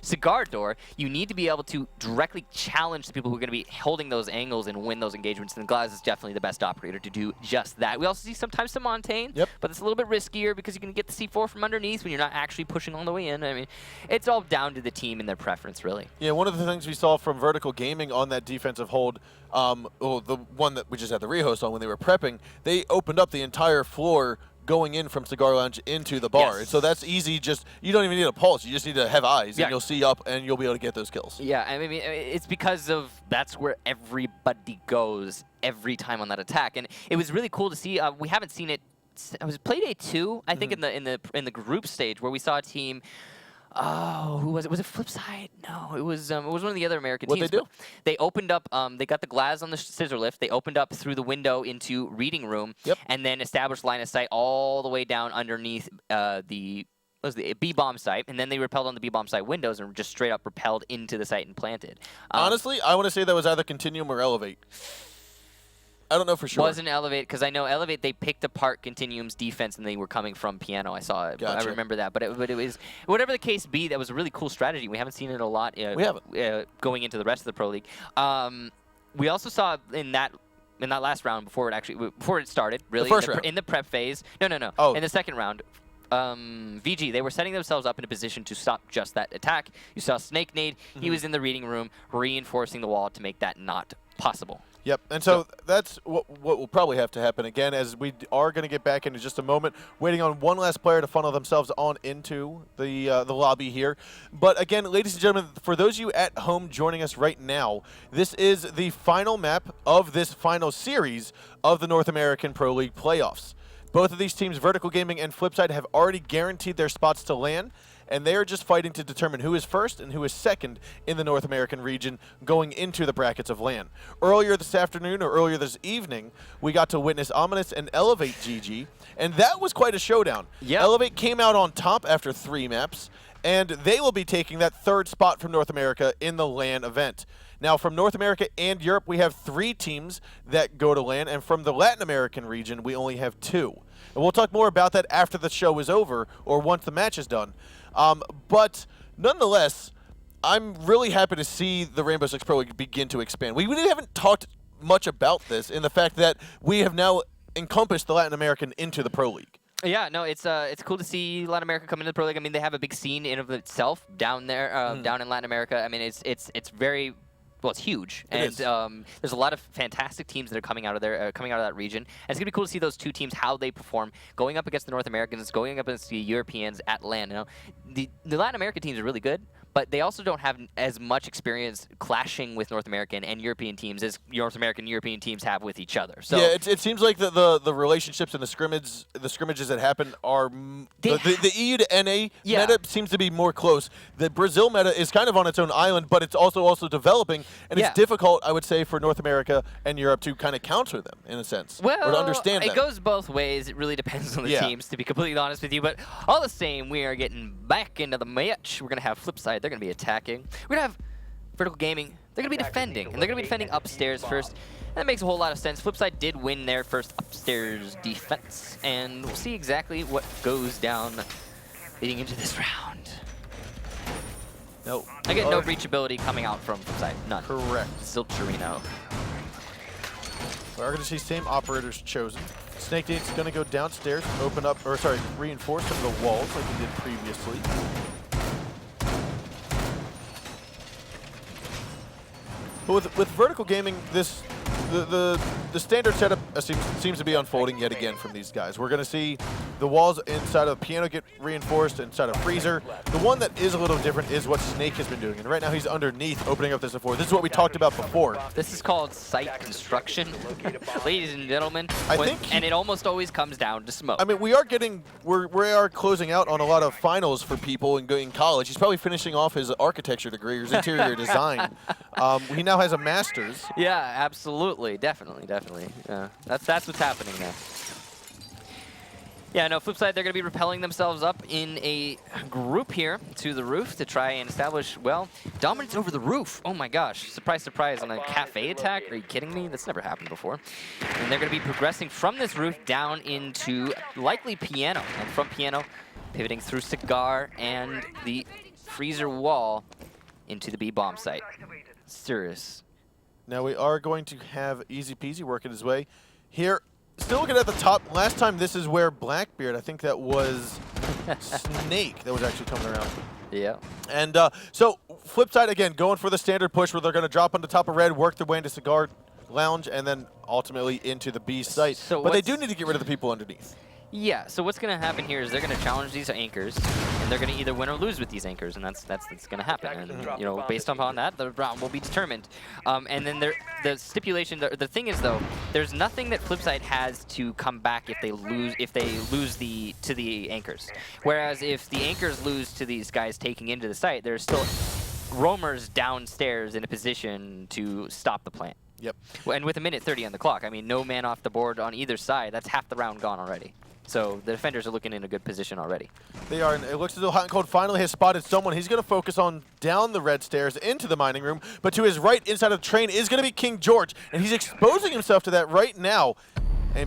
cigar door, you need to be able to directly challenge the people who are going to be holding those angles and win those engagements. And Glaz is definitely the best operator to do just that. We also see sometimes some Montaigne, but it's a little bit riskier because you can get the C4 from underneath when you're not actually pushing all the way in. I mean, it's all down to the team and their preference, really. Yeah, one of the things we saw from Vertical Gaming on that defensive hold, the one that we just had the rehost on when they were prepping, they opened up the entire floor going in from Cigar Lounge into the bar. And so that's easy. Just you don't even need a pulse. You just need to have eyes, and you'll see up, and you'll be able to get those kills. Yeah, I mean, it's because of that's where everybody goes every time on that attack, and it was really cool to see. We haven't seen it. It was Playday 2, I think, in the group stage where we saw a team. Oh, who was it? Was it Flipside? No, it was one of the other American teams. What'd they do? They opened up. They got the Glaz on the scissor lift. They opened up through the window into reading room, and then established line of sight all the way down underneath the was the B-bomb site, and then they repelled on the B-bomb site windows and just straight up repelled into the site and planted. Honestly, I want to say that was either Continuum or Elevate. I don't know for sure. Wasn't Elevate, because I know Elevate, they picked apart Continuum's defense and they were coming from Piano. I saw it. Gotcha. I remember that. But it was, whatever the case be, that was a really cool strategy. We haven't seen it a lot we haven't. Going into the rest of the Pro League. We also saw in that last round before it started, really, The first round. in the prep phase. No. Oh. In the second round. VG, they were setting themselves up in a position to stop just that attack. You saw Snake Nade. He was in the reading room reinforcing the wall to make that not possible. Yep, and so that's what will probably have to happen again, as we are going to get back into just a moment, waiting on one last player to funnel themselves on into the lobby here. But again, ladies and gentlemen, for those of you at home joining us right now, this is the final map of this final series of the North American Pro League playoffs. Both of these teams, Vertical Gaming and Flipside, have already guaranteed their spots to LAN, and they are just fighting to determine who is first and who is second in the North American region going into the brackets of LAN. Earlier this afternoon, or earlier this evening, we got to witness Ominous and Elevate GG, and that was quite a showdown. Yep. Elevate came out on top after 3 maps, and they will be taking that 3rd spot from North America in the LAN event. Now, from North America and Europe, we have 3 teams that go to LAN, and from the Latin American region, we only have 2. And we'll talk more about that after the show is over, or once the match is done. But nonetheless, I'm really happy to see the Rainbow Six Pro League begin to expand. We really haven't talked much about this in the fact that we have now encompassed the Latin American into the Pro League. Yeah, no, it's cool to see Latin America come into the Pro League. I mean, they have a big scene in of itself down there, down in Latin America. I mean, it's very. Well, it's huge, and there's a lot of fantastic teams that are coming out of there, coming out of that region. And it's gonna be cool to see those 2 teams, how they perform, going up against the North Americans, going up against the Europeans at LAN. You know, the Latin American teams are really good, but they also don't have as much experience clashing with North American and European teams as North American and European teams have with each other. So yeah, it seems like the relationships and the scrimmages that happen are the EU to NA meta seems to be more close. The Brazil meta is kind of on its own island, but it's also developing, and it's difficult, I would say, for North America and Europe to kind of counter them in a sense, or to understand them. It goes both ways. It really depends on the teams, to be completely honest with you. But all the same, we are getting back into the match. We're gonna have Flipside. They're going to be attacking. We're going to have Vertical Gaming. They're going to be defending, and they're going to be defending upstairs first. That makes a whole lot of sense. Flipside did win their first upstairs defense, and we'll see exactly what goes down leading into this round. No. I get no breachability coming out from Flipside. None. Correct. Zilcherino. We're going to see same operators chosen. Snake Nade's going to go downstairs, reinforce some of the walls like he did previously. But with Vertical Gaming, the standard setup seems to be unfolding yet again from these guys. We're going to see the walls inside of Piano get reinforced inside of Freezer. The one that is a little different is what Snake has been doing. And right now he's underneath, opening up this before. This is what we talked about before. This is called site construction, ladies and gentlemen. And it almost always comes down to smoke. I mean, we are closing out on a lot of finals for people in college. He's probably finishing off his architecture degree or his interior design. He now has a master's. Yeah, absolutely. Definitely. Yeah, that's what's happening now. Yeah, no, Flipside, they're going to be repelling themselves up in a group here to the roof to try and establish, well, dominance over the roof. Oh my gosh, surprise, on a cafe attack? Are you kidding me? That's never happened before. And they're going to be progressing from this roof down into likely Piano. And from Piano, pivoting through Cigar and the Freezer wall into the B-bomb site. Serious. Now we are going to have Easy Peasy working his way here. Still looking at the top. Last time this is where Blackbeard, I think that was Snake that was actually coming around. Yeah. And so Flipside, again, going for the standard push where they're going to drop on the top of red, work their way into Cigar Lounge, and then ultimately into the B site. But they do need to get rid of the people underneath. Yeah, so what's going to happen here is they're going to challenge these anchors, and they're going to either win or lose with these anchors, and that's going to happen. And, you know, based upon that, the round will be determined. And then the stipulation, the thing is, though, there's nothing that Flipside has to come back if they lose to the anchors. Whereas if the anchors lose to these guys taking into the site, there's still roamers downstairs in a position to stop the plant. Yep. And with a minute 30 on the clock, I mean, no man off the board on either side. That's half the round gone already. So the defenders are looking in a good position already. They are, and it looks as though Hot and Cold finally has spotted someone. He's going to focus on down the red stairs into the mining room, but to his right, inside of the train, is going to be King George, and he's exposing himself to that right now.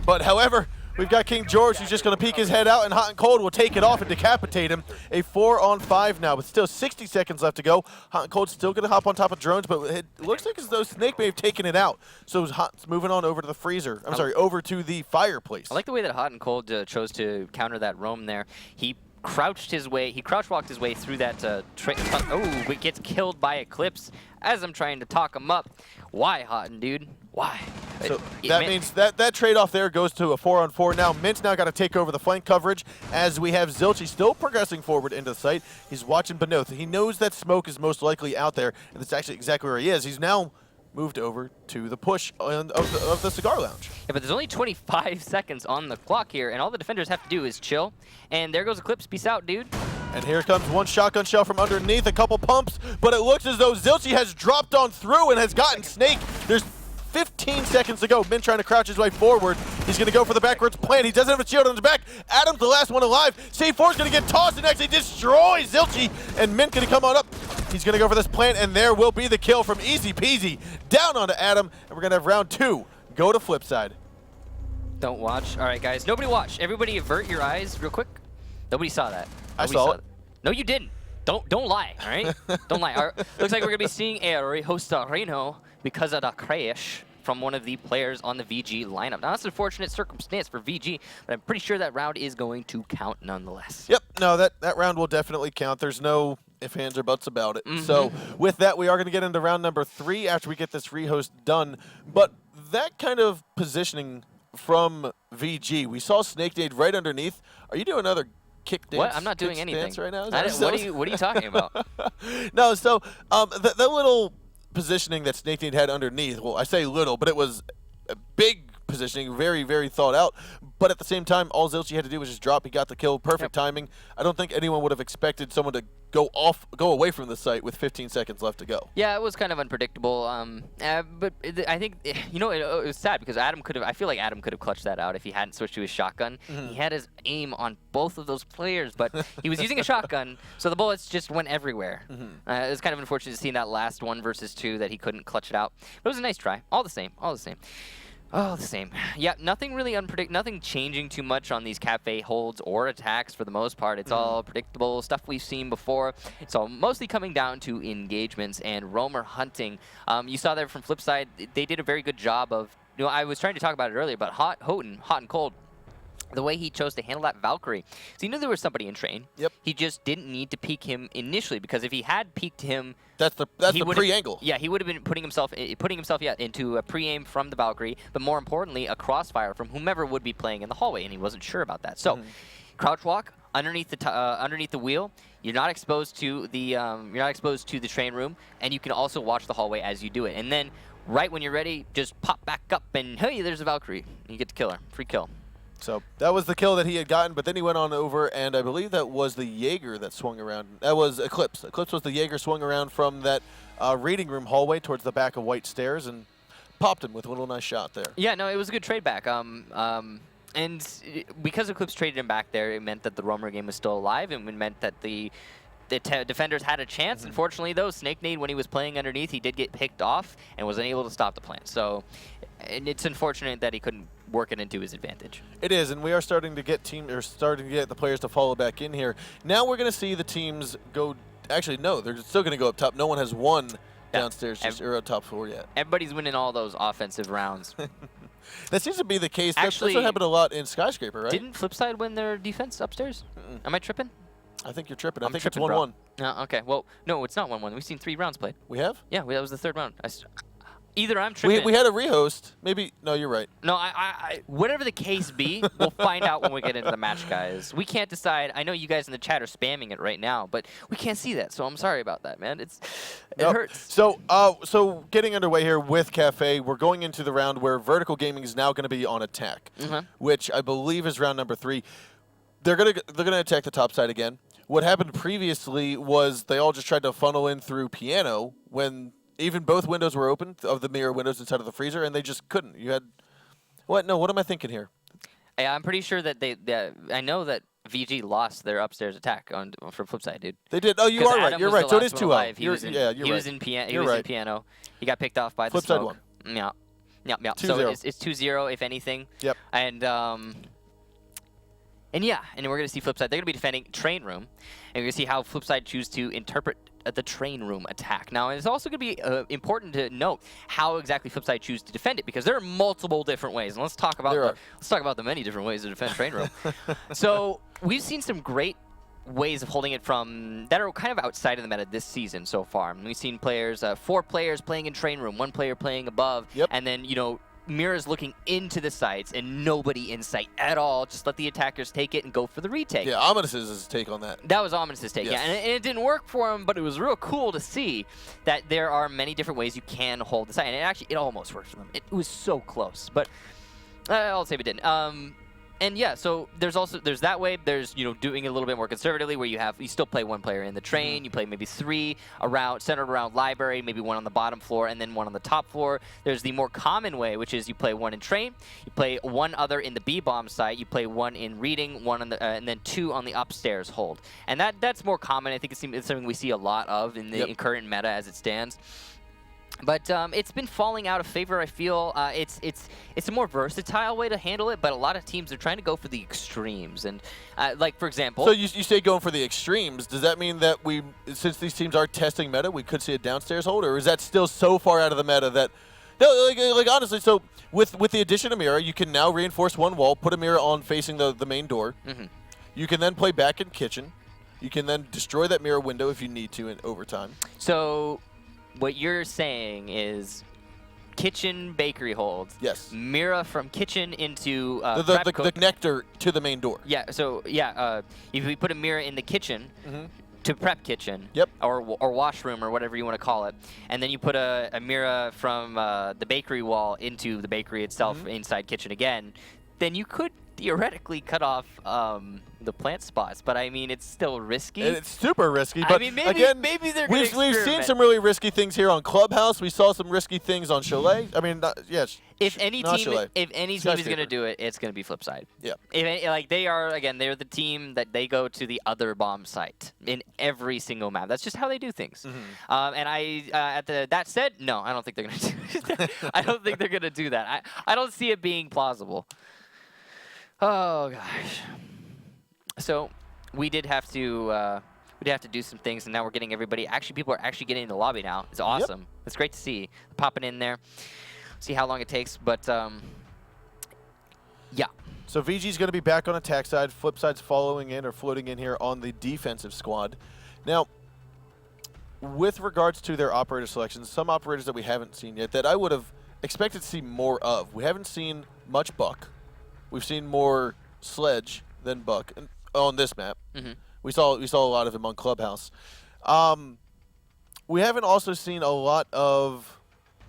But however, we've got King George who's just going to peek his head out, and Hot and Cold will take it off and decapitate him. A 4-on-5 now, with still 60 seconds left to go. Hot and Cold's still going to hop on top of drones, but it looks like as though Snake may have taken it out. So Hot's moving on over to the freezer. I'm sorry, over to the fireplace. I like the way that Hot and Cold chose to counter that roam there. He crouch walked his way through that he gets killed by Eclipse as I'm trying to talk him up. Why, Hot dude? Why? So that means that trade-off there goes to a 4-on-4. Now Mint's now got to take over the flank coverage as we have Zilchi still progressing forward into the site. He's watching Benoth. He knows that smoke is most likely out there, and that's actually exactly where he is. He's now moved over to the push of the cigar lounge. Yeah, but there's only 25 seconds on the clock here, and all the defenders have to do is chill. And there goes Eclipse. Peace out, dude. And here comes one shotgun shell from underneath, a couple pumps, but it looks as though Zilchi has dropped on through and has gotten Snake. There's 15 seconds to go. Mint trying to crouch his way forward. He's going to go for the backwards plant. He doesn't have a shield on his back. Adam's the last one alive. C4's going to get tossed and actually destroy Zilchi. And Mint going to come on up. He's going to go for this plant, and there will be the kill from Easy Peasy down onto Adam. And we're going to have round 2 go to Flipside. Don't watch. All right, guys. Nobody watch. Everybody avert your eyes real quick. Nobody saw that. I saw it. No, you didn't. Don't lie, all right? Don't lie. Looks like we're going to be seeing a Rehosta Reno because of the crash from one of the players on the VG lineup. Now, that's an unfortunate circumstance for VG, but I'm pretty sure that round is going to count nonetheless. Yep. No, that round will definitely count. There's no ifs, ands, or buts about it. So with that, we are going to get into round number 3 after we get this rehost done. But that kind of positioning from VG, we saw Snake Nade right underneath. Are you doing another kick dance? What? I'm not doing anything right now. What are you talking about? No, so the little positioning that Snake Nade had underneath, well, I say little, but it was a big positioning, very, very thought out. But at the same time, all Zilchi had to do was just drop. He got the kill, perfect timing. I don't think anyone would have expected someone to go away from the site with 15 seconds left to go. Yeah, it was kind of unpredictable. But I think, you know, it was sad because Adam could have. I feel like Adam could have clutched that out if he hadn't switched to his shotgun. He had his aim on both of those players, but he was using a shotgun, so the bullets just went everywhere. It was kind of unfortunate to see that last 1 versus 2 that he couldn't clutch it out. But it was a nice try. All the same. All the same. Oh, the same. Yeah, nothing really nothing changing too much on these cafe holds or attacks for the most part. It's all predictable stuff we've seen before. It's all mostly coming down to engagements and roamer hunting. You saw there from Flipside, they did a very good job of, you know, I was trying to talk about it earlier, but Hot and Cold, the way he chose to handle that Valkyrie. So he knew there was somebody in train. Yep. He just didn't need to peek him initially, because if he had peeked him, that's the pre-angle. Yeah, he would have been putting himself into a pre-aim from the Valkyrie, but more importantly, a crossfire from whomever would be playing in the hallway, and he wasn't sure about that. So, crouch walk underneath the wheel. You're not exposed to the train room, and you can also watch the hallway as you do it. And then, right when you're ready, just pop back up, and hey, there's a Valkyrie. You get to kill her. Free kill. So that was the kill that he had gotten, but then he went on over, and I believe that was the Jaeger that swung around. That was Eclipse. Eclipse was the Jaeger swung around from that reading room hallway towards the back of White Stairs and popped him with a little nice shot there. Yeah, no, it was a good trade back. And because Eclipse traded him back there, it meant that the roamer game was still alive, and it meant that the defenders had a chance. Unfortunately, though, Snake Nade, when he was playing underneath, he did get picked off and was unable to stop the plant. So, and it's unfortunate that he couldn't work it into his advantage. It is, and we are starting to get the players to follow back in here. Now we're going to see the teams go. Actually, no, they're still going to go up top. No one has won downstairs or top 4 yet. Everybody's winning all those offensive rounds. That seems to be the case. Actually, that's what happened a lot in Skyscraper, right? Didn't Flipside win their defense upstairs? Am I tripping? I think you're tripping. I think tripping, it's 1-1. No, okay. Well, no, it's not 1-1. We've seen 3 rounds played. We have? Yeah, that was the 3rd round. Either I'm tripping. We had a rehost. Maybe. No, you're right. No, I whatever the case be, we'll find out when we get into the match, guys. We can't decide. I know you guys in the chat are spamming it right now, but we can't see that, so I'm sorry about that, man. It hurts. So getting underway here with Cafe, we're going into the round where Vertical Gaming is now going to be on attack, which I believe is round number 3. They're gonna attack the top side again. What happened previously was they all just tried to funnel in through Piano when even both windows were open of the mirror windows inside of the freezer, and they just couldn't. You had what? No, what am I thinking here? Yeah, I'm pretty sure that I know that VG lost their upstairs attack for Flipside, dude. They did. Oh, you 'Cause are right. Adam You're was right. the So it last is one 2-0. alive. He was in right. piano. He got picked off by the Flipside smoke. won. Yeah. Yeah. 2-0. So it's 2-0 if anything. Yep. And yeah, and we're going to see Flipside. They're going to be defending Train Room, and we're going to see how Flipside choose to interpret the Train Room attack. Now, it's also going to be important to note how exactly Flipside choose to defend it, because there are multiple different ways. And let's talk about the many different ways to defend Train Room. So we've seen some great ways of holding it that are kind of outside of the meta this season so far. We've seen players, 4 players playing in Train Room, 1 player playing above, and then Mira's looking into the sites and nobody in sight at all. Just let the attackers take it and go for the retake. Yeah, Ominous's take on that. That was Ominous's take, Yes. yeah. And it didn't work for him, but it was real cool to see that there are many different ways you can hold the site. And it almost worked for them. It was so close, but I'll say it didn't. And yeah, so there's that way. There's doing it a little bit more conservatively, where you still play 1 player in the train. You play maybe 3 centered around library, maybe 1 on the bottom floor, and then 1 on the top floor. There's the more common way, which is you play 1 in train, you play 1 other in the B-bomb site, you play 1 in reading, 1 on the and then 2 on the upstairs hold. And that's more common. I think it's something we see a lot of in the current meta as it stands. But it's been falling out of favor, I feel. It's a more versatile way to handle it, but a lot of teams are trying to go for the extremes. And, like, for example... So you say going for the extremes. Does that mean that since these teams are testing meta, we could see a downstairs hold? Or is that still so far out of the meta that... No, like honestly, so with the addition of Mira, you can now reinforce 1 wall, put a Mira on facing the main door. You can then play back in kitchen. You can then destroy that Mira window if you need to in overtime. So... what you're saying is kitchen bakery hold. Yes. Mira from kitchen into the connector to the main door. Yeah. So yeah, if we put a Mira in the kitchen to prep kitchen. Yep. Or washroom or whatever you want to call it, and then you put a Mira from the bakery wall into the bakery itself inside kitchen again, then you could theoretically cut off the plant spots, but I mean, it's still risky. And it's super risky, but I mean, maybe they're going to we've seen some really risky things here on Clubhouse. We saw some risky things on Chalet. I mean, if any team is going to do it, it's going to be Flipside. Yeah. They're the team that they go to the other bomb site in every single map. That's just how they do things. That said, no, I don't think they're going to do that. I don't think they're going to do that. I don't see it being plausible. Oh gosh. So we did have to do some things, and now we're getting everybody. Actually, people are actually getting in the lobby now. It's awesome. Yep. It's great to see popping in there. See how long it takes, but yeah. So VG's going to be back on attack side. Flipside's following in or floating in here on the defensive squad. Now, with regards to their operator selections, some operators that we haven't seen yet that I would have expected to see more of. We haven't seen much Buck. We've seen more Sledge than Buck on this map. We saw a lot of him on Clubhouse. We haven't also seen a lot of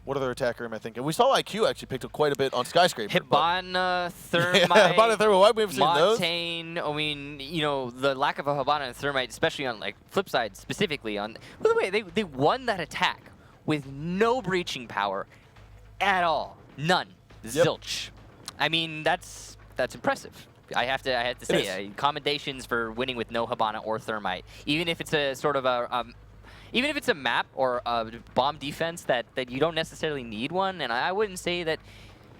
what other attacker am I thinking? We saw IQ actually picked up quite a bit on Skyscraper. Hibana, Thermite, Hibana, Thermite. We haven't seen those. Montaigne. I mean, the lack of a Hibana and Thermite, especially on like Flipside specifically. By the way, they won that attack with no breaching power at all. None. Zilch. I mean, that's impressive. I have to say, commendations for winning with no Hibana or Thermite. Even if it's a sort of even if it's a map or a bomb defense that you don't necessarily need one, and I wouldn't say that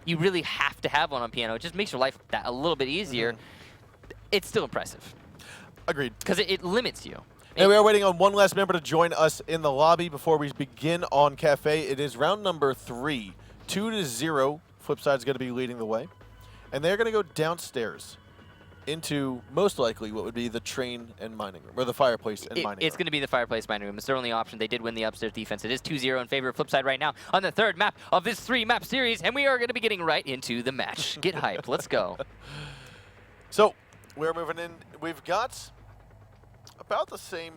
you really have to have one on piano. It just makes your life a little bit easier. It's still impressive. Agreed. Because it limits you. And we are waiting on one last member to join us in the lobby before we begin on Cafe. It is round number 3, 2-0. Flipside's going to be leading the way. And they're going to go downstairs into, most likely, what would be the train and mining room, or the fireplace and mining room. It's going to be the fireplace mining room. It's their only option. They did win the upstairs defense. It is 2-0 in favor of Flipside right now on the 3rd map of this 3-map series, and we are going to be getting right into the match. Get hyped. Let's go. So, we're moving in. We've got about the same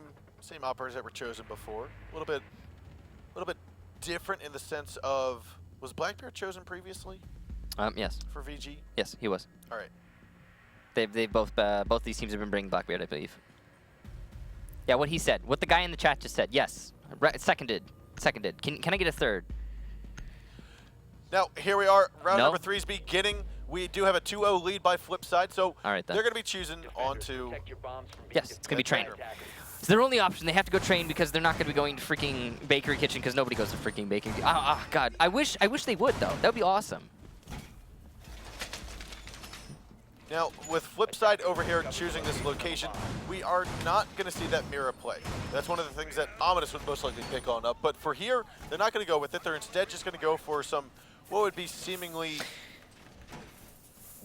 operators that were chosen before. A little bit different in the sense of, was Blackbeard chosen previously? Yes. For VG? Yes, he was. All right. They've both these teams have been bringing Blackbeard, I believe. Yeah, what he said. What the guy in the chat just said. Yes. Seconded. Can I get a 3rd? Now, here we are. Round number 3 is beginning. We do have a 2-0 lead by Flipside, so All right, then. they're going to be choosing onto. Protect your bombs from being Yes, it's going to be train. defended by attackers. It's their only option. They have to go train because they're not going to be going to freaking Bakery Kitchen because nobody goes to freaking Bakery. God, I wish they would though. That would be awesome. Now, with Flipside over here choosing this location, we are not going to see that mirror play. That's one of the things that Ominous would most likely pick on up. But for here, they're not going to go with it. They're instead just going to go for some, what would be seemingly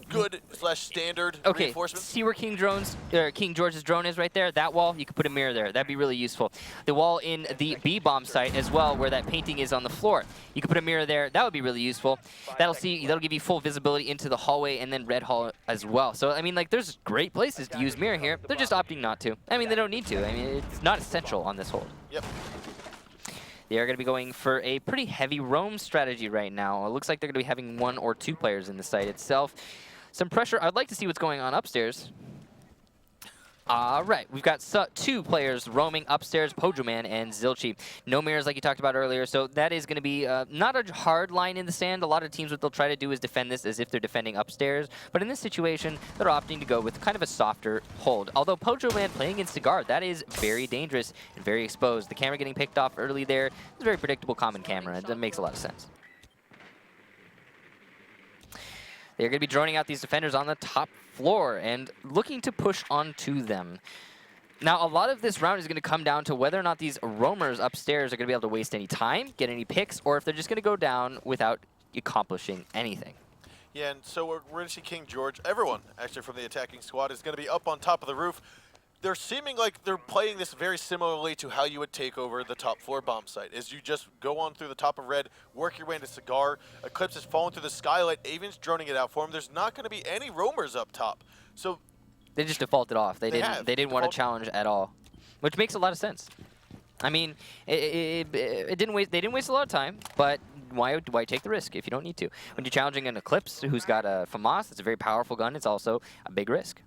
good / standard reinforcements. See where King George's drone is right there? That wall, you could put a mirror there. That'd be really useful. The wall in the B-bomb site as well, where that painting is on the floor. You could put a mirror there. That would be really useful. That'll give you full visibility into the hallway and then Red Hall as well. So, I mean, like, there's great places to use mirror here. They're just opting not to. I mean, they don't need to. I mean, it's not essential on this hold. Yep. They are going to be going for a pretty heavy roam strategy right now. It looks like they're going to be having 1 or 2 players in the site itself. Some pressure. I'd like to see what's going on upstairs. All right, we've got 2 players roaming upstairs, Pojoman and Zilchi. No mirrors like you talked about earlier, so that is going to be not a hard line in the sand. A lot of teams, what they'll try to do is defend this as if they're defending upstairs, but in this situation, they're opting to go with kind of a softer hold. Although Pojoman playing in Cigar, that is very dangerous and very exposed. The camera getting picked off early there is a very predictable common camera. That makes a lot of sense. They're going to be droning out these defenders on the top floor and looking to push onto them. Now, a lot of this round is going to come down to whether or not these roamers upstairs are going to be able to waste any time, get any picks, or if they're just going to go down without accomplishing anything. Yeah, and so we're going to see King George. Everyone, actually, from the attacking squad is going to be up on top of the roof. They're seeming like they're playing this very similarly to how you would take over the top floor bomb site. Is you just go on through the top of Red, work your way into Cigar. Eclipse is falling through the skylight. Avian's droning it out for him. There's not going to be any roamers up top. So they just defaulted off. They didn't want to challenge at all, which makes a lot of sense. I mean, it didn't waste. They didn't waste a lot of time, but why take the risk if you don't need to? When you're challenging an Eclipse who's got a FAMAS, it's a very powerful gun. It's also a big risk.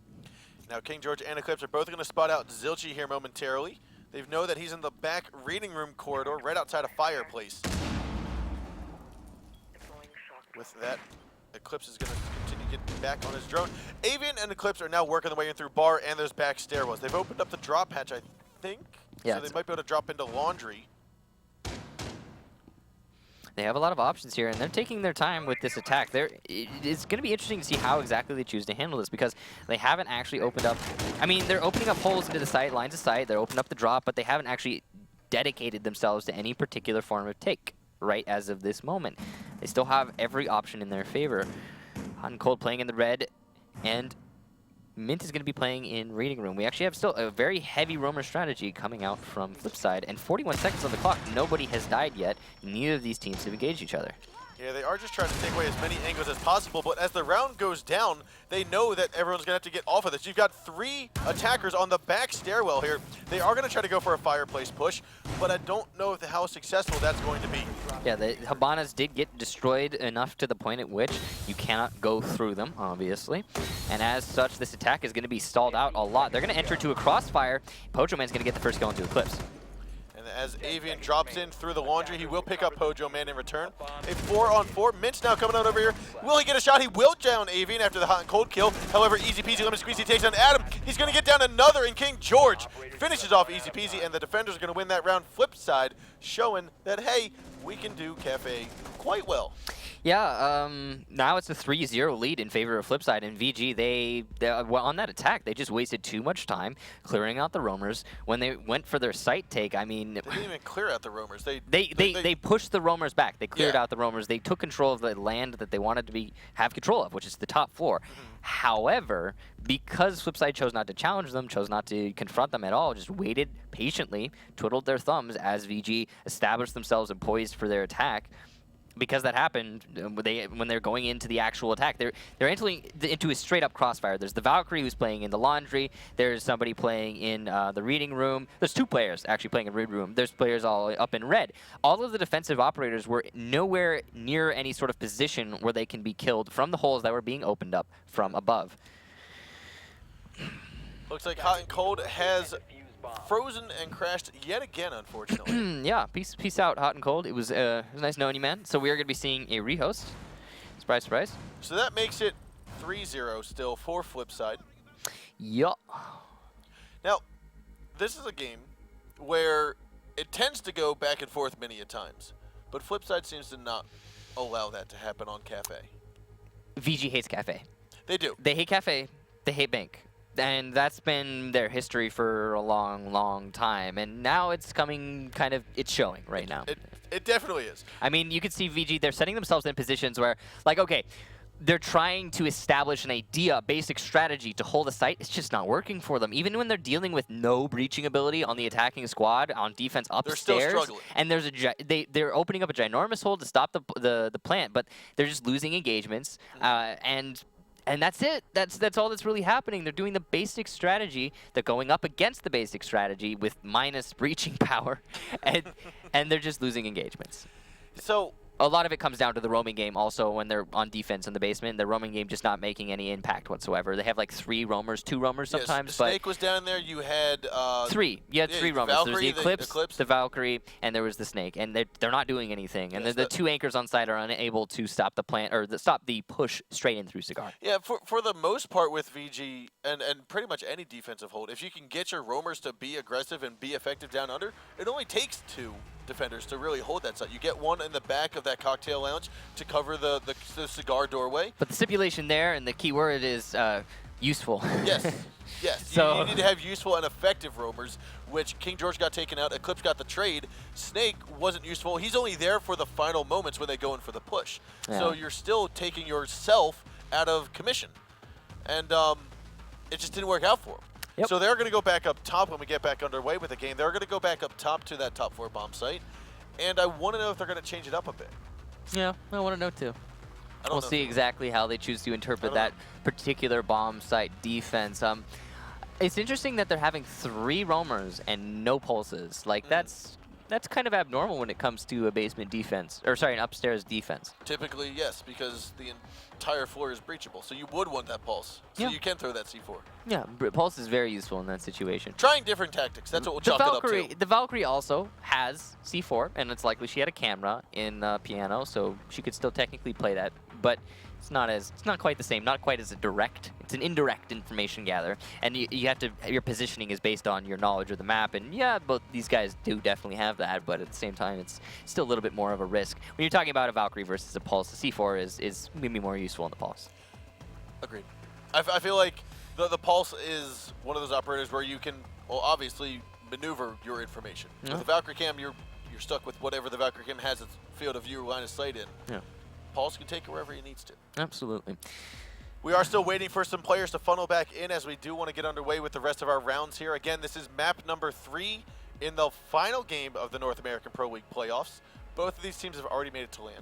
Now, King George and Eclipse are both going to spot out Zilchi here momentarily. They know that he's in the back reading room corridor right outside a fireplace. With that, Eclipse is going to continue getting back on his drone. Avian and Eclipse are now working their way in through bar and those back stairwells. They've opened up the drop hatch, I think. Yeah, so they might be able to drop into laundry. They have a lot of options here, and they're taking their time with this attack. It's going to be interesting to see how exactly they choose to handle this, because they haven't actually opened up... I mean, they're opening up holes into the site, lines of sight, they're opening up the drop, but they haven't actually dedicated themselves to any particular form of take, right as of this moment. They still have every option in their favor. Hot and Cold playing in the red, and Mint is going to be playing in reading room. We actually have still a very heavy roamer strategy coming out from Flipside, and 41 seconds on the clock. Nobody has died yet. Neither of these teams have engaged each other. Yeah, they are just trying to take away as many angles as possible, but as the round goes down, they know that everyone's going to have to get off of this. You've got 3 attackers on the back stairwell here. They are going to try to go for a fireplace push, but I don't know how successful that's going to be. Yeah, the Habanas did get destroyed enough to the point at which you cannot go through them, obviously. And as such, this attack is going to be stalled out a lot. They're going to enter into a crossfire. Pojoman's going to get the first kill into Eclipse. And as Avian drops in through the laundry, he will pick up Pojoman in return. A 4-on-4. Mint's now coming out over here. Will he get a shot? He will down Avian after the hot and cold kill. However, easy peasy, lemon squeezy takes down Adam. He's going to get down another, and King George finishes off easy peasy, and the defenders are going to win that round. Flipside showing that, hey, we can do Cafe quite well. Yeah, now it's a 3-0 lead in favor of Flipside, and VG, they well, on that attack, they just wasted too much time clearing out the roamers. When they went for their site take, I mean... They didn't even clear out the roamers. They pushed the roamers back. They cleared out the roamers. They took control of the land that they wanted to have control of, which is the top floor. However, because Flipside chose not to challenge them, chose not to confront them at all, just waited patiently, twiddled their thumbs as VG established themselves and poised for their attack. Because that happened, when they're going into the actual attack, they're entering into a straight-up crossfire. There's the Valkyrie who's playing in the laundry. There's somebody playing in the reading room. There's 2 players actually playing in reading room. There's players all up in red. All of the defensive operators were nowhere near any sort of position where they can be killed from the holes that were being opened up from above. Looks like Hot and Cold has frozen and crashed yet again, unfortunately. Yeah, peace out, Hot and Cold. It was nice knowing you, man. So we are going to be seeing a rehost. Surprise, surprise. So that makes it 3-0 still for Flipside. Yup. Now, this is a game where it tends to go back and forth many a times, but Flipside seems to not allow that to happen on Cafe. VG hates Cafe. They do. They hate Cafe. They hate Bank. And that's been their history for a long, long time. And now it's coming it's showing right now. It definitely is. I mean, you can see VG, they're setting themselves in positions where, like, okay, they're trying to establish an idea, a basic strategy to hold a site. It's just not working for them. Even when they're dealing with no breaching ability on the attacking squad, on defense upstairs. They're still struggling. And there's they're opening up a ginormous hole to stop the plant, but they're just losing engagements. And that's it. That's all that's really happening. They're doing the basic strategy. They're going up against the basic strategy with minus breaching power, and they're just losing engagements. So a lot of it comes down to the roaming game also when they're on defense in the basement. The roaming game just not making any impact whatsoever. They have like 3 roamers, 2 roamers sometimes. Yes, the Snake was down there. You had 3. You had 3 roamers. Valkyrie, There was the Eclipse, the Valkyrie, and there was the Snake. And they're not doing anything. And Yes, the 2 anchors on site are unable to stop the plant or stop the push straight in through Cigar. Yeah, for the most part with VG and pretty much any defensive hold, if you can get your roamers to be aggressive and be effective down under, it only takes 2 defenders to really hold that site. You get one in the back of that cocktail lounge to cover the Cigar doorway. But the stipulation there, and the key word is useful. Yes, yes. So you need to have useful and effective roamers, which King George got taken out, Eclipse got the trade, Snake wasn't useful. He's only there for the final moments when they go in for the push. Yeah. So you're still taking yourself out of commission. And it just didn't work out for him. Yep. So they're going to go back up top when we get back underway with the game. They're going to go back up top to that top 4 bomb site. And I want to know if they're going to change it up a bit. Yeah, I want to know too. We'll see exactly how they choose to interpret that particular bomb site defense. It's interesting that they're having 3 roamers and no pulses. Like that's kind of abnormal when it comes to a basement defense, or sorry, an upstairs defense. Typically, yes, because the entire floor is breachable. So you would want that pulse. So Yeah. you can throw that C4. Yeah, pulse is very useful in that situation. Trying different tactics. That's what we'll chalk it up to. The Valkyrie also has C4, and it's likely she had a camera in piano, so she could still technically play that. But it's not quite the same. Not quite as a direct. It's an indirect information gather, and you have to. Your positioning is based on your knowledge of the map, and yeah, both these guys do definitely have that. But at the same time, it's still a little bit more of a risk when you're talking about a Valkyrie versus a Pulse. The C4 is maybe more useful in the Pulse. Agreed. I feel like the Pulse is one of those operators where you can, well, obviously maneuver your information. Yeah. With the Valkyrie Cam, you're stuck with whatever the Valkyrie Cam has its field of view, line of sight in. Yeah. Pulse can take it wherever he needs to. Absolutely. We are still waiting for some players to funnel back in as we do want to get underway with the rest of our rounds here. Again, this is map number 3 in the final game of the North American Pro League playoffs. Both of these teams have already made it to LAN.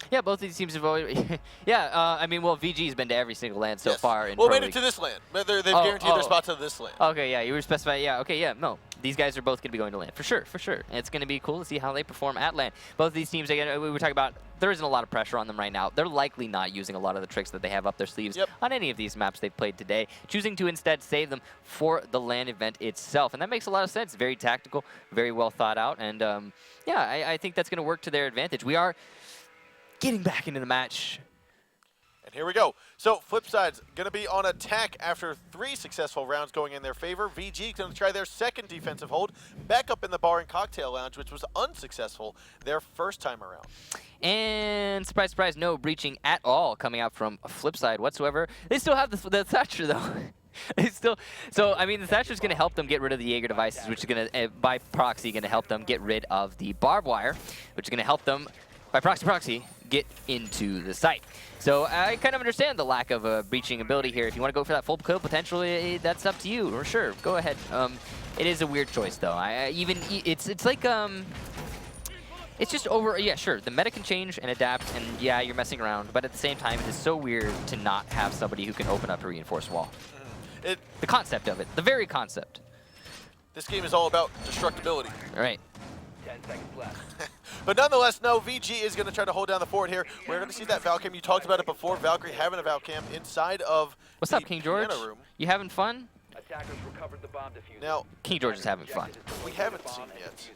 Yeah, both of these teams have already. Yeah, I mean, well, VG's been to every single LAN so far. In well, Pro made it League. to this LAN. They've guaranteed their spot to this LAN. Okay, yeah, you were specifying. Yeah, okay, yeah, no. These guys are both going to be going to LAN, for sure, for sure. And it's going to be cool to see how they perform at LAN. Both of these teams, again, we were talking about, there isn't a lot of pressure on them right now. They're likely not using a lot of the tricks that they have up their sleeves on any of these maps they've played today, choosing to instead save them for the LAN event itself. And that makes a lot of sense. Very tactical, very well thought out. And, yeah, I think that's going to work to their advantage. We are getting back into the match. And here we go. So Flipside's going to be on attack after 3 successful rounds going in their favor. VG going to try their second defensive hold back up in the bar and cocktail lounge, which was unsuccessful their first time around. And surprise, surprise, no breaching at all coming out from Flipside whatsoever. They still have the Thatcher, though. So, I mean, the Thatcher is going to help them get rid of the Jaeger devices, which is going to, by proxy, going to help them get rid of the barbed wire, which is going to help them, by proxy, get into the site. So I kind of understand the lack of a breaching ability here. If you want to go for that full kill, potentially, that's up to you. Or sure, go ahead. It is a weird choice, though. It's like it's just over. Yeah, sure. The meta can change and adapt, and yeah, you're messing around. But at the same time, it is so weird to not have somebody who can open up a reinforced wall. The concept of it, the very concept. This game is all about destructibility. All right. 10 seconds left. But nonetheless, no, VG is going to try to hold down the fort here. We're going to see that Valcam. You talked about it before. Valkyrie having a Valcam inside of What's up, King George? room. You having fun? Attackers recovered the bomb diffuser. Now, King George is having fun. we haven't seen yet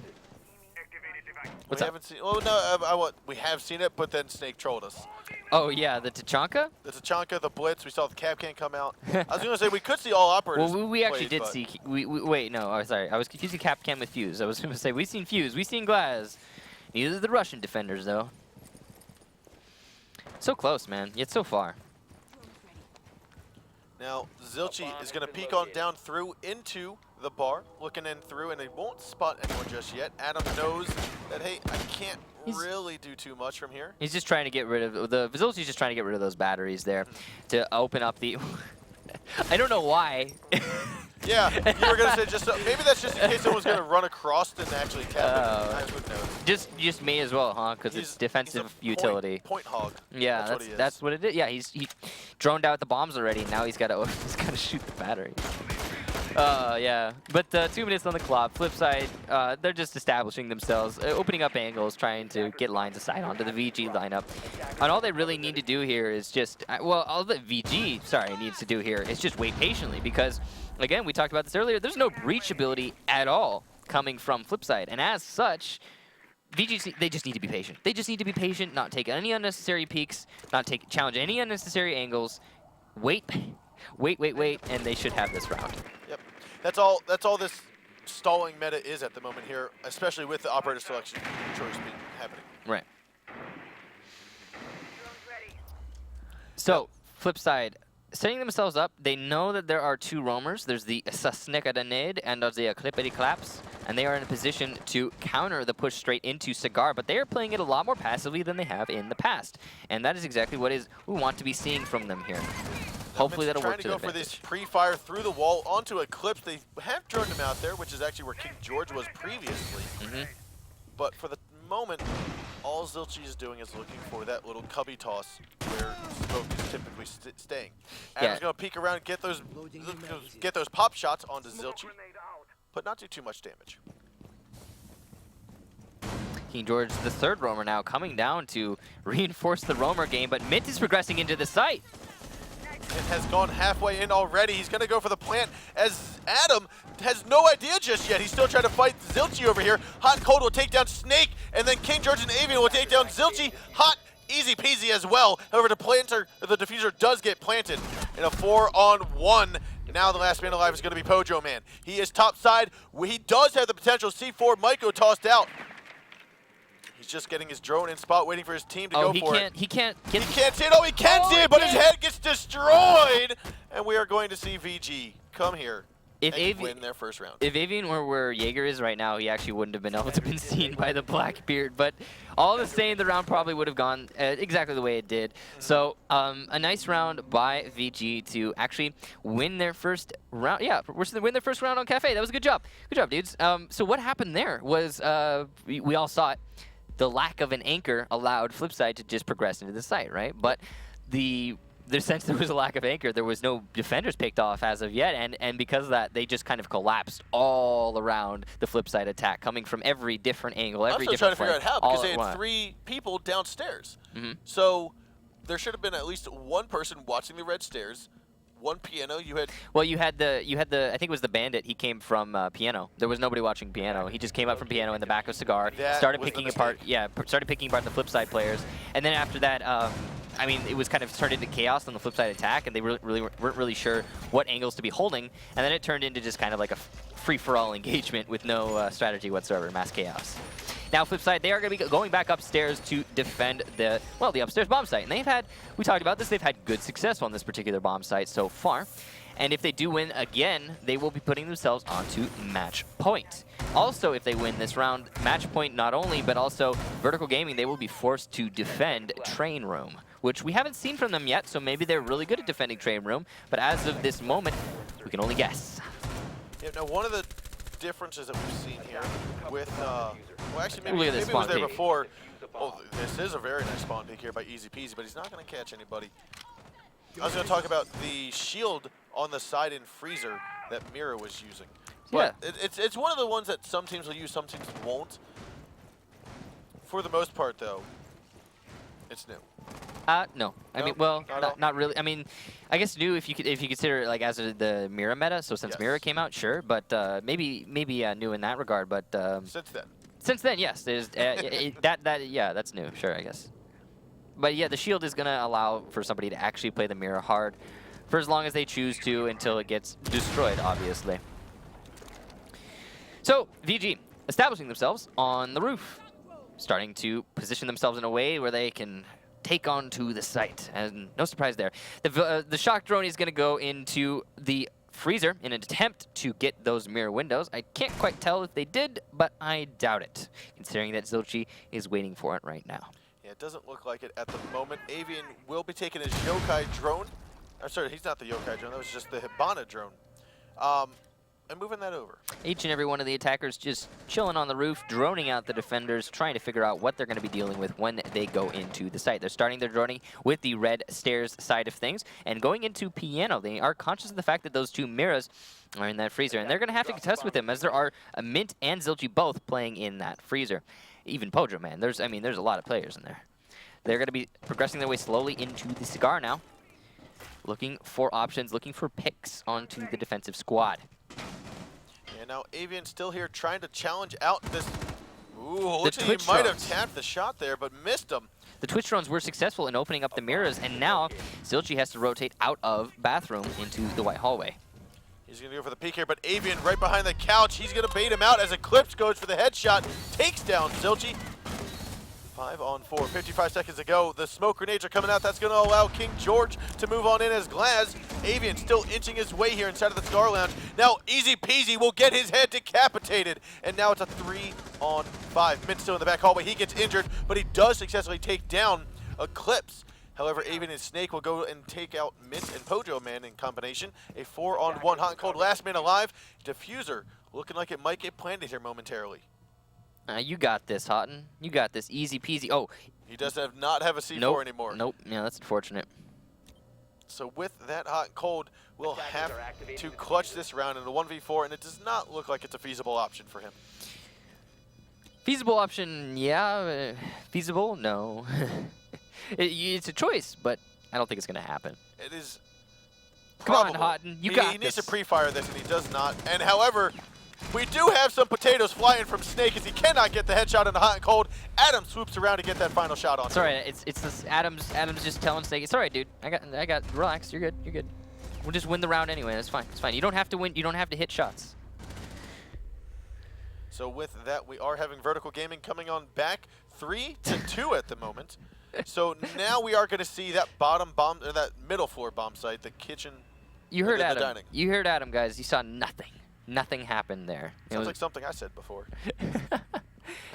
What's we up? haven't seen. Well, no, we have seen it, but then Snake trolled us. Oh yeah, the Tachanka. The Tachanka, the Blitz. We saw the Kapkan come out. I was gonna say we could see all operators. Well, we actually played, did but see. Wait, no, oh, sorry. I was confusing Capcam with Fuse. I was going to say we've seen Fuse, we've seen Glaz. Neither the Russian defenders though. So close, man. Yet so far. Now Zilchi is gonna peek on down through into the bar, looking in through, and they won't spot anyone just yet. Adam knows that hey, I can't really do too much from here. He's just trying to get rid of the Vizolci's just trying to get rid of those batteries there to open up the. I don't know why. Yeah, you were gonna say just maybe that's just in case someone's gonna run across and actually tap it. Who knows? Just me as well, huh? Because it's defensive utility. Point hog. Yeah, that's what it is. Yeah, he droned out the bombs already. And now he's got to shoot the battery. Yeah, but 2 minutes on the clock. Flip side, they're just establishing themselves, opening up angles, trying to get lines of sight onto the VG lineup. And all they really need to do here is just, all the VG, needs to do here is just wait patiently because, again, we talked about this earlier, there's no breach ability at all coming from Flipside. And as such, VG, they just need to be patient. They just need to be patient, not take any unnecessary peeks, challenge any unnecessary angles, wait, and they should have this round. Yep. That's all this stalling meta is at the moment here, especially with the operator selection choice being happening. Right. So, flip side, setting themselves up, they know that there are 2 roamers. There's the Sasnekadaned and there's the Clippity Claps, and they are in a position to counter the push straight into Cigar, but they are playing it a lot more passively than they have in the past. And that is exactly what we want to be seeing from them here. Hopefully that'll work to trying to go for this pre-fire through the wall onto Eclipse. They have droned him out there, which is actually where King George was previously. But for the moment, all Zilchi is doing is looking for that little cubby toss where Smoke is typically staying. Adam's going to peek around, get those pop shots onto Zilchi, but not do too much damage. King George, the 3rd roamer now, coming down to reinforce the roamer game, but Mint is progressing into the site. It has gone halfway in already. He's going to go for the plant as Adam has no idea just yet. He's still trying to fight Zilchi over here. Hot and Cold will take down Snake, and then King George and Avian will take down Zilchi. Hot, easy peasy as well. However, the diffuser does get planted in a 4-on-1. Now the last man alive is going to be Pojo Man. He is top side. He does have the potential. C4 Maiko tossed out. He's just getting his drone in spot, waiting for his team to go for it. He can't see it. Oh, he can see it, but his head gets destroyed. And we are going to see VG come here and win their first round. If Avian were where Jaeger is right now, he actually wouldn't have been able to been seen by the Blackbeard. But all the same, the round probably would have gone exactly the way it did. So a nice round by VG to actually win their first round. Yeah, win their first round on Cafe. That was a good job. Good job, dudes. So what happened there was we all saw it. The lack of an anchor allowed Flipside to just progress into the site, right? But since there was a lack of anchor, there was no defenders picked off as of yet, and because of that, they just kind of collapsed all around the Flipside attack, coming from every different angle, every different I'm still trying to figure out how, because they had 3 people downstairs. So there should have been at least 1 person watching the red stairs. 1 piano. You had the I think it was the Bandit. He came from piano. There was nobody watching piano. He just came up from piano in the back of Cigar. Started picking apart. Yeah, started picking apart the Flipside players. And then after that, I mean, it was kind of started into chaos on the Flipside attack, and they weren't really sure what angles to be holding. And then it turned into just kind of like a free-for-all engagement with no strategy whatsoever, mass chaos. Now, Flipside, they are going to be going back upstairs to defend the upstairs bomb site. And we talked about this, they've had good success on this particular bomb site so far. And if they do win again, they will be putting themselves onto match point. Also, if they win this round, match point not only, but also Vertical Gaming, they will be forced to defend Train Room, which we haven't seen from them yet, so maybe they're really good at defending Train Room. But as of this moment, we can only guess. Yeah, now one of the differences that we've seen here with, well, actually, maybe it was there before. Oh, this is a very nice spawn pick here by Easy Peasy, but he's not going to catch anybody. I was going to talk about the shield on the side in Freezer that Mira was using. But it's one of the ones that some teams will use, some teams won't. For the most part, though, it's new. No. I mean, well, not really. I mean, I guess new if you consider it like as the Mira meta. So since Mira came out, sure, but maybe new in that regard. But since then. Since then, yes, there's yeah, that's new. Sure, I guess. But yeah, the shield is gonna allow for somebody to actually play the mirror hard for as long as they choose to until it gets destroyed, obviously. So VG establishing themselves on the roof, starting to position themselves in a way where they can take on to the site. And no surprise there. The shock drone is going to go into the freezer in an attempt to get those mirror windows. I can't quite tell if they did, but I doubt it, considering that Zilchi is waiting for it right now. Yeah, it doesn't look like it at the moment. Avian will be taking his Yokai drone. I'm sorry, he's not the Yokai drone. That was just the Hibana drone. And moving that over. Each and every one of the attackers just chilling on the roof, droning out the defenders, trying to figure out what they're going to be dealing with when they go into the site. They're starting their droning with the red stairs side of things, and going into Piano, they are conscious of the fact that those two mirrors are in that freezer, and they're going to have to contest with them, as there are Mint and Zilchi both playing in that freezer. Even Pojo, man. There's a lot of players in there. They're going to be progressing their way slowly into the cigar now, looking for options, looking for picks onto the defensive squad. And now Avian still here trying to challenge out this. Ooh, looks like he might have tapped the shot there, but missed him. The Twitch drones were successful in opening up the mirrors, and now Zilchi has to rotate out of bathroom into the white hallway. He's going to go for the peek here, but Avian right behind the couch. He's going to bait him out as Eclipse goes for the headshot. Takes down Zilchi. 5 on 4, 55 seconds to go. The smoke grenades are coming out. That's going to allow King George to move on in as Glaz. Avian still inching his way here inside of the Cigar Lounge. Now, easy peasy will get his head decapitated. And now it's a 3 on 5. Mint still in the back hallway. He gets injured, but he does successfully take down Eclipse. However, Avian and Snake will go and take out Mint and Pojo Man in combination. A 4 on 1 hot and cold. Last man alive. Diffuser looking like it might get planted here momentarily. You got this, Houghton. You got this. Easy peasy. Oh. He does not have a C4 anymore. Nope. Yeah, that's unfortunate. So with that hot and cold, we'll have to clutch this round in a 1v4, and it does not look like it's a feasible option for him. Feasible option, yeah. Feasible, no. It's a choice, but I don't think it's going to happen. It is. Come on, Houghton. You got this. He needs to pre-fire this, and he does not. And however, we do have some potatoes flying from Snake as he cannot get the headshot in the hot and cold. Adam swoops around to get that final shot on. It's alright. It's this Adam's just telling Snake, it's alright, dude. I got. Relax. You're good. You're good. We'll just win the round anyway. That's fine. It's fine. You don't have to win. You don't have to hit shots. So with that, we are having Vertical Gaming coming on back 3-2 at the moment. So now we are going to see that bottom bomb, or that middle floor bomb site, the kitchen. You heard Adam. You heard Adam, guys. You saw nothing. Nothing happened there. Sounds like something I said before.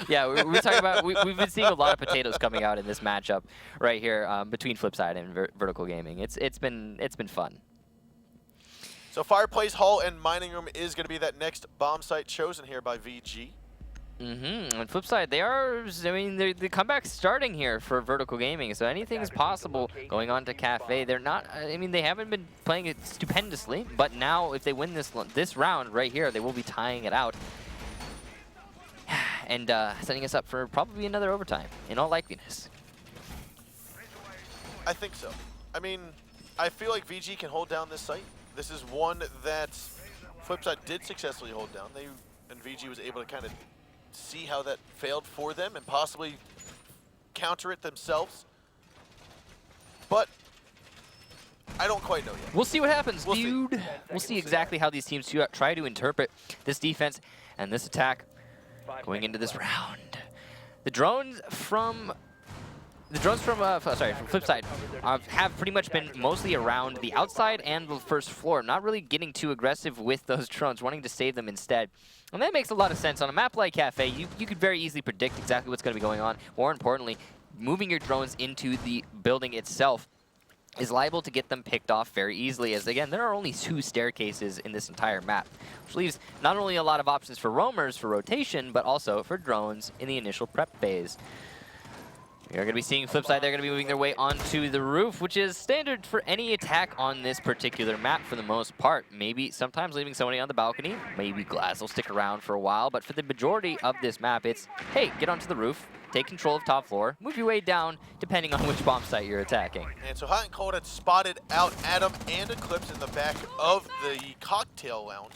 Yeah, we're talking about. We've been seeing a lot of potatoes coming out in this matchup right here between Flipside and Vertical Gaming. It's been fun. So Fireplace Hall and Mining Room is going to be that next bomb site chosen here by VG. On Flipside, they are. I mean, the comeback's starting here for Vertical Gaming, so anything is possible going on to Cafe. They're not. I mean, they haven't been playing it stupendously, but now if they win this round right here, they will be tying it out and setting us up for probably another overtime in all likeliness. I think so. I mean, I feel like VG can hold down this site. This is one that Flipside did successfully hold down. And VG was able to kind of see how that failed for them and possibly counter it themselves. But I don't quite know yet. We'll see what happens, dude. We'll see exactly how these teams try to interpret this defense and this attack going into this round. The drones from Flipside have pretty much been mostly around the outside and the first floor, not really getting too aggressive with those drones, wanting to save them instead. And that makes a lot of sense. On a map like Cafe, you could very easily predict exactly what's going to be going on. More importantly, moving your drones into the building itself is liable to get them picked off very easily, as again, there are only 2 staircases in this entire map, which leaves not only a lot of options for roamers for rotation, but also for drones in the initial prep phase. We are going to be seeing Flipside. They're going to be moving their way onto the roof, which is standard for any attack on this particular map for the most part. Maybe sometimes leaving somebody on the balcony. Maybe Glaz will stick around for a while. But for the majority of this map, it's, hey, get onto the roof, take control of top floor, move your way down, depending on which bomb site you're attacking. And so Hot and Cold had spotted out Adam and Eclipse in the back of the cocktail lounge.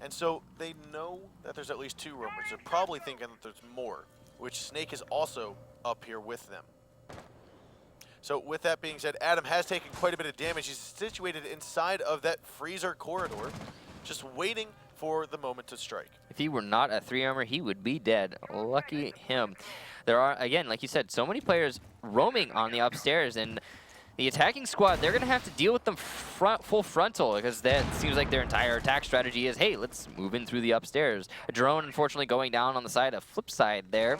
And so they know that there's at least 2 roamers. They're probably thinking that there's more, which Snake is also up here with them. So with that being said, Adam has taken quite a bit of damage. He's situated inside of that freezer corridor, just waiting for the moment to strike. If he were not a 3-armor, he would be dead. Lucky him. There are, again, like you said, so many players roaming on the upstairs, and the attacking squad, they're going to have to deal with them full frontal, because that seems like their entire attack strategy is, hey, let's move in through the upstairs. A drone, unfortunately, going down on the side of Flipside there.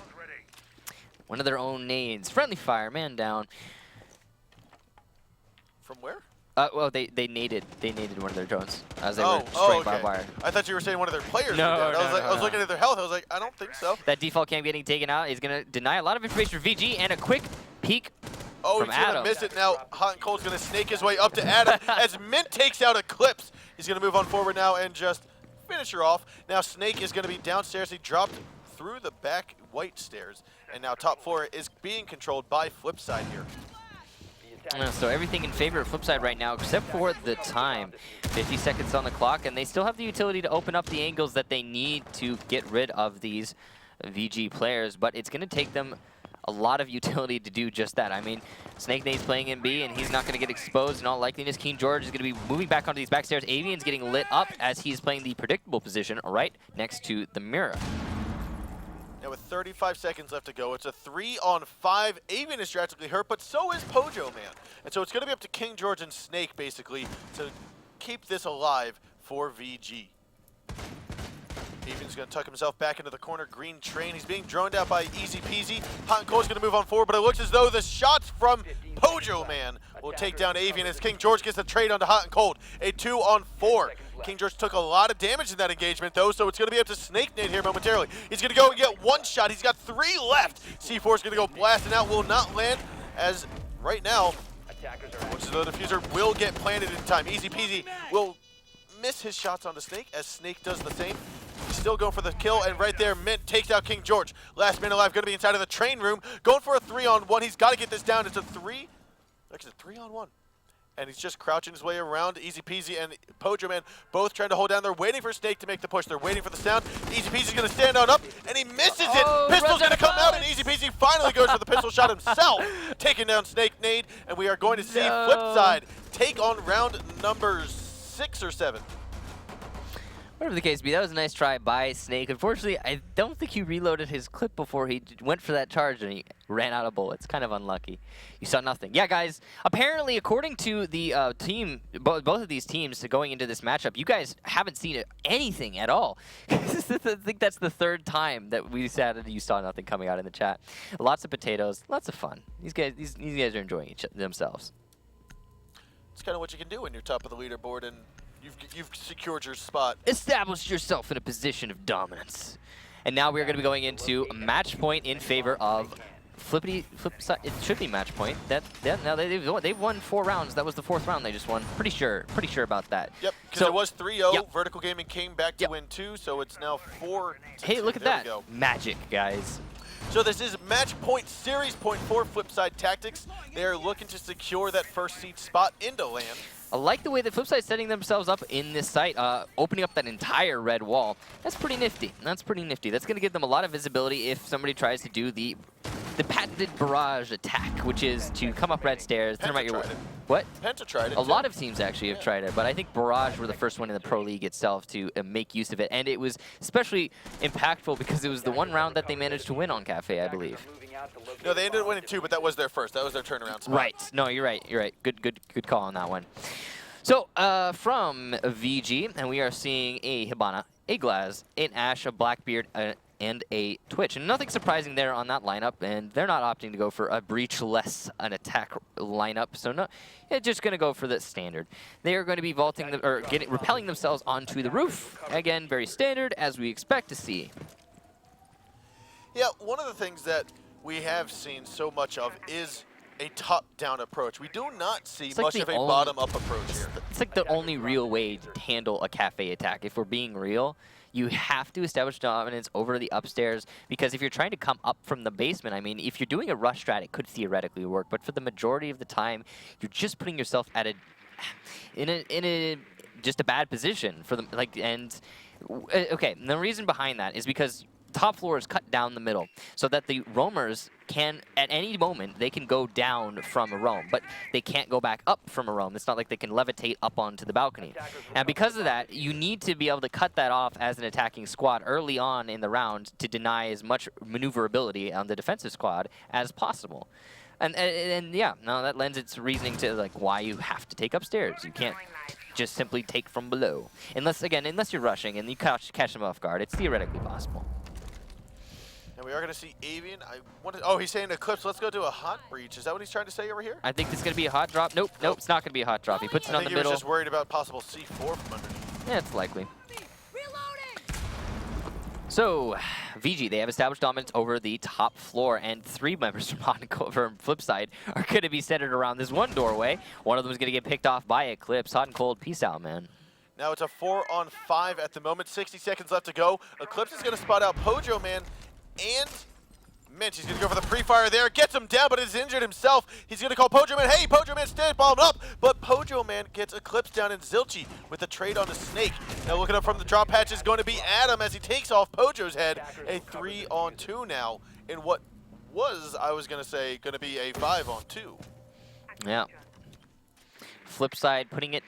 One of their own nades. Friendly fire, man down. From where? Well, they naded one of their drones as they were spraying barbed wire. I thought you were saying one of their players No, were down. no, I was looking at their health. I was like, I don't think so. That default cam getting taken out is going to deny a lot of information for VG, and a quick peek from He's going to Adam. miss it now. Hot and Cold's going to snake his way up to Adam as Mint takes out Eclipse. He's going to move on forward now and just finish her off. Now Snake is going to be downstairs. He dropped through the back white stairs, and now top floor is being controlled by Flipside here. So everything in favor of Flipside right now, except for the time. 50 seconds on the clock, and they still have the utility to open up the angles that they need to get rid of these VG players, but it's going to take them a lot of utility to do just that. I mean, Snake Nade's playing in B, and he's not going to get exposed in all likeliness. King George is going to be moving back onto these backstairs. Avian's getting lit up as he's playing the predictable position right next to the mirror. Now with 35 seconds left to go, it's a 3-on-5. Avian is drastically hurt, but so is Pojo Man. And so it's going to be up to King George and Snake, basically, to keep this alive for VG. Avian's going to tuck himself back into the corner. Green Train, he's being droned out by Easy Peasy. Hot and Cold's going to move on forward, but it looks as though the shots from Pojo Man will take down Avian as King George gets the trade onto Hot and Cold. A 2-on-4. King George took a lot of damage in that engagement, though, so it's going to be up to Snake Nade here momentarily. He's going to go and get 1 shot. He's got 3 left. C4 is going to go blasting out, will not land, as right now, which is the diffuser will get planted in time. Easy Peasy will miss his shots onto Snake, as Snake does the same. He's still going for the kill, and right there, Mint takes out King George. Last man alive, going to be inside of the train room, going for a 3-on-1. He's got to get this down. It's a 3-on-1. And he's just crouching his way around. Easy Peasy and Pojo Man both trying to hold down. They're waiting for Snake to make the push. They're waiting for the sound. Easy Peasy's going to stand on up, and he misses it. Pistol's going to come out, and Easy Peasy finally goes for the pistol shot himself, taking down Snake Nade, and we are going to see Flipside take on round number 6 or 7. Whatever the case be, that was a nice try by Snake. Unfortunately, I don't think he reloaded his clip before he went for that charge, and he ran out of bullets. Kind of unlucky. You saw nothing. Yeah, guys, apparently, according to the team, both of these teams going into this matchup, you guys haven't seen anything at all. I think that's the 3rd time that we said you saw nothing coming out in the chat. Lots of potatoes, lots of fun. These guys are enjoying themselves. It's kind of what you can do when you're top of the leaderboard and you've secured your spot. Established yourself in a position of dominance. And now we're going to be going into a match point in favor of Flipside. It should be match point. Now they've won 4 rounds. That was the 4th round they just won. Pretty sure about that. Yep, because it was 3-0. Yep. Vertical Gaming came back to win 2, so it's now 4-2. Hey, look at that. Magic, guys. So this is match point, series point for Flipside Tactics. They are looking to secure that first seed spot into LAN. I like the way that Flipside's setting themselves up in this site, opening up that entire red wall. That's pretty nifty. That's going to give them a lot of visibility if somebody tries to do the patented barrage attack, which is to come up red stairs, turn out your way. What? Penta tried it. A lot of teams actually have tried it, but I think Barrage were the first one in the Pro League itself to make use of it, and it was especially impactful because it was the 1 round that they managed to win on Cafe, I believe. No, they ended up winning 2, but that was their first. That was their turnaround spot. Right. No, you're right. Good call on that one. So, from VG, and we are seeing a Hibana, a Glaz, an Ashe, a Blackbeard, and a Twitch. And nothing surprising there on that lineup, and they're not opting to go for a breach less an attack lineup, so no, they're just going to go for the standard. They are going to be vaulting, rappelling themselves onto the roof. Again, very standard, as we expect to see. Yeah, one of the things that we have seen so much of is a top-down approach. We do not see much of a bottom-up approach here. It's like the only real way to handle a Cafe attack. If we're being real, you have to establish dominance over the upstairs, because if you're trying to come up from the basement, I mean, if you're doing a rush strat, it could theoretically work, but for the majority of the time, you're just putting yourself at in a just a bad position for them. And Okay, and the reason behind that is because top floor is cut down the middle so that the roamers can, at any moment, they can go down from a roam, but they can't go back up from a roam. It's not like they can levitate up onto the balcony. And because of that, you need to be able to cut that off as an attacking squad early on in the round to deny as much maneuverability on the defensive squad as possible. And yeah, no, that lends its reasoning to like why you have to take upstairs. You can't just simply take from below. Unless you're rushing and you catch them off guard, it's theoretically possible. And we are going to see Avian. Oh, he's saying Eclipse. Let's go to a hot breach. Is that what he's trying to say over here? I think it's going to be a hot drop. Nope, it's not going to be a hot drop. He puts it on the middle. I think he was just worried about possible C4 from underneath. Yeah, it's likely. So, VG, they have established dominance over the top floor, and 3 members from Hot and Cold from Flipside are going to be centered around this one doorway. One of them is going to get picked off by Eclipse. Hot and Cold, peace out, man. Now it's a 4-on-5 at the moment. 60 seconds left to go. Eclipse is going to spot out Pojo Man, and Minch, he's going to go for the pre-fire there. Gets him down, but is injured himself. He's going to call Pojo Man. Hey, Pojo Man, stay bombed up. But Pojo Man gets Eclipse down in Zilchi with the trade on the Snake. Now looking up from the drop hatch is going to be Adam as he takes off Pojo's head. A 3-on-2 now in what was, I was going to say, going to be a 5-on-2. Yeah. Flipside putting it,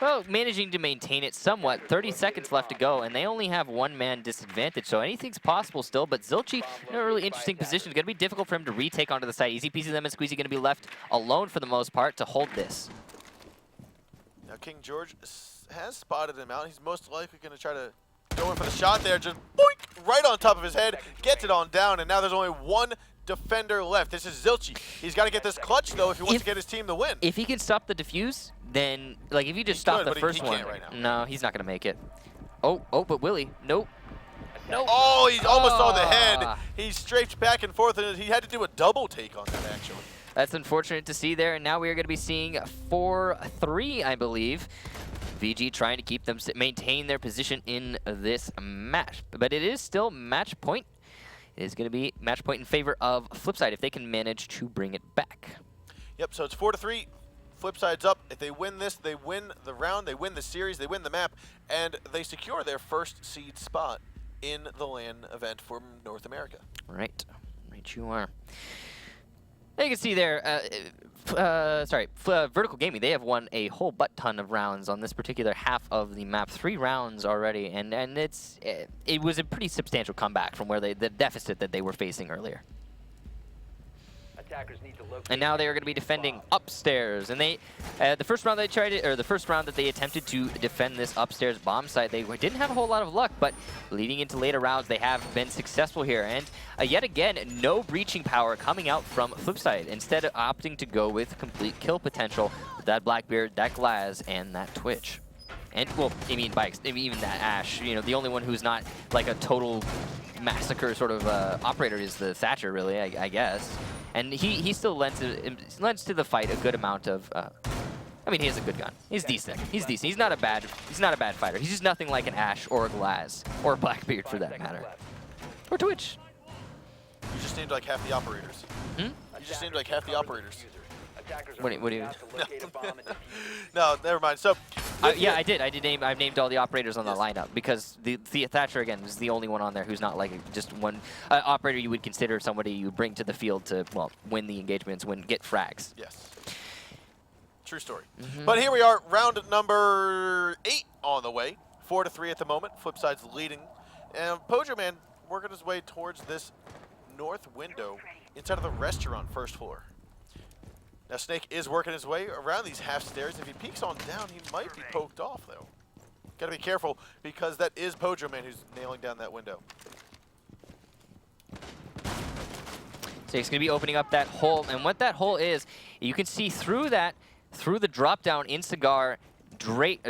well, managing to maintain it somewhat. 30 seconds left to go, and they only have 1-man disadvantage, so anything's possible still. But Zilchi in a really interesting position. It's going to be difficult for him to retake onto the side. Easy peasy lemon squeezy going to be left alone for the most part to hold this. Now King George has spotted him out. He's most likely going to try to go in for the shot there. Just boink, right on top of his head. Gets it on down, and now there's only 1 defender left. This is Zilchi. He's got to get this clutch, though, if he wants to get his team to win. If he can stop the defuse, then, like, if you just stop the first one, right now. no, he's not going to make it. Oh, but Willie, nope. Nope. Oh, he almost saw the head. He strafed back and forth, and he had to do a double take on that, actually. That's unfortunate to see there, and now we are going to be seeing 4-3, I believe. VG trying to keep them, maintain their position in this match. But it is still match point. It is going to be match point in favor of Flipside if they can manage to bring it back. Yep, so it's 4-3. Flipside's up. If they win this, they win the round, they win the series, they win the map, and they secure their first seed spot in the LAN event for North America. Right you are. Now you can see there, Vertical Gaming, they have won a whole butt-ton of rounds on this particular half of the map. 3 rounds already, and it was a pretty substantial comeback from where the deficit that they were facing earlier. And now they are going to be defending upstairs. And they, the first round that they attempted to defend this upstairs bomb site, they didn't have a whole lot of luck. But leading into later rounds, they have been successful here. And yet again, no breaching power coming out from Flipside. Instead of opting to go with complete kill potential with that Blackbeard, that Glaz, and that Twitch. And well, I mean even that Ash. You know, the only one who's not like a total massacre sort of operator is the Thatcher, really, I guess. And he still lends to the fight a good amount of. I mean, he has a good gun. He's decent. He's decent. He's not a bad fighter. He's just nothing like an Ash or a Glaz or a Blackbeard for that matter, or Twitch. You just named like half the operators. You just named like half the operators. What do you? No, never mind. So. Yeah, I did. I've named all the operators on the lineup because the Thatcher again is the only one on there who's not like just one operator you would consider somebody you bring to the field to win the engagements, get frags. Yes. True story. But here we are, round number 8 on the way. 4-3 at the moment. Flipside's leading, and Pojo Man working his way towards this north window inside of the restaurant first floor. Now Snake is working his way around these half stairs. If he peeks on down, he might be poked off though. Gotta be careful because that is Pojo Man who's nailing down that window. So he's gonna be opening up that hole, and what that hole is, you can see through the drop down in Cigar,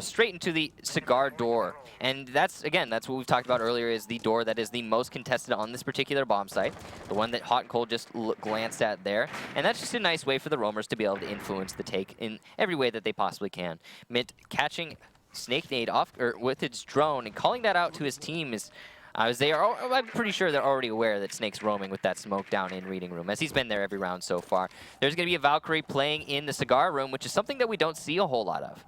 straight into the Cigar door. And that's what we've talked about earlier, is the door that is the most contested on this particular bomb site. The one that Hot and Cold just glanced at there. And that's just a nice way for the roamers to be able to influence the take in every way that they possibly can. Mint catching Snake Nade off with its drone and calling that out to his team is, I'm pretty sure they're already aware that Snake's roaming with that smoke down in Reading Room, as he's been there every round so far. There's going to be a Valkyrie playing in the Cigar Room, which is something that we don't see a whole lot of.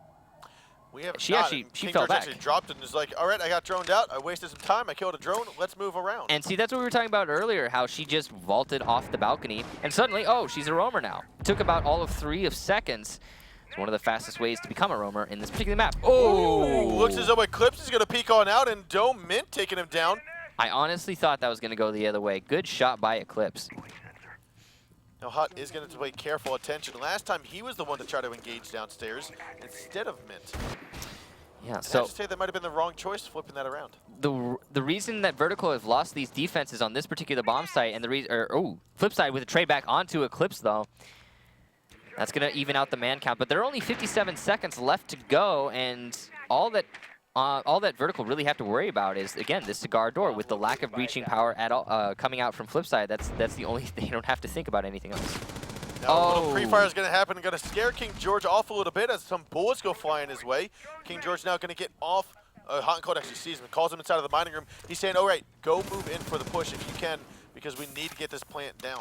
We have She not, actually and she King fell George back. actually dropped it and is like, all right, I got droned out. I wasted some time. I killed a drone. Let's move around. And see, that's what we were talking about earlier, how she just vaulted off the balcony, and suddenly, oh, she's a roamer now. It took about all of 3 seconds. It's one of the fastest ways to become a roamer in this particular map. Oh! Looks as though Eclipse is going to peek on out, and Dome Mint taking him down. I honestly thought that was going to go the other way. Good shot by Eclipse. Now Hut is going to pay careful attention. Last time he was the one to try to engage downstairs instead of Mint. Yeah, And so I should say that might have been the wrong choice, flipping that around. the reason that Vertical have lost these defenses on this particular bomb site, and the reason, flip side with a trade back onto Eclipse though, that's going to even out the man count. But there are only 57 seconds left to go, and all that Vertical really have to worry about is, again, this cigar door with the lack of breaching power at all coming out from Flipside. That's the only thing. You don't have to think about anything else. Now a little pre-fire is going to happen and going to scare King George off a little bit as some bullets go flying his way. King George now going to get off. Hot and Cold actually sees him and calls him inside of the mining room. He's saying, all right, go move in for the push if you can, because we need to get this plant down.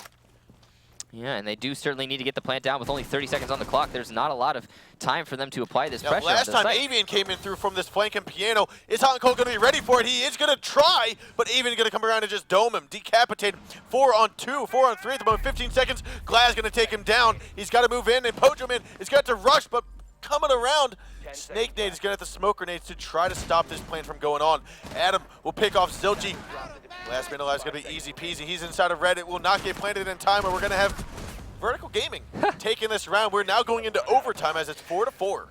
Yeah, and they do certainly need to get the plant down with only 30 seconds on the clock. There's not a lot of time for them to apply this Now, pressure. last time Avian came in through from this flank and piano. Is Hot and Cold going to be ready for it? He is going to try, but Avian going to come around and just dome him, decapitate him. 4 on 2, 4 on 3 at the moment, 15 seconds. Glaz going to take him down. He's got to move in, and Pojoman is going to rush, but coming around, Snake Nade is going to have to smoke grenades to try to stop this plan from going on. Adam will pick off Zilchi. Last man alive is going to be easy peasy. He's inside of red. It will not get planted in time, and we're going to have Vertical Gaming taking this round. We're now going into overtime as it's 4-4.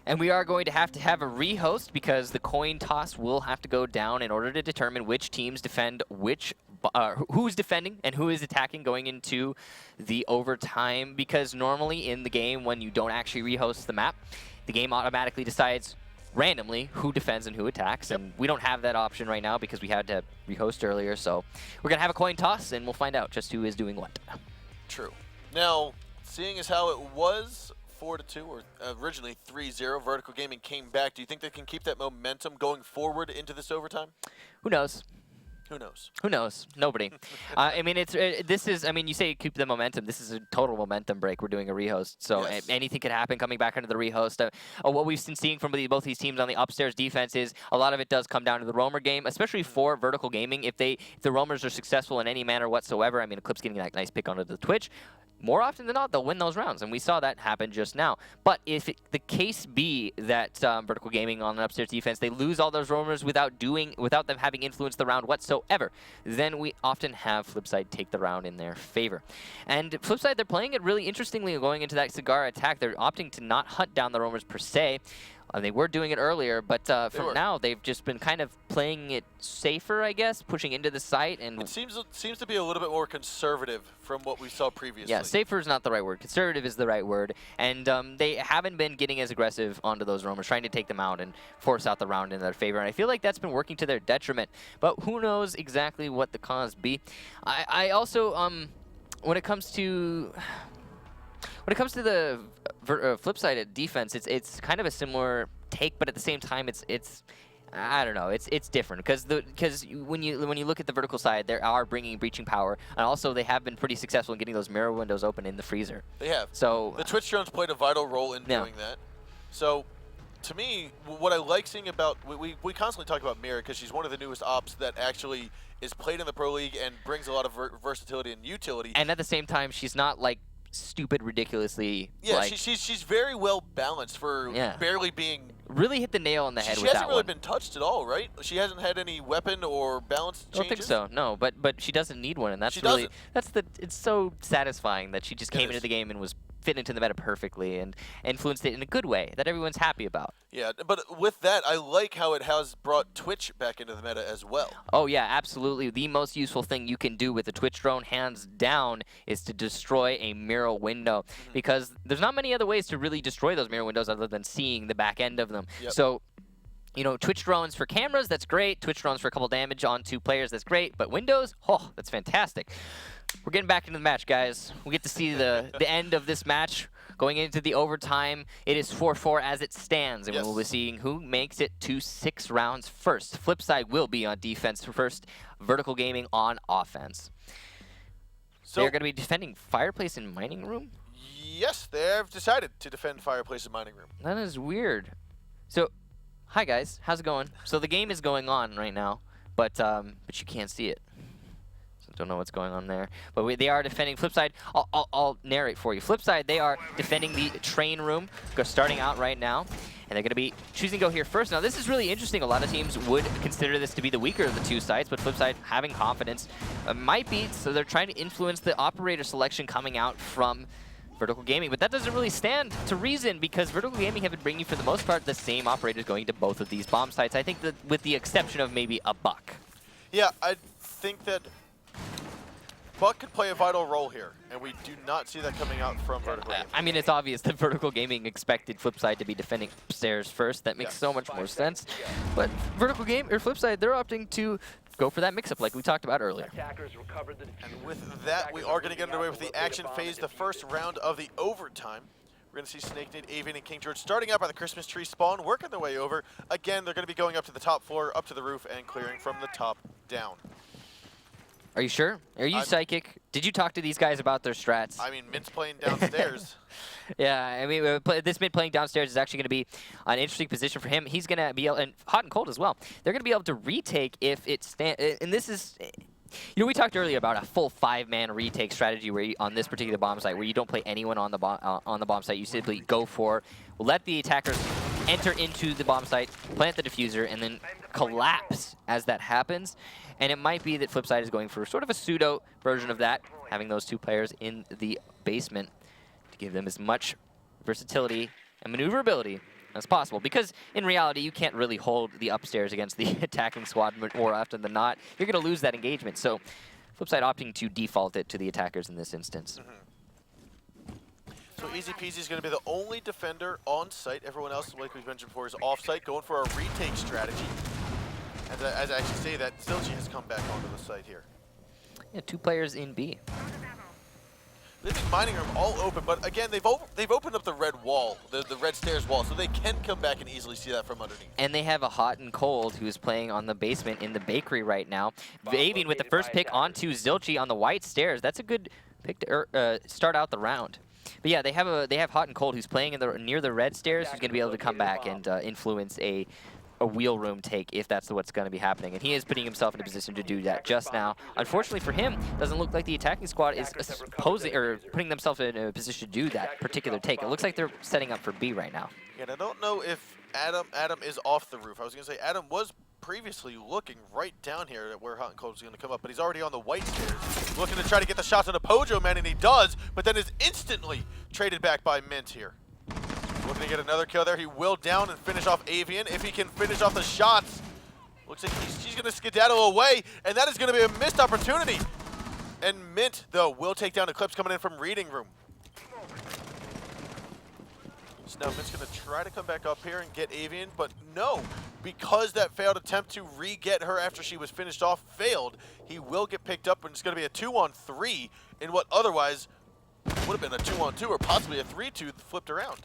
And we are going to have a rehost because the coin toss will have to go down in order to determine which teams defend which, who's defending and who is attacking going into the overtime. Because normally in the game, when you don't actually rehost the map, the game automatically decides randomly who defends and who attacks. And we don't have that option right now because we had to rehost earlier. So we're going to have a coin toss and we'll find out just who is doing what. True. Now, seeing as how it was 4-2 or originally 3-0, Vertical Gaming came back. Do you think they can keep that momentum going forward into this overtime? Who knows? Who knows? Who knows? Nobody. I mean, you say keep the momentum. This is a total momentum break. We're doing a rehost, so Yes. anything could happen coming back into the rehost. What we've been seeing from both these teams on the upstairs defense is a lot of it does come down to the roamer game, especially for Vertical Gaming. If the roamers are successful in any manner whatsoever, I mean, Eclipse getting that nice pick onto the Twitch, more often than not, they'll win those rounds, and we saw that happen just now. But if the case be that Vertical Gaming on an upstairs defense, they lose all those roamers without them having influenced the round whatsoever, then we often have Flipside take the round in their favor. And Flipside, they're playing it really interestingly going into that cigar attack. They're opting to not hunt down the roamers per se. They were doing it earlier, but for now, they've just been kind of playing it safer, I guess, pushing into the site. And it seems to be a little bit more conservative from what we saw previously. Yeah, safer is not the right word. Conservative is the right word. And they haven't been getting as aggressive onto those roamers, trying to take them out and force out the round in their favor. And I feel like that's been working to their detriment. But who knows exactly what the cause be. I also, when it comes to the flip side of defense, it's kind of a similar take, but at the same time, it's I don't know, it's different because when you look at the Vertical side, they are bringing breaching power, and also they have been pretty successful in getting those mirror windows open in the freezer. They have. So the Twitch drones played a vital role in doing that. So to me, what I like seeing about we constantly talk about Mirror because she's one of the newest ops that actually is played in the Pro League and brings a lot of versatility and utility. And at the same time, she's not like stupid, ridiculously. Yeah, she's very well balanced for barely being. Really hit the nail on the head with that one. She hasn't really been touched at all, right? She hasn't had any weapon or balance changes. I don't think so. No, but she doesn't need one, and that's really it's so satisfying that she just came into the game and was fit into the meta perfectly and influenced it in a good way that everyone's happy about. Yeah, but with that, I like how it has brought Twitch back into the meta as well. Oh yeah, absolutely. The most useful thing you can do with a Twitch drone, hands down, is to destroy a mirror window, because there's not many other ways to really destroy those mirror windows other than seeing the back end of them. Yep. So, you know, Twitch drones for cameras, that's great. Twitch drones for a couple damage onto players, that's great. But windows, oh, that's fantastic. We're getting back into the match, guys. We get to see the end of this match. Going into the overtime, it is 4-4 as it stands, and we'll be seeing who makes it to 6 rounds first. Flipside will be on defense first, Vertical Gaming on offense. So they're going to be defending Fireplace and Mining Room? Yes, they have decided to defend Fireplace's mining room. That is weird. So, hi guys, how's it going? So the game is going on right now, but you can't see it. So don't know what's going on there. But they are defending Flipside. I'll narrate for you. Flipside, they are defending the train room, starting out right now. And they're going to be choosing to go here first. Now, this is really interesting. A lot of teams would consider this to be the weaker of the two sites, but Flipside having confidence might be. So they're trying to influence the operator selection coming out from Vertical Gaming. But that doesn't really stand to reason because Vertical Gaming have been bringing, for the most part, the same operators going to both of these bomb sites. I think that with the exception of maybe a Buck. Yeah, I think that Buck could play a vital role here, and we do not see that coming out from Vertical Gaming. I mean, it's obvious that Vertical Gaming expected Flipside to be defending upstairs first. That makes so much more sense. But Vertical Game or Flipside, they're opting to go for that mix-up like we talked about earlier. And with that, we are going to get underway with the action phase, the first round of the overtime. We're going to see Snake Nade, Avian, and King George starting out by the Christmas tree spawn, working their way over. Again, they're going to be going up to the top floor, up to the roof, and clearing from the top down. Are you sure? Are you psychic? Did you talk to these guys about their strats? I mean, Mint's playing downstairs. Yeah, I mean, this Mint playing downstairs is actually going to be an interesting position for him. He's going to be able, and Hot and Cold as well. They're going to be able to retake if it stands, and this is, you know, we talked earlier about a full 5-man retake strategy where on this particular bomb site, where you don't play anyone on the bomb site. You simply go for, let the attackers enter into the bomb site, plant the diffuser, and then collapse as that happens. And it might be that Flipside is going for sort of a pseudo version of that, having those two players in the basement to give them as much versatility and maneuverability as possible. Because in reality, you can't really hold the upstairs against the attacking squad more often than not. You're going to lose that engagement. So Flipside opting to default it to the attackers in this instance. So Easy Peasy is going to be the only defender on site. Everyone else, like we mentioned before, is off site, going for a retake strategy. As I actually say that, Zilchi has come back onto the site here. Yeah, 2 players in B. Leaving mining room all open, but again, they've opened up the red wall, the red stairs wall, so they can come back and easily see that from underneath. And they have a Hot and Cold who's playing on the basement in the bakery right now. Avian with the first pick onto Zilchi on the white stairs. That's a good pick to start out the round. But yeah, they have Hot and Cold who's playing in near the red stairs, who's going to be able to come back and influence a wheel room take if that's what's going to be happening. And he is putting himself in a position to do that just now. Unfortunately for him, doesn't look like the attacking squad is putting themselves in a position to do that particular take. It looks like they're setting up for B right now. Yeah, and I don't know if Adam is off the roof. I was going to say Adam was previously looking right down here at where Hot and Cold is going to come up, but he's already on the white stairs, looking to try to get the shots on a Pojo man, and he does, but then is instantly traded back by Mint here. Looking to get another kill there. He will down and finish off Avian. If he can finish off the shots, looks like she's going to skedaddle away, and that is going to be a missed opportunity. And Mint, though, will take down Eclipse coming in from Reading Room. So now Mint's going to try to come back up here and get Avian, but no, because that failed attempt to re-get her after she was finished off failed, he will get picked up, and it's going to be a 2-on-3 in what otherwise would have been a 2-on-2 or possibly a 3-2 flipped around.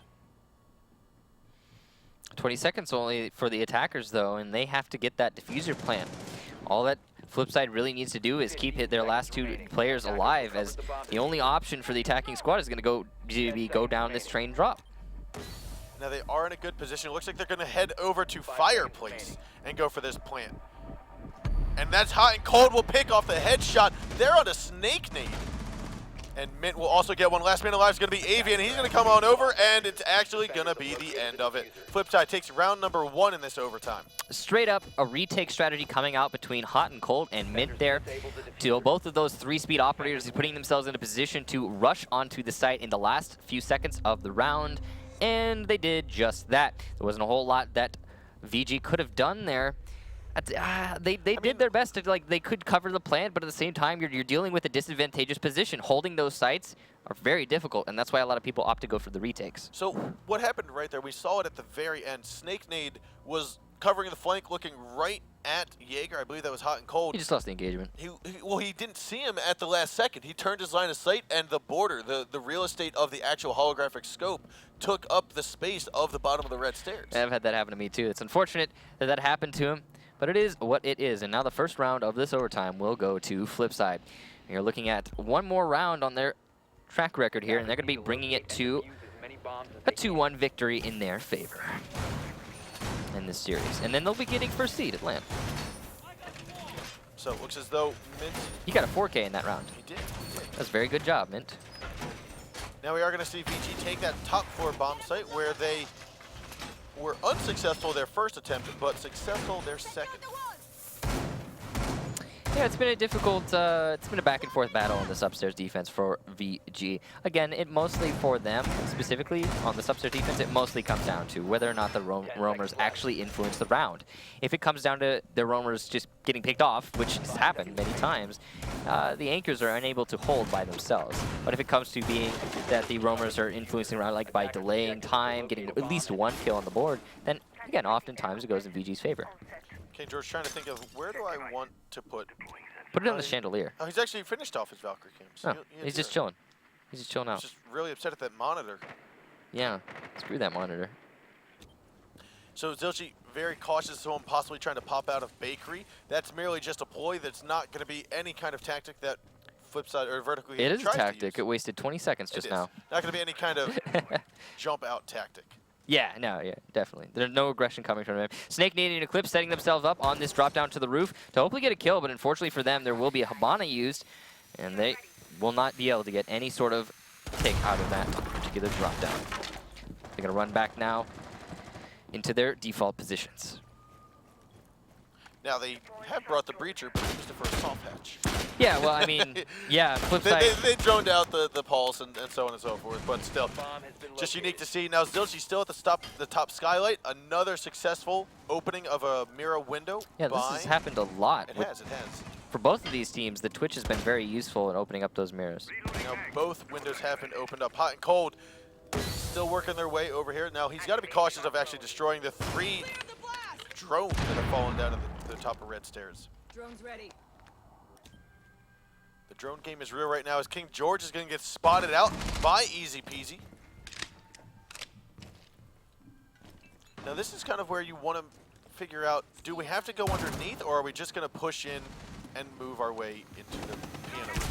20 seconds only for the attackers, though, and they have to get that diffuser plant. All that Flipside really needs to do is keep their last 2 players alive, as the only option for the attacking squad is going to go down this train drop. Now they are in a good position. It looks like they're going to head over to Fireplace and go for this plant. And that's Hot and Cold will pick off the headshot. They're on a Snake Nade. And Mint will also get one. Last man alive is going to be Avian. He's going to come on over, and it's actually going to be the end of it. Flipside takes round number 1 in this overtime. Straight up, a retake strategy coming out between Hot and Cold and Mint there. Both of those 3-speed operators are putting themselves in a position to rush onto the site in the last few seconds of the round. And they did just that. There wasn't a whole lot that VG could have done there. They did their best to, they could cover the plant, but at the same time, you're dealing with a disadvantageous position. Holding those sites are very difficult, and that's why a lot of people opt to go for the retakes. So what happened right there, we saw it at the very end. Snake Nade was covering the flank, looking right at Jaeger. I believe that was Hot and Cold. He just lost the engagement. He didn't see him at the last second. He turned his line of sight, and the border, the real estate of the actual holographic scope, took up the space of the bottom of the red stairs. I've had that happen to me too. It's unfortunate that that happened to him, but it is what it is. And now the first round of this overtime will go to Flipside. You're looking at one more round on their track record here, and they're going to be bringing it to a 2-1 victory in their favor in this series. And then they'll be getting first seed at LAN. So it looks as though Mint... He got a 4K in that round. He did. That's a very good job, Mint. Now we are going to see VG take that top floor bomb site where they were unsuccessful their first attempt, but successful their second. Yeah, it's been a difficult, it's been a back and forth battle in this upstairs defense for VG. Again, it mostly for them, specifically on this upstairs defense, it mostly comes down to whether or not the roamers actually influence the round. If it comes down to the roamers just getting picked off, which has happened many times, the anchors are unable to hold by themselves. But if it comes to being that the roamers are influencing the round, like by delaying time, getting at least one kill on the board, then again, oftentimes it goes in VG's favor. Okay, George, trying to think of where do I want to put... Put it on the chandelier. Oh, he's actually finished off his Valkyrie cam. So Oh, he's just chilling. He's just chilling out. He's just really upset at that monitor. Yeah, screw that monitor. So Zilchi very cautious of someone possibly trying to pop out of bakery. That's merely just a ploy. That's not going to be any kind of tactic that Flipside or Vertical It is a tries to tactic. use. It wasted 20 seconds just now. Not going to be any kind of jump out tactic. Yeah, no, yeah, definitely. There's no aggression coming from him. Snake Nade and Eclipse setting themselves up on this drop down to the roof to hopefully get a kill, but unfortunately for them, there will be a Hibana used, and they will not be able to get any sort of take out of that particular drop down. They're going to run back now into their default positions. Now, they have brought the Breacher, but used it for a soft patch. Yeah, well, I mean, yeah, flip side. They droned out the pulse and so on and so forth, but still, just unique to see. Now, Zilchi's still at the top skylight. Another successful opening of a mirror window. Yeah, this has happened a lot. It has. For both of these teams, the Twitch has been very useful in opening up those mirrors. Now, both windows have been opened up hot and cold. Still working their way over here. Now, he's got to be cautious of actually destroying the 3 drones that have fallen down to the top of red stairs. Drone's ready. The drone game is real right now as King George is going to get spotted out by Easy Peasy. Now this is kind of where you want to figure out, do we have to go underneath or are we just going to push in and move our way into the piano room?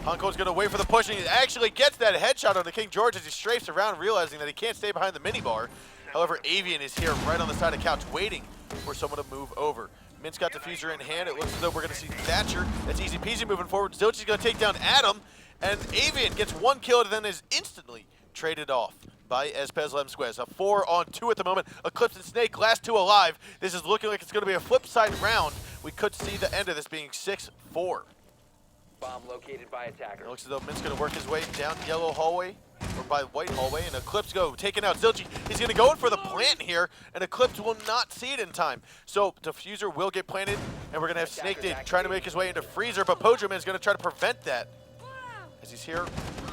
Hanko's going to wait for the push and he actually gets that headshot on the King George as he strafes around realizing that he can't stay behind the minibar. However, Avian is here right on the side of the couch waiting for someone to move over. Mint's got Diffuser in hand. It looks as though we're going to see Thatcher. That's Easy Peasy moving forward. Zilchi's going to take down Adam. And Avian gets 1 kill and then is instantly traded off by Espez Lemsquez. A 4-on-2 at the moment. Eclipse and Snake, last 2 alive. This is looking like it's going to be a flip side round. We could see the end of this being 6-4. Bomb located by attacker. It looks as though Mint's going to work his way down yellow hallway. Or by white hallway, and Eclipse taking out Zilchi. He's going to go in for the plant here, and Eclipse will not see it in time. So Diffuser will get planted, and we're going to have Snake Nade trying to make his way into Freezer, but Pojoman is going to try to prevent that as he's here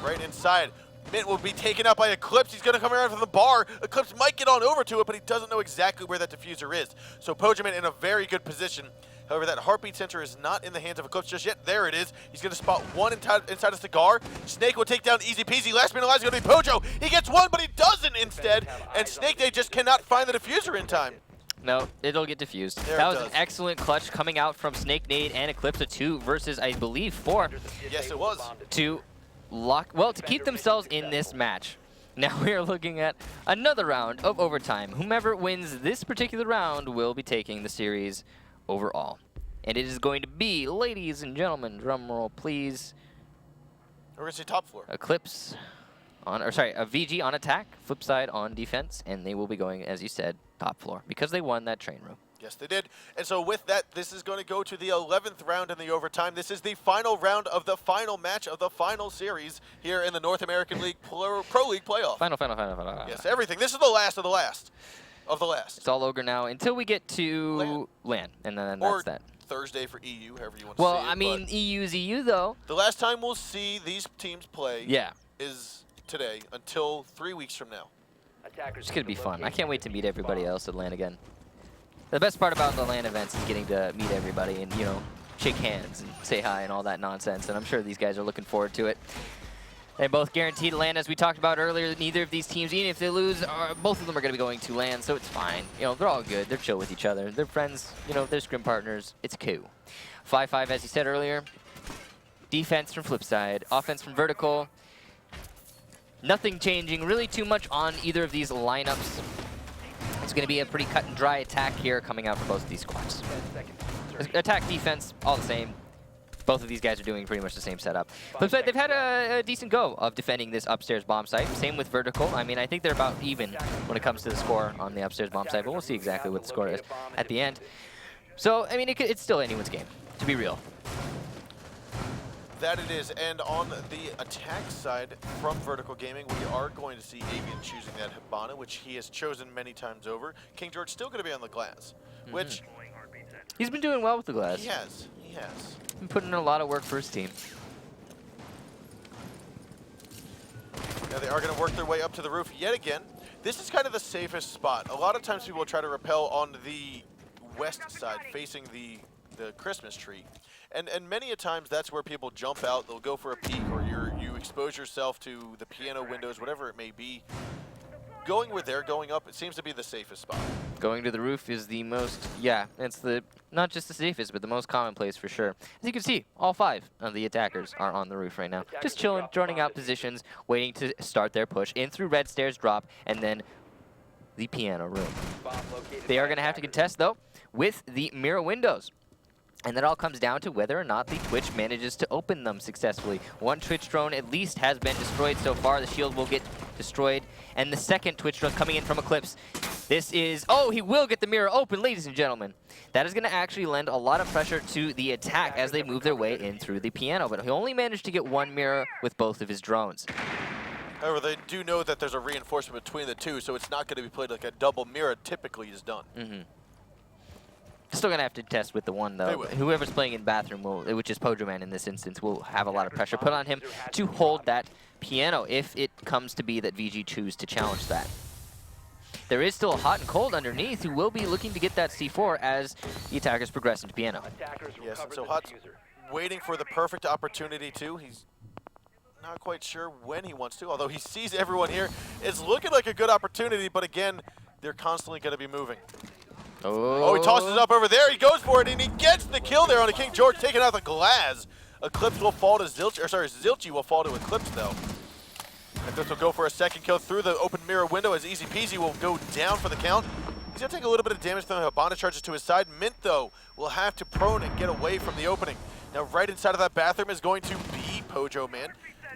right inside. Mint will be taken out by Eclipse. He's going to come around from the bar. Eclipse might get on over to it, but he doesn't know exactly where that Diffuser is. So Pojoman in a very good position. However, that heartbeat sensor is not in the hands of Eclipse just yet. There it is. He's going to spot one inside a cigar. Snake will take down Easy Peasy. Last man alive is going to be Pojo. He gets one, but he doesn't instead. And Snake Day just cannot find the Diffuser in time. No, it'll get diffused. There that was does. an excellent clutch coming out from Snake Nade and Eclipse, a 2 versus, I believe, 4. Yes, it was. To keep themselves in this match. Now we are looking at another round of overtime. Whomever wins this particular round will be taking the series overall. And it is going to be, ladies and gentlemen, drum roll please. We're going to see top floor. Eclipse on, or sorry, a VG on attack, flip side on defense, and they will be going, as you said, top floor because they won that train room. Yes, they did. And so with that, this is going to go to the 11th round in the overtime. This is the final round of the final match of the final series here in the North American League Pro League playoff. Final. Yes, everything. This is the last of the last of the last. It's all ogre now until we get to LAN, and then or that's that. Thursday for EU, however you want to Well, see it. I mean, EU's EU, though. The last time we'll see these teams play is today until 3 weeks from now. It's going to be fun. I can't wait to meet everybody else at LAN again. The best part about the LAN events is getting to meet everybody and, you know, shake hands and say hi and all that nonsense, and I'm sure these guys are looking forward to it. They both guaranteed LAN, as we talked about earlier. Neither of these teams, even if they lose, both of them are going to be going to LAN, so it's fine. You know, they're all good. They're chill with each other. They're friends. You know, they're scrim partners. It's cool. 5-5, as you said earlier. defense from Flipside, offense from Vertical. Nothing changing really too much on either of these lineups. It's going to be a pretty cut and dry attack here coming out for both of these squads. Attack, defense, all the same. Both of these guys are doing pretty much the same setup. Flipside, they've had a decent go of defending this upstairs bomb site. Same with Vertical. I mean, I think they're about even when it comes to the score on the upstairs bomb site, but we'll see exactly what the score is at the end. So, I mean, it's still anyone's game, to be real. That it is, and on the attack side from Vertical Gaming, we are going to see Avian choosing that Hibana, which he has chosen many times over. King George still going to be on the glass, which... He's been doing well with the glass. He has. Been putting in a lot of work for his team. Now they are going to work their way up to the roof yet again. This is kind of the safest spot. A lot of times people try to rappel on the west side, facing the Christmas tree. And many a times that's where people jump out, they'll go for a peek, or you expose yourself to the piano windows, whatever it may be. Going where they're going up, it seems to be the safest spot. Going to the roof is the most, yeah, it's the, not just the safest, but the most common place for sure. As you can see, all 5 of the attackers are on the roof right now. Just chilling, droning out positions, waiting to start their push in through red stairs drop, and then the piano room. They are going to have to contest, though, with the mirror windows. And that all comes down to whether or not the Twitch manages to open them successfully. One Twitch drone at least has been destroyed so far. The shield will get destroyed. And the second Twitch drone coming in from Eclipse. This is, oh, he will get the mirror open, ladies and gentlemen. That is going to actually lend a lot of pressure to the attack as they move their way in through the piano. But he only managed to get 1 mirror with both of his drones. However, they do know that there's a reinforcement between the two, so it's not going to be played like a double mirror typically is done. Still gonna have to test with the one though. Whoever's playing in bathroom will, which is Pojoman in this instance, will have a lot of pressure put on him to hold that piano if it comes to be that VG choose to challenge that. There is still a hot and cold underneath who will be looking to get that C4 as the attackers progress into piano. Yes, so Hot's waiting for the perfect opportunity too. He's not quite sure when he wants to, although he sees everyone here. It's looking like a good opportunity, but again, they're constantly going to be moving. Oh, he tosses it up over there. He goes for it, and he gets the kill there on a King George, taking out the glass. Eclipse will fall to Zilch, or sorry, Zilchi will fall to Eclipse though. Eclipse will go for a second kill through the open mirror window as Easy Peasy will go down for the count. He's gonna take a little bit of damage from the Hibana charges to his side. Mint though will have to prone and get away from the opening. Now right inside of that bathroom is going to be Pojoman.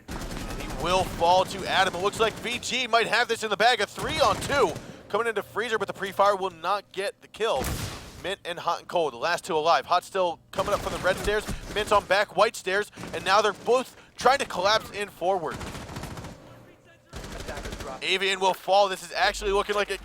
And he will fall to Adam. It looks like VG might have this in the bag. A 3-on-2. Coming into Freezer, but the pre-fire will not get the kill. Mint and Hot and Cold, the last 2 alive. Hot still coming up from the red stairs. Mint's on back white stairs, and now they're both trying to collapse in forward. Avian will fall. This is actually looking like it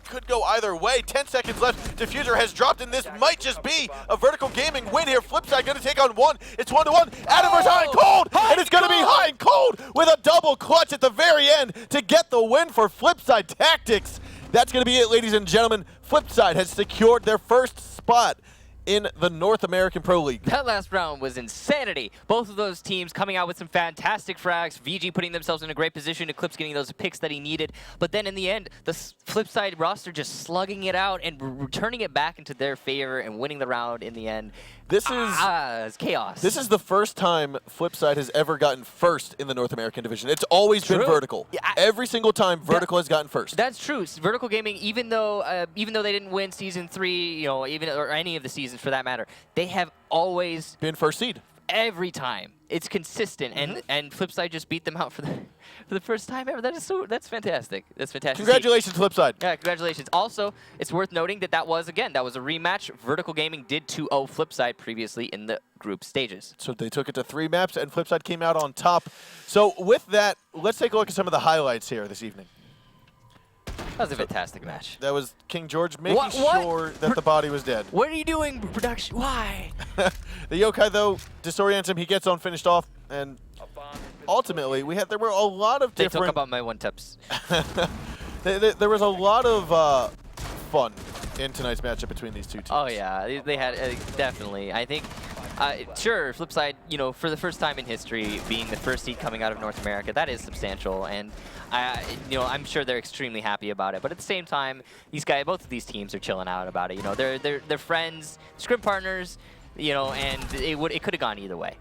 could go either way. 10 seconds left. Diffuser has dropped, and this might just be a Vertical Gaming win here. Flipside going to take on 1. It's 1-1. Adam versus Hot and Cold, and it's going to be Hot and Cold with a double clutch at the very end to get the win for Flipside Tactics. That's going to be it, ladies and gentlemen. Flipside has secured their first spot in the North American Pro League. That last round was insanity. Both of those teams coming out with some fantastic frags. VG putting themselves in a great position. Eclipse getting those picks that he needed. But then in the end, the Flipside roster just slugging it out and returning it back into their favor and winning the round in the end. This is it's chaos. This is the first time Flipside has ever gotten first in the North American division. It's always been Vertical. Yeah, every single time Vertical has gotten first. That's true. Vertical Gaming, even though they didn't win season 3, you know, or any of the seasons for that matter, they have always been first seed. Every time. It's consistent, and Flipside just beat them out for the first time ever. That's fantastic. That's fantastic. Congratulations, Flipside. Yeah, congratulations. Also, it's worth noting that was a rematch. Vertical Gaming did 2-0 Flipside previously in the group stages. So they took it to 3 maps, and Flipside came out on top. So with that, let's take a look at some of the highlights here this evening. That was a fantastic match. That was King George making sure that the body was dead. What are you doing, production? Why? The Yokai, though, disorients him. He gets on, finished off, and ultimately, there were a lot of different... They talk about my one-taps. There was a lot of fun in tonight's matchup between these two teams. Oh, yeah. They had, definitely. I think... sure, Flipside, you know, for the first time in history, being the first seed coming out of North America, that is substantial, and you know, I'm sure they're extremely happy about it. But at the same time, both of these teams are chilling out about it. You know, they're friends, scrim partners, you know, and it could have gone either way.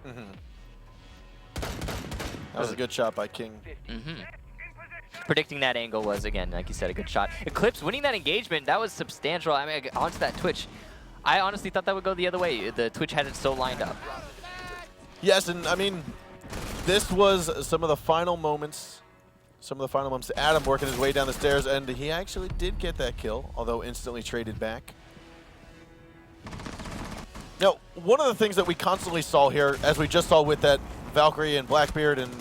That was a good shot by King. Predicting that angle was, again, like you said, a good shot. Eclipse winning that engagement, that was substantial. I mean, onto that Twitch. I honestly thought that would go the other way. The Twitch had it so lined up. Yes, and I mean, this was some of the final moments. Adam working his way down the stairs, and he actually did get that kill, although instantly traded back. Now, one of the things that we constantly saw here, as we just saw with that Valkyrie and Blackbeard and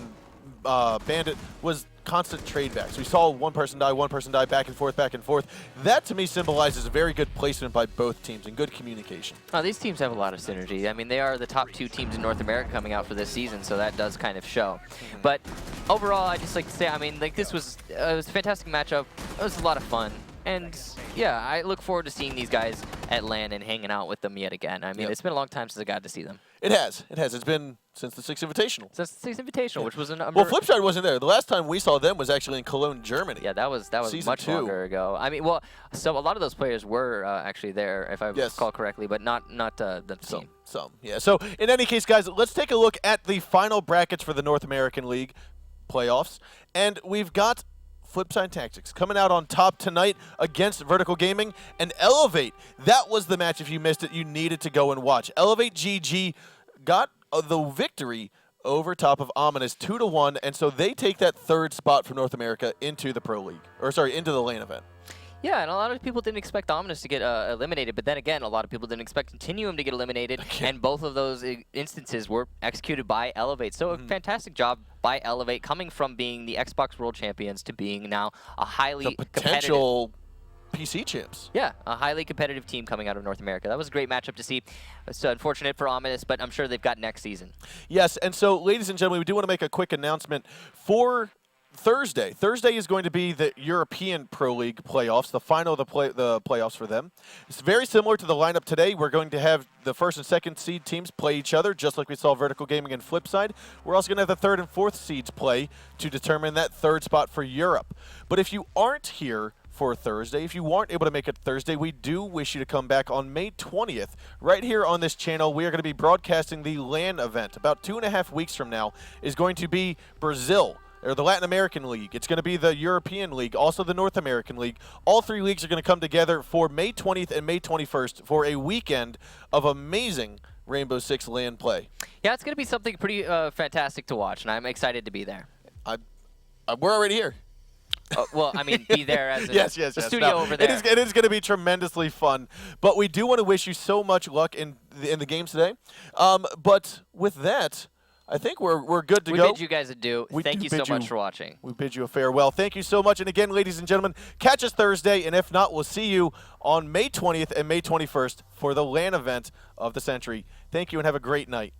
Bandit, was constant trade backs. We saw one person die, back and forth, back and forth. That, to me, symbolizes a very good placement by both teams and good communication. Oh, these teams have a lot of synergy. I mean, they are the top 2 teams in North America coming out for this season, so that does kind of show. But overall, I just like to say, I mean, like this was a fantastic matchup. It was a lot of fun. And yeah, I look forward to seeing these guys at LAN and hanging out with them yet again. I mean, it's been a long time since I got to see them. It has. It's been since the 6th Invitational. Since the 6th Invitational, which was a number. Well, Flipside wasn't there. The last time we saw them was actually in Cologne, Germany. Yeah, that was Season much 2. longer ago. I mean, well, so a lot of those players were actually there, if I recall correctly, but not the team. Some, yeah. So in any case, guys, let's take a look at the final brackets for the North American League playoffs, and we've got Flipside Tactics coming out on top tonight against Vertical Gaming and Elevate. That was the match. If you missed it, you needed to go and watch. Elevate GG got the victory over top of Ominous 2-1, and so they take that 3rd spot from North America into the Pro League, into the LAN event. Yeah, and a lot of people didn't expect Ominous to get eliminated, but then again, a lot of people didn't expect Continuum to get eliminated, and both of those instances were executed by Elevate. So a fantastic job by Elevate, coming from being the Xbox World Champions to being now a highly potential PC champs. Yeah, a highly competitive team coming out of North America. That was a great matchup to see. It's unfortunate for Ominous, but I'm sure they've got next season. Yes, and so, ladies and gentlemen, we do want to make a quick announcement for Thursday. Thursday is going to be the European Pro League playoffs, the final of the playoffs for them. It's very similar to the lineup today. We're going to have the 1st and 2nd seed teams play each other, just like we saw Vertical Gaming and Flipside. We're also going to have the 3rd and 4th seeds play to determine that 3rd spot for Europe. But if you aren't here for Thursday, if you weren't able to make it Thursday, we do wish you to come back on May 20th. Right here on this channel, we are going to be broadcasting the LAN event. About 2.5 weeks from now is going to be Brazil, or the Latin American League. It's going to be the European League, also the North American League. All 3 leagues are going to come together for May 20th and May 21st for a weekend of amazing Rainbow Six LAN play. Yeah, it's going to be something pretty fantastic to watch, and I'm excited to be there. We're already here. Well, I mean, be there as yes. the studio over there. It is going to be tremendously fun. But we do want to wish you so much luck in the games today. But with that, I think we're good to go. We bid you guys adieu. Thank you so much for watching. We bid you a farewell. Thank you so much. And again, ladies and gentlemen, catch us Thursday. And if not, we'll see you on May 20th and May 21st for the LAN event of the century. Thank you and have a great night.